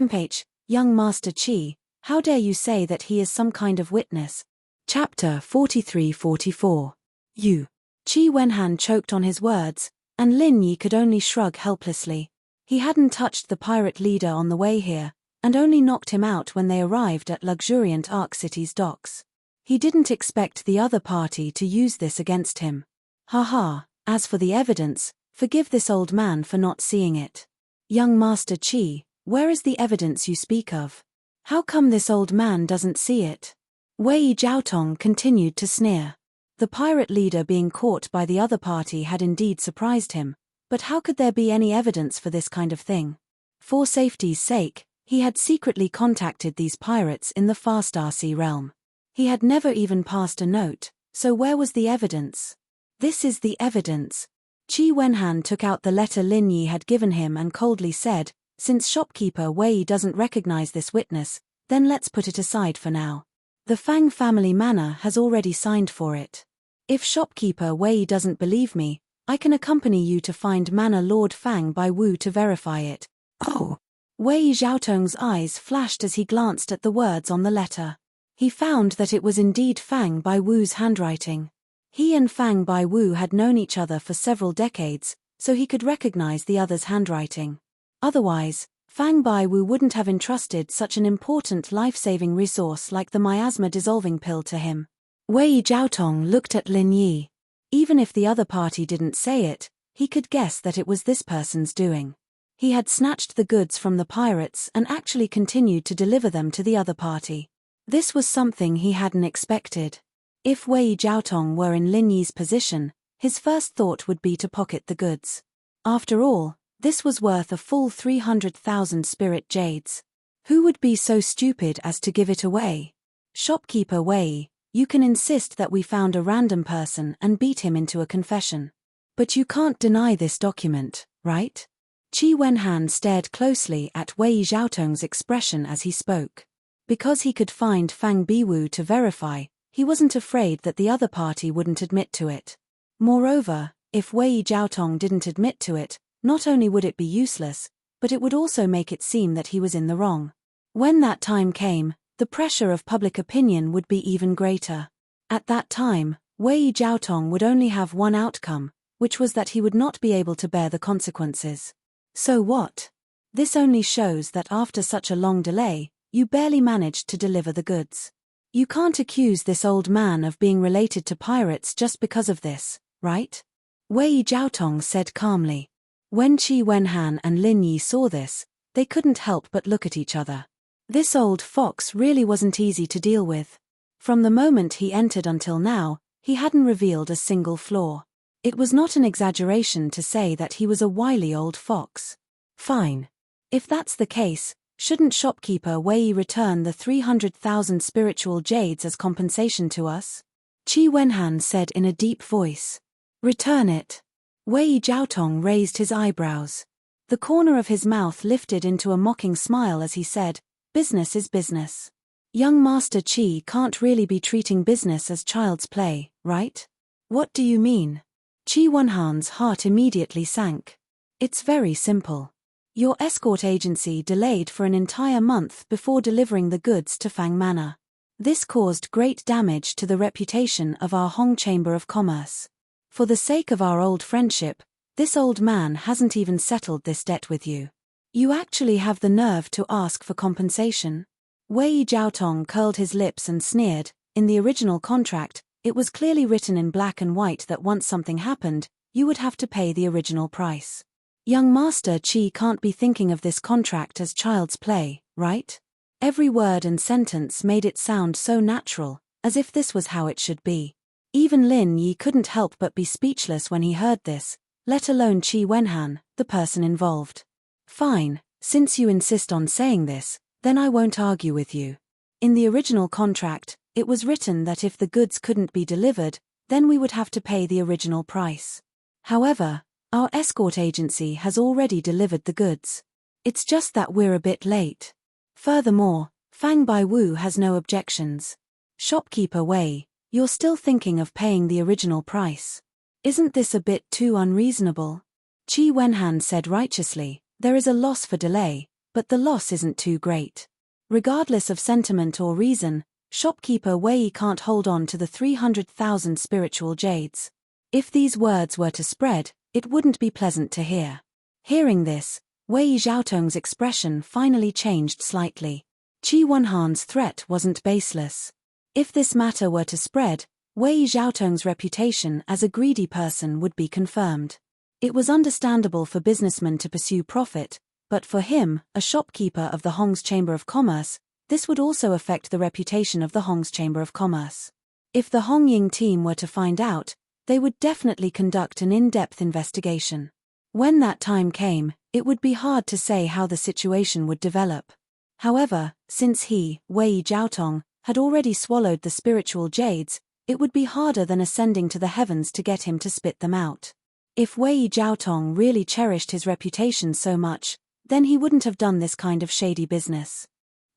S1: Page, young Master Qi, how dare you say that he is some kind of witness? Chapter 43-44. You. Qi Wenhan choked on his words, and Lin Yi could only shrug helplessly. He hadn't touched the pirate leader on the way here, and only knocked him out when they arrived at luxuriant Ark City's docks. He didn't expect the other party to use this against him. Haha, as for the evidence, forgive this old man for not seeing it. Young Master Qi, where is the evidence you speak of? How come this old man doesn't see it? Wei Jiaotong continued to sneer. The pirate leader being caught by the other party had indeed surprised him, but how could there be any evidence for this kind of thing? For safety's sake, he had secretly contacted these pirates in the Far Star Sea realm. He had never even passed a note, so where was the evidence? This is the evidence. Qi Wenhan took out the letter Lin Yi had given him and coldly said, since shopkeeper Wei doesn't recognize this witness, then let's put it aside for now. The Fang family manor has already signed for it. If shopkeeper Wei doesn't believe me, I can accompany you to find Manor Lord Fang Bai Wu to verify it.
S2: Oh!
S1: Wei Zhaotong's eyes flashed as he glanced at the words on the letter. He found that it was indeed Fang Bai Wu's handwriting. He and Fang Bai Wu had known each other for several decades, so he could recognize the other's handwriting. Otherwise, Fang Bai Wu wouldn't have entrusted such an important life-saving resource like the miasma dissolving pill to him. Wei Zhaotong looked at Lin Yi. Even if the other party didn't say it, he could guess that it was this person's doing. He had snatched the goods from the pirates and actually continued to deliver them to the other party. This was something he hadn't expected. If Wei Zhaotong were in Lin Yi's position, his first thought would be to pocket the goods. After all, this was worth a full 300,000 spirit jades. Who would be so stupid as to give it away? Shopkeeper Wei, you can insist that we found a random person and beat him into a confession. But you can't deny this document, right? Qi Wenhan stared closely at Wei Zhaotong's expression as he spoke. Because he could find Fang Biwu to verify, he wasn't afraid that the other party wouldn't admit to it. Moreover, if Wei Zhaotong didn't admit to it, not only would it be useless, but it would also make it seem that he was in the wrong. When that time came, the pressure of public opinion would be even greater. At that time, Wei Zhaotong would only have one outcome, which was that he would not be able to bear the consequences. So what? This only shows that after such a long delay, you barely managed to deliver the goods. You can't accuse this old man of being related to pirates just because of this, right? Wei Zhaotong said calmly. When Qi Wenhan and Lin Yi saw this, they couldn't help but look at each other. This old fox really wasn't easy to deal with. From the moment he entered until now, he hadn't revealed a single flaw. It was not an exaggeration to say that he was a wily old fox. Fine. If that's the case, shouldn't shopkeeper Wei return the 300,000 spiritual jades as compensation to us? Qi Wenhan said in a deep voice. Return it. Wei Zhaotong raised his eyebrows. The corner of his mouth lifted into a mocking smile as he said, business is business. Young Master Qi can't really be treating business as child's play, right? What do you mean? Qi Wenhan's heart immediately sank. It's very simple. Your escort agency delayed for an entire month before delivering the goods to Fang Manor. This caused great damage to the reputation of our Hong Chamber of Commerce. For the sake of our old friendship, this old man hasn't even settled this debt with you. You actually have the nerve to ask for compensation? Wei Zhaotong curled his lips and sneered. In the original contract, it was clearly written in black and white that once something happened, you would have to pay the original price. Young Master Qi can't be thinking of this contract as child's play, right? Every word and sentence made it sound so natural, as if this was how it should be. Even Lin Yi couldn't help but be speechless when he heard this, let alone Qi Wenhan, the person involved. Fine, since you insist on saying this, then I won't argue with you. In the original contract, it was written that if the goods couldn't be delivered, then we would have to pay the original price. However, our escort agency has already delivered the goods. It's just that we're a bit late. Furthermore, Fang Bai Wu has no objections. Shopkeeper Wei, you're still thinking of paying the original price. Isn't this a bit too unreasonable? Qi Wenhan said righteously, there is a loss for delay, but the loss isn't too great. Regardless of sentiment or reason, shopkeeper Wei can't hold on to the 300,000 spiritual jades. If these words were to spread, it wouldn't be pleasant to hear. Hearing this, Wei Zhaotong's expression finally changed slightly. Qi Wenhan's threat wasn't baseless. If this matter were to spread, Wei Zhaotong's reputation as a greedy person would be confirmed. It was understandable for businessmen to pursue profit, but for him, a shopkeeper of the Hong's Chamber of Commerce, this would also affect the reputation of the Hong's Chamber of Commerce. If the Hong Ying team were to find out, they would definitely conduct an in-depth investigation. When that time came, it would be hard to say how the situation would develop. However, since he, Wei Zhaotong, had already swallowed the spiritual jades, it would be harder than ascending to the heavens to get him to spit them out. If Wei Zhaotong really cherished his reputation so much, Then he wouldn't have done this kind of shady business.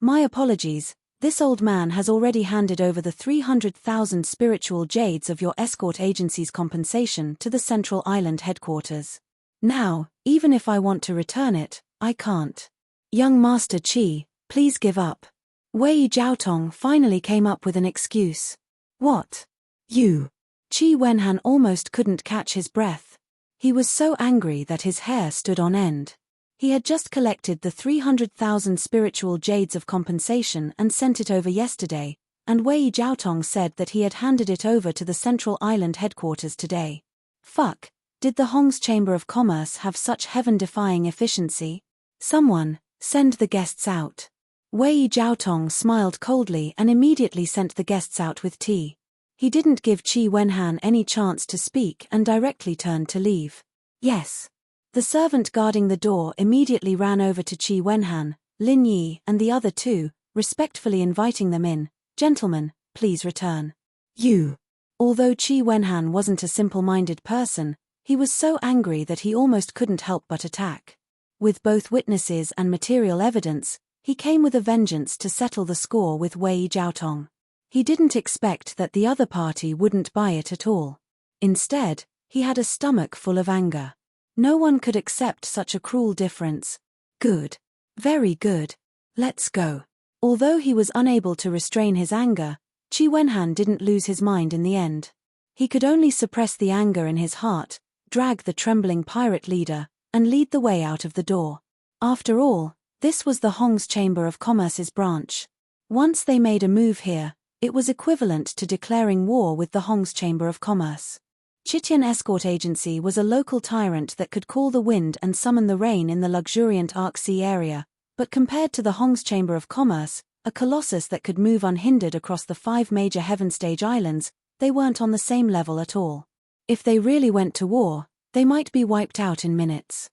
S1: My apologies, this old man has already handed over the 300,000 spiritual jades of your escort agency's compensation to the Central Island headquarters. Now, even if I want to return it, I can't. Young Master Qi, please give up. Wei Jiaotong finally came up with an excuse. What? You? Qi Wenhan almost couldn't catch his breath. He was so angry that his hair stood on end. He had just collected the 300,000 spiritual jades of compensation and sent it over yesterday, and Wei Jiaotong said that he had handed it over to the Central Island headquarters today. Fuck, did the Hong's Chamber of Commerce have such heaven-defying efficiency? Someone, send the guests out. Wei Jiaotong smiled coldly and immediately sent the guests out with tea. He didn't give Qi Wenhan any chance to speak and directly turned to leave. Yes. The servant guarding the door immediately ran over to Qi Wenhan, Lin Yi and the other two, respectfully inviting them in. Gentlemen, please return. You. Although Qi Wenhan wasn't a simple-minded person, he was so angry that he almost couldn't help but attack. With both witnesses and material evidence, he came with a vengeance to settle the score with Wei Jiaotong. He didn't expect that the other party wouldn't buy it at all. Instead, he had a stomach full of anger. No one could accept such a cruel difference. Good. Very good. Let's go. Although he was unable to restrain his anger, Qi Wenhan didn't lose his mind in the end. He could only suppress the anger in his heart, drag the trembling pirate leader, and lead the way out of the door. After all, this was the Hong's Chamber of Commerce's branch. Once they made a move here, it was equivalent to declaring war with the Hong's Chamber of Commerce. Chitian Escort Agency was a local tyrant that could call the wind and summon the rain in the luxuriant Arc Sea area, but compared to the Hong's Chamber of Commerce, a colossus that could move unhindered across the 5 major Heaven Stage islands, they weren't on the same level at all. If they really went to war, they might be wiped out in minutes.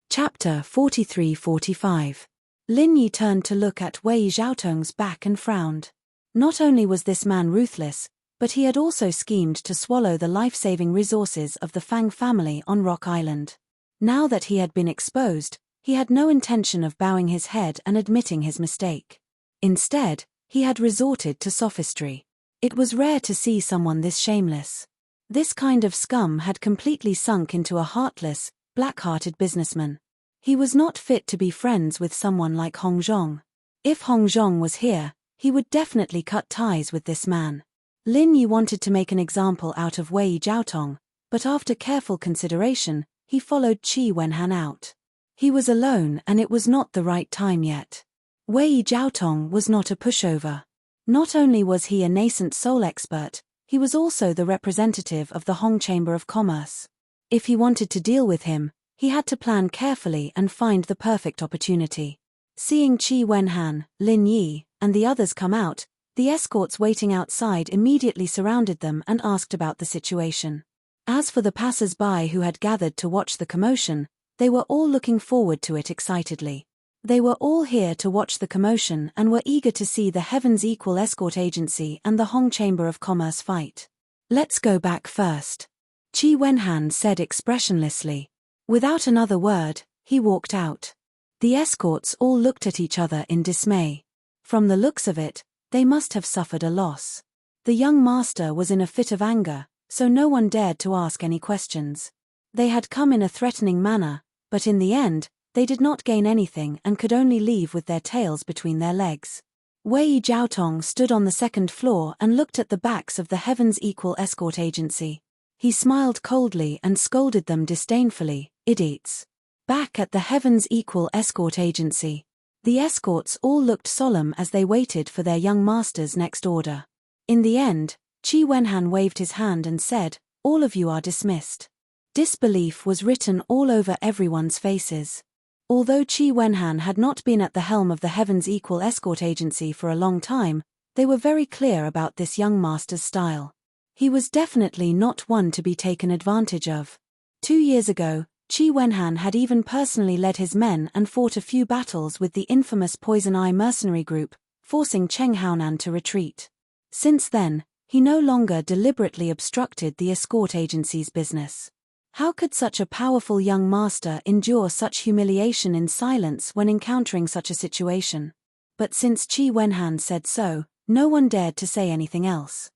S1: Chapter 43-45. Lin Yi turned to look at Wei Jiaotong's back and frowned. Not only was this man ruthless, but he had also schemed to swallow the life-saving resources of the Fang family on Rock Island. Now that he had been exposed, he had no intention of bowing his head and admitting his mistake. Instead, he had resorted to sophistry. It was rare to see someone this shameless. This kind of scum had completely sunk into a heartless, black-hearted businessman. He was not fit to be friends with someone like Hong Zhong. If Hong Zhong was here, he would definitely cut ties with this man. Lin Yi wanted to make an example out of Wei Jiaotong, but after careful consideration, he followed Qi Wenhan out. He was alone and it was not the right time yet. Wei Jiaotong was not a pushover. Not only was he a nascent soul expert, he was also the representative of the Hong Chamber of Commerce. If he wanted to deal with him, he had to plan carefully and find the perfect opportunity. Seeing Qi Wenhan, Lin Yi, and the others come out, the escorts waiting outside immediately surrounded them and asked about the situation. As for the passers-by who had gathered to watch the commotion, they were all looking forward to it excitedly. They were all here to watch the commotion and were eager to see the Heaven's Equal Escort Agency and the Hong Chamber of Commerce fight. Let's go back first. Qi Wenhan said expressionlessly. Without another word, he walked out. The escorts all looked at each other in dismay. From the looks of it, they must have suffered a loss. The young master was in a fit of anger, so no one dared to ask any questions. They had come in a threatening manner, but in the end, they did not gain anything and could only leave with their tails between their legs. Wei Jiaotong stood on the second floor and looked at the backs of the Heaven's Equal Escort Agency. He smiled coldly and scolded them disdainfully, idiots. Back at the Heaven's Equal Escort Agency, the escorts all looked solemn as they waited for their young master's next order. In the end, Qi Wenhan waved his hand and said, "All of you are dismissed." Disbelief was written all over everyone's faces. Although Qi Wenhan had not been at the helm of the Heaven's Equal Escort Agency for a long time, they were very clear about this young master's style. He was definitely not one to be taken advantage of. 2 years ago, Qi Wenhan had even personally led his men and fought a few battles with the infamous Poison Eye mercenary group, forcing Cheng Haonan to retreat. Since then, he no longer deliberately obstructed the escort agency's business. How could such a powerful young master endure such humiliation in silence when encountering such a situation? But since Qi Wenhan said so, no one dared to say anything else.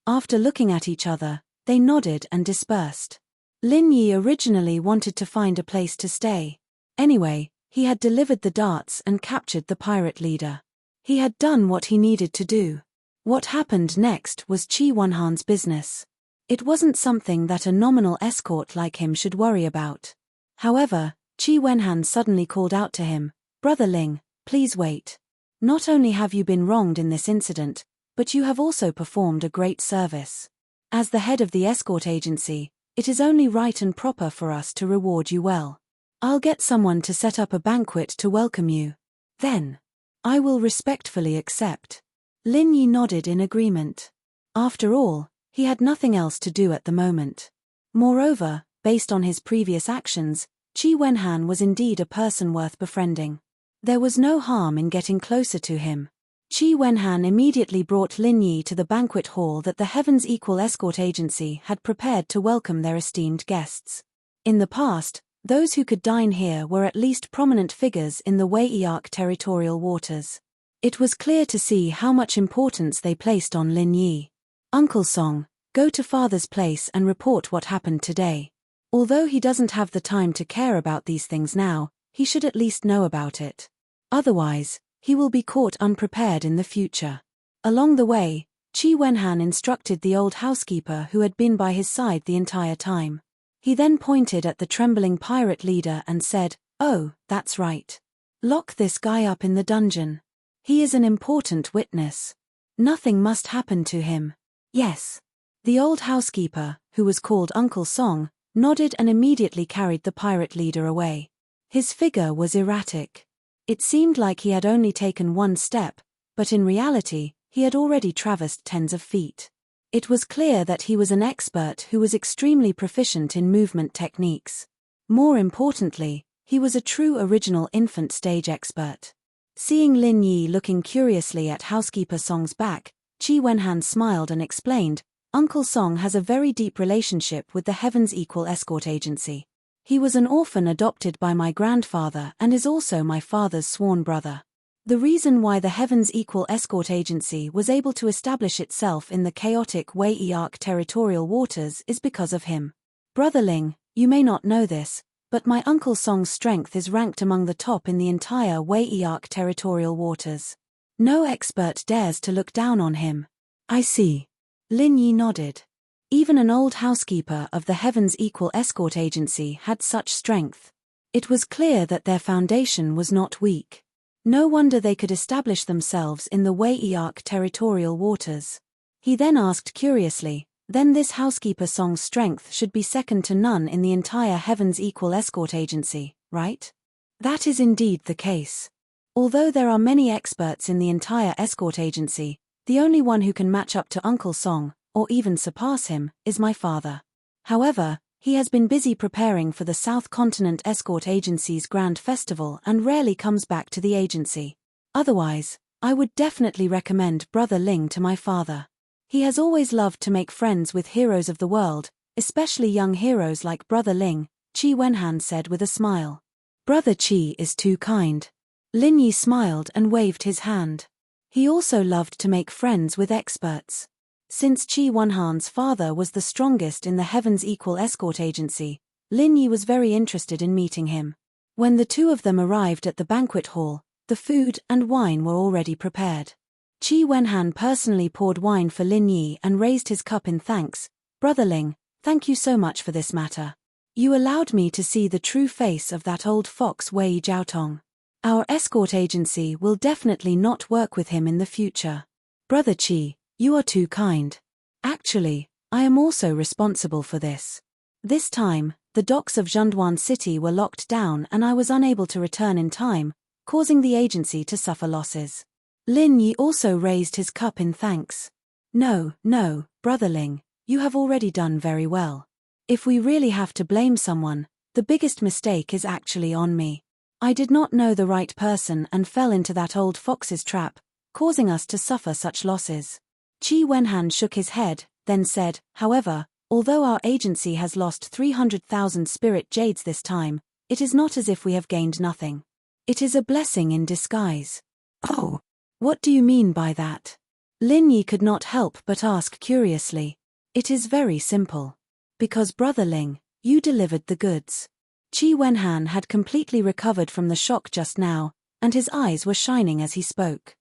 S1: After looking at each other, they nodded and dispersed. Lin Yi originally wanted to find a place to stay. Anyway, he had delivered the darts and captured the pirate leader. He had done what he needed to do. What happened next was Qi Wenhan's business. It wasn't something that a nominal escort like him should worry about. However, Qi Wenhan suddenly called out to him, "Brother Ling, please wait. Not only have you been wronged in this incident, but you have also performed a great service. As the head of the escort agency, it is only right and proper for us to reward you well. I'll get someone to set up a banquet to welcome you. Then, I will respectfully accept." Lin Yi nodded in agreement. After all, he had nothing else to do at the moment. Moreover, based on his previous actions, Qi Wenhan was indeed a person worth befriending. There was no harm in getting closer to him. Qi Wenhan immediately brought Lin Yi to the banquet hall that the Heavens Equal Escort Agency had prepared to welcome their esteemed guests. In the past, those who could dine here were at least prominent figures in the Wei-Arc territorial waters. It was clear to see how much importance they placed on Lin Yi. "Uncle Song, go to father's place and report what happened today. Although he doesn't have the time to care about these things now, he should at least know about it. Otherwise, he will be caught unprepared in the future." Along the way, Qi Wenhan instructed the old housekeeper who had been by his side the entire time. He then pointed at the trembling pirate leader and said, "Oh, that's right. Lock this guy up in the dungeon. He is an important witness. Nothing must happen to him." "Yes." The old housekeeper, who was called Uncle Song, nodded and immediately carried the pirate leader away. His figure was erratic. It seemed like he had only taken one step, but in reality, he had already traversed tens of feet. It was clear that he was an expert who was extremely proficient in movement techniques. More importantly, he was a true original infant stage expert. Seeing Lin Yi looking curiously at housekeeper Song's back, Qi Wenhan smiled and explained, "Uncle Song has a very deep relationship with the Heavens Equal Escort Agency. He was an orphan adopted by my grandfather and is also my father's sworn brother. The reason why the Heavens Equal Escort Agency was able to establish itself in the chaotic Wei-Arc territorial waters is because of him. Brother Ling, you may not know this, but my Uncle Song's strength is ranked among the top in the entire Wei-Arc territorial waters. No expert dares to look down on him." "I see." Lin Yi nodded. Even an old housekeeper of the Heavens Equal Escort Agency had such strength. It was clear that their foundation was not weak. No wonder they could establish themselves in the Wei-Arc territorial waters. He then asked curiously, "Then this housekeeper Song's strength should be second to none in the entire Heavens Equal Escort Agency, right?" "That is indeed the case. Although there are many experts in the entire escort agency, the only one who can match up to Uncle Song, or even surpass him, is my father. However, he has been busy preparing for the South Continent Escort Agency's Grand Festival and rarely comes back to the agency. Otherwise, I would definitely recommend Brother Ling to my father. He has always loved to make friends with heroes of the world, especially young heroes like Brother Ling," Qi Wenhan said with a smile. "Brother Qi is too kind." Lin Yi smiled and waved his hand. He also loved to make friends with experts. Since Qi Wenhan's father was the strongest in the Heavens Equal Escort Agency, Lin Yi was very interested in meeting him. When the two of them arrived at the banquet hall, the food and wine were already prepared. Qi Wenhan personally poured wine for Lin Yi and raised his cup in thanks. "Brother Ling, thank you so much for this matter. You allowed me to see the true face of that old fox Wei Jiaotong. Our escort agency will definitely not work with him in the future. Brother Qi, you are too kind. Actually, I am also responsible for this. This time, the docks of Zhenduan City were locked down and I was unable to return in time, causing the agency to suffer losses." Lin Yi also raised his cup in thanks. No, Brother Ling, you have already done very well. If we really have to blame someone, the biggest mistake is actually on me. I did not know the right person and fell into that old fox's trap, causing us to suffer such losses." Qi Wenhan shook his head, then said, "However, Although our agency has lost 300,000 spirit jades this time, it is not as if we have gained nothing. It is a blessing in disguise.
S2: Oh,
S1: What do you mean by that? Lin Yi could not help but ask curiously. It is very simple. Because Brother Ling, you delivered the goods. Qi Wenhan had completely recovered from the shock just now, and his eyes were shining as he spoke.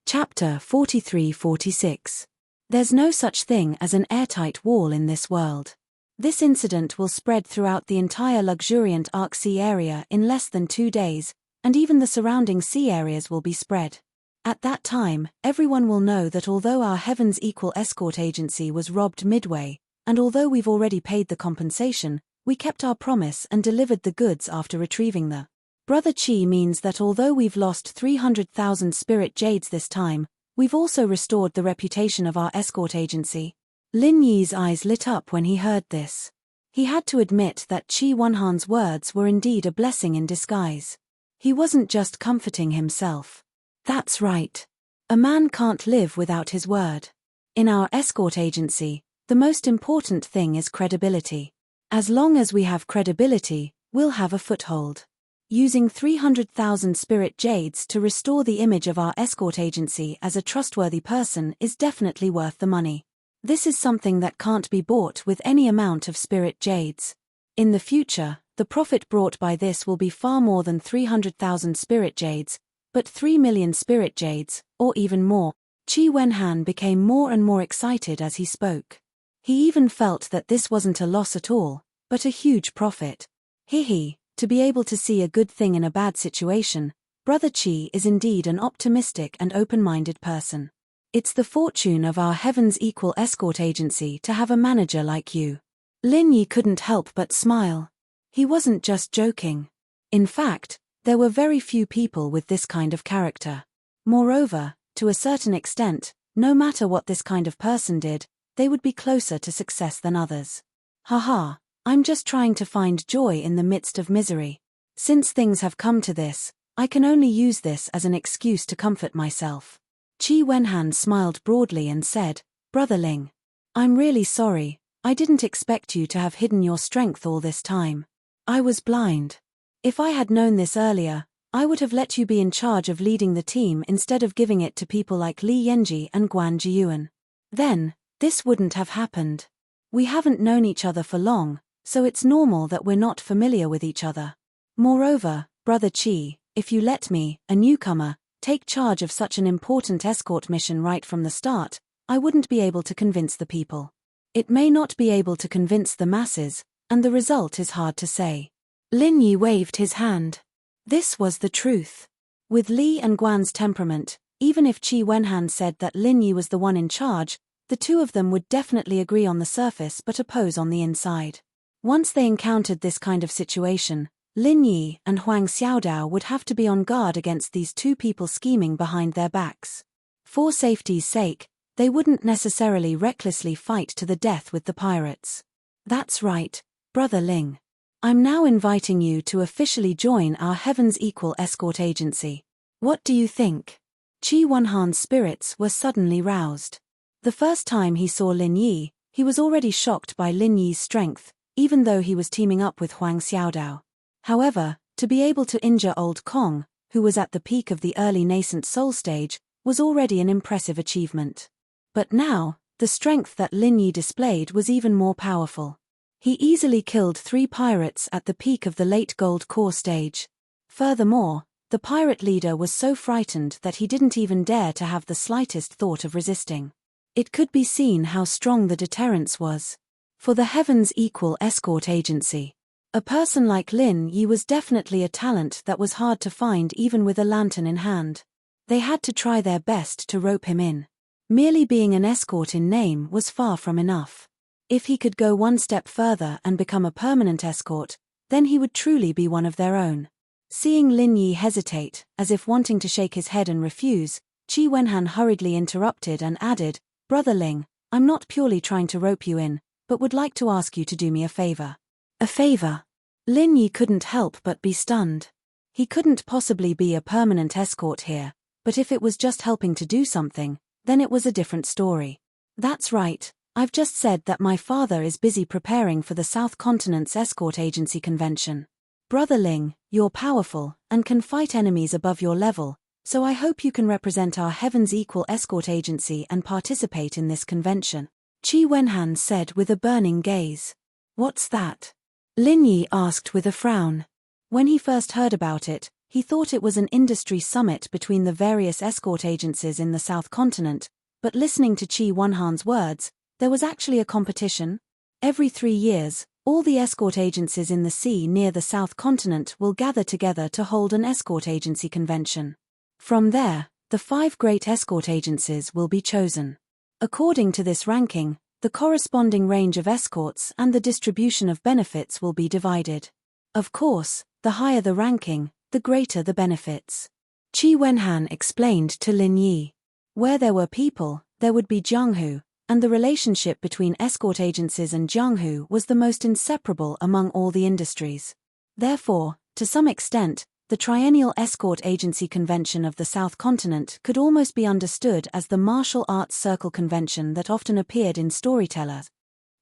S1: Chapter 43-46. There's no such thing as an airtight wall in this world. This incident will spread throughout the entire luxuriant Arc Sea area in less than 2 days, and even the surrounding sea areas will be spread. At that time, everyone will know that although our Heavens Equal escort agency was robbed midway, and although we've already paid the compensation, we kept our promise and delivered the goods after retrieving the Brother Qi means that although we've lost 300,000 spirit jades this time, we've also restored the reputation of our escort agency. Lin Yi's eyes lit up when he heard this. He had to admit that Qi Wenhan's words were indeed a blessing in disguise. He wasn't just comforting himself. That's right. A man can't live without his word. In our escort agency, the most important thing is credibility. As long as we have credibility, we'll have a foothold. Using 300,000 spirit jades to restore the image of our escort agency as a trustworthy person is definitely worth the money. This is something that can't be bought with any amount of spirit jades. In the future, the profit brought by this will be far more than 300,000 spirit jades, but 3 million spirit jades, or even more. Qi Wenhan became more and more excited as he spoke. He even felt that this wasn't a loss at all, but a huge profit. To be able to see a good thing in a bad situation, Brother Qi is indeed an optimistic and open-minded person. It's the fortune of our Heavens Equal escort agency to have a manager like you. Lin Yi couldn't help but smile. He wasn't just joking. In fact, there were very few people with this kind of character. Moreover, to a certain extent, no matter what this kind of person did, they would be closer to success than others. Haha, I'm just trying to find joy in the midst of misery. Since things have come to this, I can only use this as an excuse to comfort myself. Qi Wenhan smiled broadly and said, Brother Ling, I'm really sorry, I didn't expect you to have hidden your strength all this time. I was blind. If I had known this earlier, I would have let you be in charge of leading the team instead of giving it to people like Li Yanji and Guan Jiyuan. Then, this wouldn't have happened. We haven't known each other for long, so it's normal that we're not familiar with each other. Moreover, Brother Qi, if you let me, a newcomer, take charge of such an important escort mission right from the start, I wouldn't be able to convince the people. It may not be able to convince the masses, and the result is hard to say. Lin Yi waved his hand. This was the truth. With Li and Guan's temperament, even if Qi Wenhan said that Lin Yi was the one in charge, the two of them would definitely agree on the surface but oppose on the inside. Once they encountered this kind of situation, Lin Yi and Huang Xiaodao would have to be on guard against these two people scheming behind their backs. For safety's sake, they wouldn't necessarily recklessly fight to the death with the pirates. That's right, Brother Ling. I'm now inviting you to officially join our Heavens Equal escort agency. What do you think? Qi Wenhan's spirits were suddenly roused. The first time he saw Lin Yi, he was already shocked by Lin Yi's strength, even though he was teaming up with Huang Xiaodao. However, to be able to injure Old Kong, who was at the peak of the early nascent soul stage, was already an impressive achievement. But now, the strength that Lin Yi displayed was even more powerful. He easily killed 3 pirates at the peak of the late gold core stage. Furthermore, the pirate leader was so frightened that he didn't even dare to have the slightest thought of resisting. It could be seen how strong the deterrence was. For the Heavens Equal escort agency, a person like Lin Yi was definitely a talent that was hard to find even with a lantern in hand. They had to try their best to rope him in. Merely being an escort in name was far from enough. If he could go one step further and become a permanent escort, then he would truly be one of their own. Seeing Lin Yi hesitate, as if wanting to shake his head and refuse, Qi Wenhan hurriedly interrupted and added, Brother Ling, I'm not purely trying to rope you in, but would like to ask you to do me a favor. A favor? Lin Yi couldn't help but be stunned. He couldn't possibly be a permanent escort here, but if it was just helping to do something, then it was a different story. That's right, I've just said that my father is busy preparing for the South Continent's escort agency convention. Brother Ling, you're powerful, and can fight enemies above your level, so I hope you can represent our Heaven's Equal escort agency and participate in this convention. Qi Wenhan said with a burning gaze. What's that? Lin Yi asked with a frown. When he first heard about it, he thought it was an industry summit between the various escort agencies in the South Continent, but listening to Qi Wenhan's words, there was actually a competition. Every 3 years, all the escort agencies in the sea near the South Continent will gather together to hold an escort agency convention. From there, the 5 great escort agencies will be chosen. According to this ranking, the corresponding range of escorts and the distribution of benefits will be divided. Of course, the higher the ranking, the greater the benefits. Qi Wenhan explained to Lin Yi. Where there were people, there would be Jianghu, and the relationship between escort agencies and Jianghu was the most inseparable among all the industries. Therefore, to some extent, the triennial escort agency convention of the South Continent could almost be understood as the martial arts circle convention that often appeared in storytellers.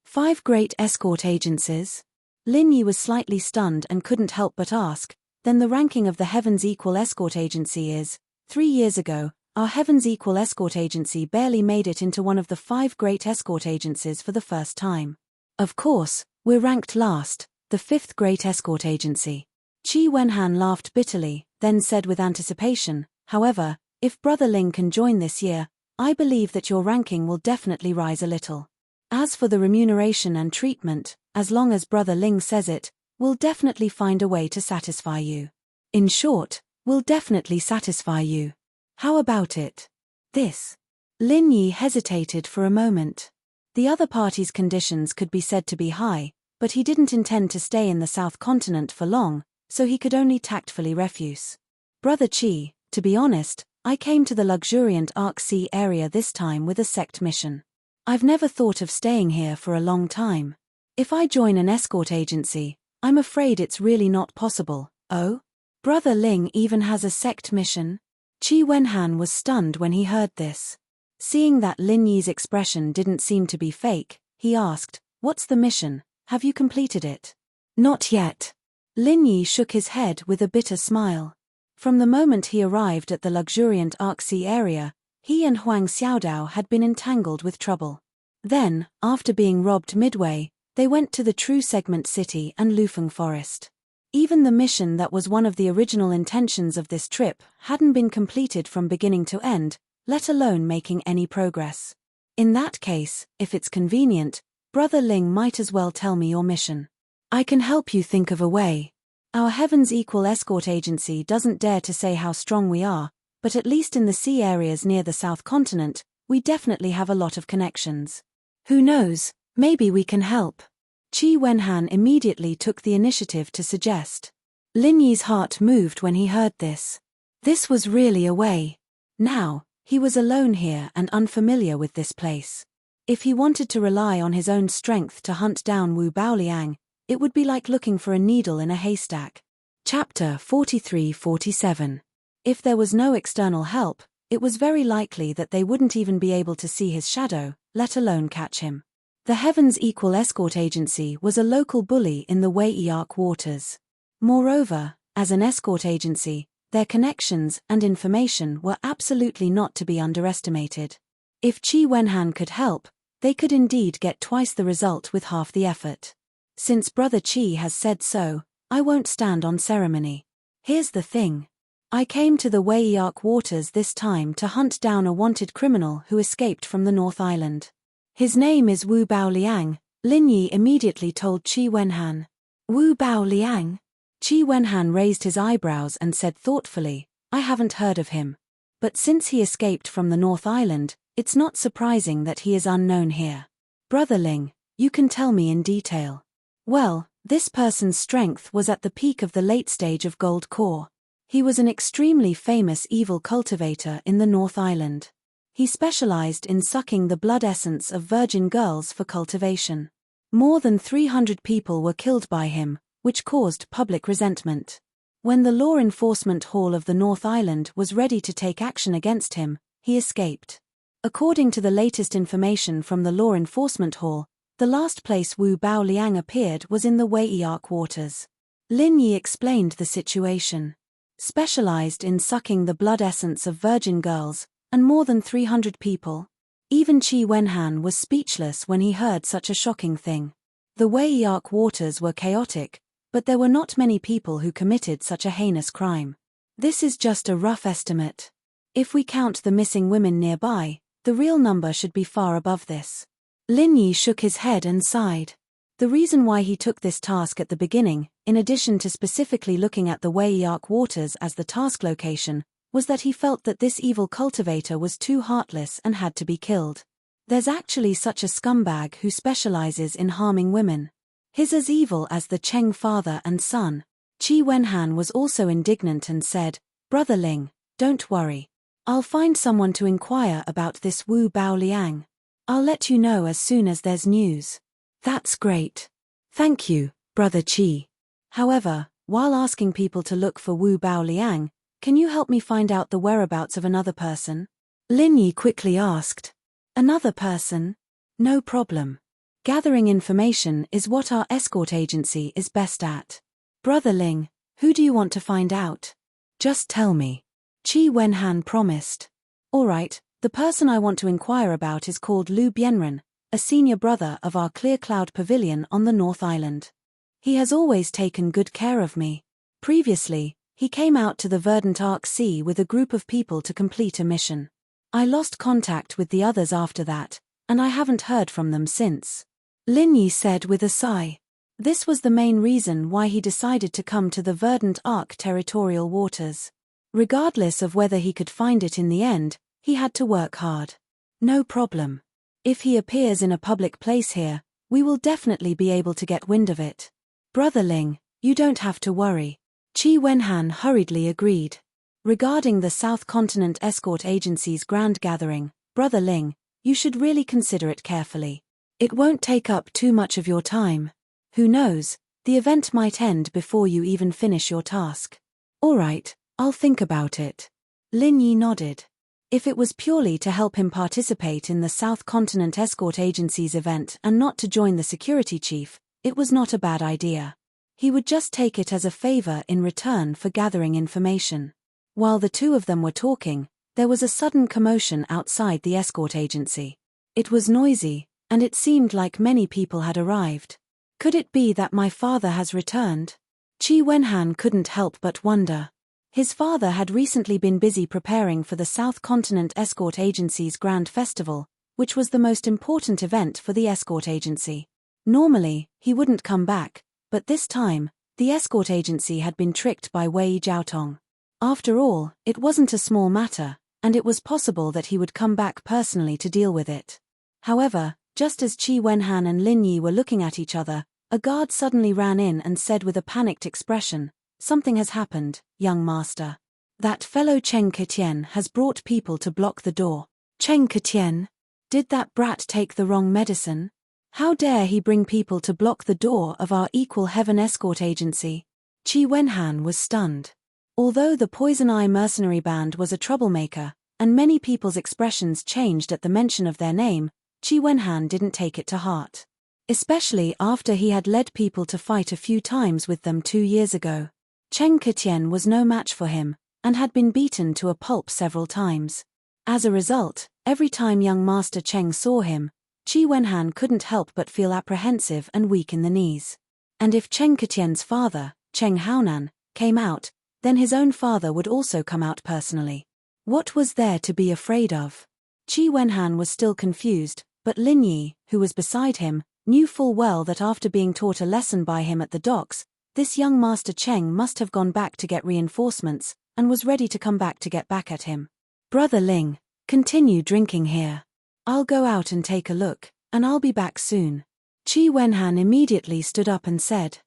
S1: 5 great escort agencies? Lin Yi was slightly stunned and couldn't help but ask, then the ranking of the Heaven's Equal escort agency is, 3 years ago, our Heaven's Equal escort agency barely made it into one of the 5 great escort agencies for the first time. Of course, we're ranked last, the 5th great escort agency. Qi Wenhan laughed bitterly, then said with anticipation, however, if Brother Ling can join this year, I believe that your ranking will definitely rise a little. As for the remuneration and treatment, as long as Brother Ling says it, we'll definitely find a way to satisfy you. In short, we'll definitely satisfy you. How about it? This. Lin Yi hesitated for a moment. The other party's conditions could be said to be high, but he didn't intend to stay in the South Continent for long, so he could only tactfully refuse. Brother Qi, to be honest, I came to the luxuriant Arc Sea area this time with a sect mission. I've never thought of staying here for a long time. If I join an escort agency, I'm afraid it's really not possible. Oh? Brother Ling even has a sect mission? Qi Wenhan was stunned when he heard this. Seeing that Lin Yi's expression didn't seem to be fake, he asked, "What's the mission? Have you completed it?" "Not yet." Lin Yi shook his head with a bitter smile. From the moment he arrived at the luxuriant Arc Sea area, he and Huang Xiaodao had been entangled with trouble. Then, after being robbed midway, they went to the True Segment City and Lufeng Forest. Even the mission that was one of the original intentions of this trip hadn't been completed from beginning to end, let alone making any progress. In that case, if it's convenient, Brother Ling might as well tell me your mission. I can help you think of a way. Our Heaven's Equal escort agency doesn't dare to say how strong we are, but at least in the sea areas near the South Continent, we definitely have a lot of connections. Who knows, maybe we can help. Qi Wenhan immediately took the initiative to suggest. Lin Yi's heart moved when he heard this. This was really a way. Now, he was alone here and unfamiliar with this place. If he wanted to rely on his own strength to hunt down Wu Baoliang, it would be like looking for a needle in a haystack. Chapter 43-47. If there was no external help, it was very likely that they wouldn't even be able to see his shadow, let alone catch him. The Heaven's Equal escort agency was a local bully in the Wei'arc waters. Moreover, as an escort agency, their connections and information were absolutely not to be underestimated. If Qi Wenhan could help, they could indeed get twice the result with half the effort. Since Brother Qi has said so, I won't stand on ceremony. Here's the thing. I came to the Wei'arc waters this time to hunt down a wanted criminal who escaped from the North Island. His name is Wu Baoliang, Lin Yi immediately told Qi Wenhan. Wu Baoliang? Qi Wenhan raised his eyebrows and said thoughtfully, I haven't heard of him. But since he escaped from the North Island, it's not surprising that he is unknown here. Brother Ling, you can tell me in detail. Well, this person's strength was at the peak of the late stage of Gold Core. He was an extremely famous evil cultivator in the North Island. He specialized in sucking the blood essence of virgin girls for cultivation. More than 300 people were killed by him, which caused public resentment. When the Law Enforcement Hall of the North Island was ready to take action against him, he escaped. According to the latest information from the Law Enforcement Hall, the last place Wu Baoliang appeared was in the Wei'erk waters. Lin Yi explained the situation. Specialized in sucking the blood essence of virgin girls, and more than 300 people. Even Qi Wenhan was speechless when he heard such a shocking thing. The Wei'erk waters were chaotic, but there were not many people who committed such a heinous crime. This is just a rough estimate. If we count the missing women nearby, the real number should be far above this. Lin Yi shook his head and sighed. The reason why he took this task at the beginning, in addition to specifically looking at the Wei'erk waters as the task location, was that he felt that this evil cultivator was too heartless and had to be killed. There's actually such a scumbag who specializes in harming women. He's as evil as the Cheng father and son. Qi Wenhan was also indignant and said, "Brother Ling, don't worry. I'll find someone to inquire about this Wu Baoliang. I'll let you know as soon as there's news." "That's great. Thank you, Brother Qi. However, while asking people to look for Wu Baoliang, can you help me find out the whereabouts of another person?" Lin Yi quickly asked. "Another person? No problem. Gathering information is what our escort agency is best at. Brother Ling, who do you want to find out? Just tell me." Qi Wenhan promised. "All right, the person I want to inquire about is called Lu Bianren, a senior brother of our Clear Cloud Pavilion on the North Island. He has always taken good care of me. Previously, he came out to the Verdant Arc Sea with a group of people to complete a mission. I lost contact with the others after that, and I haven't heard from them since." Lin Yi said with a sigh. This was the main reason why he decided to come to the Verdant Arc territorial waters. Regardless of whether he could find it in the end, he had to work hard. "No problem. If he appears in a public place here, we will definitely be able to get wind of it. Brother Ling, you don't have to worry." Qi Wenhan hurriedly agreed. "Regarding the South Continent Escort Agency's grand gathering, Brother Ling, you should really consider it carefully. It won't take up too much of your time. Who knows, the event might end before you even finish your task." "All right, I'll think about it." Lin Yi nodded. If it was purely to help him participate in the South Continent Escort Agency's event and not to join the security chief, it was not a bad idea. He would just take it as a favor in return for gathering information. While the two of them were talking, there was a sudden commotion outside the escort agency. It was noisy, and it seemed like many people had arrived. Could it be that my father has returned? Qi Wenhan couldn't help but wonder. His father had recently been busy preparing for the South Continent Escort Agency's Grand Festival, which was the most important event for the escort agency. Normally, he wouldn't come back, but this time, the escort agency had been tricked by Wei Jiaotong. After all, it wasn't a small matter, and it was possible that he would come back personally to deal with it. However, just as Qi Wenhan and Lin Yi were looking at each other, a guard suddenly ran in and said with a panicked expression, "Something has happened, young master. That fellow Cheng Ketien has brought people to block the door." "Cheng Ketien? Did that brat take the wrong medicine? How dare he bring people to block the door of our Equal Heaven Escort Agency?" Qi Wenhan was stunned. Although the Poison Eye mercenary band was a troublemaker, and many people's expressions changed at the mention of their name, Qi Wenhan didn't take it to heart. Especially after he had led people to fight a few times with them 2 years ago. Cheng Ketien was no match for him, and had been beaten to a pulp several times. As a result, every time young Master Cheng saw him, Qi Wenhan couldn't help but feel apprehensive and weak in the knees. And if Cheng Ketien's father, Cheng Haonan, came out, then his own father would also come out personally. What was there to be afraid of? Qi Wenhan was still confused, but Lin Yi, who was beside him, knew full well that after being taught a lesson by him at the docks, this young Master Cheng must have gone back to get reinforcements, and was ready to come back to get back at him. "Brother Ling, continue drinking here. I'll go out and take a look, and I'll be back soon." Qi Wenhan immediately stood up and said.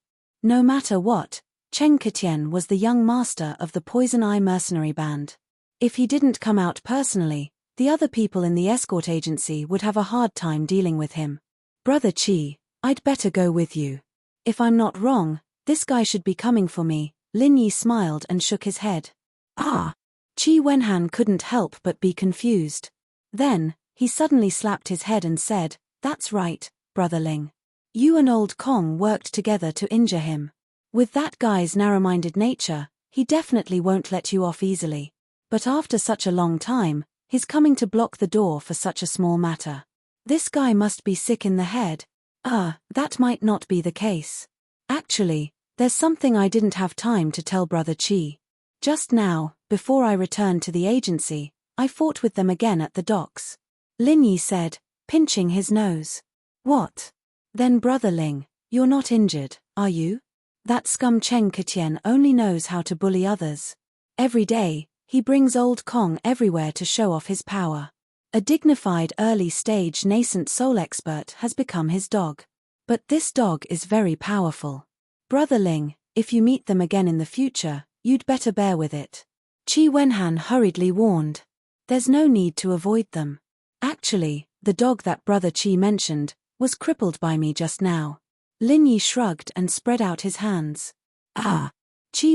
S1: No matter what, Cheng Ketien was the young master of the Poison Eye mercenary band. If he didn't come out personally, the other people in the escort agency would have a hard time dealing with him. "Brother Qi, I'd better go with you. If I'm not wrong, this guy should be coming for me." Lin Yi smiled and shook his head. "Ah!" Qi Wenhan couldn't help but be confused. Then, He suddenly slapped his head and said, "That's right, Brother Ling. You and Old Kong worked together to injure him. With that guy's narrow-minded nature, he definitely won't let you off easily. But after such a long time, he's coming to block the door for such a small matter. This guy must be sick in the head." That might not be the case. Actually, there's something I didn't have time to tell Brother Chi. Just now, before I returned to the agency, I fought with them again at the docks. Lin Yi said, pinching his nose. "What? Then Brother Ling, you're not injured, are you? That scum Cheng Ketian only knows how to bully others. Every day, he brings Old Kong everywhere to show off his power. A dignified early-stage nascent soul expert has become his dog. But this dog is very powerful. Brother Ling, if you meet them again in the future, you'd better bear with it." Qi Wenhan hurriedly warned. "There's no need to avoid them. Actually, the dog that Brother Qi mentioned was crippled by me just now." Lin Yi shrugged and spread out his hands. Qi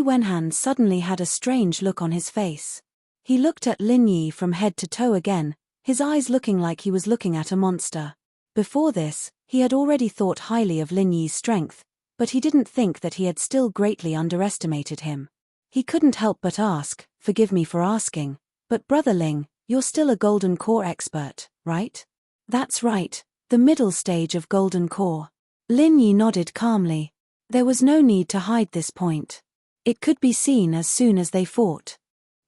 S1: Wenhan suddenly had a strange look on his face. He looked at Lin Yi from head to toe again, his eyes looking like he was looking at a monster. Before this, he had already thought highly of Lin Yi's strength, but he didn't think that he had still greatly underestimated him. He couldn't help but ask, "Forgive me for asking, but Brother Ling, you're still a Golden Core expert, right?" "That's right, the middle stage of Golden Core." Lin Yi nodded calmly. There was no need to hide this point. It could be seen as soon as they fought.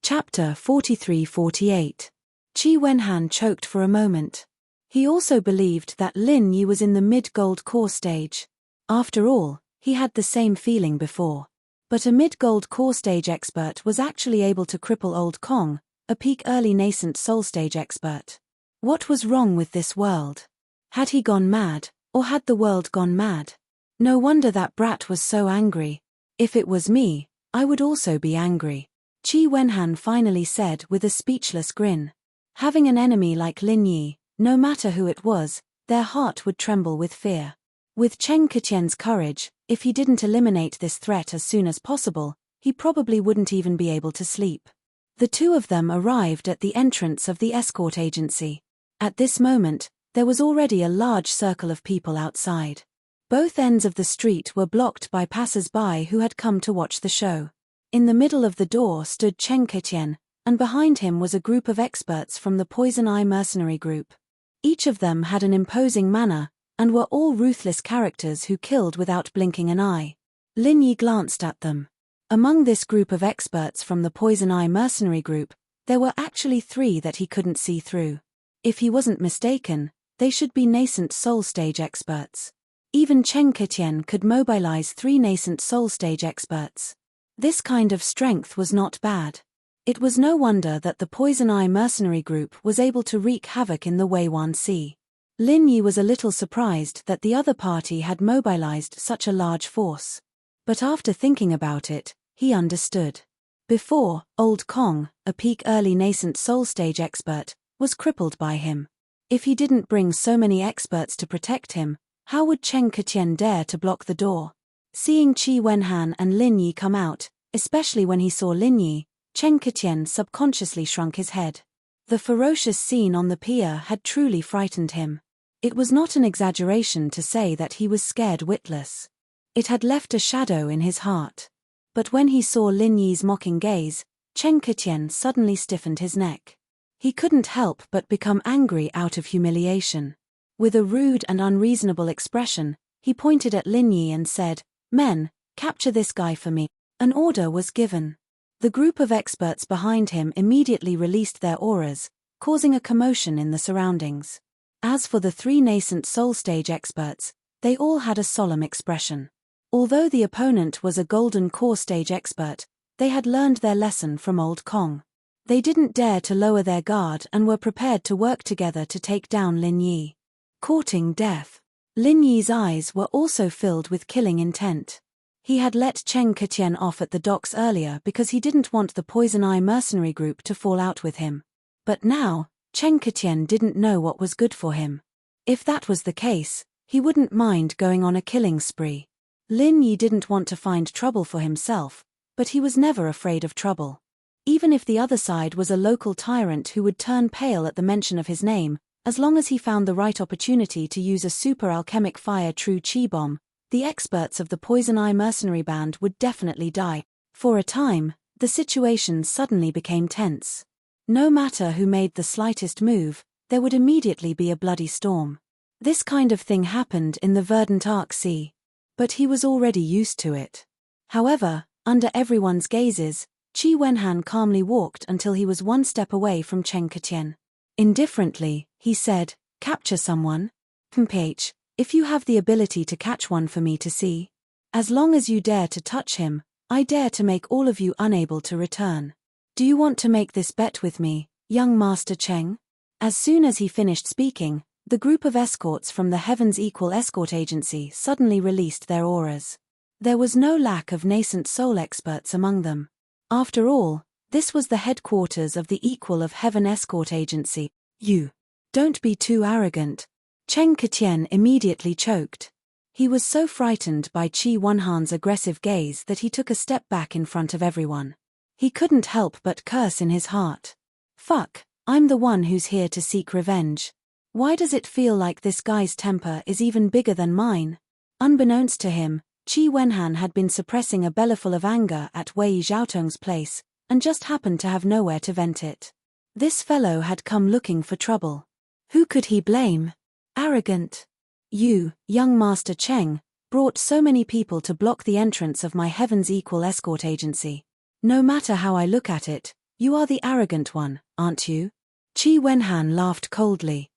S1: Chapter 43-48. Qi Wenhan choked for a moment. He also believed that Lin Yi was in the mid-gold core stage. After all, he had the same feeling before. But a mid-gold core stage expert was actually able to cripple Old Kong, a peak early nascent soul stage expert. What was wrong with this world? Had he gone mad, or had the world gone mad? No wonder that brat was so angry. If it was me, I would also be angry. Qi Wenhan finally said with a speechless grin. Having an enemy like Lin Yi, no matter who it was, their heart would tremble with fear. With Cheng Ketian's courage, if he didn't eliminate this threat as soon as possible, he probably wouldn't even be able to sleep. The two of them arrived at the entrance of the escort agency. At this moment, there was already a large circle of people outside. Both ends of the street were blocked by passers-by who had come to watch the show. In the middle of the door stood Cheng Ketian, and behind him was a group of experts from the Poison Eye mercenary group. Each of them had an imposing manner, and were all ruthless characters who killed without blinking an eye. Lin Yi glanced at them. Among this group of experts from the Poison Eye mercenary group, there were actually 3 that he couldn't see through. If he wasn't mistaken, they should be nascent soul stage experts. Even Cheng Ketian could mobilize 3 nascent soul stage experts. This kind of strength was not bad. It was no wonder that the Poison Eye mercenary group was able to wreak havoc in the Weiwan Sea. Lin Yi was a little surprised that the other party had mobilized such a large force. But after thinking about it, he understood. Before, Old Kong, a peak early nascent soul stage expert, was crippled by him. If he didn't bring so many experts to protect him, how would Cheng Ketian dare to block the door? Seeing Qi Wenhan and Lin Yi come out, especially when he saw Lin Yi, Cheng Ketian subconsciously shrunk his head. The ferocious scene on the pier had truly frightened him. It was not an exaggeration to say that he was scared witless. It had left a shadow in his heart. But when he saw Lin Yi's mocking gaze, Cheng Ketian suddenly stiffened his neck. He couldn't help but become angry out of humiliation. With a rude and unreasonable expression, he pointed at Lin Yi and said, "Men, capture this guy for me." An order was given. The group of experts behind him immediately released their auras, causing a commotion in the surroundings. As for the 3 nascent soul stage experts, they all had a solemn expression. Although the opponent was a golden core stage expert, they had learned their lesson from Old Kong. They didn't dare to lower their guard and were prepared to work together to take down Lin Yi. Courting death. Lin Yi's eyes were also filled with killing intent. He had let Cheng Ketian off at the docks earlier because he didn't want the Poison Eye mercenary group to fall out with him. But now, Cheng Ketian didn't know what was good for him. If that was the case, he wouldn't mind going on a killing spree. Lin Yi didn't want to find trouble for himself, but he was never afraid of trouble. Even if the other side was a local tyrant who would turn pale at the mention of his name, As long as he found the right opportunity to use a super alchemic fire true chi bomb, the experts of the Poison Eye mercenary band would definitely die. For a time, the situation suddenly became tense. No matter who made the slightest move, there would immediately be a bloody storm. This kind of thing happened in the verdant Arc Sea. But he was already used to it. However, under everyone's gazes, Qi Wenhan calmly walked until he was one step away from Cheng Ketian. Indifferently, he said, "Capture someone? Mph, if you have the ability to catch one for me to see. As long as you dare to touch him, I dare to make all of you unable to return. Do you want to make this bet with me, young Master Cheng?" As soon as he finished speaking, the group of escorts from the Heaven's Equal Escort Agency suddenly released their auras. There was no lack of nascent soul experts among them. After all, this was the headquarters of the Equal of Heaven Escort Agency. "You. Don't be too arrogant." Cheng Ketian immediately choked. He was so frightened by Qi Wenhan's aggressive gaze that he took a step back in front of everyone. He couldn't help but curse in his heart. "Fuck, I'm the one who's here to seek revenge. Why does it feel like this guy's temper is even bigger than mine?" Unbeknownst to him, Qi Wenhan had been suppressing a bellyful of anger at Wei Zhaotong's place, and just happened to have nowhere to vent it. This fellow had come looking for trouble. Who could he blame? Arrogant. "You, young Master Cheng, brought so many people to block the entrance of my Heaven's Equal Escort Agency. No matter how I look at it, you are the arrogant one, aren't you?" Qi Wenhan laughed coldly.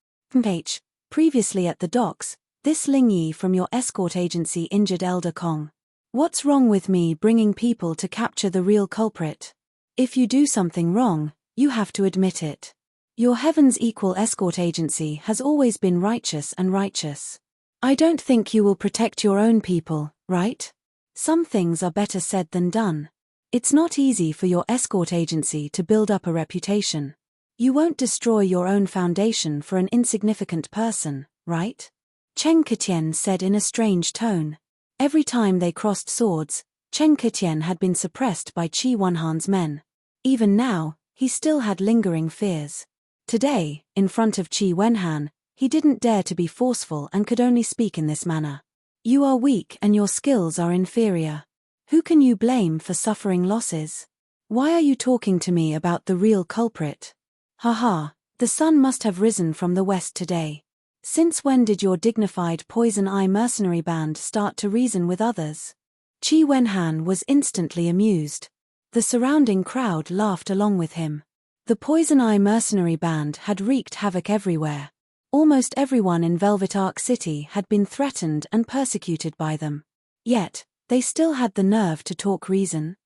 S1: Previously at the docks, this Ling Yi from your escort agency injured Elder Kong. What's wrong with me bringing people to capture the real culprit? If you do something wrong, you have to admit it. Your Heaven's Equal Escort Agency has always been righteous and righteous. I don't think you will protect your own people, right? Some things are better said than done. It's not easy for your escort agency to build up a reputation. You won't destroy your own foundation for an insignificant person, right? Cheng Ketian said in a strange tone. Every time they crossed swords, Cheng Ketian had been suppressed by Qi Wenhan's men. Even now, he still had lingering fears. Today, in front of Qi Wenhan, he didn't dare to be forceful and could only speak in this manner. "You are weak and your skills are inferior. Who can you blame for suffering losses? Why are you talking to me about the real culprit? Haha, the sun must have risen from the west today. Since when did your dignified Poison Eye mercenary band start to reason with others?" Qi Wenhan was instantly amused. The surrounding crowd laughed along with him. The Poison Eye mercenary band had wreaked havoc everywhere. Almost everyone in Velvet Arc City had been threatened and persecuted by them. Yet, they still had the nerve to talk reason.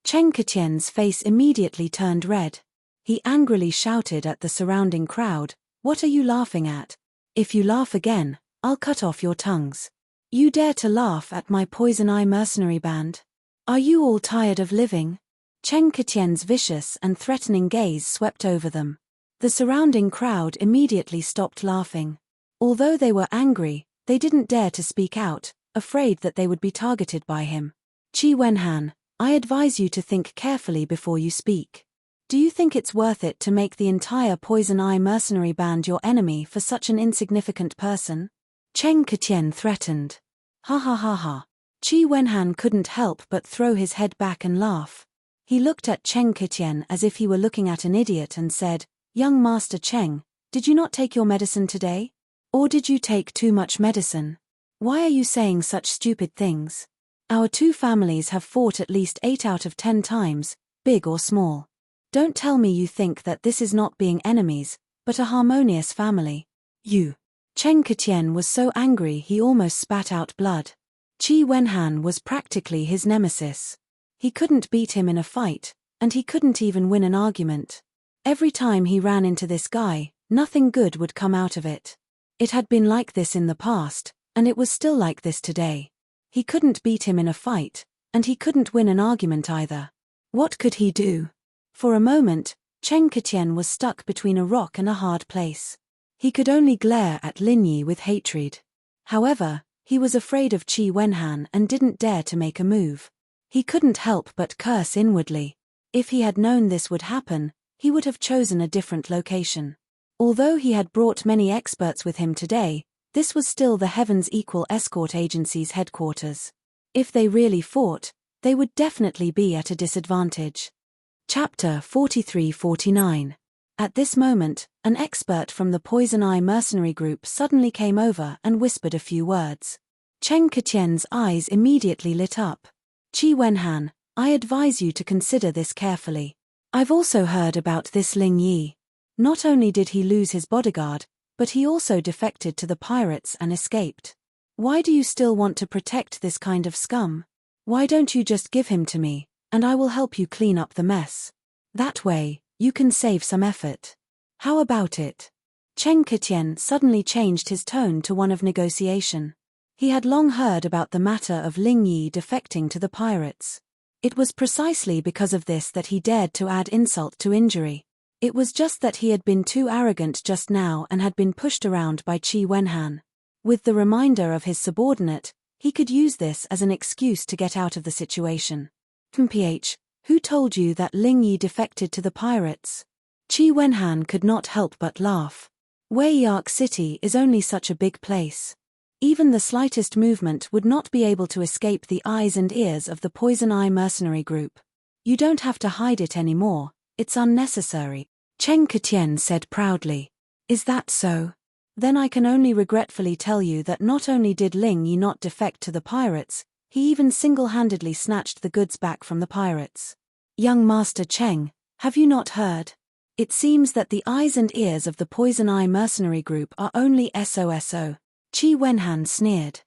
S1: Cheng Ketian's face immediately turned red. He angrily shouted at the surrounding crowd, "What are you laughing at? If you laugh again, I'll cut off your tongues. You dare to laugh at my Poison Eye mercenary band? Are you all tired of living?" Cheng Ketian's vicious and threatening gaze swept over them. The surrounding crowd immediately stopped laughing. Although they were angry, they didn't dare to speak out, afraid that they would be targeted by him. "Qi Wenhan, I advise you to think carefully before you speak. Do you think it's worth it to make the entire Poison Eye mercenary band your enemy for such an insignificant person?" Cheng Ketian threatened. Ha ha ha ha. Qi Wenhan couldn't help but throw his head back and laugh. He looked at Cheng Ketian as if he were looking at an idiot and said, "Young Master Cheng, did you not take your medicine today? Or did you take too much medicine? Why are you saying such stupid things? Our two families have fought at least 8 out of 10 times, big or small. Don't tell me you think that this is not being enemies, but a harmonious family. You." Cheng Ketian was so angry he almost spat out blood. Qi Wenhan was practically his nemesis. He couldn't beat him in a fight, and he couldn't even win an argument. Every time he ran into this guy, nothing good would come out of it. It had been like this in the past, and it was still like this today. He couldn't beat him in a fight, and he couldn't win an argument either. What could he do? For a moment, Cheng Ketian was stuck between a rock and a hard place. He could only glare at Lin Yi with hatred. However, he was afraid of Qi Wenhan and didn't dare to make a move. He couldn't help but curse inwardly. If he had known this would happen, he would have chosen a different location. Although he had brought many experts with him today, this was still the Heaven's Equal Escort Agency's headquarters. If they really fought, they would definitely be at a disadvantage. Chapter 43-49. At this moment, an expert from the Poison Eye mercenary group suddenly came over and whispered a few words. Cheng Ketien's eyes immediately lit up. Qi Wenhan, I advise you to consider this carefully. I've also heard about this Ling Yi. Not only did he lose his bodyguard, but he also defected to the pirates and escaped. Why do you still want to protect this kind of scum? Why don't you just give him to me, and I will help you clean up the mess? That way, you can save some effort. How about it? Cheng Ketien suddenly changed his tone to one of negotiation. He had long heard about the matter of Ling Yi defecting to the pirates. It was precisely because of this that he dared to add insult to injury. It was just that he had been too arrogant just now and had been pushed around by Qi Wenhan. With the reminder of his subordinate, he could use this as an excuse to get out of the situation. "PH, who told you that Ling Yi defected to the pirates?" Qi Wenhan could not help but laugh. Wei-Yark City is only such a big place. Even the slightest movement would not be able to escape the eyes and ears of the Poison Eye mercenary group. You don't have to hide it anymore, it's unnecessary, Cheng Ketien said proudly. Is that so? Then I can only regretfully tell you that not only did Ling Yi not defect to the pirates, he even single-handedly snatched the goods back from the pirates. Young Master Cheng, have you not heard? It seems that the eyes and ears of the Poison Eye mercenary group are only SOSO. Qi Wenhan sneered.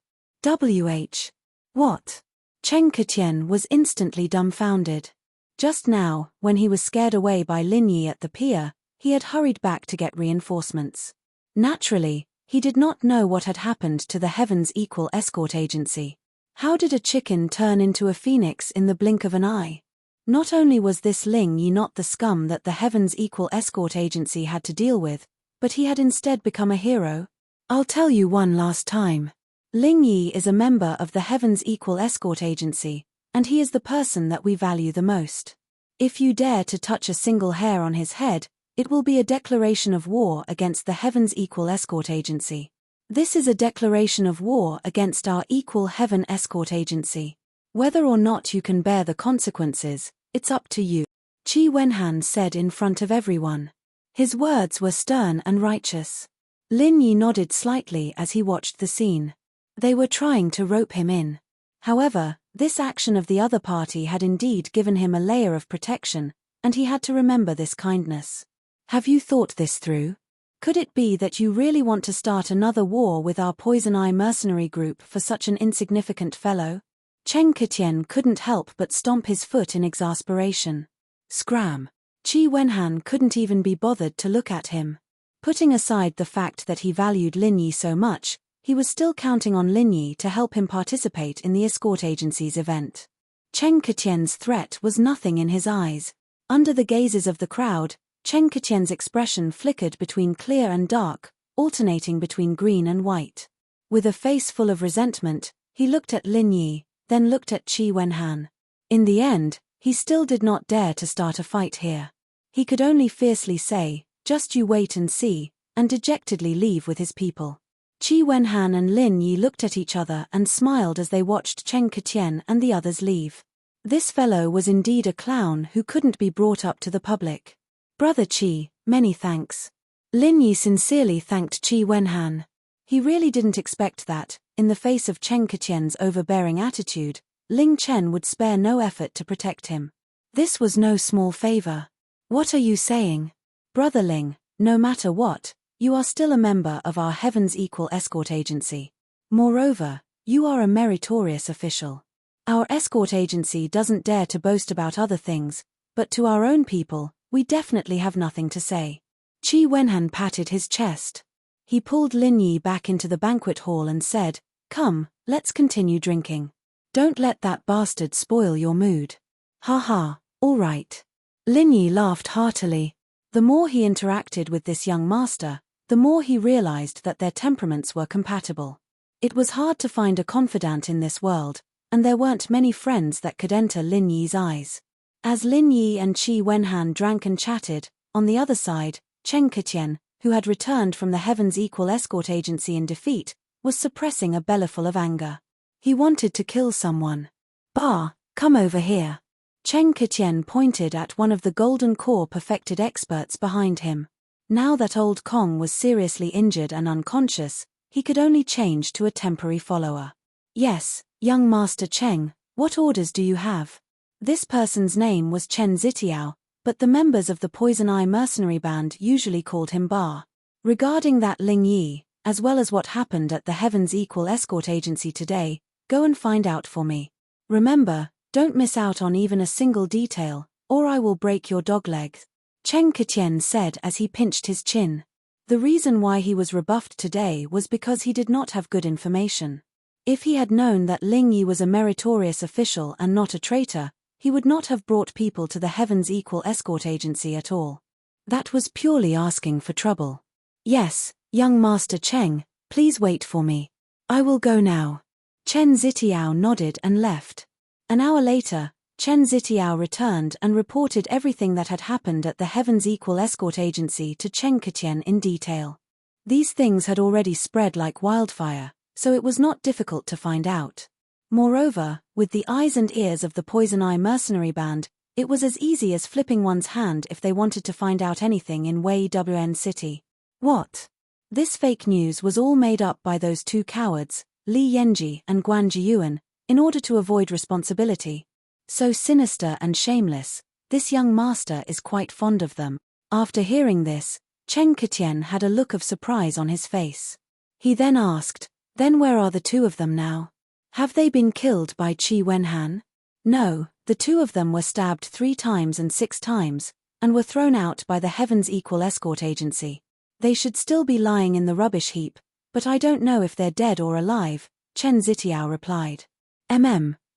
S1: What? Cheng Ketien was instantly dumbfounded. Just now, when he was scared away by Lin Yi at the pier, he had hurried back to get reinforcements. Naturally, he did not know what had happened to the Heaven's Equal Escort Agency. How did a chicken turn into a phoenix in the blink of an eye? Not only was this Ling Yi not the scum that the Heaven's Equal Escort Agency had to deal with, but he had instead become a hero. I'll tell you one last time. Ling Yi is a member of the Heaven's Equal Escort Agency, and he is the person that we value the most. If you dare to touch a single hair on his head, it will be a declaration of war against the Heaven's Equal Escort Agency. This is a declaration of war against our Equal Heaven Escort Agency. Whether or not you can bear the consequences, it's up to you, Qi Wenhan said in front of everyone. His words were stern and righteous. Lin Yi nodded slightly as he watched the scene. They were trying to rope him in. However, this action of the other party had indeed given him a layer of protection, and he had to remember this kindness. Have you thought this through? Could it be that you really want to start another war with our Poison Eye mercenary group for such an insignificant fellow? Cheng Ketien couldn't help but stomp his foot in exasperation. Scram! Qi Wenhan couldn't even be bothered to look at him. Putting aside the fact that he valued Lin Yi so much, he was still counting on Lin Yi to help him participate in the escort agency's event. Cheng Ketien's threat was nothing in his eyes. Under the gazes of the crowd, Cheng Ketien's expression flickered between clear and dark, alternating between green and white. With a face full of resentment, he looked at Lin Yi, then looked at Qi Wenhan. In the end, he still did not dare to start a fight here. He could only fiercely say, "Just you wait and see," and dejectedly leave with his people. Qi Wenhan and Lin Yi looked at each other and smiled as they watched Cheng Ketien and the others leave. This fellow was indeed a clown who couldn't be brought up to the public. Brother Qi, many thanks. Lin Yi sincerely thanked Qi Wenhan. He really didn't expect that, in the face of Cheng Ketien's overbearing attitude, Ling Chen would spare no effort to protect him. This was no small favor. What are you saying? Brother Ling, no matter what, you are still a member of our Heaven's Equal Escort Agency. Moreover, you are a meritorious official. Our escort agency doesn't dare to boast about other things, but to our own people, we definitely have nothing to say. Qi Wenhan patted his chest. He pulled Lin Yi back into the banquet hall and said, "Come, let's continue drinking. Don't let that bastard spoil your mood." "Ha ha, all right." Lin Yi laughed heartily. The more he interacted with this young master, the more he realized that their temperaments were compatible. It was hard to find a confidant in this world, and there weren't many friends that could enter Lin Yi's eyes. As Lin Yi and Qi Wenhan drank and chatted, on the other side, Cheng Ketien, who had returned from the Heaven's Equal Escort Agency in defeat, was suppressing a bellyful of anger. He wanted to kill someone. Ba, come over here. Cheng Ketian pointed at one of the Golden Core perfected experts behind him. Now that old Kong was seriously injured and unconscious, he could only change to a temporary follower. Yes, young Master Cheng, what orders do you have? This person's name was Chen Zitiao, but the members of the Poison Eye mercenary band usually called him Ba. Regarding that Ling Yi, as well as what happened at the Heaven's Equal Escort Agency today, go and find out for me. Remember, don't miss out on even a single detail, or I will break your dog legs. Cheng Ketian said as he pinched his chin. The reason why he was rebuffed today was because he did not have good information. If he had known that Ling Yi was a meritorious official and not a traitor, he would not have brought people to the Heaven's Equal Escort Agency at all. That was purely asking for trouble. Yes, young Master Cheng, please wait for me. I will go now. Chen Zitiao nodded and left. An hour later, Chen Zitiao returned and reported everything that had happened at the Heaven's Equal Escort Agency to Cheng Ketian in detail. These things had already spread like wildfire, so it was not difficult to find out. Moreover, with the eyes and ears of the Poison Eye mercenary band, it was as easy as flipping one's hand if they wanted to find out anything in Wei Wn City. What? This fake news was all made up by those two cowards, Li Yenji and Guan Jiyuan, in order to avoid responsibility. So sinister and shameless, this young master is quite fond of them. After hearing this, Cheng Ketian had a look of surprise on his face. He then asked, then where are the two of them now? Have they been killed by Qi Wenhan? No, the two of them were stabbed 3 times and 6 times, and were thrown out by the Heaven's Equal Escort Agency. They should still be lying in the rubbish heap, but I don't know if they're dead or alive, Chen Zitiao replied.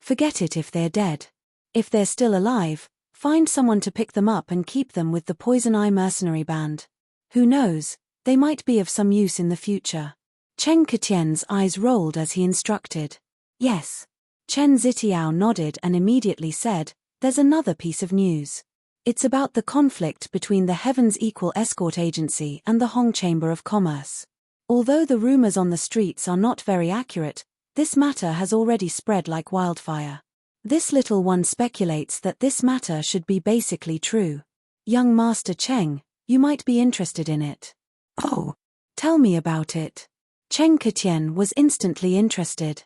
S1: Forget it if they're dead. If they're still alive, find someone to pick them up and keep them with the Poison Eye mercenary band. Who knows, they might be of some use in the future. Cheng Ketian's eyes rolled as he instructed. Yes. Chen Zitiao nodded and immediately said, there's another piece of news. It's about the conflict between the Heaven's Equal Escort Agency and the Hong Chamber of Commerce. Although the rumors on the streets are not very accurate, this matter has already spread like wildfire. This little one speculates that this matter should be basically true. Young Master Cheng, you might be interested in it. Oh, tell me about it. Cheng Ketian was instantly interested.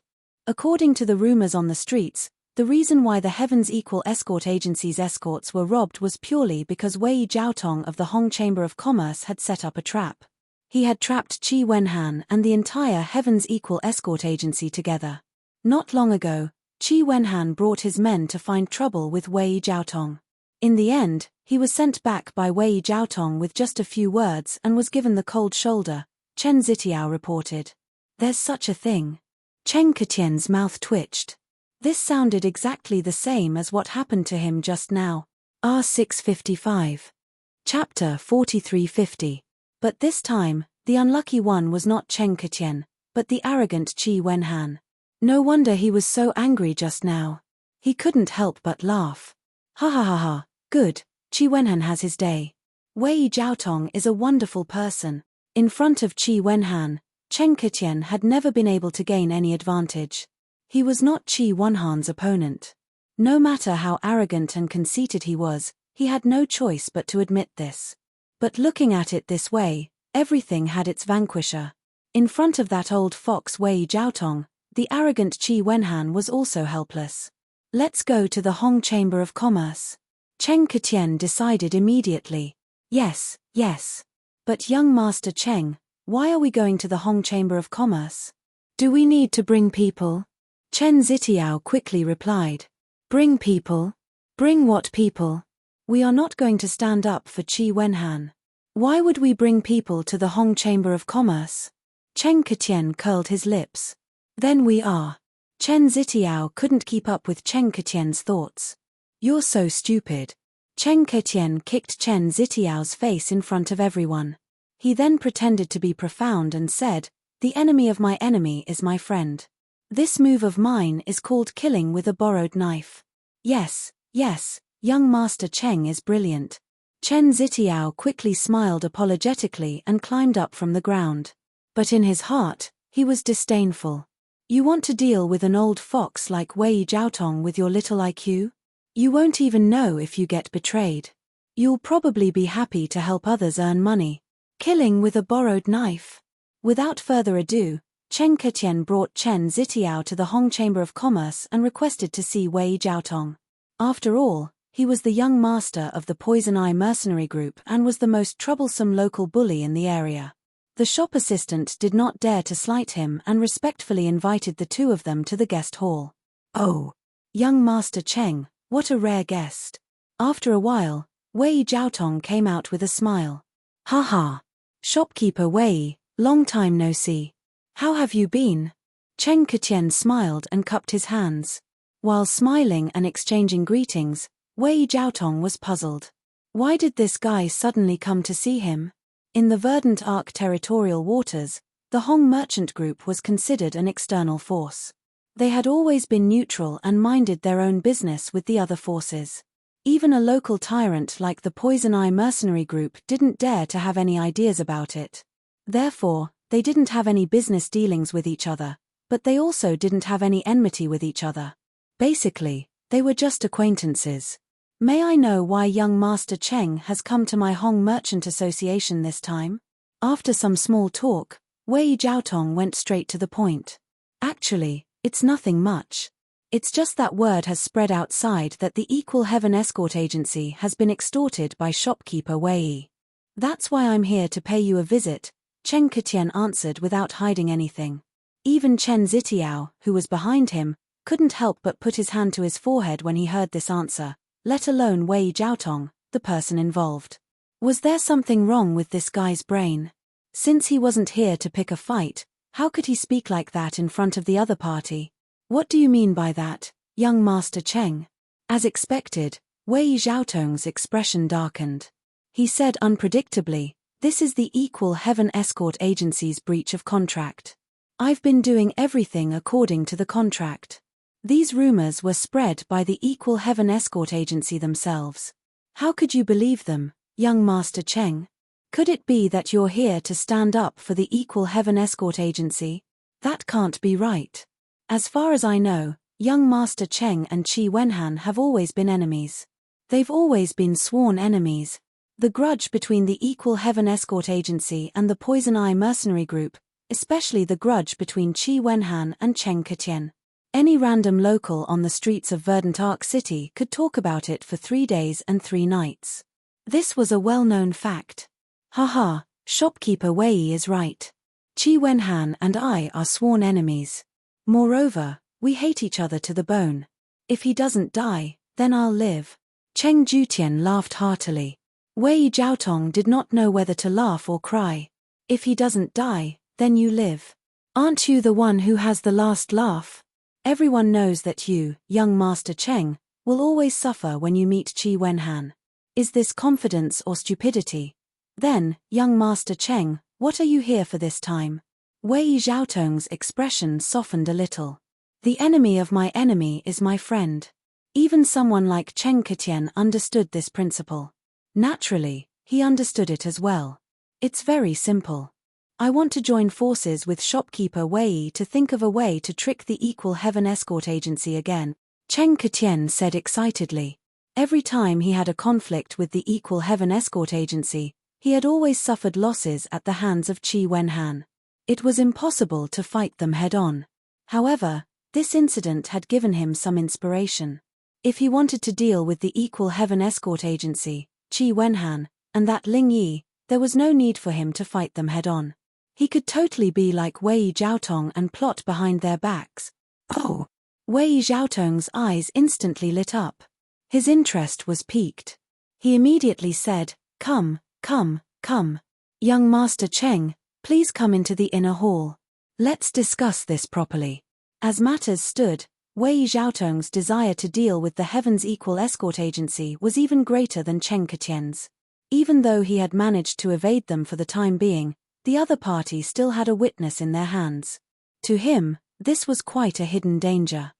S1: According to the rumors on the streets, the reason why the Heaven's Equal Escort Agency's escorts were robbed was purely because Wei Jiaotong of the Hong Chamber of Commerce had set up a trap. He had trapped Qi Wenhan and the entire Heaven's Equal Escort Agency together. Not long ago, Qi Wenhan brought his men to find trouble with Wei Jiaotong. In the end, he was sent back by Wei Jiaotong with just a few words and was given the cold shoulder, Chen Zitiao reported. There's such a thing. Cheng Ketian's mouth twitched. This sounded exactly the same as what happened to him just now. R655. Chapter 4350. But this time, the unlucky one was not Cheng Ketian, but the arrogant Qi Wenhan. No wonder he was so angry just now. He couldn't help but laugh. Ha ha ha ha, good, Qi Wenhan has his day. Wei Jiaotong is a wonderful person. In front of Qi Wenhan, Cheng Ketian had never been able to gain any advantage. He was not Qi Wenhan's opponent. No matter how arrogant and conceited he was, he had no choice but to admit this. But looking at it this way, everything had its vanquisher. In front of that old fox Wei Jiaotong, the arrogant Qi Wenhan was also helpless. Let's go to the Hong Chamber of Commerce. Cheng Ketian decided immediately. Yes, yes. But young Master Cheng, why are we going to the Hong Chamber of Commerce? Do we need to bring people? Chen Zitiao quickly replied. Bring people? Bring what people? We are not going to stand up for Qi Wenhan. Why would we bring people to the Hong Chamber of Commerce? Cheng Ketian curled his lips. Then we are. Chen Zitiao couldn't keep up with Cheng Ketian's thoughts. You're so stupid. Cheng Ketian kicked Chen Zitiao's face in front of everyone. He then pretended to be profound and said, the enemy of my enemy is my friend. This move of mine is called killing with a borrowed knife. Yes, yes, young Master Cheng is brilliant. Chen Zitiao quickly smiled apologetically and climbed up from the ground. But in his heart, he was disdainful. You want to deal with an old fox like Wei Jiaotong with your little IQ? You won't even know if you get betrayed. You'll probably be happy to help others earn money. Killing with a borrowed knife. Without further ado, Chen Ketian brought Chen Zitiao to the Hong Chamber of Commerce and requested to see Wei Jiaotong. After all, he was the young master of the Poison Eye mercenary group and was the most troublesome local bully in the area. The shop assistant did not dare to slight him and respectfully invited the two of them to the guest hall. Oh, young Master Cheng, what a rare guest. After a while, Wei Jiaotong came out with a smile. Haha. Shopkeeper Wei, long time no see. How have you been? Cheng Ketian smiled and cupped his hands. While smiling and exchanging greetings, Wei Jiaotong was puzzled. Why did this guy suddenly come to see him? In the Verdant Arc territorial waters, the Hong merchant group was considered an external force. They had always been neutral and minded their own business with the other forces. Even a local tyrant like the Poison Eye mercenary group didn't dare to have any ideas about it. Therefore, they didn't have any business dealings with each other, but they also didn't have any enmity with each other. Basically, they were just acquaintances. May I know why young Master Cheng has come to my Hong Merchant Association this time? After some small talk, Wei Jiaotong went straight to the point. Actually, it's nothing much. It's just that word has spread outside that the Equal Heaven Escort Agency has been extorted by shopkeeper Wei. That's why I'm here to pay you a visit, Chen Ketian answered without hiding anything. Even Chen Zitiao, who was behind him, couldn't help but put his hand to his forehead when he heard this answer, let alone Wei Jiaotong, the person involved. Was there something wrong with this guy's brain? Since he wasn't here to pick a fight, how could he speak like that in front of the other party? What do you mean by that, young Master Cheng? As expected, Wei Jiaotong's expression darkened. He said unpredictably, this is the Equal Heaven Escort Agency's breach of contract. I've been doing everything according to the contract. These rumors were spread by the Equal Heaven Escort Agency themselves. How could you believe them, young Master Cheng? Could it be that you're here to stand up for the Equal Heaven Escort Agency? That can't be right. As far as I know, young Master Cheng and Qi Wenhan have always been enemies. They've always been sworn enemies. The grudge between the Equal Heaven Escort Agency and the Poison Eye mercenary group, especially the grudge between Qi Wenhan and Cheng Ketian. Any random local on the streets of Verdant Arc City could talk about it for 3 days and 3 nights. This was a well-known fact. Haha, shopkeeper Wei is right. Qi Wenhan and I are sworn enemies. Moreover, we hate each other to the bone. If he doesn't die, then I'll live. Cheng Jutian laughed heartily. Wei Jiaotong did not know whether to laugh or cry. If he doesn't die, then you live. Aren't you the one who has the last laugh? Everyone knows that you, young Master Cheng, will always suffer when you meet Qi Wenhan. Is this confidence or stupidity? Then, young Master Cheng, what are you here for this time? Wei Jiaotong's expression softened a little. The enemy of my enemy is my friend. Even someone like Cheng Ketian understood this principle. Naturally, he understood it as well. It's very simple. I want to join forces with shopkeeper Wei to think of a way to trick the Equal Heaven Escort Agency again, Cheng Ketian said excitedly. Every time he had a conflict with the Equal Heaven Escort Agency, he had always suffered losses at the hands of Qi Wenhan. It was impossible to fight them head-on. However, this incident had given him some inspiration. If he wanted to deal with the Equal Heaven Escort Agency, Qi Wenhan, and that Ling Yi, there was no need for him to fight them head-on. He could totally be like Wei Jiaotong and plot behind their backs. Oh! Wei Jiaotong's eyes instantly lit up. His interest was piqued. He immediately said, Come. Young Master Cheng, please come into the inner hall. Let's discuss this properly. As matters stood, Wei Jiaotong's desire to deal with the Heaven's Equal Escort Agency was even greater than Cheng Ketian's. Even though he had managed to evade them for the time being, the other party still had a witness in their hands. To him, this was quite a hidden danger.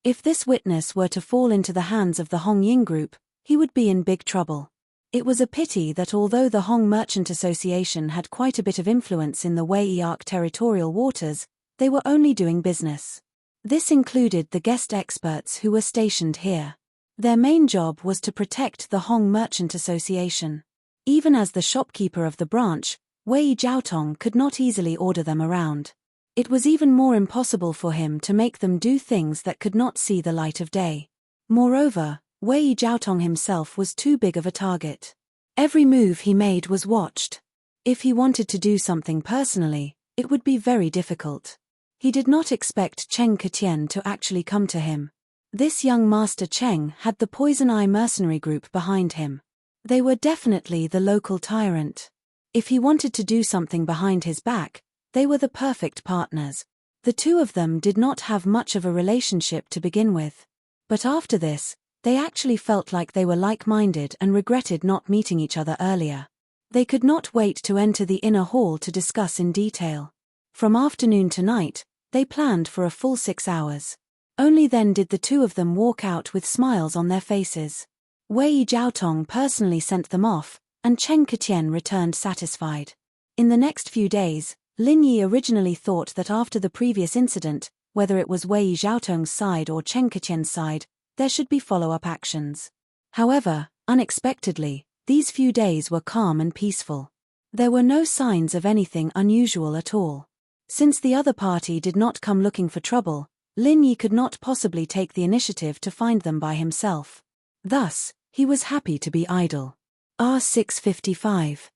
S1: If this witness were to fall into the hands of the Hong Ying group, he would be in big trouble. It was a pity that although the Hong Merchant Association had quite a bit of influence in the Wei Arc territorial waters, they were only doing business. This included the guest experts who were stationed here. Their main job was to protect the Hong Merchant Association. Even as the shopkeeper of the branch, Wei Jiaotong could not easily order them around. It was even more impossible for him to make them do things that could not see the light of day. Moreover, Wei Jiaotong himself was too big of a target. Every move he made was watched. If he wanted to do something personally, it would be very difficult. He did not expect Cheng Ketian to actually come to him. This young Master Cheng had the Poison Eye mercenary group behind him. They were definitely the local tyrant. If he wanted to do something behind his back, they were the perfect partners. The two of them did not have much of a relationship to begin with. But after this, they actually felt like they were like-minded and regretted not meeting each other earlier. They could not wait to enter the inner hall to discuss in detail. From afternoon to night, they planned for a full 6 hours. Only then did the two of them walk out with smiles on their faces. Wei Jiaotong personally sent them off, and Cheng Ketian returned satisfied. In the next few days, Lin Yi originally thought that after the previous incident, whether it was Wei Jiaotong's side or Cheng Ketian's side, there should be follow-up actions. However, unexpectedly, these few days were calm and peaceful. There were no signs of anything unusual at all. Since the other party did not come looking for trouble, Lin Yi could not possibly take the initiative to find them by himself. Thus, he was happy to be idle. R655.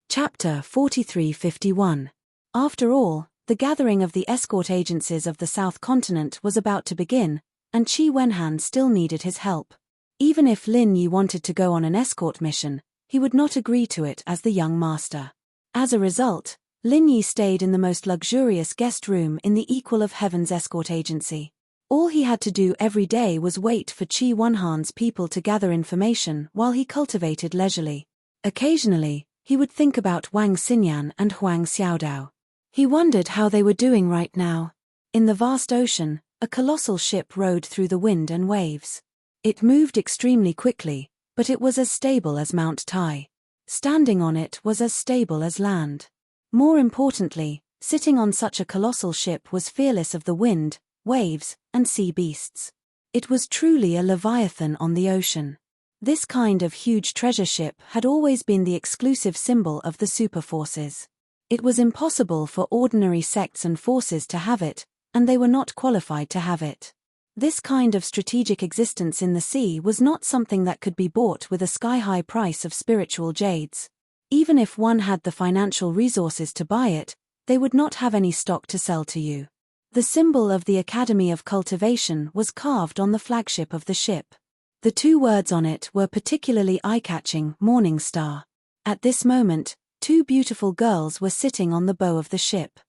S1: Chapter 4351. After all, the gathering of the escort agencies of the South Continent was about to begin, and Qi Wenhan still needed his help. Even if Lin Yi wanted to go on an escort mission, he would not agree to it as the young master. As a result, Lin Yi stayed in the most luxurious guest room in the Equal of Heaven's escort agency. All he had to do every day was wait for Qi Wenhan's people to gather information while he cultivated leisurely. Occasionally, he would think about Wang Xinyan and Huang Xiaodao. He wondered how they were doing right now. In the vast ocean, a colossal ship rode through the wind and waves. It moved extremely quickly, but it was as stable as Mount Tai. Standing on it was as stable as land. More importantly, sitting on such a colossal ship was fearless of the wind, waves, and sea beasts. It was truly a leviathan on the ocean. This kind of huge treasure ship had always been the exclusive symbol of the superforces. It was impossible for ordinary sects and forces to have it, and they were not qualified to have it. This kind of strategic existence in the sea was not something that could be bought with a sky-high price of spiritual jades. Even if one had the financial resources to buy it, they would not have any stock to sell to you. The symbol of the Academy of Cultivation was carved on the flagship of the ship. The two words on it were particularly eye-catching: Morning Star. At this moment, two beautiful girls were sitting on the bow of the ship.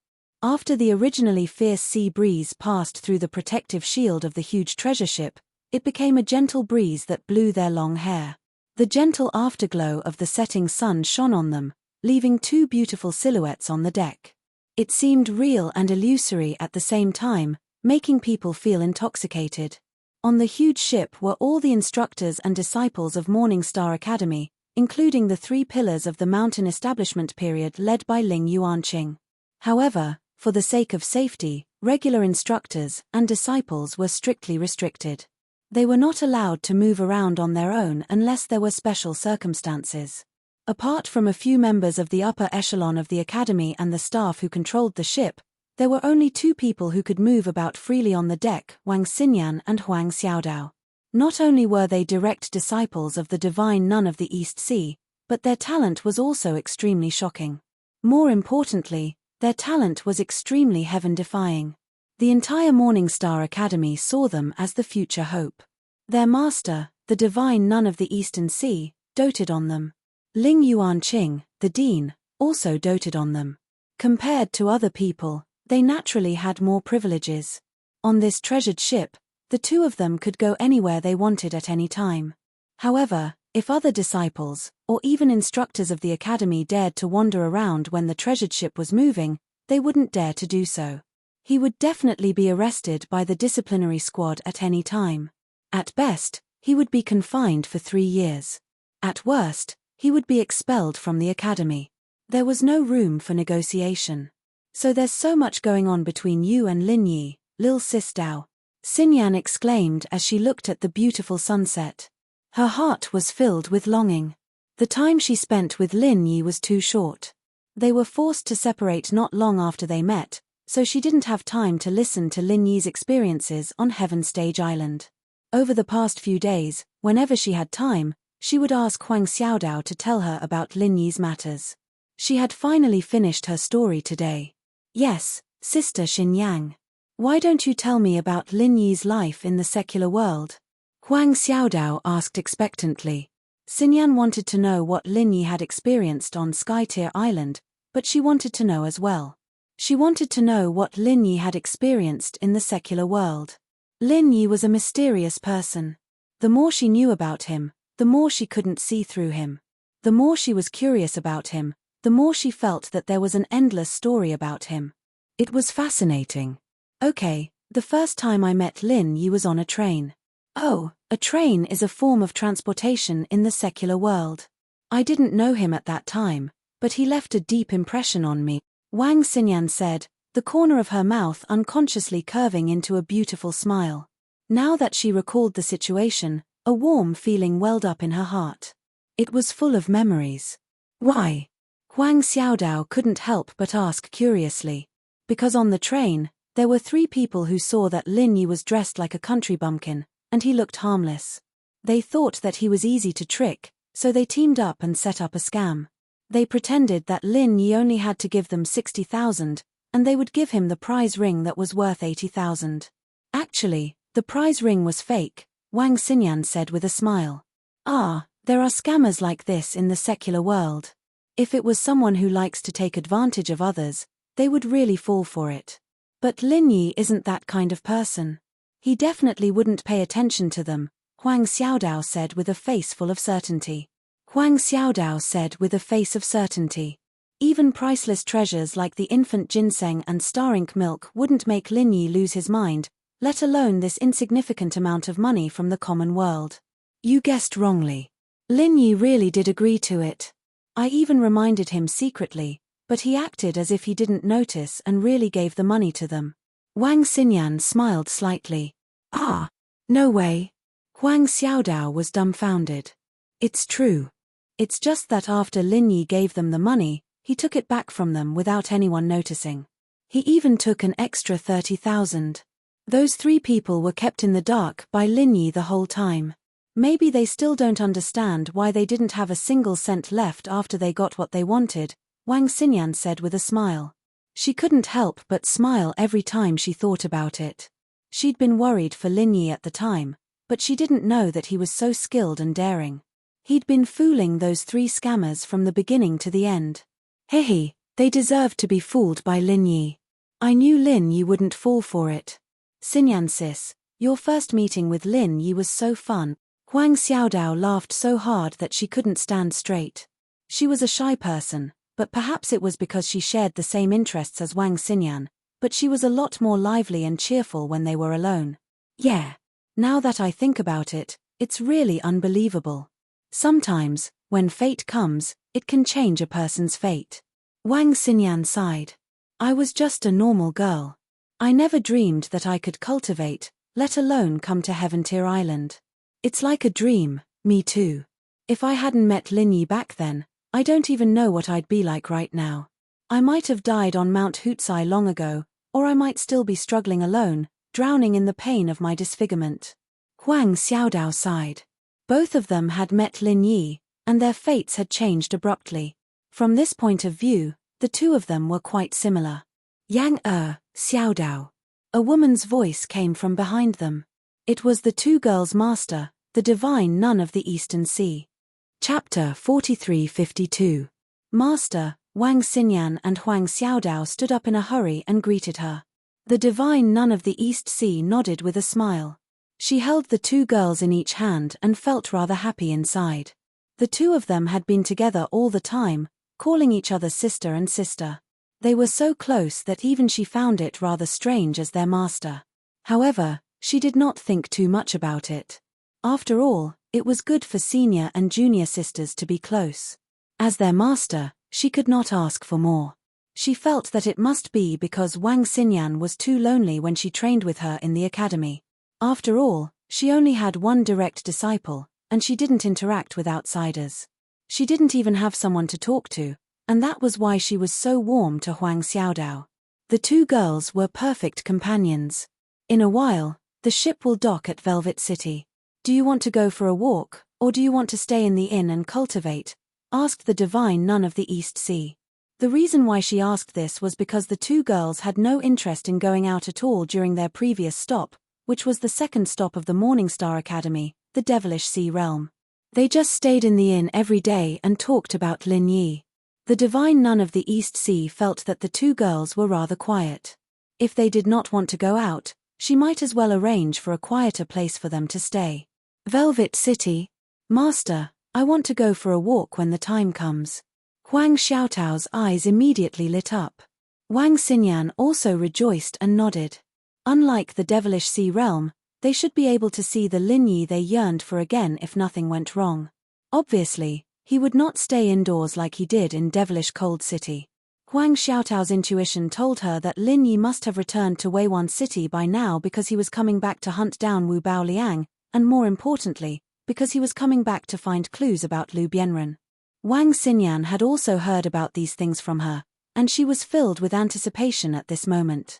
S1: After the originally fierce sea breeze passed through the protective shield of the huge treasure ship, it became a gentle breeze that blew their long hair. The gentle afterglow of the setting sun shone on them, leaving two beautiful silhouettes on the deck. It seemed real and illusory at the same time, making people feel intoxicated. On the huge ship were all the instructors and disciples of Morning Star Academy, including the 3 pillars of the mountain establishment period led by Ling Yuanqing. However, for the sake of safety, regular instructors and disciples were strictly restricted. They were not allowed to move around on their own unless there were special circumstances. Apart from a few members of the upper echelon of the academy and the staff who controlled the ship, there were only 2 people who could move about freely on the deck: Wang Xinyan and Huang Xiaodao. Not only were they direct disciples of the divine nun of the East Sea, but their talent was also extremely shocking. More importantly, their talent was extremely heaven-defying. The entire Morning Star Academy saw them as the future hope. Their master, the divine nun of the Eastern Sea, doted on them. Ling Yuanqing, the dean, also doted on them. Compared to other people, they naturally had more privileges. On this treasured ship, the two of them could go anywhere they wanted at any time. However, if other disciples, or even instructors of the academy dared to wander around when the treasured ship was moving, they wouldn't dare to do so. He would definitely be arrested by the disciplinary squad at any time. At best, he would be confined for 3 years. At worst, he would be expelled from the academy. There was no room for negotiation. So there's so much going on between you and Lin Yi, Lil Sis Dao, Xinyan exclaimed as she looked at the beautiful sunset. Her heart was filled with longing. The time she spent with Lin Yi was too short. They were forced to separate not long after they met, so she didn't have time to listen to Lin Yi's experiences on Heaven Stage Island. Over the past few days, whenever she had time, she would ask Huang Xiaodao to tell her about Lin Yi's matters. She had finally finished her story today. Yes, Sister Xinyang. Why don't you tell me about Lin Yi's life in the secular world? Huang Xiaodao asked expectantly. Xinyan wanted to know what Lin Yi had experienced on Skytier Island, but she wanted to know as well. She wanted to know what Lin Yi had experienced in the secular world. Lin Yi was a mysterious person. The more she knew about him, the more she couldn't see through him. The more she was curious about him, the more she felt that there was an endless story about him. It was fascinating. Okay, the first time I met Lin Yi was on a train. Oh, a train is a form of transportation in the secular world. I didn't know him at that time, but he left a deep impression on me, Wang Xinyan said, the corner of her mouth unconsciously curving into a beautiful smile. Now that she recalled the situation, a warm feeling welled up in her heart. It was full of memories. Why? Huang Xiaodao couldn't help but ask curiously. Because on the train, there were 3 people who saw that Lin Yi was dressed like a country bumpkin, and he looked harmless. They thought that he was easy to trick, so they teamed up and set up a scam. They pretended that Lin Yi only had to give them 60,000, and they would give him the prize ring that was worth 80,000. Actually, the prize ring was fake, Wang Xinyan said with a smile. Ah, there are scammers like this in the secular world. If it was someone who likes to take advantage of others, they would really fall for it. But Lin Yi isn't that kind of person. He definitely wouldn't pay attention to them, Huang Xiaodao said with a face full of certainty. Huang Xiaodao said with a face of certainty. Even priceless treasures like the infant ginseng and star ink milk wouldn't make Lin Yi lose his mind, let alone this insignificant amount of money from the common world. You guessed wrongly. Lin Yi really did agree to it. I even reminded him secretly, but he acted as if he didn't notice and really gave the money to them. Wang Xinyan smiled slightly. Ah, no way. Huang Xiaodao was dumbfounded. It's true. It's just that after Lin Yi gave them the money, he took it back from them without anyone noticing. He even took an extra 30,000. Those 3 people were kept in the dark by Lin Yi the whole time. Maybe they still don't understand why they didn't have a single cent left after they got what they wanted, Wang Xinyan said with a smile. She couldn't help but smile every time she thought about it. She'd been worried for Lin Yi at the time, but she didn't know that he was so skilled and daring. He'd been fooling those 3 scammers from the beginning to the end. Hehe, they deserved to be fooled by Lin Yi. I knew Lin Yi wouldn't fall for it. Xinyan sis, your first meeting with Lin Yi was so fun. Huang Xiaodao laughed so hard that she couldn't stand straight. She was a shy person, but perhaps it was because she shared the same interests as Wang Xinyan, but she was a lot more lively and cheerful when they were alone. Yeah. Now that I think about it, it's really unbelievable. Sometimes, when fate comes, it can change a person's fate. Wang Xinyan sighed. I was just a normal girl. I never dreamed that I could cultivate, let alone come to Heaventier Island. It's like a dream, me too. If I hadn't met Lin Yi back then, I don't even know what I'd be like right now. I might have died on Mount Hutsai long ago, or I might still be struggling alone, drowning in the pain of my disfigurement. Huang Xiaodao sighed. Both of them had met Lin Yi, and their fates had changed abruptly. From this point of view, the 2 of them were quite similar. Yang Xiaodao. A woman's voice came from behind them. It was the 2 girls' master, the divine nun of the Eastern Sea. Chapter 4352. Master, Wang Xinyan and Huang Xiaodao stood up in a hurry and greeted her. The divine nun of the East Sea nodded with a smile. She held the 2 girls in each hand and felt rather happy inside. The 2 of them had been together all the time, calling each other sister and sister. They were so close that even she found it rather strange as their master. However, she did not think too much about it. After all, It was good for senior and junior sisters to be close. As their master, she could not ask for more. She felt that it must be because Wang Xinyan was too lonely when she trained with her in the academy. After all, she only had one direct disciple, and she didn't interact with outsiders. She didn't even have someone to talk to, and that was why she was so warm to Huang Xiaodao. The two girls were perfect companions. In a while, the ship will dock at Velvet City. Do you want to go for a walk, or do you want to stay in the inn and cultivate? Asked the divine nun of the East Sea. The reason why she asked this was because the two girls had no interest in going out at all during their previous stop, which was the second stop of the Morningstar Academy, the Devilish Sea realm. They just stayed in the inn every day and talked about Lin Yi. The divine nun of the East Sea felt that the two girls were rather quiet. If they did not want to go out, she might as well arrange for a quieter place for them to stay. Velvet City. Master, I want to go for a walk when the time comes. Huang Xiaotao's eyes immediately lit up. Wang Xinyan also rejoiced and nodded. Unlike the Devilish Sea realm, they should be able to see the Lin Yi they yearned for again if nothing went wrong. Obviously, he would not stay indoors like he did in Devilish Cold City. Huang Xiaotao's intuition told her that Lin Yi must have returned to Weiwan City by now because he was coming back to hunt down Wu Baoliang, and more importantly, because he was coming back to find clues about Lu Bianren. Wang Xinyan had also heard about these things from her, and she was filled with anticipation at this moment.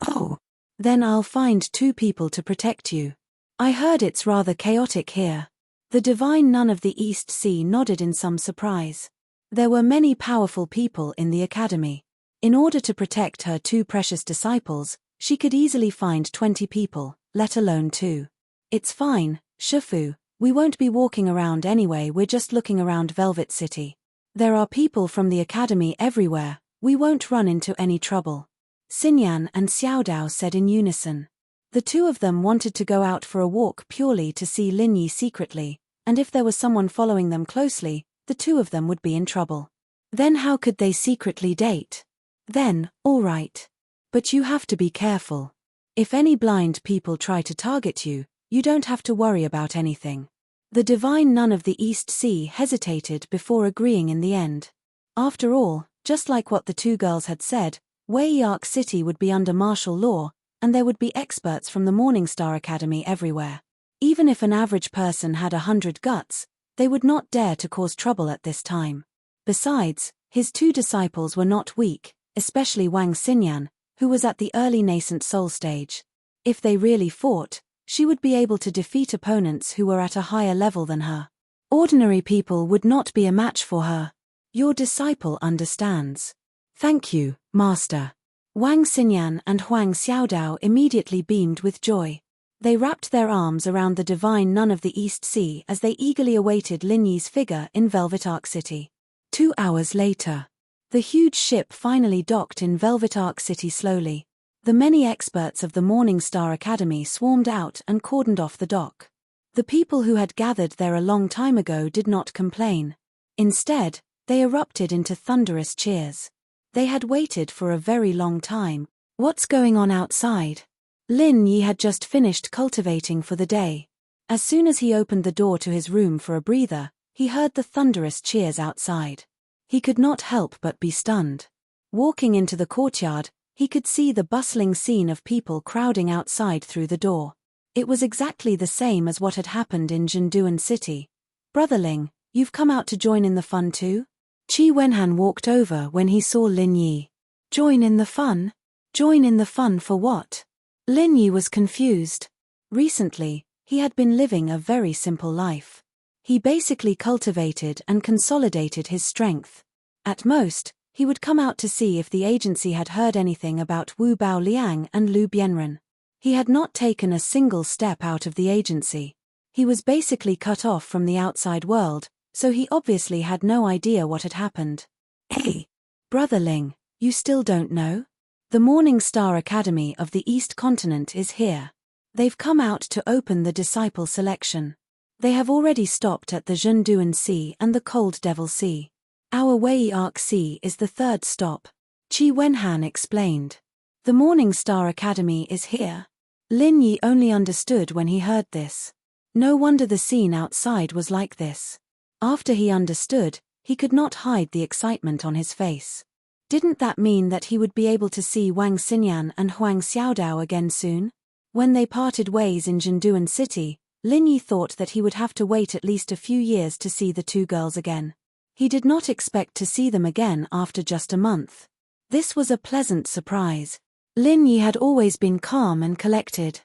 S1: Oh, then I'll find two people to protect you. I heard it's rather chaotic here. The divine nun of the East Sea nodded in some surprise. There were many powerful people in the academy. In order to protect her two precious disciples, she could easily find 20 people, let alone two. It's fine, Shifu, we won't be walking around anyway, we're just looking around Velvet City. There are people from the academy everywhere, we won't run into any trouble. Xinyan and Xiaodao said in unison. The two of them wanted to go out for a walk purely to see Lin Yi secretly, and if there was someone following them closely, the two of them would be in trouble. Then how could they secretly date? Then, all right. But you have to be careful. If any blind people try to target you, you don't have to worry about anything. The divine nun of the East Sea hesitated before agreeing in the end. After all, just like what the two girls had said, Wei'arc City would be under martial law, and there would be experts from the Morningstar Academy everywhere. Even if an average person had 100 guts, they would not dare to cause trouble at this time. Besides, his two disciples were not weak, especially Wang Xinyan, who was at the early nascent soul stage. If they really fought, she would be able to defeat opponents who were at a higher level than her. Ordinary people would not be a match for her. Your disciple understands. Thank you, Master. Wang Xinyan and Huang Xiaodao immediately beamed with joy. They wrapped their arms around the divine nun of the East Sea as they eagerly awaited Lin Yi's figure in Velvet Arc City. 2 hours later. The huge ship finally docked in Velvet Arc City slowly. The many experts of the Morningstar Academy swarmed out and cordoned off the dock. The people who had gathered there a long time ago did not complain. Instead, they erupted into thunderous cheers. They had waited for a very long time. What's going on outside? Lin Yi had just finished cultivating for the day. As soon as he opened the door to his room for a breather, he heard the thunderous cheers outside. He could not help but be stunned. Walking into the courtyard, he could see the bustling scene of people crowding outside through the door. It was exactly the same as what had happened in Zhenduan City. Brotherling, you've come out to join in the fun too? Qi Wenhan walked over when he saw Lin Yi. Join in the fun? Join in the fun for what? Lin Yi was confused. Recently, he had been living a very simple life. He basically cultivated and consolidated his strength. At most, he would come out to see if the agency had heard anything about Wu Baoliang and Lu Bianren. He had not taken a single step out of the agency. He was basically cut off from the outside world, so he obviously had no idea what had happened. Hey, Brotherling, you still don't know? The Morningstar Academy of the East Continent is here. They've come out to open the disciple selection. They have already stopped at the Zhenduan Sea and the Cold Devil Sea. Our Wei'arc Sea is the third stop. Qi Wenhan explained. The Morningstar Academy is here. Lin Yi only understood when he heard this. No wonder the scene outside was like this. After he understood, he could not hide the excitement on his face. Didn't that mean that he would be able to see Wang Xinyan and Huang Xiaodao again soon? When they parted ways in Zhenduan City, Lin Yi thought that he would have to wait at least a few years to see the two girls again. He did not expect to see them again after just a month. This was a pleasant surprise. Lin Yi had always been calm and collected.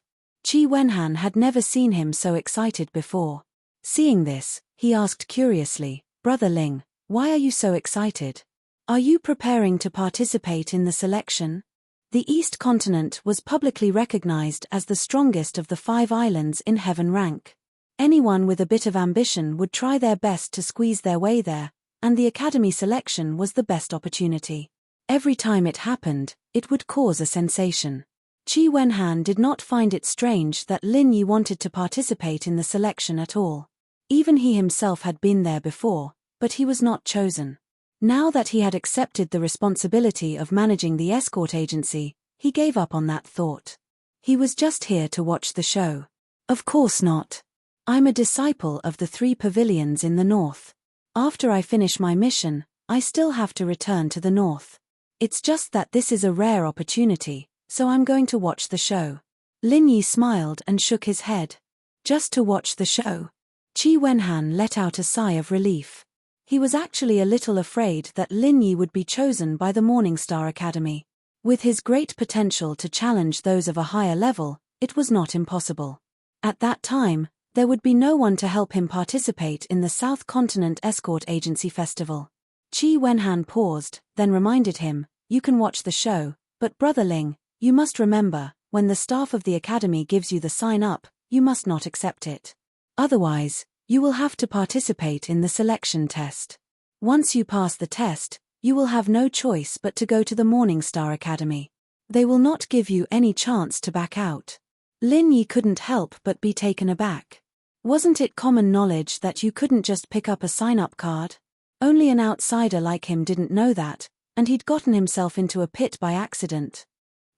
S1: Qi Wenhan had never seen him so excited before. Seeing this, he asked curiously, "Brother Ling, why are you so excited? Are you preparing to participate in the selection?" The East Continent was publicly recognized as the strongest of the 5 islands in heaven rank. Anyone with a bit of ambition would try their best to squeeze their way there, and the academy selection was the best opportunity. Every time it happened, it would cause a sensation. Qi Wenhan did not find it strange that Lin Yi wanted to participate in the selection at all. Even he himself had been there before, but he was not chosen. Now that he had accepted the responsibility of managing the escort agency, he gave up on that thought. He was just here to watch the show. Of course not. I'm a disciple of the 3 pavilions in the north. After I finish my mission, I still have to return to the north. It's just that this is a rare opportunity, so I'm going to watch the show. Lin Yi smiled and shook his head. Just to watch the show? Qi Wenhan let out a sigh of relief. He was actually a little afraid that Lin Yi would be chosen by the Morningstar Academy. With his great potential to challenge those of a higher level, it was not impossible. At that time, there would be no one to help him participate in the South Continent Escort Agency Festival. Qi Wenhan paused, then reminded him, "You can watch the show, but Brother Ling, you must remember, when the staff of the academy gives you the sign-up, you must not accept it. Otherwise, you will have to participate in the selection test. Once you pass the test, you will have no choice but to go to the Morningstar Academy. They will not give you any chance to back out." Lin Yi couldn't help but be taken aback. Wasn't it common knowledge that you couldn't just pick up a sign-up card? Only an outsider like him didn't know that, and he'd gotten himself into a pit by accident.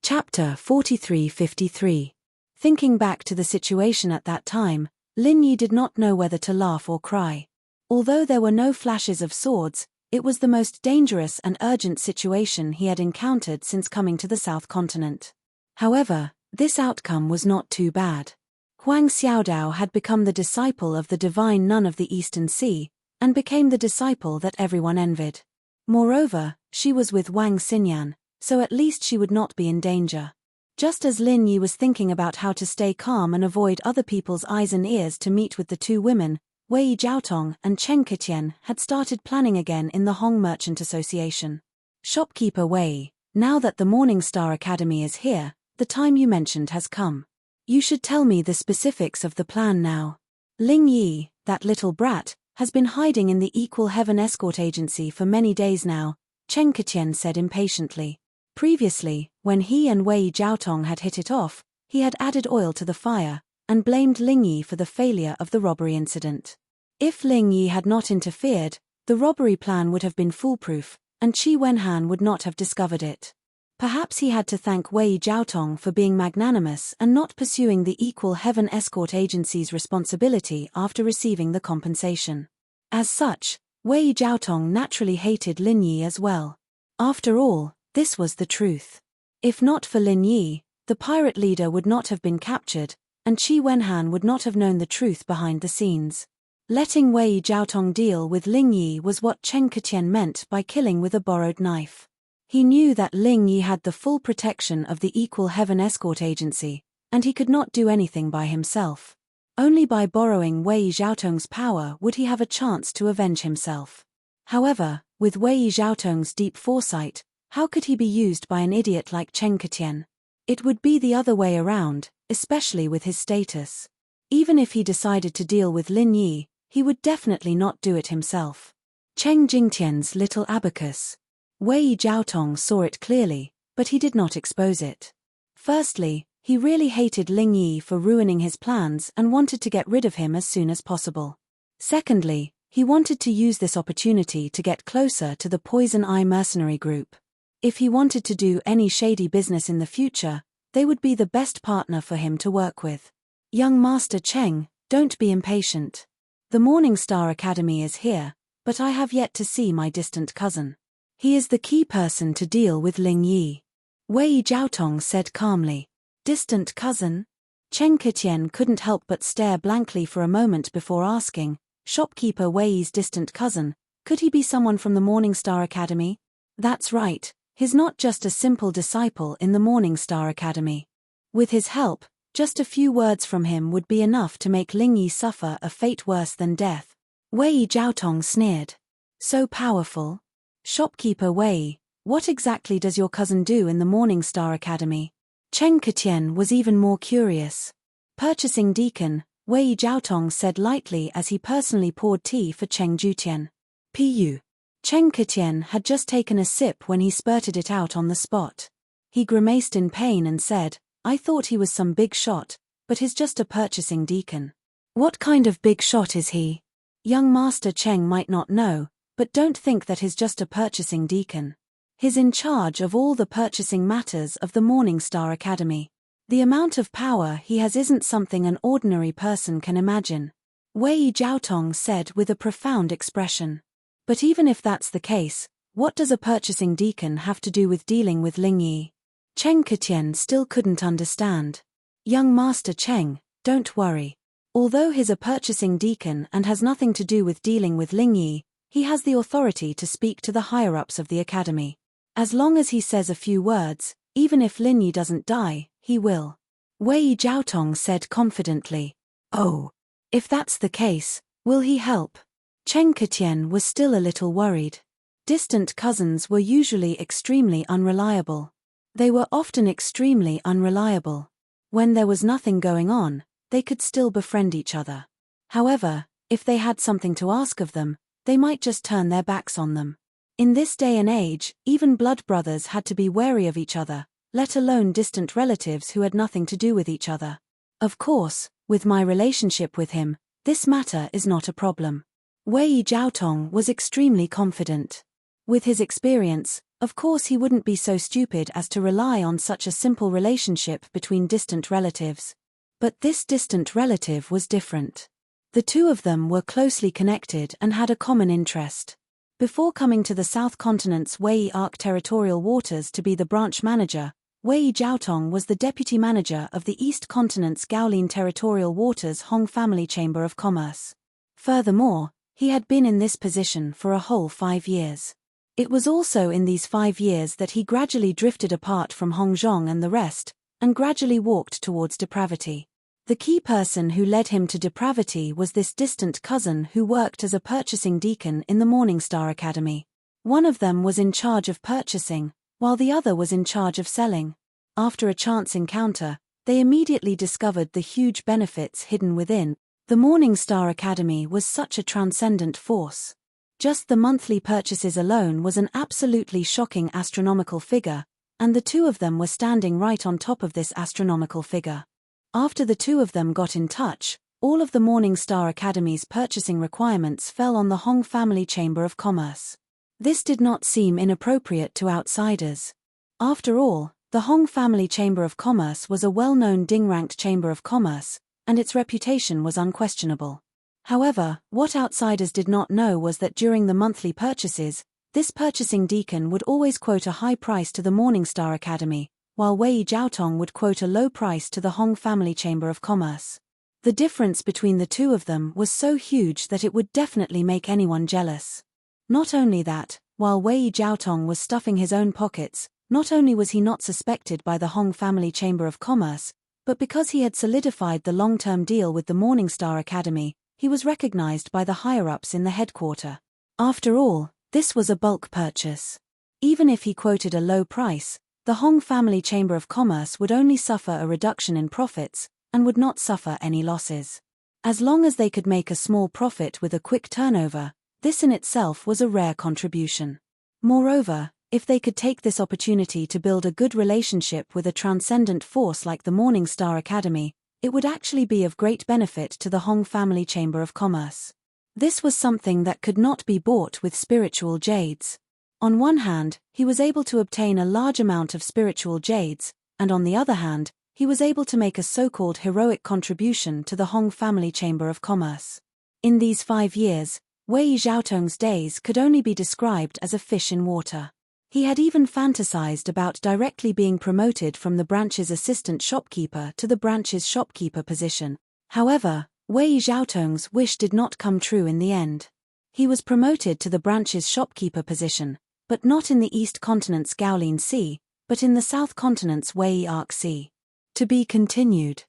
S1: Chapter 4353. Thinking back to the situation at that time, Lin Yi did not know whether to laugh or cry. Although there were no flashes of swords, it was the most dangerous and urgent situation he had encountered since coming to the South Continent. However, this outcome was not too bad. Huang Xiaodao had become the disciple of the divine nun of the Eastern Sea, and became the disciple that everyone envied. Moreover, she was with Wang Xinyan, so at least she would not be in danger. Just as Lin Yi was thinking about how to stay calm and avoid other people's eyes and ears to meet with the 2 women, Wei Jiaotong and Cheng Qitian had started planning again in the Hong Merchant Association. "Shopkeeper Wei, now that the Morningstar Academy is here, the time you mentioned has come. You should tell me the specifics of the plan now. Ling Yi, that little brat, has been hiding in the Equal Heaven Escort Agency for many days now," Cheng Qitian said impatiently. Previously, when he and Wei Jiaotong had hit it off, he had added oil to the fire, and blamed Ling Yi for the failure of the robbery incident. If Ling Yi had not interfered, the robbery plan would have been foolproof, and Qi Wenhan would not have discovered it. Perhaps he had to thank Wei Jiaotong for being magnanimous and not pursuing the Equal Heaven Escort Agency's responsibility after receiving the compensation. As such, Wei Jiaotong naturally hated Lin Yi as well. After all, this was the truth. If not for Lin Yi, the pirate leader would not have been captured, and Qi Wenhan would not have known the truth behind the scenes. Letting Wei Jiaotong deal with Ling Yi was what Cheng Qitian meant by killing with a borrowed knife. He knew that Ling Yi had the full protection of the Equal Heaven Escort Agency, and he could not do anything by himself. Only by borrowing Wei Jiaotong's power would he have a chance to avenge himself. However, with Wei Jiaotong's deep foresight, how could he be used by an idiot like Cheng Qitian? It would be the other way around, especially with his status. Even if he decided to deal with Lin Yi, he would definitely not do it himself. Cheng Jingtian's little abacus. Wei Jiaotong saw it clearly, but he did not expose it. Firstly, he really hated Ling Yi for ruining his plans and wanted to get rid of him as soon as possible. Secondly, he wanted to use this opportunity to get closer to the Poison Eye mercenary group. If he wanted to do any shady business in the future, they would be the best partner for him to work with. Young Master Cheng, Don't be impatient. The Morning Star Academy is here, but I have yet to see my distant cousin. He is the key person to deal with Ling Yi. Wei Jiaotong said calmly. Distant cousin? Cheng Qitian couldn't help but stare blankly for a moment before asking, shopkeeper Wei's distant cousin, could he be someone from the Morning Star Academy? That's right, he's not just a simple disciple in the Morning Star Academy. With his help, just a few words from him would be enough to make Ling Yi suffer a fate worse than death. Wei Jiaotong sneered. So powerful? Shopkeeper Wei, what exactly does your cousin do in the Morning Star Academy? Cheng Qitian was even more curious. Purchasing deacon, Wei Jiaotong said lightly as he personally poured tea for Cheng Jutian. Pu. Cheng Qitian had just taken a sip when he spurted it out on the spot. He grimaced in pain and said, I thought he was some big shot, but he's just a purchasing deacon. What kind of big shot is he? Young Master Cheng might not know, but don't think that he's just a purchasing deacon. He's in charge of all the purchasing matters of the Morning Star Academy. The amount of power he has isn't something an ordinary person can imagine. Wei Jiaotong said with a profound expression. But even if that's the case, what does a purchasing deacon have to do with dealing with Ling Yi? Cheng Qitian still couldn't understand. Young Master Cheng, don't worry. Although he's a purchasing deacon and has nothing to do with dealing with Ling Yi, he has the authority to speak to the higher-ups of the academy. As long as he says a few words, even if Ling Yi doesn't die, he will. Wei Jiaotong said confidently. Oh. If that's the case, will he help? Cheng Qitian was still a little worried. Distant cousins were usually extremely unreliable. They were often extremely unreliable. When there was nothing going on, they could still befriend each other. However, if they had something to ask of them, they might just turn their backs on them. In this day and age, even blood brothers had to be wary of each other, let alone distant relatives who had nothing to do with each other. Of course, with my relationship with him, this matter is not a problem. Wei Jiaotong was extremely confident. With his experience, of course he wouldn't be so stupid as to rely on such a simple relationship between distant relatives. But this distant relative was different. The two of them were closely connected and had a common interest. Before coming to the South Continent's Wei Arc Territorial Waters to be the branch manager, Wei Jiaotong was the deputy manager of the East Continent's Gaolin Territorial Waters Hong Family Chamber of Commerce. Furthermore, he had been in this position for a whole 5 years. It was also in these 5 years that he gradually drifted apart from Hong Zhong and the rest, and gradually walked towards depravity. The key person who led him to depravity was this distant cousin who worked as a purchasing deacon in the Morning Star Academy. One of them was in charge of purchasing, while the other was in charge of selling. After a chance encounter, they immediately discovered the huge benefits hidden within. The Morning Star Academy was such a transcendent force. Just the monthly purchases alone was an absolutely shocking astronomical figure, and the two of them were standing right on top of this astronomical figure. After the two of them got in touch, all of the Morning Star Academy's purchasing requirements fell on the Hong Family Chamber of Commerce. This did not seem inappropriate to outsiders. After all, the Hong Family Chamber of Commerce was a well-known Ding-ranked chamber of commerce, and its reputation was unquestionable. However, what outsiders did not know was that during the monthly purchases, this purchasing deacon would always quote a high price to the Morning Star Academy, while Wei Jiaotong would quote a low price to the Hong Family Chamber of Commerce. The difference between the two of them was so huge that it would definitely make anyone jealous. Not only that, while Wei Jiaotong was stuffing his own pockets, not only was he not suspected by the Hong Family Chamber of Commerce, but because he had solidified the long-term deal with the Morning Star Academy, he was recognized by the higher-ups in the headquarters. After all, this was a bulk purchase. Even if he quoted a low price, the Hong Family Chamber of Commerce would only suffer a reduction in profits, and would not suffer any losses. As long as they could make a small profit with a quick turnover, this in itself was a rare contribution. Moreover, if they could take this opportunity to build a good relationship with a transcendent force like the Morning Star Academy, it would actually be of great benefit to the Hong Family Chamber of Commerce. This was something that could not be bought with spiritual jades. On one hand, he was able to obtain a large amount of spiritual jades, and on the other hand, he was able to make a so-called heroic contribution to the Hong family Chamber of Commerce. In these 5 years, Wei Xiaotong's days could only be described as a fish in water. He had even fantasized about directly being promoted from the branch's assistant shopkeeper to the branch's shopkeeper position. However, Wei Xiaotong's wish did not come true in the end. He was promoted to the branch's shopkeeper position, but not in the East Continent's Gaolin Sea, but in the South Continent's Wei Arc Sea. To be continued.